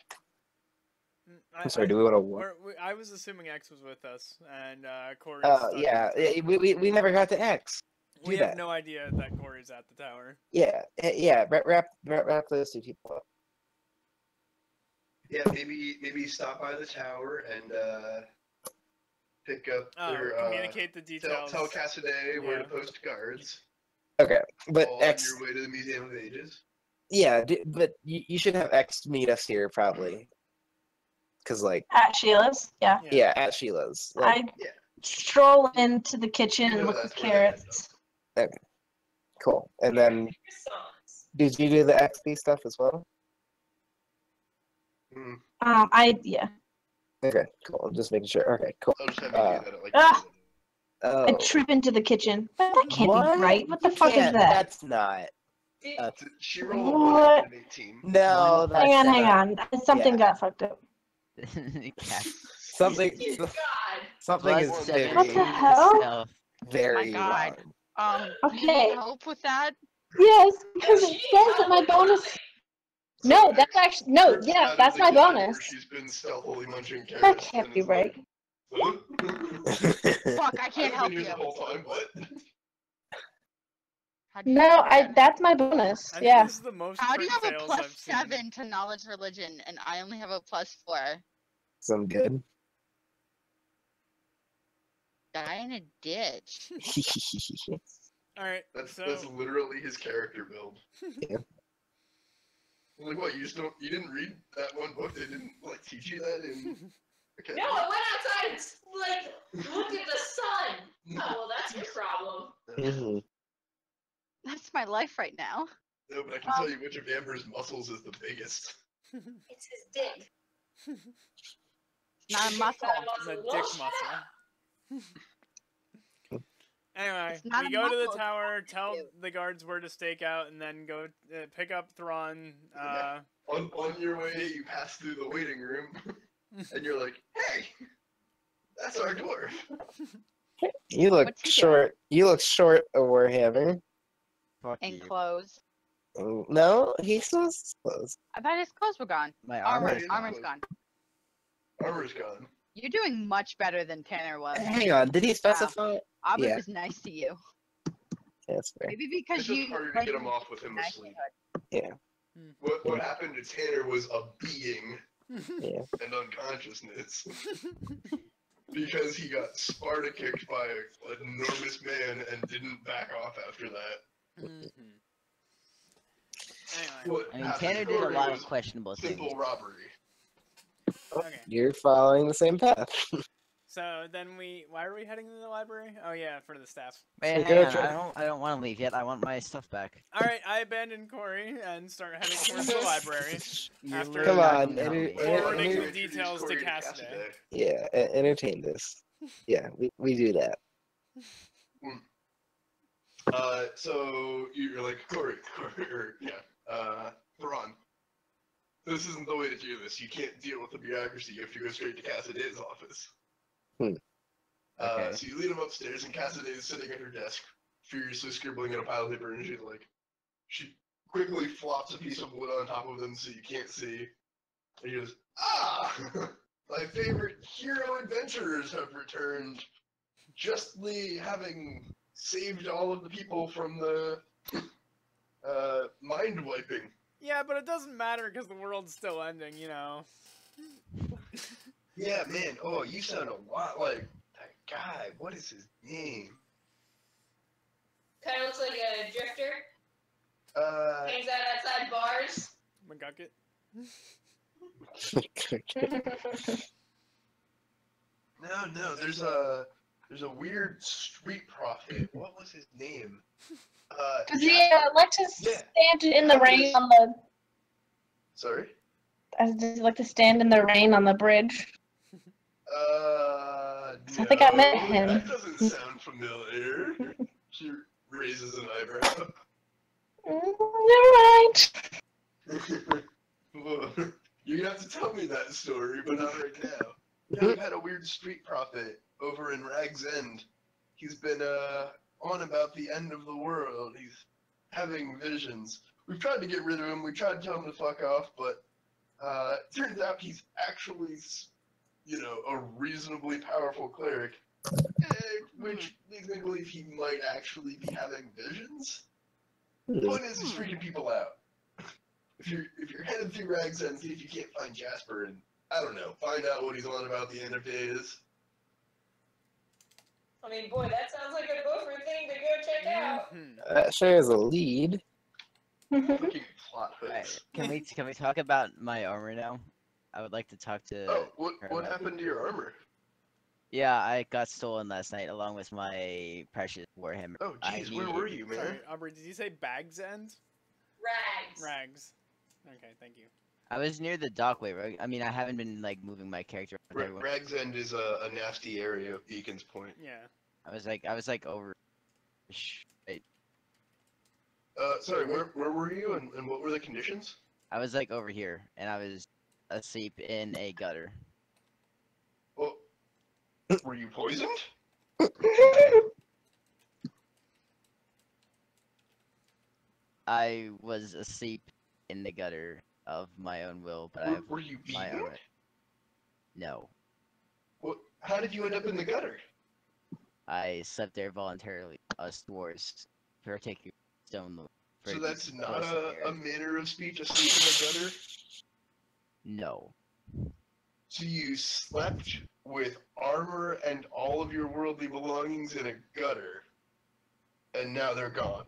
Speaker 4: I'm sorry. Do we want to?
Speaker 1: I was assuming X was with us, and Corey.
Speaker 4: Yeah. We never got to X.
Speaker 1: We have no idea that Corey's at the tower.
Speaker 4: Yeah. Wrap those two people up.
Speaker 6: Yeah, maybe stop by the tower and pick up their
Speaker 1: communicate the details.
Speaker 6: Tell Cassidy where to post guards.
Speaker 4: Okay, but
Speaker 6: on
Speaker 4: X.
Speaker 6: your way to the Museum of Ages.
Speaker 4: Yeah, but you should have X meet us here probably. Cause like
Speaker 7: At Sheila's, yeah.
Speaker 4: Yeah, at Sheila's. Like,
Speaker 7: I stroll into the kitchen and look for carrots.
Speaker 4: okay, cool. And then, did you do the XP stuff as well?
Speaker 7: Yeah.
Speaker 4: Okay, cool. I'm just making sure. Okay, cool.
Speaker 6: I'll just have you do that
Speaker 4: Oh.
Speaker 7: I trip into the kitchen. But that can't
Speaker 4: What?
Speaker 7: be right. What the
Speaker 4: You
Speaker 7: fuck is
Speaker 4: can't-
Speaker 7: that?
Speaker 4: That's not.
Speaker 6: She rolled a
Speaker 7: What?
Speaker 6: 1 and an 18.
Speaker 4: No, that's
Speaker 7: Hang on. Something got fucked up.
Speaker 4: Something.
Speaker 3: God.
Speaker 4: Something is
Speaker 8: Plus
Speaker 4: very,
Speaker 8: 17
Speaker 7: What the hell?
Speaker 8: stealth.
Speaker 4: very
Speaker 5: Oh my God.
Speaker 4: wrong.
Speaker 5: Do you need
Speaker 7: Okay.
Speaker 5: help with that?
Speaker 7: Yes, because it says that my bonus. No, that's actually no. Yeah, that's my bonus.
Speaker 6: She's been stealthily munching carrots.
Speaker 7: That can't be right.
Speaker 5: Fuck, I can't help
Speaker 6: I've been here
Speaker 5: you.
Speaker 6: the whole time. What?
Speaker 7: No, that's my bonus.
Speaker 1: I think
Speaker 7: Yeah.
Speaker 1: this is the most
Speaker 5: How do you
Speaker 1: crit
Speaker 5: have a
Speaker 1: fails
Speaker 5: plus
Speaker 1: I've seen.
Speaker 5: 7 to knowledge religion and I only have a plus 4?
Speaker 4: Some good.
Speaker 5: Die in a ditch.
Speaker 1: Alright,
Speaker 6: That's
Speaker 1: so
Speaker 6: literally his character build.
Speaker 4: Yeah.
Speaker 6: Like what? You didn't read that one book? They didn't teach you that in. Okay.
Speaker 3: No, I went outside and looked at the sun. Oh, well, that's your problem.
Speaker 4: Mhm.
Speaker 5: That's my life right now.
Speaker 6: No, but I can tell you which of Amber's muscles is the biggest.
Speaker 3: It's his dick.
Speaker 5: Not a muscle.
Speaker 1: the dick
Speaker 3: Well, shut
Speaker 1: muscle. Anyway,
Speaker 5: It's not
Speaker 1: we
Speaker 5: a
Speaker 1: go to the
Speaker 5: muscle,
Speaker 1: tower,
Speaker 5: it's
Speaker 1: tell
Speaker 5: you.
Speaker 1: the guards where to stake out, and then go pick up Thrawn.
Speaker 6: On your way, you pass through the waiting room, and you're like, "Hey, that's our dwarf."
Speaker 4: You look
Speaker 5: What's he
Speaker 4: short. You look short, Warhammer.
Speaker 8: Fuck
Speaker 5: And
Speaker 8: you.
Speaker 5: clothes.
Speaker 4: No, he still has clothes.
Speaker 5: I thought his clothes were gone.
Speaker 8: My
Speaker 5: Armor,
Speaker 8: armor.
Speaker 6: is
Speaker 5: armor's
Speaker 6: gone.
Speaker 5: gone.
Speaker 6: Armor's gone.
Speaker 5: You're doing much better than Tanner was.
Speaker 4: Hang on, did he specify?
Speaker 5: Aubrey
Speaker 4: Yeah.
Speaker 5: was nice to you.
Speaker 4: Yeah, that's fair.
Speaker 5: Maybe because
Speaker 6: It's just
Speaker 5: you
Speaker 6: harder to
Speaker 5: like
Speaker 6: get him off with him
Speaker 5: nice
Speaker 6: asleep.
Speaker 4: Yeah.
Speaker 6: What happened to Tanner was a being
Speaker 4: Yeah.
Speaker 6: and unconsciousness. Because he got Sparta kicked by an enormous man and didn't back off after that.
Speaker 1: Anyway,
Speaker 6: What
Speaker 8: I mean,
Speaker 6: happened
Speaker 8: Tanner
Speaker 6: to
Speaker 8: did a
Speaker 6: Corey
Speaker 8: lot
Speaker 6: was
Speaker 8: of questionable things.
Speaker 6: simple robbery.
Speaker 1: okay.
Speaker 4: You're following the same path.
Speaker 1: So then why are we heading to the library? Oh yeah, for the staff.
Speaker 8: Wait,
Speaker 4: So
Speaker 8: hang
Speaker 4: go
Speaker 8: on.
Speaker 4: try-
Speaker 8: I don't want to leave yet. I want my stuff back.
Speaker 1: All right, I abandon Corey and start heading towards the library.
Speaker 8: You're
Speaker 1: After-
Speaker 8: literally
Speaker 4: Come
Speaker 8: not
Speaker 4: on,
Speaker 8: gonna help me.
Speaker 1: Forwarding
Speaker 6: You
Speaker 1: the
Speaker 6: introduce
Speaker 1: details to
Speaker 6: Corey
Speaker 1: Cassidy.
Speaker 4: Yeah, entertain this. Yeah, we do that.
Speaker 6: So you're like, Corey, Thrawn. This isn't the way to do this. You can't deal with the bureaucracy. You have to go straight to Cassidy's office.
Speaker 8: Okay.
Speaker 6: So you lead him upstairs, and Cassidy is sitting at her desk, furiously scribbling in a pile of paper, and she quickly flops a piece of wood on top of them so you can't see. And he goes, "Ah! My favorite hero adventurers have returned, justly having saved all of the people from the mind wiping."
Speaker 1: Yeah, but it doesn't matter because the world's still ending, you know.
Speaker 6: Yeah, man. Oh, you sound a lot like that guy. What is his name?
Speaker 3: Kind of looks like a drifter.
Speaker 6: Uh,
Speaker 3: Hangs out outside bars.
Speaker 1: McGucket.
Speaker 6: no. There's a weird street prophet. What was his name?
Speaker 7: Does he like to
Speaker 6: Yeah.
Speaker 7: stand in the rain on the?
Speaker 6: Sorry.
Speaker 7: Does he like to stand in the rain on the bridge?
Speaker 6: No,
Speaker 7: I think I met him.
Speaker 6: That doesn't sound familiar. She raises an eyebrow.
Speaker 7: Never mind.
Speaker 6: You're gonna have to tell me that story, but not right now. Yeah, we've had a weird street prophet over in Rag's End. He's been on about the end of the world. He's having visions. We've tried to get rid of him. We tried to tell him to fuck off, but it turns out he's actually, a reasonably powerful cleric, which makes me believe he might actually be having visions. Point is, he's freaking people out. If you're headed through Rag's End, see if you can't find Jasper and, I don't know, find out what he's on about the end of days.
Speaker 3: I mean, boy, that sounds like a gopher thing to go check out.
Speaker 4: That shares a lead.
Speaker 6: Fucking plot
Speaker 8: Alright,
Speaker 6: hooks.
Speaker 8: can we talk about my armor now? I would like to talk to.
Speaker 6: Oh, what
Speaker 8: about-
Speaker 6: happened to your armor?
Speaker 8: Yeah, I got stolen last night along with my precious Warhammer.
Speaker 6: Oh,
Speaker 8: I
Speaker 6: jeez, where
Speaker 8: needed-
Speaker 6: were you, man?
Speaker 1: Sorry, Aubrey, did you say Bags End?
Speaker 3: Rags.
Speaker 1: Rags. Okay, thank you.
Speaker 8: I was near the dockway, right? I mean, I haven't been like moving my character. around everywhere.
Speaker 6: Rag's End is a nasty area of Beacon's Point.
Speaker 1: Yeah.
Speaker 8: I was like over. Right.
Speaker 6: Sorry, where were you and what were the conditions?
Speaker 8: I was like over here, and I was asleep in a gutter.
Speaker 6: Well, were you poisoned?
Speaker 8: I was asleep in the gutter of my own will, but I have
Speaker 6: Were you
Speaker 8: my
Speaker 6: beaten?
Speaker 8: armor. No,
Speaker 6: Well, how did you end up in the gutter?
Speaker 8: I slept there voluntarily. Us dwarves, particularly stone.
Speaker 6: So that's not
Speaker 8: close to there.
Speaker 6: a manner of speech, asleep in a gutter?
Speaker 8: No.
Speaker 6: So you slept with armor and all of your worldly belongings in a gutter, and now they're gone.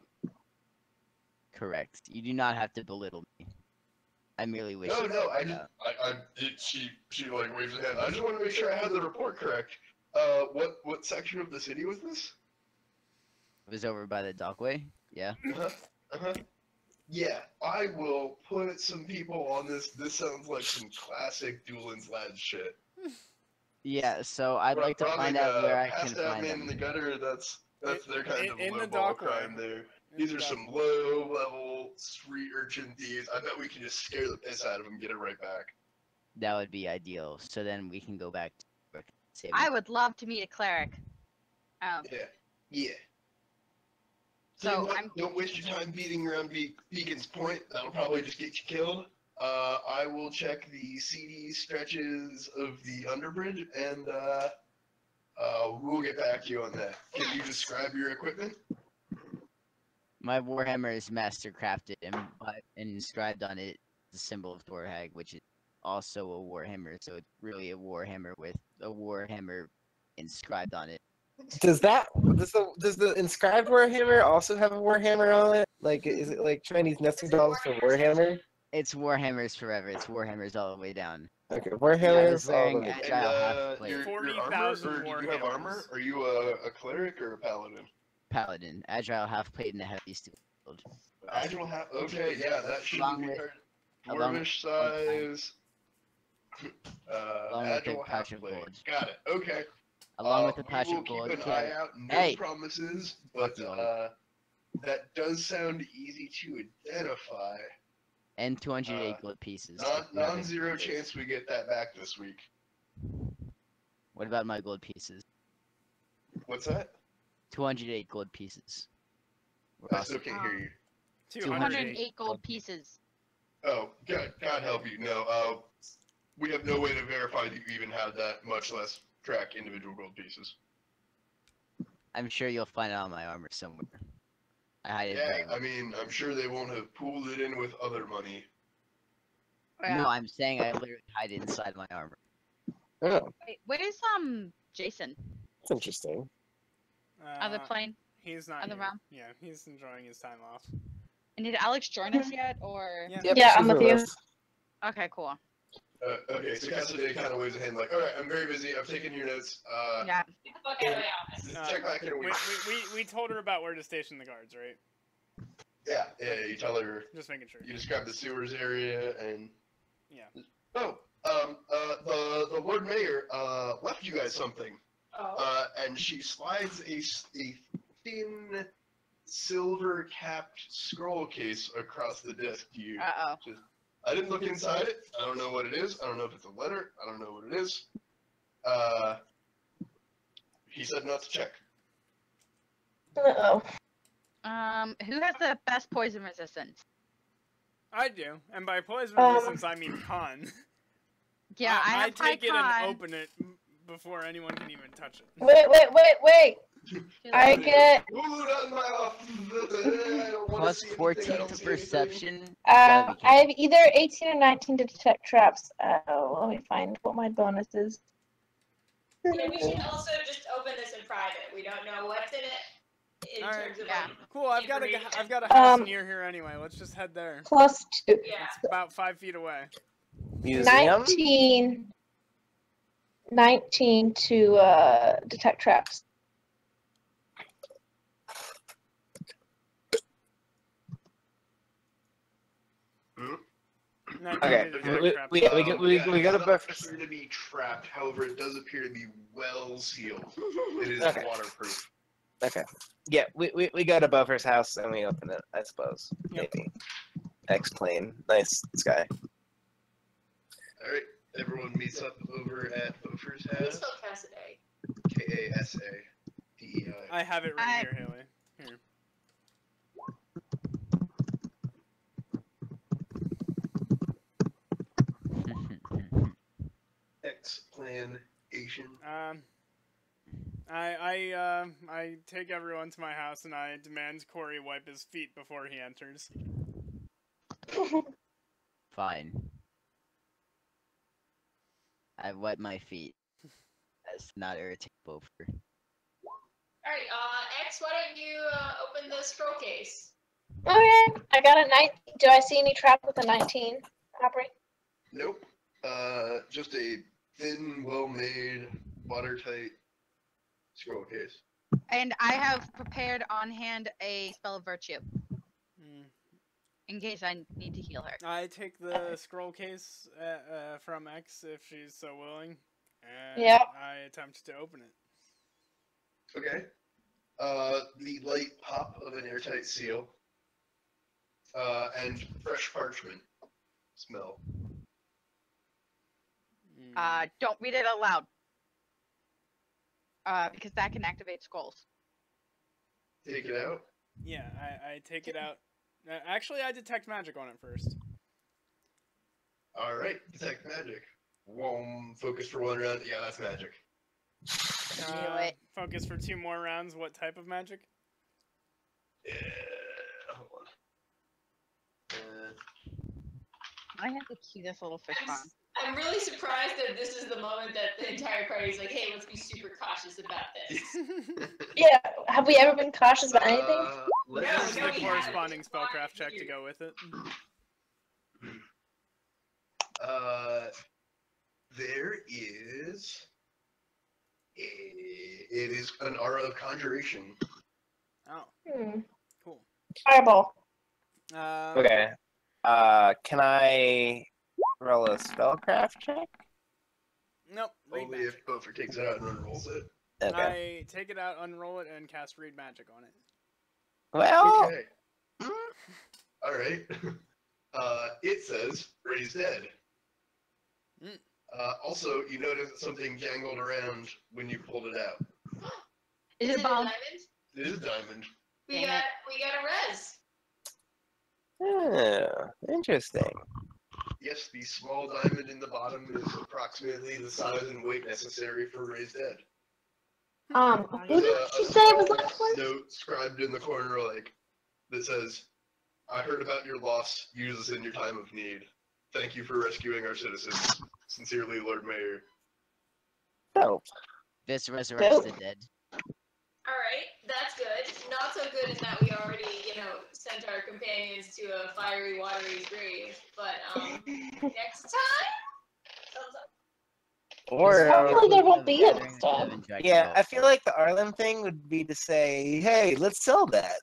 Speaker 8: Correct. You do not have to belittle me. I merely wish.
Speaker 6: No,
Speaker 8: you
Speaker 6: no,
Speaker 8: would,
Speaker 6: she like waves her hand. I just want to make sure I had the report correct. What section of the city was this?
Speaker 8: It was over by the dockway. Yeah.
Speaker 6: Yeah, I will put some people on this. This sounds like some classic Duelin's Lads shit.
Speaker 8: Yeah. So I'd like to find out where I can
Speaker 6: passed out
Speaker 8: find
Speaker 6: man in the
Speaker 8: them.
Speaker 6: gutter. That's their kind of
Speaker 1: in the
Speaker 6: low-ball
Speaker 1: dockway.
Speaker 6: crime there.
Speaker 1: In
Speaker 6: These
Speaker 1: the
Speaker 6: are some
Speaker 1: dock-
Speaker 6: low-level street urchin thieves. I bet we can just scare the piss out of them, get it right back.
Speaker 8: That would be ideal. So then we can go back to work. Save
Speaker 5: I would love to meet a cleric.
Speaker 6: Yeah.
Speaker 5: So
Speaker 6: So don't waste your time beating around Beacon's Point. That'll probably just get you killed. I will check the CD stretches of the underbridge, and we'll get back to you on that. Can you describe your equipment?
Speaker 8: My Warhammer is master crafted and inscribed on it the symbol of Torhag, which is also a Warhammer. So it's really a Warhammer with a Warhammer inscribed on it.
Speaker 4: Does the inscribed Warhammer also have a Warhammer on it? Like, is it like Chinese nesting dolls for Warhammer?
Speaker 8: It's Warhammers forever. It's Warhammers all the way down.
Speaker 4: Okay,
Speaker 8: I
Speaker 4: Warhammer.
Speaker 8: was wearing
Speaker 6: And
Speaker 8: agile half plate.
Speaker 6: your armor,
Speaker 1: 40,000
Speaker 6: or do you have armor?
Speaker 1: Warhammers.
Speaker 6: Are you a cleric or a paladin?
Speaker 8: Paladin, agile half plate, and a heavy steel shield.
Speaker 6: Agile half. Okay, yeah, that shouldn't
Speaker 8: Along
Speaker 6: be
Speaker 8: with-
Speaker 6: hard.
Speaker 8: along-
Speaker 6: Dwarvish size.
Speaker 8: Along with
Speaker 6: Agile
Speaker 8: the
Speaker 6: half
Speaker 8: patch of
Speaker 6: blade.
Speaker 8: gold.
Speaker 6: Got it. Okay.
Speaker 8: Along with the patch
Speaker 6: we will
Speaker 8: of gold.
Speaker 6: keep an
Speaker 8: yeah.
Speaker 6: eye out. No
Speaker 8: Hey!
Speaker 6: promises, but
Speaker 8: Fuck you.
Speaker 6: that does sound easy to identify.
Speaker 8: And 208 gold pieces. if you have it.
Speaker 6: Non-zero chance we get that back this week.
Speaker 8: What about my gold pieces?
Speaker 6: What's that?
Speaker 8: 208 gold pieces. We're
Speaker 6: I
Speaker 8: awesome.
Speaker 6: still can't hear you.
Speaker 5: 208 gold pieces.
Speaker 6: Oh, God help you. No, we have no way to verify that you even have that, much less track individual gold pieces.
Speaker 8: I'm sure you'll find it on my armor somewhere. I hide it
Speaker 6: Yeah,
Speaker 8: very well.
Speaker 6: I mean, I'm sure they won't have pooled it in with other money.
Speaker 8: No, I'm saying I literally hide it inside my armor.
Speaker 4: Oh,
Speaker 5: Wait, where's Jason?
Speaker 4: that's interesting.
Speaker 5: Other plane?
Speaker 1: He's not
Speaker 5: Other
Speaker 1: here.
Speaker 5: realm?
Speaker 1: Yeah, he's enjoying his time off.
Speaker 5: And did Alex join us yet, or?
Speaker 1: Yeah.
Speaker 7: Yeah, I'm
Speaker 4: she's
Speaker 7: with you.
Speaker 4: us.
Speaker 5: Okay, cool.
Speaker 6: Okay, so Cassidy kind of waves a hand like, alright, I'm very busy, I've taken your notes,
Speaker 5: Yeah.
Speaker 3: Get the fuck out of my office.
Speaker 6: check back in a week.
Speaker 1: We told her about where to station the guards, right?
Speaker 6: Yeah, you tell her,
Speaker 1: Just making sure.
Speaker 6: you describe the sewers area, and...
Speaker 1: Yeah.
Speaker 6: Oh, the Lord Mayor, left you guys something.
Speaker 3: Oh.
Speaker 6: And she slides a thin, silver-capped scroll case across the desk to you.
Speaker 5: Uh-oh.
Speaker 6: I didn't look inside it. I don't know what it is. I don't know if it's a letter. I don't know what it is. He said not to check.
Speaker 7: Uh-oh.
Speaker 5: Who has the best poison resistance?
Speaker 1: I do, and by poison
Speaker 7: Um,
Speaker 1: resistance I mean con.
Speaker 5: Yeah, I
Speaker 1: I
Speaker 5: have high
Speaker 1: take it
Speaker 5: con.
Speaker 1: and open it before anyone can even touch it.
Speaker 7: Wait. I get
Speaker 6: Ooh, not in my office. I don't wanna
Speaker 8: Plus
Speaker 6: see anything. I
Speaker 8: 14
Speaker 6: don't
Speaker 8: to
Speaker 6: see anything.
Speaker 8: perception. You gotta be
Speaker 7: I have either 18 or 19 to detect traps. Oh, let me find what my bonus is.
Speaker 3: Yeah, we should also just open this in private. We don't know what's in it in
Speaker 1: Alright,
Speaker 3: terms of
Speaker 5: yeah.
Speaker 3: like.
Speaker 1: Cool, I've got
Speaker 3: information.
Speaker 1: a house near here anyway. Let's just head there.
Speaker 7: Plus 2.
Speaker 3: Yeah.
Speaker 1: About 5 feet away.
Speaker 4: Museum?
Speaker 7: 19 to detect traps.
Speaker 4: Okay, we got a buffer.
Speaker 6: It doesn't appear to be trapped. However, it does appear to be well sealed. It is
Speaker 4: Okay.
Speaker 6: waterproof.
Speaker 4: Okay. Yeah, we go to Buffer's house and we open it, I suppose.
Speaker 1: Yep.
Speaker 4: Maybe. X-Plane. Nice sky.
Speaker 6: All right, everyone meets up over at Ophir's
Speaker 3: How do you
Speaker 6: house.
Speaker 3: spell Cassidy?
Speaker 6: Kasadei.
Speaker 1: I have it right here, Haley. Here.
Speaker 6: Explanation.
Speaker 1: I take everyone to my house and I demand Corey wipe his feet before he enters.
Speaker 8: Fine. I wet my feet. That's not irritate Bofer.
Speaker 3: Alright, X, why don't you open the scroll case?
Speaker 7: Okay, I got a 19. Do I see any trap with a 19? Aubrey?
Speaker 6: Nope. Just a thin, well-made, watertight scroll case.
Speaker 5: And I have prepared on hand a spell of virtue in case I need to heal her.
Speaker 1: I take the scroll case from X if she's so willing, and
Speaker 7: Yep.
Speaker 1: I attempt to open it.
Speaker 6: Okay. The light pop of an airtight seal. And fresh parchment smell.
Speaker 5: Don't read it out loud. Because that can activate scrolls.
Speaker 6: Take it out.
Speaker 1: Yeah, I take it out. Actually, I detect magic on it first.
Speaker 6: Alright, detect magic. Whoa, focus for 1 round. Yeah, that's magic.
Speaker 5: Knew it.
Speaker 1: Focus for 2 more rounds. What type of magic?
Speaker 6: Yeah, hold on.
Speaker 5: I have the cutest little fish farm.
Speaker 3: I'm really surprised that this is the moment that the entire party is like, hey, let's be super cautious about this.
Speaker 7: Yeah, have we ever been cautious about anything?
Speaker 6: Let's
Speaker 3: No,
Speaker 1: This is
Speaker 3: no,
Speaker 1: the
Speaker 3: we haven't.
Speaker 1: corresponding spellcraft check to go with it.
Speaker 6: There is it is an aura of conjuration.
Speaker 1: Oh,
Speaker 7: Hmm.
Speaker 1: cool.
Speaker 7: Fireball.
Speaker 4: Okay. Can I roll a spellcraft check?
Speaker 1: Nope. Read
Speaker 6: Only
Speaker 1: magic.
Speaker 6: if Gopher takes it out and unrolls it.
Speaker 4: Okay.
Speaker 1: I take it out, unroll it, and cast read magic on it.
Speaker 4: Well,
Speaker 6: Okay. Alright. It says, raise dead.
Speaker 1: Mm.
Speaker 6: Also, you notice that something jangled around when you pulled it out.
Speaker 5: Is
Speaker 3: Is
Speaker 5: it
Speaker 3: it a
Speaker 5: bomb?
Speaker 3: diamond?
Speaker 6: It is diamond.
Speaker 3: We
Speaker 5: Dang
Speaker 3: got
Speaker 5: it.
Speaker 3: we got a res.
Speaker 4: Interesting.
Speaker 6: Yes, the small diamond in the bottom is approximately the size and weight necessary for raised dead.
Speaker 7: Who did you say was
Speaker 6: small
Speaker 7: last one?
Speaker 6: note scribed in the corner, like, that says, "I heard about your loss. Use us in your time of need. Thank you for rescuing our citizens. Sincerely, Lord Mayor."
Speaker 4: Oh,
Speaker 8: This resurrects the
Speaker 7: Dope.
Speaker 8: dead.
Speaker 3: All right, that's good. Not so good in that we already, sent our companions to a fiery, watery grave. But next time, thumbs up.
Speaker 4: or
Speaker 7: Hopefully there won't
Speaker 8: Of
Speaker 7: be a
Speaker 8: gathering
Speaker 7: next
Speaker 8: the
Speaker 7: time.
Speaker 8: seven dragon
Speaker 4: yeah, I
Speaker 8: bolts.
Speaker 4: feel like the Arlen thing would be to say, "Hey, let's sell that."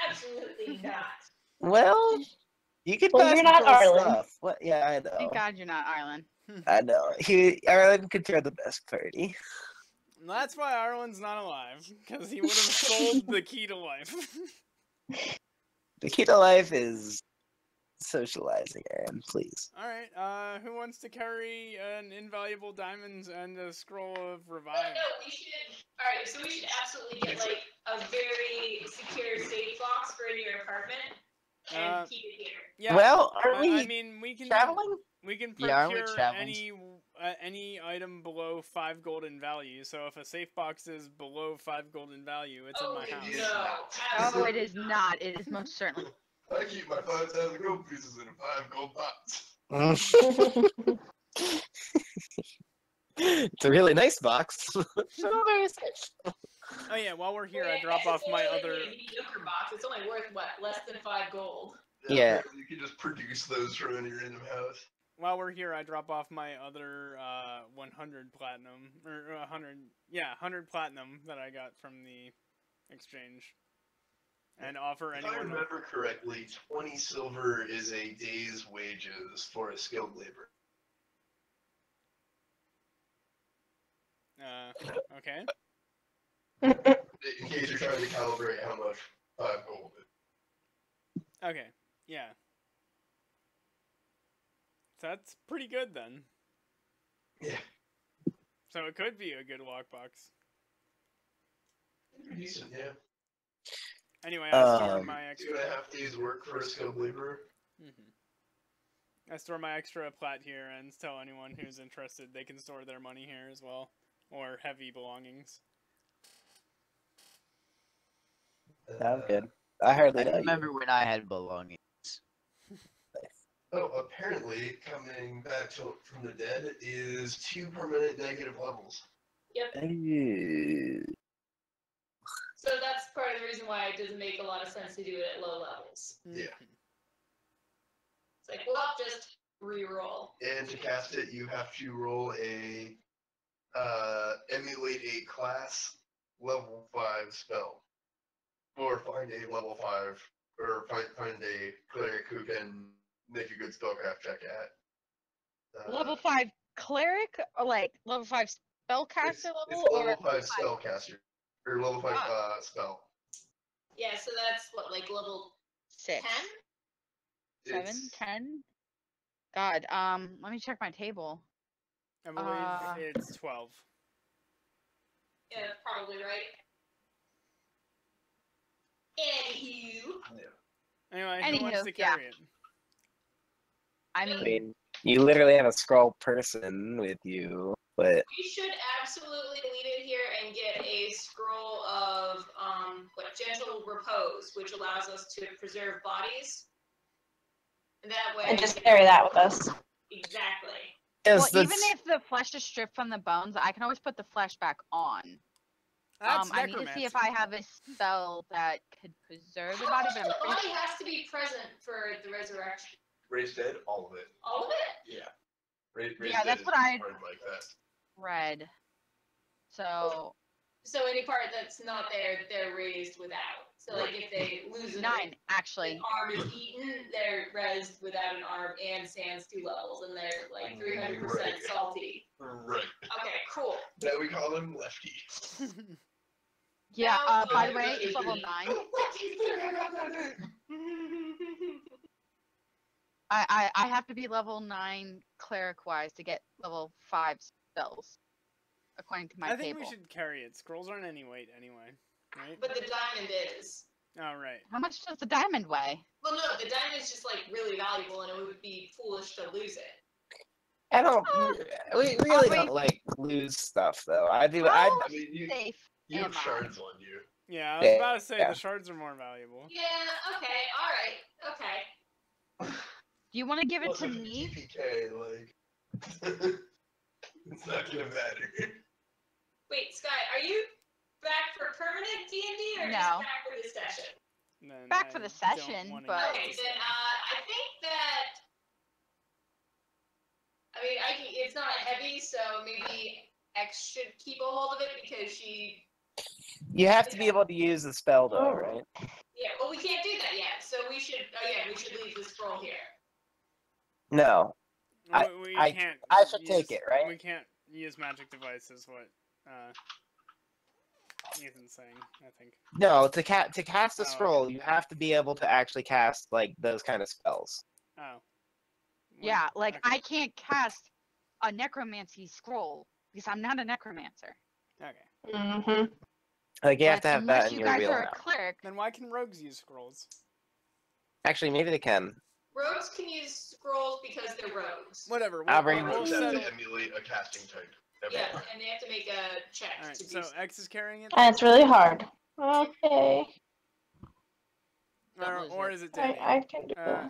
Speaker 3: Absolutely not.
Speaker 4: Well, you could
Speaker 7: Well,
Speaker 4: buy
Speaker 7: you're
Speaker 4: some
Speaker 7: not
Speaker 4: cool
Speaker 7: Arlen.
Speaker 4: stuff. What? Yeah, I
Speaker 5: Thank
Speaker 4: know.
Speaker 5: God you're not Arlen.
Speaker 4: I know. Arlen could throw the best party.
Speaker 1: That's why Arlen's not alive, because he would have sold the key to life.
Speaker 4: The key to life is socializing, Aaron. Please.
Speaker 1: Alright, who wants to carry an invaluable diamond and a scroll of
Speaker 3: No,
Speaker 1: revive?
Speaker 3: we should. All right, so we should absolutely get like a very secure safe box for in your apartment and keep it here.
Speaker 1: Yeah,
Speaker 4: Well, are
Speaker 1: I
Speaker 4: we
Speaker 1: mean, we can
Speaker 4: traveling?
Speaker 1: procure
Speaker 8: Yeah, aren't we traveling?
Speaker 1: any item below 5 gold in value. So if a safe box is below 5 gold in value, it's in my
Speaker 3: Oh,
Speaker 1: house.
Speaker 3: no.
Speaker 5: Oh, it is not. It is most certainly.
Speaker 6: I keep my 5,000 gold pieces in a 5 gold box.
Speaker 4: It's a really nice box. So very safe.
Speaker 1: Oh yeah, while we're here,
Speaker 3: Well,
Speaker 1: I
Speaker 3: yeah,
Speaker 1: drop
Speaker 3: it's
Speaker 1: off my
Speaker 3: only like
Speaker 1: other.
Speaker 3: a mediocre box. It's only worth what, less than 5 gold.
Speaker 4: Yeah.
Speaker 6: Apparently you can just produce those from any random house.
Speaker 1: While we're here, I drop off my other 100 platinum or 100 platinum that I got from the exchange, and offer
Speaker 6: If I
Speaker 1: anyone.
Speaker 6: remember correctly, 20 silver is a day's wages for a skilled labor.
Speaker 1: Okay.
Speaker 6: In case you're trying to calibrate how much 5 gold is.
Speaker 1: Okay. Yeah. So that's pretty good then.
Speaker 6: Yeah.
Speaker 1: So it could be a good lockbox.
Speaker 6: Decent, yeah.
Speaker 1: Anyway, I store
Speaker 4: Um,
Speaker 1: my extra.
Speaker 6: 2.5 days work for a skilled laborer.
Speaker 1: I store my extra plat here and tell anyone who's interested they can store their money here as well, or heavy belongings.
Speaker 4: Sounds good. I hardly
Speaker 8: I
Speaker 4: know you.
Speaker 8: remember when I had belongings.
Speaker 6: Oh, apparently, coming back from the dead is 2 permanent negative levels.
Speaker 3: So that's part of the reason why it doesn't make a lot of sense to do it at low levels.
Speaker 6: Yeah.
Speaker 3: It's like, well, just re-roll.
Speaker 6: And to cast it, you have to roll a emulate a class level 5 spell, or find a level 5, or find a cleric who can make a good spellcraft check at.
Speaker 5: Level 5 cleric or like level 5 spellcaster
Speaker 6: It's
Speaker 5: level
Speaker 6: a
Speaker 5: or
Speaker 6: level 5 spellcaster, or level 5 spell.
Speaker 3: Yeah, so that's what, like level
Speaker 5: 6,
Speaker 3: 10?
Speaker 5: 7,
Speaker 6: It's-
Speaker 5: 10. God, let me check my table.
Speaker 1: I believe it's 12.
Speaker 3: Yeah, that's probably right. Anywho.
Speaker 1: Anyway, who wants
Speaker 5: Anywho,
Speaker 1: to carry it?
Speaker 5: I
Speaker 4: I
Speaker 5: mean,
Speaker 4: mean, you literally have a scroll person with you, but
Speaker 3: We should absolutely leave it here and get a scroll of gentle repose, which allows us to preserve bodies. And that way,
Speaker 7: And just carry that with us.
Speaker 3: exactly.
Speaker 5: well,
Speaker 4: yes,
Speaker 5: even
Speaker 4: that's
Speaker 5: if the flesh is stripped from the bones, I can always put the flesh back on.
Speaker 1: That's
Speaker 5: I need to see if I have a spell that could preserve the
Speaker 3: How
Speaker 5: body,
Speaker 3: much
Speaker 5: but
Speaker 3: of
Speaker 5: I'm
Speaker 3: the
Speaker 5: pretty
Speaker 3: body has to be present for the resurrection?
Speaker 6: Raised dead, all of it.
Speaker 3: All of it?
Speaker 6: Yeah. Raised
Speaker 5: Yeah,
Speaker 6: dead
Speaker 5: that's
Speaker 6: is
Speaker 5: what I
Speaker 6: hard like that.
Speaker 5: read. So
Speaker 3: So any part that's not there, they're raised without. So like if they lose an
Speaker 5: 9 actually.
Speaker 3: arm is eaten, they're raised without an arm and stands 2 levels, and they're like 300%
Speaker 6: Right.
Speaker 3: salty.
Speaker 6: Right.
Speaker 3: Okay, cool.
Speaker 6: Now we call him Lefty.
Speaker 5: Yeah.
Speaker 3: Now,
Speaker 5: By the way, it's level 9. I have to be level 9 cleric wise to get level 5 spells. according to my
Speaker 1: I think
Speaker 5: table.
Speaker 1: we should carry it. Scrolls aren't any weight anyway, right?
Speaker 3: But the diamond is.
Speaker 1: Oh, right.
Speaker 5: How much does the diamond weigh?
Speaker 3: Well, no, the diamond is just like really valuable, and it would be foolish to lose it.
Speaker 4: I don't. We really
Speaker 5: Aubrey-
Speaker 4: don't like lose stuff though. I do.
Speaker 5: How
Speaker 4: I
Speaker 6: I mean, you
Speaker 5: safe
Speaker 6: you
Speaker 5: am
Speaker 6: have
Speaker 5: I?
Speaker 6: shards on you.
Speaker 1: Yeah, I was about to say
Speaker 4: Yeah.
Speaker 1: the shards are more valuable.
Speaker 3: Yeah. Okay. All right. Okay.
Speaker 5: Do you want to give it
Speaker 6: Plus,
Speaker 5: to
Speaker 6: if it's
Speaker 5: me?
Speaker 6: TPK, like, it's not gonna matter.
Speaker 3: Wait, Sky, are you back for permanent D&D or
Speaker 5: No.
Speaker 3: just back for this session?
Speaker 1: Then
Speaker 5: Back for
Speaker 1: I
Speaker 5: the
Speaker 1: don't
Speaker 5: session,
Speaker 1: wanna
Speaker 5: but-
Speaker 1: get
Speaker 3: Okay,
Speaker 1: this
Speaker 3: then
Speaker 1: done.
Speaker 3: I think that. I mean, it's not heavy, so maybe X should keep a hold of it because she.
Speaker 4: You have to be able to use the spell though, right?
Speaker 3: Yeah, well, we can't do that yet, so we should. Oh yeah, we should leave the scroll here.
Speaker 4: No.
Speaker 1: We
Speaker 4: I
Speaker 1: can't.
Speaker 4: should take it, right?
Speaker 1: We can't use magic devices. What Ethan's saying, I think.
Speaker 4: No, to cast a
Speaker 1: Oh, okay.
Speaker 4: scroll, you have to be able to actually cast like those kind of spells.
Speaker 1: Oh.
Speaker 5: Yeah, like
Speaker 1: okay.
Speaker 5: I can't cast a necromancy scroll because I'm not a necromancer.
Speaker 1: Okay.
Speaker 7: Mm-hmm.
Speaker 4: Like you have
Speaker 5: But
Speaker 4: to have
Speaker 5: unless
Speaker 4: that in
Speaker 5: you
Speaker 4: your
Speaker 5: guys are
Speaker 4: wheelhouse.
Speaker 5: a cleric,
Speaker 1: Then why can rogues use scrolls?
Speaker 4: Actually, maybe they can.
Speaker 3: Rogues can use scrolls because they're rogues.
Speaker 1: Whatever.
Speaker 4: I'll
Speaker 1: We'll,
Speaker 4: bring
Speaker 1: we'll
Speaker 6: Rogues have
Speaker 1: settle.
Speaker 6: to emulate a casting type.
Speaker 3: Yeah, and they have to make a check
Speaker 1: All right.
Speaker 3: to do.
Speaker 1: So X is carrying it,
Speaker 7: And it's really hard. Okay.
Speaker 1: or is it
Speaker 7: I,
Speaker 1: Danny?
Speaker 7: I can do
Speaker 1: Uh,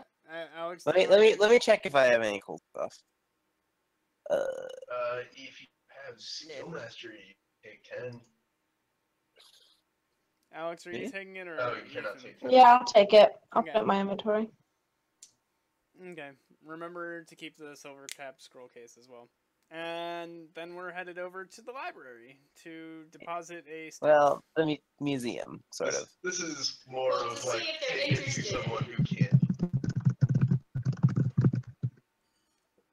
Speaker 1: Alex.
Speaker 4: Let
Speaker 1: do
Speaker 4: me
Speaker 1: you
Speaker 4: let
Speaker 1: wanna
Speaker 4: me let me check if I have any cool stuff.
Speaker 6: If you have skill mastery, take 10.
Speaker 1: Alex, are you
Speaker 4: Me?
Speaker 1: taking it or?
Speaker 6: Oh, you cannot
Speaker 1: Ethan?
Speaker 6: take 10.
Speaker 7: Yeah, I'll take it. I'll
Speaker 1: Okay.
Speaker 7: put it in my inventory.
Speaker 1: Okay. Remember to keep the silver cap scroll case as well. And then we're headed over to the library to deposit a.
Speaker 4: Well, the museum, sort
Speaker 6: This,
Speaker 4: of.
Speaker 6: this is more
Speaker 3: Well, to
Speaker 6: of
Speaker 3: see
Speaker 6: like
Speaker 3: if they're
Speaker 6: taking it to
Speaker 3: interested.
Speaker 6: someone who can.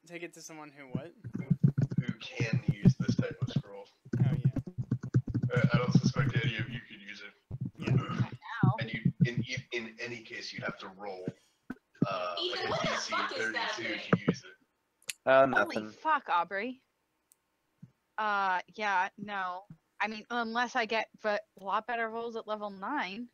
Speaker 1: Take it to someone who what?
Speaker 6: Who can use this type of scroll.
Speaker 1: Oh yeah.
Speaker 6: I don't suspect any of you could use it.
Speaker 1: Yeah.
Speaker 5: now.
Speaker 6: And you, in any case, you have to roll
Speaker 3: Ethan,
Speaker 6: like a
Speaker 3: what the
Speaker 6: DC
Speaker 3: fuck is that
Speaker 6: 32
Speaker 3: thing?
Speaker 6: to use it.
Speaker 5: Holy
Speaker 4: Nothing.
Speaker 5: fuck, Aubrey. Yeah, no. I mean, unless I get a lot better rolls at level 9.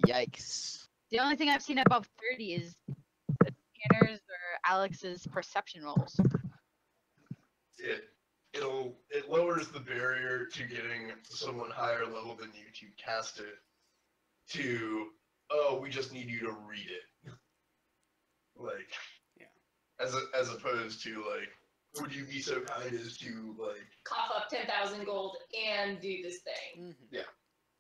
Speaker 8: Yikes.
Speaker 5: The only thing I've seen above 30 is the scanners or Alex's perception rolls.
Speaker 6: It lowers the barrier to getting someone higher level than you to cast it. To we just need you to read it. Like,
Speaker 1: Yeah.
Speaker 6: As opposed to like, would you be so kind as to like,
Speaker 3: Cough up 10,000 gold and do this thing.
Speaker 1: Mm-hmm.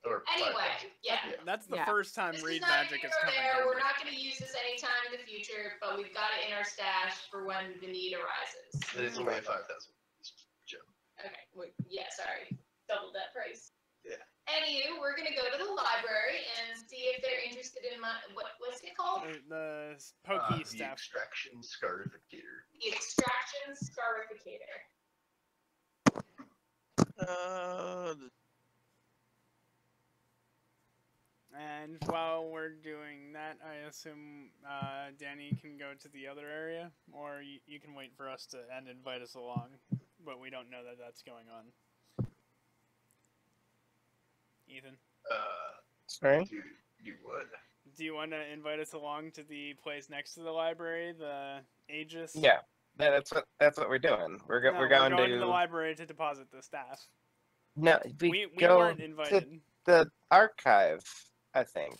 Speaker 6: or
Speaker 3: Anyway,
Speaker 6: 5,000.
Speaker 3: yeah.
Speaker 1: That's the
Speaker 5: Yeah.
Speaker 1: first time
Speaker 3: This
Speaker 1: read
Speaker 3: is not
Speaker 1: magic
Speaker 3: here
Speaker 1: is
Speaker 3: or
Speaker 1: coming.
Speaker 3: there. We're
Speaker 1: handy.
Speaker 3: not going to use this anytime in the future, but we've got it in our stash for when the need arises.
Speaker 6: And it's only a 5,000 gem.
Speaker 3: Okay, yeah, sorry. Doubled that price.
Speaker 6: Yeah.
Speaker 3: Anywho, we're going to go to the library and see if they're interested in what's it called?
Speaker 1: The pokey
Speaker 6: The
Speaker 1: staff.
Speaker 6: extraction scarificator.
Speaker 3: The extraction scarificator.
Speaker 1: And while we're doing that, I assume Danny can go to the other area, or you can wait for us to and invite us along, but we don't know that that's going on. Ethan,
Speaker 4: Sorry?
Speaker 6: Do what?
Speaker 1: do you want to invite us along to the place next to the library, the Aegis?
Speaker 4: Yeah. That's what we're doing. We're
Speaker 1: No,
Speaker 4: we're going
Speaker 1: to the library to deposit the staff.
Speaker 4: No,
Speaker 1: We
Speaker 4: go
Speaker 1: weren't invited.
Speaker 4: to the archive, I think.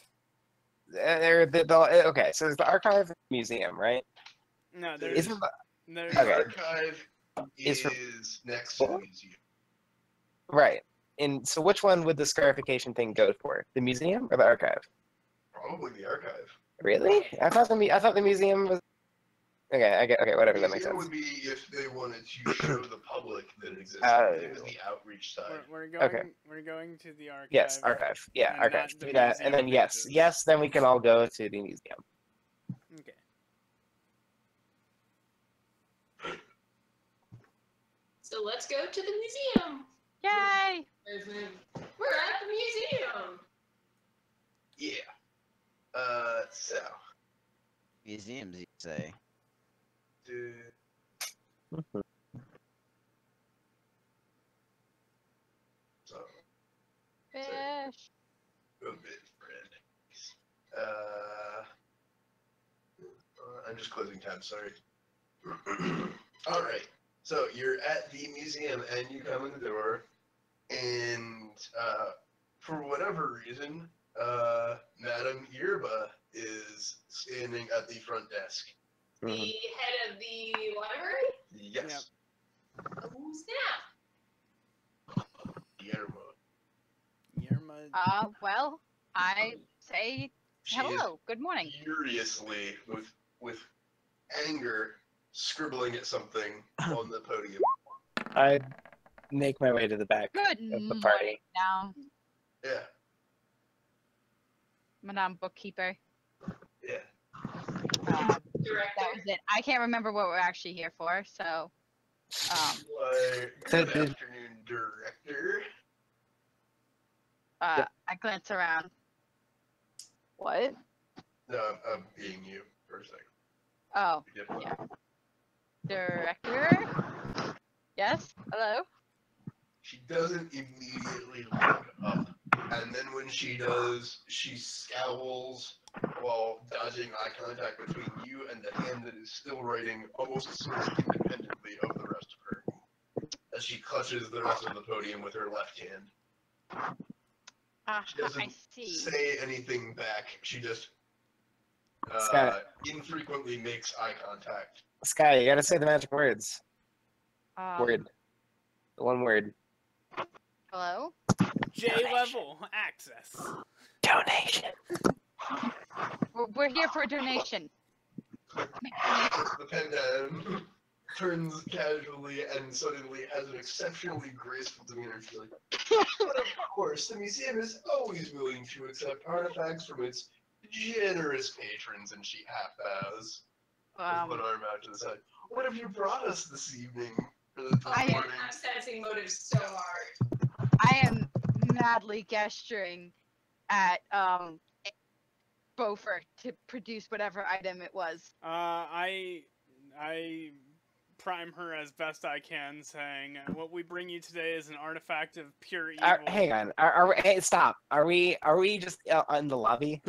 Speaker 4: Okay, so there's the archive museum, right?
Speaker 1: No,
Speaker 6: There's-
Speaker 1: there's.
Speaker 4: Isn't
Speaker 1: there's
Speaker 6: The
Speaker 4: Okay.
Speaker 6: archive
Speaker 4: Is for-
Speaker 6: is next to the museum.
Speaker 4: right. And so which one would the scarification thing go for? The museum or the archive?
Speaker 6: Probably the archive.
Speaker 4: Really? I thought the museum was. Okay, whatever. That makes
Speaker 6: museum
Speaker 4: sense.
Speaker 6: would be if they wanted to show the public that it exists.
Speaker 4: Oh.
Speaker 6: It was the outreach side.
Speaker 1: We're going.
Speaker 4: Okay.
Speaker 1: We're going to the archive.
Speaker 4: Yes, archive. Yeah,
Speaker 1: and
Speaker 4: archive.
Speaker 1: not the
Speaker 4: Do that, and then
Speaker 1: museum
Speaker 4: yes,
Speaker 1: pages.
Speaker 4: then we can all go to the museum.
Speaker 1: Okay.
Speaker 3: So let's go to the museum.
Speaker 5: Yay!
Speaker 3: We're at the museum.
Speaker 6: Yeah. So.
Speaker 8: Museums, you say.
Speaker 6: just closing tabs, sorry. Alright, so you're at the museum and you come in the door, and for whatever reason, Madame Yerba is standing at the front desk.
Speaker 3: The head of the library?
Speaker 6: Yes.
Speaker 3: Who's that?
Speaker 6: Yerba.
Speaker 5: Well, I say
Speaker 6: She
Speaker 5: hello. Good morning.
Speaker 6: is furiously, with anger, scribbling at something on the podium.
Speaker 4: I make my way to the back
Speaker 5: Good
Speaker 4: of the
Speaker 5: morning
Speaker 4: party.
Speaker 5: now,
Speaker 6: Yeah,
Speaker 5: Madame Bookkeeper.
Speaker 6: yeah.
Speaker 5: That
Speaker 3: Director.
Speaker 5: was it. I can't remember what we're actually here for, so
Speaker 6: Why, good afternoon, Director.
Speaker 5: I glance around. What?
Speaker 6: No, I'm being you for a second.
Speaker 5: Oh,
Speaker 6: Yep.
Speaker 5: yeah. Director? Yes? Hello?
Speaker 6: She doesn't immediately look up, and then when she does, she scowls while dodging eye contact between you and the hand that is still writing almost sort of independently of the rest of her, as she clutches the rest of the podium with her left hand. She
Speaker 5: I
Speaker 6: doesn't
Speaker 5: see.
Speaker 6: say anything back. She just
Speaker 4: Scott.
Speaker 6: infrequently makes eye contact.
Speaker 4: Sky, you gotta say the magic words. Word. The one word.
Speaker 5: Hello?
Speaker 1: J-level access.
Speaker 4: Donation.
Speaker 5: We're here for a donation.
Speaker 6: Puts the pen down, turns casually, and suddenly has an exceptionally graceful demeanor. She's like, but of course, the museum is always willing to accept artifacts from its generous patrons, and she half bows. With one arm out to the side. What have you brought us this evening?
Speaker 5: I am-
Speaker 3: I'm sensing motives so hard.
Speaker 5: I am madly gesturing at Beaufort to produce whatever item it was.
Speaker 1: I prime her as best I can, saying, "What we bring you today is an artifact of pure evil."
Speaker 4: Hang on. Hey, stop. Are we just in the lobby?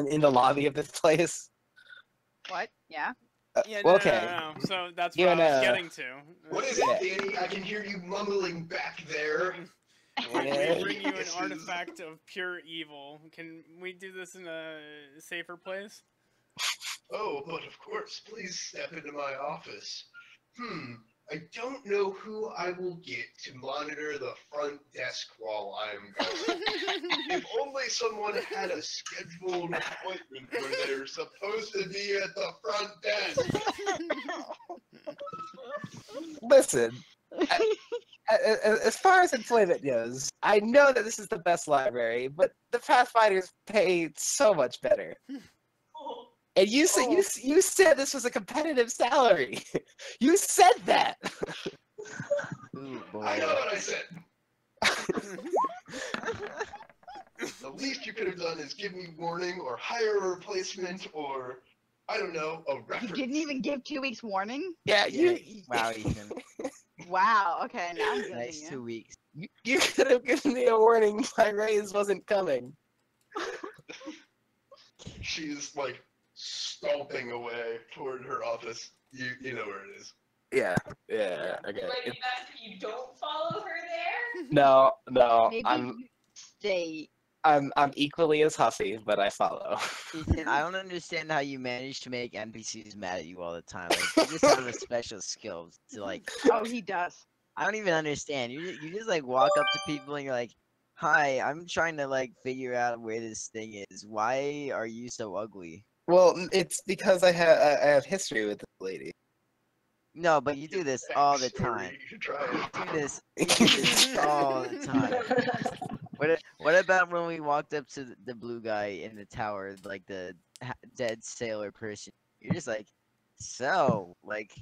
Speaker 4: In the lobby of this place?
Speaker 5: What? Yeah?
Speaker 1: Yeah,
Speaker 4: Well,
Speaker 1: no,
Speaker 4: okay.
Speaker 1: no. So that's
Speaker 4: You
Speaker 1: what I was
Speaker 4: know-
Speaker 1: getting to.
Speaker 6: What is it, Danny? I can hear you mumbling back there.
Speaker 1: We
Speaker 4: Yeah.
Speaker 1: bring you an
Speaker 6: This is-
Speaker 1: artifact of pure evil. Can we do this in a safer place?
Speaker 6: Oh, but of course, please step into my office. I don't know who I will get to monitor the front desk while I'm gone. If only someone had a scheduled appointment where they're supposed to be at the front desk.
Speaker 4: Listen. As far as employment goes, I know that this is the best library, but the Pathfinders pay so much better. And you said you said this was a competitive salary. You said that.
Speaker 8: Ooh,
Speaker 6: I know
Speaker 8: boy.
Speaker 6: what I said. The least you could have done is give me warning or hire a replacement or, I don't know, a
Speaker 5: You
Speaker 6: reference.
Speaker 5: didn't even give 2 weeks warning?
Speaker 4: Yeah,
Speaker 8: Yeah. Wow, Ethan.
Speaker 5: Wow, okay, now I'm getting
Speaker 8: Nice
Speaker 5: you.
Speaker 8: 2 weeks.
Speaker 4: you could have given me a warning. My raise wasn't coming.
Speaker 6: She's like stomping away toward her office. You know where it is.
Speaker 4: Yeah. Okay.
Speaker 3: It might be best if you don't follow her there.
Speaker 4: No.
Speaker 5: Maybe
Speaker 4: I'm
Speaker 5: you stay.
Speaker 4: I'm equally as huffy, but I follow.
Speaker 8: Ethan, I don't understand how you manage to make NPCs mad at you all the time. Like, you just have a special skill to like.
Speaker 5: Oh, he does.
Speaker 8: I don't even understand. You just like walk up to people and you're like, "Hi, I'm trying to like figure out where this thing is. Why are you so ugly?"
Speaker 4: Well, it's because I have history with this lady.
Speaker 8: No, but you do this all the
Speaker 6: Backstory,
Speaker 8: time.
Speaker 6: You should try
Speaker 8: You
Speaker 6: it.
Speaker 8: do this all the time. What about when we walked up to the blue guy in the tower, like the dead sailor person? You're just like, so, like,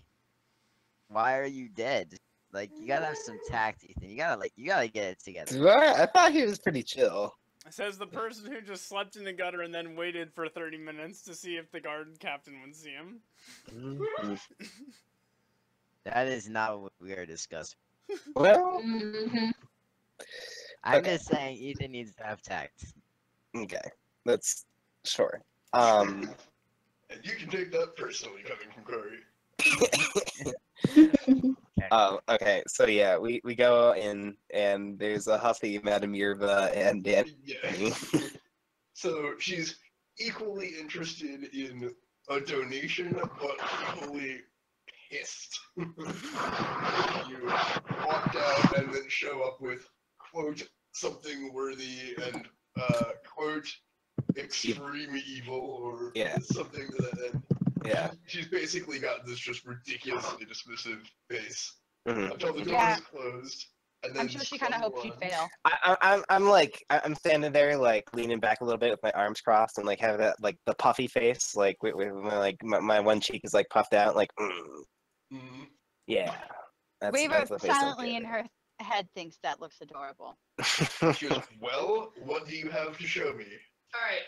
Speaker 8: why are you dead? Like, you gotta have some tact, Ethan. You gotta get it together.
Speaker 4: I thought he was pretty chill.
Speaker 1: Says the person who just slept in the gutter and then waited for 30 minutes to see if the guard captain would see him.
Speaker 8: That is not what we are discussing.
Speaker 4: Well,
Speaker 8: I'm
Speaker 4: Okay.
Speaker 8: just saying Ethan needs to have tact.
Speaker 4: okay, that's sure.
Speaker 6: And you can take that personally, coming from Corey.
Speaker 4: Okay, so yeah, we go in, and there's a huffy Madame Yerba and Danny.
Speaker 6: Yeah. So she's equally interested in a donation, but equally pissed. You walk out and then show up with, quote, something worthy and, quote, extreme evil, or
Speaker 4: Yeah.
Speaker 6: something to that end.
Speaker 4: Yeah.
Speaker 6: She's basically got this just ridiculously dismissive face
Speaker 4: Mhm.
Speaker 6: until the door
Speaker 5: Yeah.
Speaker 6: is closed. And then
Speaker 5: I'm sure she kind of hoped she'd
Speaker 6: someone-
Speaker 5: fail.
Speaker 4: I'm standing there like leaning back a little bit with my arms crossed and like have that like the puffy face like with my one cheek is like puffed out like
Speaker 6: Mhm.
Speaker 4: yeah.
Speaker 5: Waver
Speaker 4: that's the face I'm
Speaker 5: silently in
Speaker 4: getting.
Speaker 5: her head thinks that looks adorable.
Speaker 6: She goes, well, what do you have to show me?
Speaker 3: All right,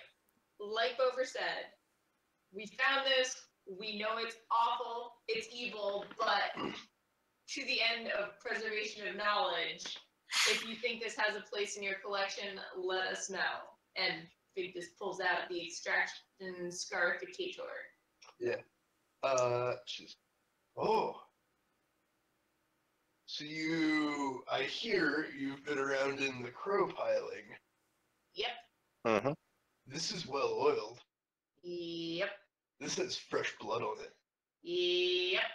Speaker 3: like Bover said, we found this. We know it's awful, it's evil, but to the end of preservation of knowledge, if you think this has a place in your collection, let us know. And Fig just pulls out the extraction scarificator.
Speaker 6: She's, oh. So I hear you've been around in the crow piling.
Speaker 3: Yep,
Speaker 4: Mhm.
Speaker 6: This is well oiled.
Speaker 3: yep,
Speaker 6: This has fresh blood on it.
Speaker 3: yep.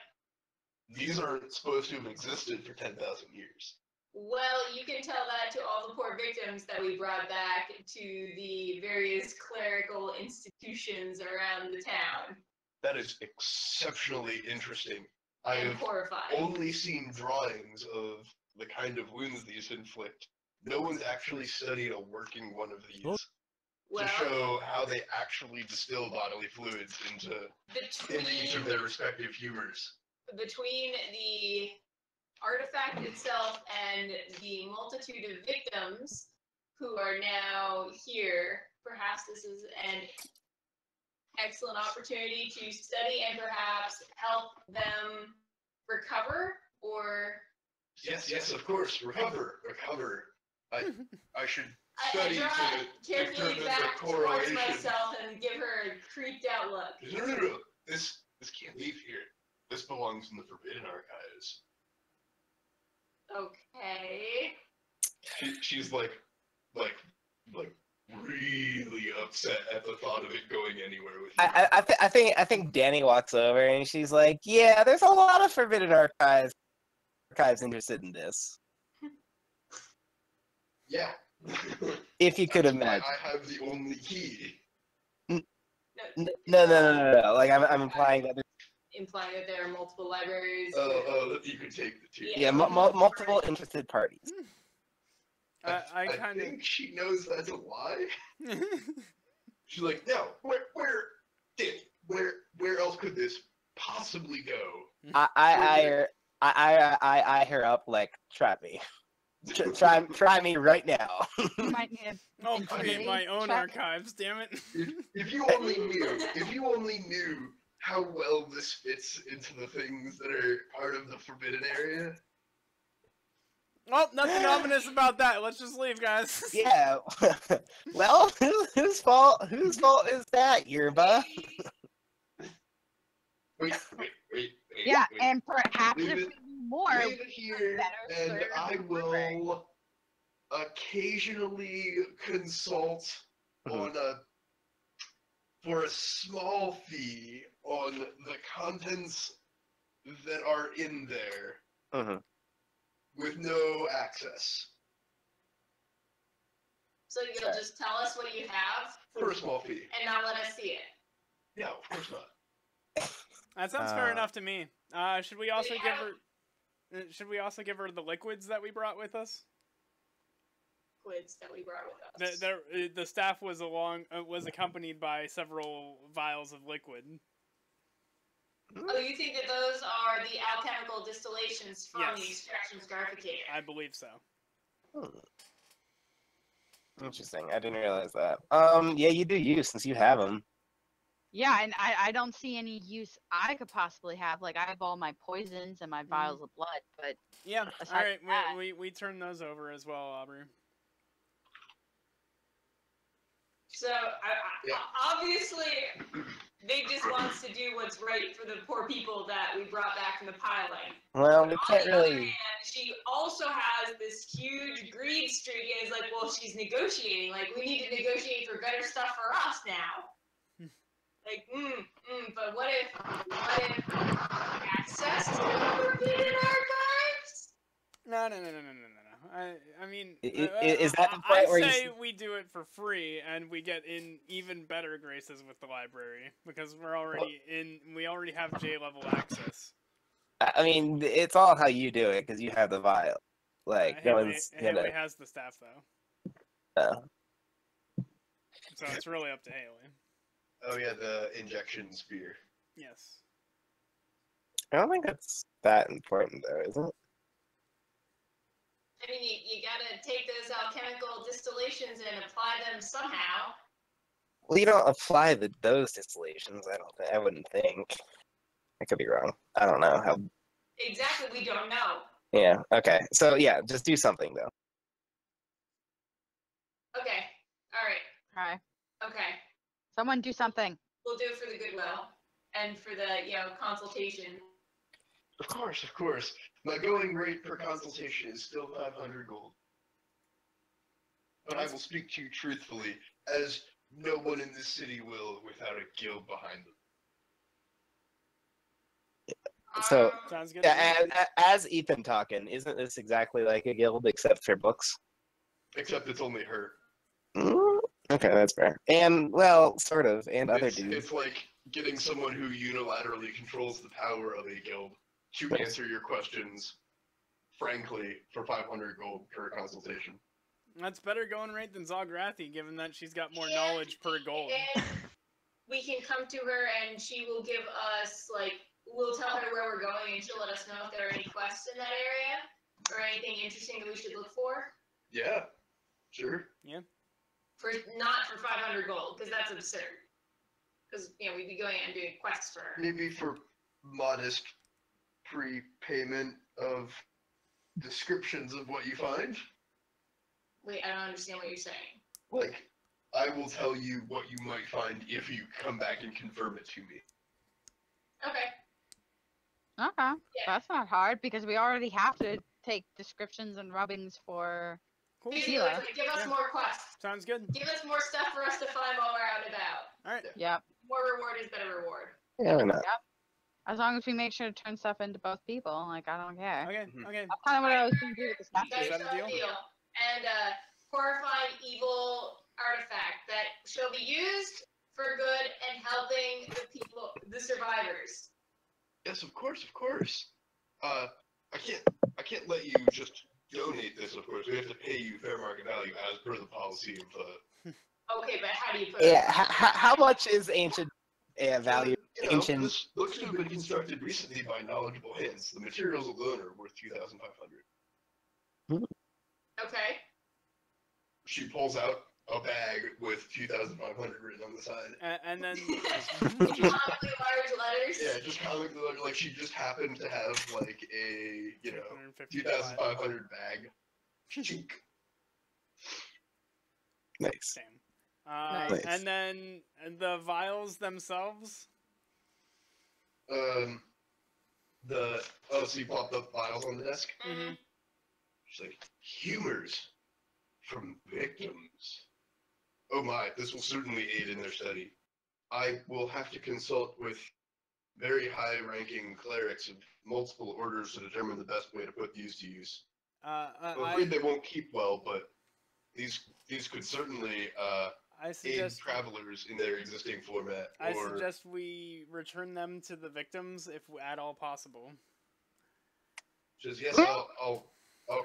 Speaker 6: These aren't supposed to have existed for 10,000 years.
Speaker 3: Well, you can tell that to all the poor victims that we brought back to the various clerical institutions around the town.
Speaker 6: That is exceptionally interesting. I
Speaker 3: And
Speaker 6: have
Speaker 3: horrifying.
Speaker 6: only seen drawings of the kind of wounds these inflict. No one's actually studied a working one of these
Speaker 3: Well,
Speaker 6: to show how they actually distill bodily fluids into each of their respective humors.
Speaker 3: between the artifact itself and the multitude of victims who are now here, perhaps this is an excellent opportunity to study and perhaps help them recover or
Speaker 6: Yes, of course. Recover. I should
Speaker 3: I
Speaker 6: study
Speaker 3: draw
Speaker 6: to
Speaker 3: carefully
Speaker 6: determine
Speaker 3: back
Speaker 6: the
Speaker 3: towards
Speaker 6: correlation.
Speaker 3: myself and give her a creeped out look.
Speaker 6: No. This can't leave here. This belongs in the Forbidden Archives.
Speaker 3: Okay.
Speaker 6: She's like really upset at the thought of it going anywhere with you.
Speaker 4: I think Danny walks over and she's like, yeah, there's a lot of Forbidden Archives interested in this.
Speaker 6: Yeah.
Speaker 4: If you could
Speaker 6: That's why
Speaker 4: imagine.
Speaker 6: I have the only key.
Speaker 4: No. Like I'm implying that.
Speaker 3: Implying that there are multiple libraries.
Speaker 6: That you could take the two.
Speaker 4: Yeah, multiple interested parties.
Speaker 1: I
Speaker 6: I
Speaker 1: kind of.
Speaker 6: think she knows that's a lie. She's like, no, where else could this possibly go?
Speaker 4: I eye her up like, try me. Try me right now.
Speaker 5: You might need a
Speaker 1: I'll create my own
Speaker 5: check.
Speaker 1: archives. Damn it.
Speaker 6: If you only knew how well this fits into the things that are part of the forbidden area.
Speaker 1: Well, nothing ominous about that. Let's just leave, guys.
Speaker 4: Yeah. Well, whose fault is that, Yerba?
Speaker 6: Wait.
Speaker 5: Yeah,
Speaker 6: wait.
Speaker 5: and perhaps
Speaker 6: Leave
Speaker 5: if
Speaker 6: it-
Speaker 5: we do more,
Speaker 6: Leave it here,
Speaker 5: better
Speaker 6: and
Speaker 5: served
Speaker 6: I
Speaker 5: in the library.
Speaker 6: will occasionally consult
Speaker 4: Mhm.
Speaker 6: for a small fee on the contents that are in there
Speaker 4: Mhm.
Speaker 6: with no access.
Speaker 3: So you'll just tell us what you have
Speaker 6: For a small fee.
Speaker 3: and not let us see it.
Speaker 6: No, of course not.
Speaker 1: That sounds fair
Speaker 4: Uh,
Speaker 1: enough to me. Should we also
Speaker 3: Yeah.
Speaker 1: give her? Should we also give her the liquids that we brought with us?
Speaker 3: Liquids that we brought with us.
Speaker 1: The staff was accompanied by several vials of liquid.
Speaker 3: Oh, you think that those are the alchemical distillations from the
Speaker 1: Yes.
Speaker 3: extraction scarificator?
Speaker 1: I believe so.
Speaker 4: Interesting. I didn't realize that. Yeah, you do use since you have them.
Speaker 5: Yeah, and I don't see any use I could possibly have. Like, I have all my poisons and my vials of blood, but
Speaker 1: Yeah. All
Speaker 5: Aside
Speaker 1: right.
Speaker 5: from that-
Speaker 1: We turn those over as well, Aubrey.
Speaker 3: So, obviously, Victus wants to do what's right for the poor people that we brought back from the piling.
Speaker 4: Well, we
Speaker 3: On
Speaker 4: can't
Speaker 3: the other
Speaker 4: really.
Speaker 3: hand, she also has this huge greed streak, and is like, well, she's negotiating. Like, we need to negotiate for better stuff for us now. Like, but what if access to the forbidden archives?
Speaker 1: No. I mean,
Speaker 4: Is that the
Speaker 1: I
Speaker 4: point where
Speaker 1: say
Speaker 4: you?
Speaker 1: we do it for free, and we get in even better graces with the library because we already have J level access.
Speaker 4: I mean, it's all how you do it because you have the vial. Like no one's
Speaker 1: Haley has the staff though, so it's really up to Haley.
Speaker 6: Oh yeah, the injection spear.
Speaker 1: Yes.
Speaker 4: I don't think that's that important though, is it?
Speaker 3: I mean, you gotta take those alchemical distillations and apply them somehow.
Speaker 4: Well, you don't apply those distillations. I wouldn't think. I could be wrong. I don't know how.
Speaker 3: Exactly, we don't know.
Speaker 4: Yeah. Okay. So yeah, just do something though.
Speaker 3: Okay, alright,
Speaker 5: Okay.
Speaker 3: okay.
Speaker 5: Someone do something.
Speaker 3: We'll do it for the goodwill and for the, consultation.
Speaker 6: Of course. My going rate per consultation is still 500 gold. But I will speak to you truthfully, as no one in this city will without a guild behind them.
Speaker 4: So
Speaker 1: Sounds good.
Speaker 4: yeah, as Ethan talking, isn't this exactly like a guild except for books?
Speaker 6: Except it's only her.
Speaker 4: Okay, that's fair. And well, sort of, and other dudes.
Speaker 6: It's like getting someone who unilaterally controls the power of a guild to answer your questions, frankly, for 500 gold per consultation.
Speaker 1: That's better going rate than Zograthi, given that she's got more knowledge per gold.
Speaker 3: And we can come to her and she will give us, we'll tell her where we're going and she'll let us know if there are any quests in that area or anything interesting that we should look for.
Speaker 6: Yeah, sure.
Speaker 1: Yeah.
Speaker 3: Not for 500 gold, because that's absurd. Because, we'd be going and doing quests for her.
Speaker 6: Maybe for modest prepayment of descriptions of what you find.
Speaker 3: Wait, I don't understand what you're saying.
Speaker 6: Like, I will tell you what you might find if you come back and confirm it to me.
Speaker 3: Okay.
Speaker 5: Okay.
Speaker 3: Yeah.
Speaker 5: That's not hard because we already have to take descriptions and rubbings for.
Speaker 1: Cool.
Speaker 3: Basically,
Speaker 5: Sheila.
Speaker 3: give us more quests.
Speaker 1: Sounds good.
Speaker 3: Give us more stuff for us to find while we're out and about.
Speaker 1: All right.
Speaker 5: Yep.
Speaker 3: More reward is better reward.
Speaker 4: Yeah, why not?
Speaker 5: As long as we make sure to turn stuff into both people, I don't care.
Speaker 1: Okay. Okay.
Speaker 5: That's kind of what I was going to do with the
Speaker 3: You
Speaker 5: statue.
Speaker 3: guys
Speaker 1: Is that a
Speaker 3: shall
Speaker 1: deal?
Speaker 3: deal. And horrifying evil artifact that shall be used for good and helping the people, the survivors.
Speaker 6: Yes, of course. I can't let you just donate this, of course. We have to pay you fair market value as per the policy of the...
Speaker 3: Okay, but how do you put
Speaker 4: Yeah.
Speaker 3: it?
Speaker 4: How much is ancient value? Ancient.
Speaker 6: This looks to have been constructed recently by knowledgeable hands. The materials alone are worth 2,500.
Speaker 3: Okay.
Speaker 6: She pulls out a bag with 2,500 written on the side.
Speaker 1: And then
Speaker 3: Comically large letters.
Speaker 6: Yeah, just comically, like she just happened to have like a
Speaker 1: 155.
Speaker 6: 2,500 bag. Chink.
Speaker 4: Nice.
Speaker 1: Same.
Speaker 4: Nice.
Speaker 1: And then the vials themselves.
Speaker 6: So you pop the files on the desk.
Speaker 1: Mm-hmm.
Speaker 6: She's like, humors from victims. Oh my, this will certainly aid in their study. I will have to consult with very high-ranking clerics of multiple orders to determine the best way to put these to use. I'm afraid they won't keep well, but these could certainly
Speaker 1: I
Speaker 6: aid
Speaker 1: suggest
Speaker 6: travelers in their existing format.
Speaker 1: I
Speaker 6: Or
Speaker 1: suggest we return them to the victims if at all possible.
Speaker 6: just yes, I'll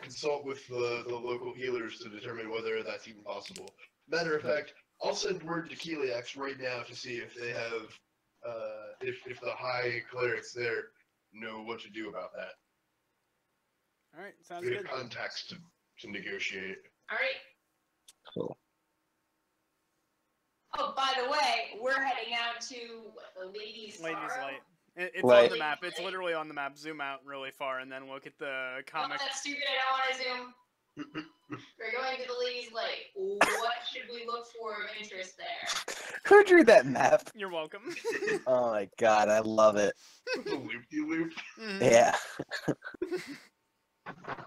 Speaker 6: consult with the local healers to determine whether that's even possible. Matter of fact, I'll send word to Keliax right now to see if they have if the high clerics there know what to do about that.
Speaker 1: All right, sounds
Speaker 6: We have
Speaker 1: good.
Speaker 6: contacts to negotiate.
Speaker 3: All right.
Speaker 4: Cool.
Speaker 3: Oh, by the way, we're heading out to the Ladies'
Speaker 1: Ladies
Speaker 3: Sorrow.
Speaker 1: Light. It's
Speaker 4: Light.
Speaker 1: on the map. It's literally on the map. Zoom out really far and then look at the
Speaker 3: Oh,
Speaker 1: comic.
Speaker 3: that's stupid. I don't want to zoom. We're going to the ladies' lake. What should we look for of interest there?
Speaker 4: Who drew that map?
Speaker 1: You're welcome.
Speaker 4: Oh my god, I love it.
Speaker 6: The loop-de-loop.
Speaker 4: Yeah.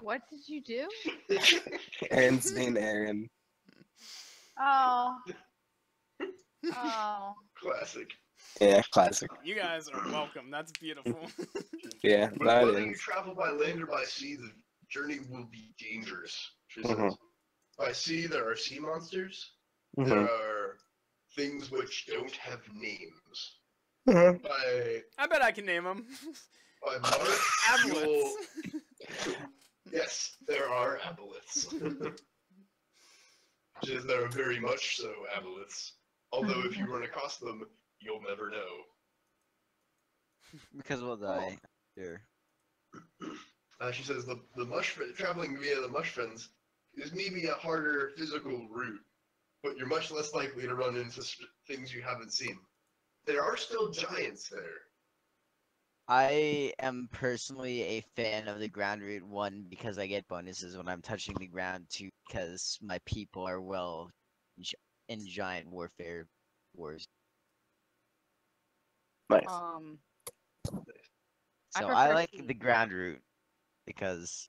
Speaker 5: What did you do?
Speaker 4: Aaron's name Aaron.
Speaker 5: Oh. Oh.
Speaker 6: Classic.
Speaker 4: Yeah, classic.
Speaker 1: You guys are welcome. That's beautiful.
Speaker 4: Yeah,
Speaker 6: But
Speaker 4: that
Speaker 6: whether you
Speaker 4: is.
Speaker 6: travel by land or by sea, the journey will be dangerous. She says.
Speaker 4: Mhm.
Speaker 6: By sea, there are sea monsters.
Speaker 4: Mhm.
Speaker 6: There are things which don't have names.
Speaker 4: Mhm.
Speaker 6: By
Speaker 1: I bet I can name them.
Speaker 6: March,
Speaker 1: Aboleths.
Speaker 6: yes, there are aboleths. She says there are very much so aboleths. Although if you run across them, you'll never know.
Speaker 8: Because we'll die. Sure.
Speaker 6: She says the mush traveling via the mush fens is maybe a harder physical route, but you're much less likely to run into things you haven't seen. There are still giants there.
Speaker 8: I am personally a fan of the ground route, one, because I get bonuses when I'm touching the ground, two, because my people are well in giant warfare wars.
Speaker 4: Nice.
Speaker 5: I
Speaker 8: So I
Speaker 5: prefer
Speaker 8: like
Speaker 5: sea.
Speaker 8: the ground route because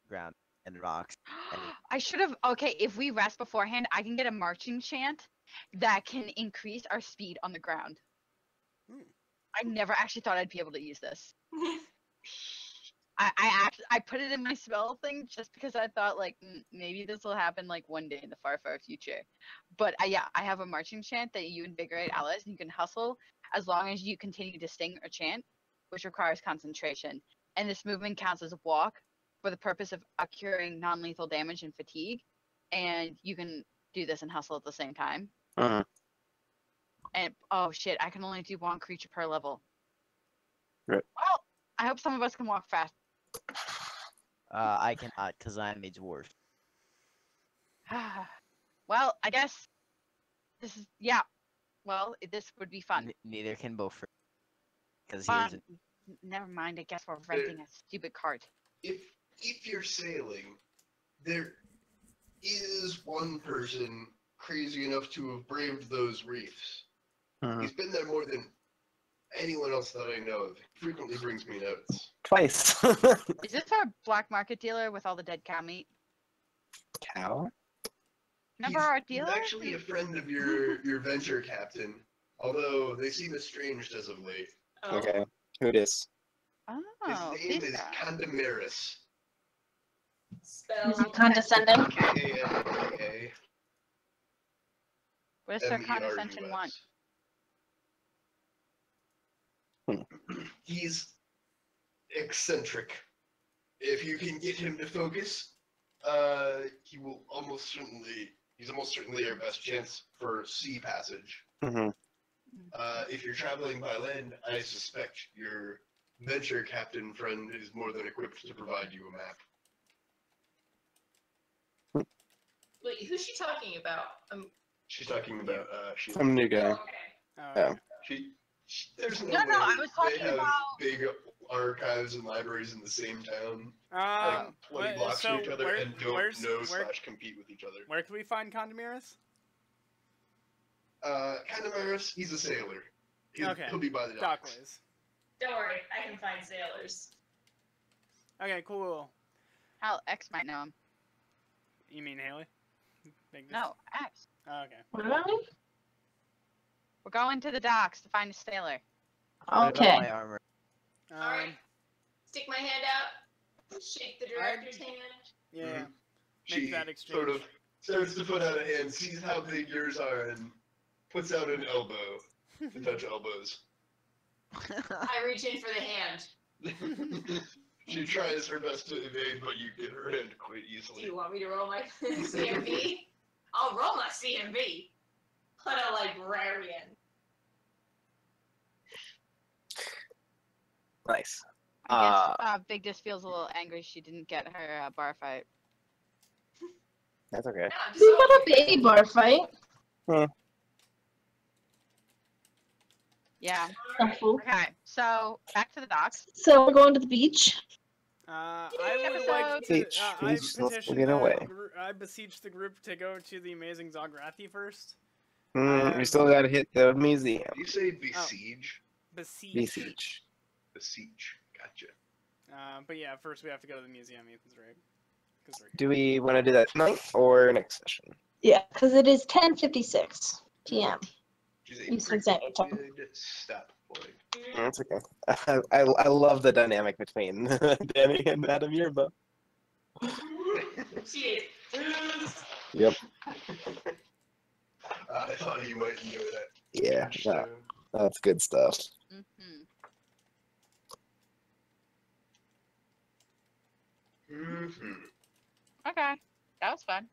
Speaker 8: ground and rocks.
Speaker 5: I should have. Okay, if we rest beforehand, I can get a marching chant that can increase our speed on the ground. I never actually thought I'd be able to use this. I put it in my spell thing just because I thought like maybe this will happen like one day in the far future. But yeah, I have a marching chant that you invigorate allies and you can hustle as long as you continue to sing or chant, which requires concentration. And this movement counts as a walk for the purpose of accruing non-lethal damage and fatigue. And you can do this and hustle at the same time.
Speaker 4: Mhm.
Speaker 5: And oh shit, I can only do one creature per level.
Speaker 4: Right.
Speaker 5: Well, I hope some of us can walk fast.
Speaker 8: I cannot because I'm a dwarf.
Speaker 5: Well, I guess this is yeah. Well, this would be fun.
Speaker 8: Neither can Beaufort. Because
Speaker 5: Fun. Never mind. I guess we're renting a stupid cart.
Speaker 6: If you're sailing, there is one person crazy enough to have braved those reefs.
Speaker 4: Mhm.
Speaker 6: He's been there more than anyone else that I know of. He frequently brings me notes.
Speaker 4: Twice.
Speaker 5: Is this our black market dealer with all the dead cow meat?
Speaker 4: Cow?
Speaker 5: Remember
Speaker 6: He's
Speaker 5: our dealer?
Speaker 6: actually a friend of your venture captain, although they seem estranged as of late.
Speaker 3: Oh.
Speaker 4: Okay. Who dis?
Speaker 5: Oh,
Speaker 6: His name
Speaker 5: this
Speaker 6: is
Speaker 5: guy.
Speaker 6: Candameris.
Speaker 3: Spelled
Speaker 7: Condescending.
Speaker 6: K-A-N-D-A.
Speaker 5: What does their condescension want?
Speaker 6: He's eccentric. If you can get him to focus, he will he's almost certainly our best chance for sea passage.
Speaker 4: Mhm.
Speaker 6: If you're traveling by land, I suspect your venture captain friend is more than equipped to provide you a map.
Speaker 3: Wait, who's she talking about?
Speaker 6: She's talking about
Speaker 4: I'm a new guy.
Speaker 3: Okay.
Speaker 4: Oh.
Speaker 6: There's no
Speaker 5: No,
Speaker 6: way
Speaker 5: I was talking
Speaker 6: they have
Speaker 5: about-
Speaker 6: big archives and libraries in the same town,
Speaker 1: Um,
Speaker 6: 20 blocks
Speaker 1: so
Speaker 6: from each other, and don't
Speaker 1: where's-
Speaker 6: know
Speaker 1: where-
Speaker 6: / compete with each other.
Speaker 1: Where can we find Condamiris?
Speaker 6: Candameris, he's a sailor.
Speaker 1: Okay.
Speaker 6: He'll be by the docks.
Speaker 1: Dockways.
Speaker 3: Don't worry, I can find sailors.
Speaker 1: Okay, cool.
Speaker 5: Hell, X might know him.
Speaker 1: You mean Haley? Think this-
Speaker 5: No, X.
Speaker 1: Oh, okay.
Speaker 7: What about me?
Speaker 5: We're going to the docks to find a sailor.
Speaker 8: What about
Speaker 7: Okay.
Speaker 8: my armor?
Speaker 3: Alright. Stick my hand out. Shake the director's hand.
Speaker 1: Yeah. Make
Speaker 6: She
Speaker 1: that exchange.
Speaker 6: sort of starts to put out a hand, sees how big yours are, and puts out an elbow to touch elbows.
Speaker 3: I reach in for the hand.
Speaker 6: She tries her best to evade, but you get her hand quite
Speaker 3: Do
Speaker 6: easily.
Speaker 3: you want me to roll my CMB? I'll roll my CMB. What a librarian.
Speaker 4: Nice.
Speaker 5: I guess Big Dis feels a little angry she didn't get her bar fight.
Speaker 4: That's okay.
Speaker 3: No, I'm just
Speaker 7: We got a
Speaker 3: okay.
Speaker 7: baby bar fight.
Speaker 5: Yeah.
Speaker 7: Helpful.
Speaker 5: Okay, so back to the docks.
Speaker 7: So we're going to the beach.
Speaker 1: I would like to.
Speaker 4: Beseech,
Speaker 1: I
Speaker 4: please, let's
Speaker 1: petition
Speaker 4: get away.
Speaker 1: I beseech the group to go to the amazing Zograthi first.
Speaker 4: We still gotta hit the museum.
Speaker 6: You say besiege?
Speaker 1: Besiege.
Speaker 4: Beseech.
Speaker 6: Besiege. Gotcha.
Speaker 1: But yeah, first we have to go to the museum. Ethan's right. 'Cause we're
Speaker 4: Do we want to do that tonight or next session?
Speaker 7: Yeah, because it is 10:56 p.m.
Speaker 6: Which is a
Speaker 7: Eastern
Speaker 6: pretty
Speaker 7: Standard Time.
Speaker 6: good stop point.
Speaker 4: That's okay. I love the dynamic between Danny and Adam Yerba.
Speaker 3: She is.
Speaker 4: Yep.
Speaker 6: I thought you might know that.
Speaker 4: Yeah, no, that's good stuff.
Speaker 6: Mm-hmm.
Speaker 5: Okay, that was fun.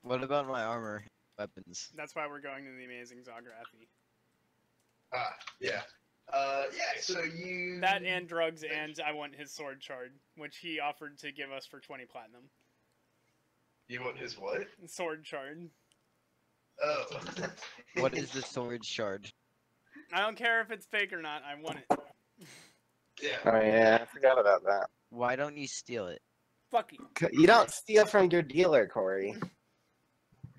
Speaker 8: What about my armor weapons?
Speaker 1: That's why we're going to the amazing Zograthi.
Speaker 6: Yeah. Yeah, so you...
Speaker 1: That and drugs, and I want his sword shard, which he offered to give us for 20 platinum.
Speaker 6: You want his what?
Speaker 1: Sword shard.
Speaker 6: Oh.
Speaker 8: What is the sword shard?
Speaker 1: I don't care if it's fake or not. I want it.
Speaker 6: Yeah.
Speaker 4: Oh yeah, I forgot about that.
Speaker 8: Why don't you steal it?
Speaker 1: Fuck you.
Speaker 4: You don't steal from your dealer, Corey.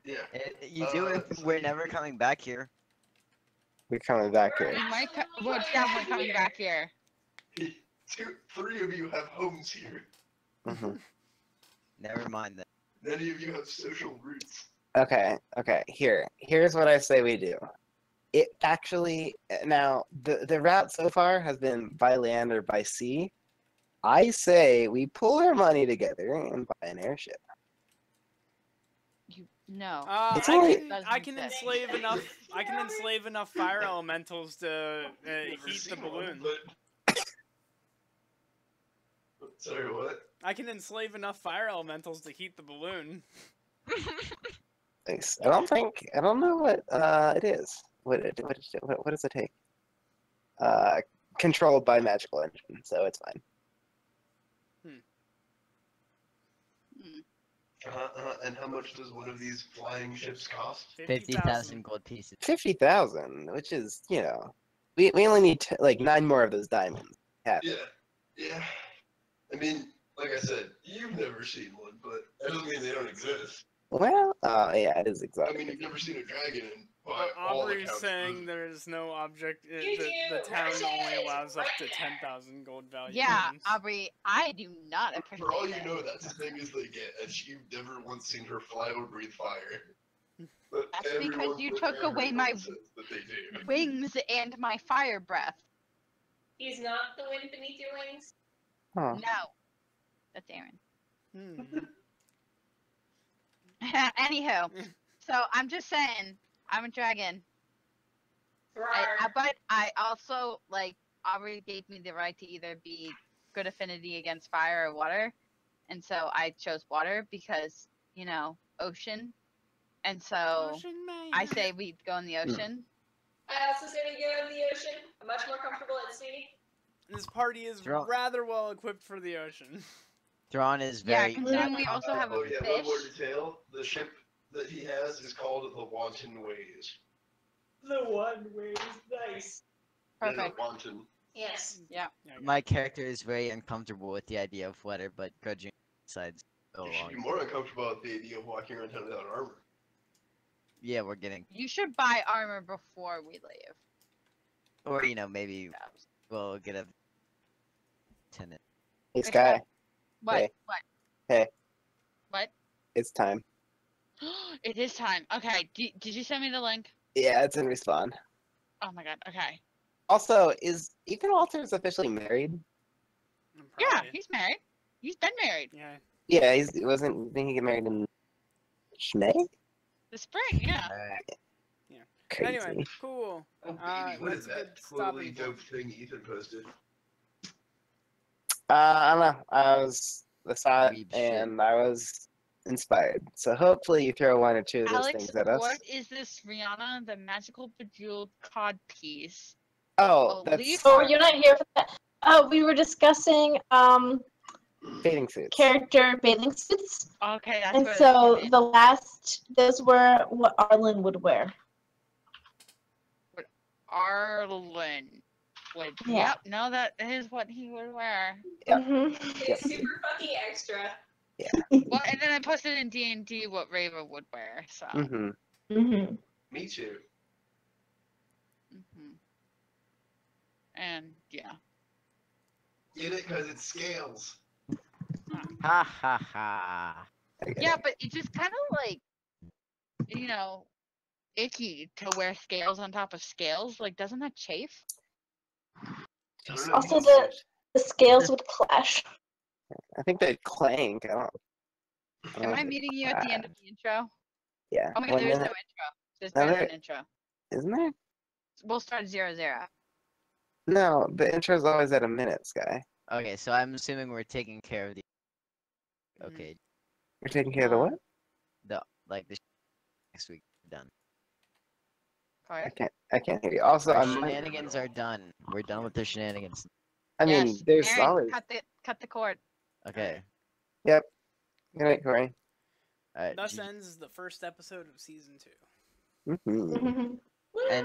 Speaker 6: Yeah.
Speaker 8: You do if we're never coming back here.
Speaker 4: We're coming back here.
Speaker 5: We're definitely coming back here.
Speaker 6: Three of you have homes here.
Speaker 4: Mhm.
Speaker 8: Never mind that.
Speaker 6: None of you have social roots.
Speaker 4: Okay. Here's what I say we do. It actually now the route so far has been by land or by sea. I say we pull our money together and buy an airship.
Speaker 5: No.
Speaker 4: It's only-
Speaker 1: I can enslave enough. I can enslave enough fire elementals to heat the balloon.
Speaker 6: Sorry, what?
Speaker 1: I can enslave enough fire elementals to heat the balloon.
Speaker 4: Thanks. I don't know what it is. What does it take? Controlled by magical engine, so it's fine.
Speaker 6: And how much does one of these flying ships cost?
Speaker 8: 50,000 gold pieces.
Speaker 4: 50,000, which is, we only need like 9 more of those diamonds.
Speaker 6: Yeah. I mean, like I said, you've never seen one, but that doesn't mean they don't exist.
Speaker 4: Well, yeah, it is
Speaker 6: I
Speaker 4: exotic.
Speaker 6: mean, you've never seen a dragon, and by all
Speaker 1: Aubrey's
Speaker 6: accounts,
Speaker 1: saying there's no object.
Speaker 3: You
Speaker 1: The
Speaker 3: do.
Speaker 1: town only
Speaker 3: Right
Speaker 1: allows up to
Speaker 3: there.
Speaker 1: 10,000 gold value.
Speaker 5: Yeah,
Speaker 1: items.
Speaker 5: Aubrey, I do not appreciate
Speaker 6: for all you
Speaker 5: it.
Speaker 6: know, that's as big as they get, and you've never once seen her fly or breathe fire. But
Speaker 5: That's because
Speaker 6: everyone-
Speaker 5: you
Speaker 6: but
Speaker 5: took away
Speaker 6: everyone
Speaker 5: my
Speaker 6: says that they do.
Speaker 5: wings and my fire breath.
Speaker 3: He's not the wind beneath your wings.
Speaker 4: Huh.
Speaker 5: No. That's Aaron.
Speaker 1: Hmm.
Speaker 5: Anywho, so I'm just saying, I'm a dragon. But I also, Aubrey gave me the right to either be good affinity against fire or water. And so I chose water because, ocean. And so
Speaker 1: Ocean man.
Speaker 5: I say we go in the ocean.
Speaker 3: I also say we go in the ocean. I'm much more comfortable at sea.
Speaker 1: This party is
Speaker 8: Draw-
Speaker 1: rather well equipped for the ocean.
Speaker 8: Thrawn is
Speaker 5: Yeah,
Speaker 8: very.
Speaker 5: considering we also have
Speaker 6: Oh
Speaker 5: a
Speaker 6: yeah, one more
Speaker 5: fish.
Speaker 6: detail. The ship that he has is called the Wanton Ways. The One Ways, nice.
Speaker 5: Perfect.
Speaker 6: Wanton.
Speaker 3: Yes.
Speaker 1: Yeah,
Speaker 8: My character is very uncomfortable with the idea of water, but grudging decides to go
Speaker 6: You should
Speaker 8: along.
Speaker 6: be more uncomfortable with the idea of walking around town without armor.
Speaker 8: Yeah, we're getting.
Speaker 5: You should buy armor before we leave.
Speaker 8: Or, maybe we'll get a tenant.
Speaker 4: Hey, Sky,
Speaker 5: What?
Speaker 4: Hey.
Speaker 5: What?
Speaker 4: Hey.
Speaker 5: What?
Speaker 4: it's time.
Speaker 5: It is time. Okay. Did you send me the link?
Speaker 4: Yeah, it's in Respawn.
Speaker 5: Oh my god. Okay.
Speaker 4: Also, is Ethan Walters officially married?
Speaker 5: Yeah,
Speaker 1: Probably.
Speaker 5: he's married. He's been married.
Speaker 1: Yeah.
Speaker 4: Yeah, didn't he get married in May?
Speaker 5: The spring. Yeah.
Speaker 4: Crazy.
Speaker 1: Anyway, cool.
Speaker 6: Oh baby, what
Speaker 1: that's
Speaker 6: is
Speaker 1: a
Speaker 6: that
Speaker 1: good
Speaker 6: totally
Speaker 1: stopping
Speaker 6: dope thing Ethan posted?
Speaker 4: I don't know. I saw it
Speaker 8: Weeb shit.
Speaker 4: and I was inspired. So hopefully you throw 1 or 2 of those
Speaker 5: Alex,
Speaker 4: things at us.
Speaker 5: what is this, Rihanna? The magical bejeweled cod piece.
Speaker 4: Oh,
Speaker 5: Oh,
Speaker 4: that's
Speaker 5: leave-
Speaker 7: Oh, you're not here for that. We were discussing
Speaker 4: bathing suits.
Speaker 7: character bathing suits,
Speaker 5: Okay, that's
Speaker 7: and
Speaker 5: where
Speaker 7: so
Speaker 5: this came in.
Speaker 7: the last those were what Arlen would wear.
Speaker 5: Arlen. Which,
Speaker 7: Yeah.
Speaker 5: yep, no, that is what he would wear.
Speaker 4: Yep.
Speaker 7: Mhm.
Speaker 3: It's super fucking extra.
Speaker 5: Well, and then I posted in D&D what Raven would wear, so.
Speaker 4: Mhm.
Speaker 7: Mhm.
Speaker 6: Me too.
Speaker 5: Mhm. And, yeah.
Speaker 6: Get it? Because it's scales.
Speaker 8: Ha ha ha.
Speaker 4: I get
Speaker 5: Yeah,
Speaker 4: it.
Speaker 5: but it's just kind of like, you know, icky to wear scales on top of scales. Like, doesn't that chafe?
Speaker 6: I don't know.
Speaker 7: Also, the scales would clash.
Speaker 4: I think they'd clank. I don't
Speaker 5: Am
Speaker 4: know
Speaker 5: I
Speaker 4: if
Speaker 5: meeting you at the end of the intro?
Speaker 4: Yeah.
Speaker 5: Oh my god,
Speaker 4: One
Speaker 5: there is no
Speaker 4: minute.
Speaker 5: intro. There's
Speaker 4: No,
Speaker 5: been
Speaker 4: there-
Speaker 5: an intro.
Speaker 4: Isn't there?
Speaker 5: We'll start 0-0.
Speaker 4: No, the intro's always at a minute, Sky.
Speaker 8: Okay, so I'm assuming we're taking care of the.
Speaker 1: Mhm.
Speaker 8: Okay,
Speaker 4: You're taking care of the what?
Speaker 8: the like the next week done.
Speaker 4: I can't hear you. Also,
Speaker 8: Our
Speaker 4: I'm.
Speaker 8: shenanigans are done. We're done with the shenanigans.
Speaker 4: I mean,
Speaker 5: Yes,
Speaker 4: there's
Speaker 5: Aaron,
Speaker 4: always.
Speaker 5: cut the cord.
Speaker 8: Okay.
Speaker 4: Yep. Good night, Corey.
Speaker 8: Alright.
Speaker 1: Thus ends the first episode of season 2.
Speaker 4: Mm-hmm.
Speaker 7: Mhm.
Speaker 8: And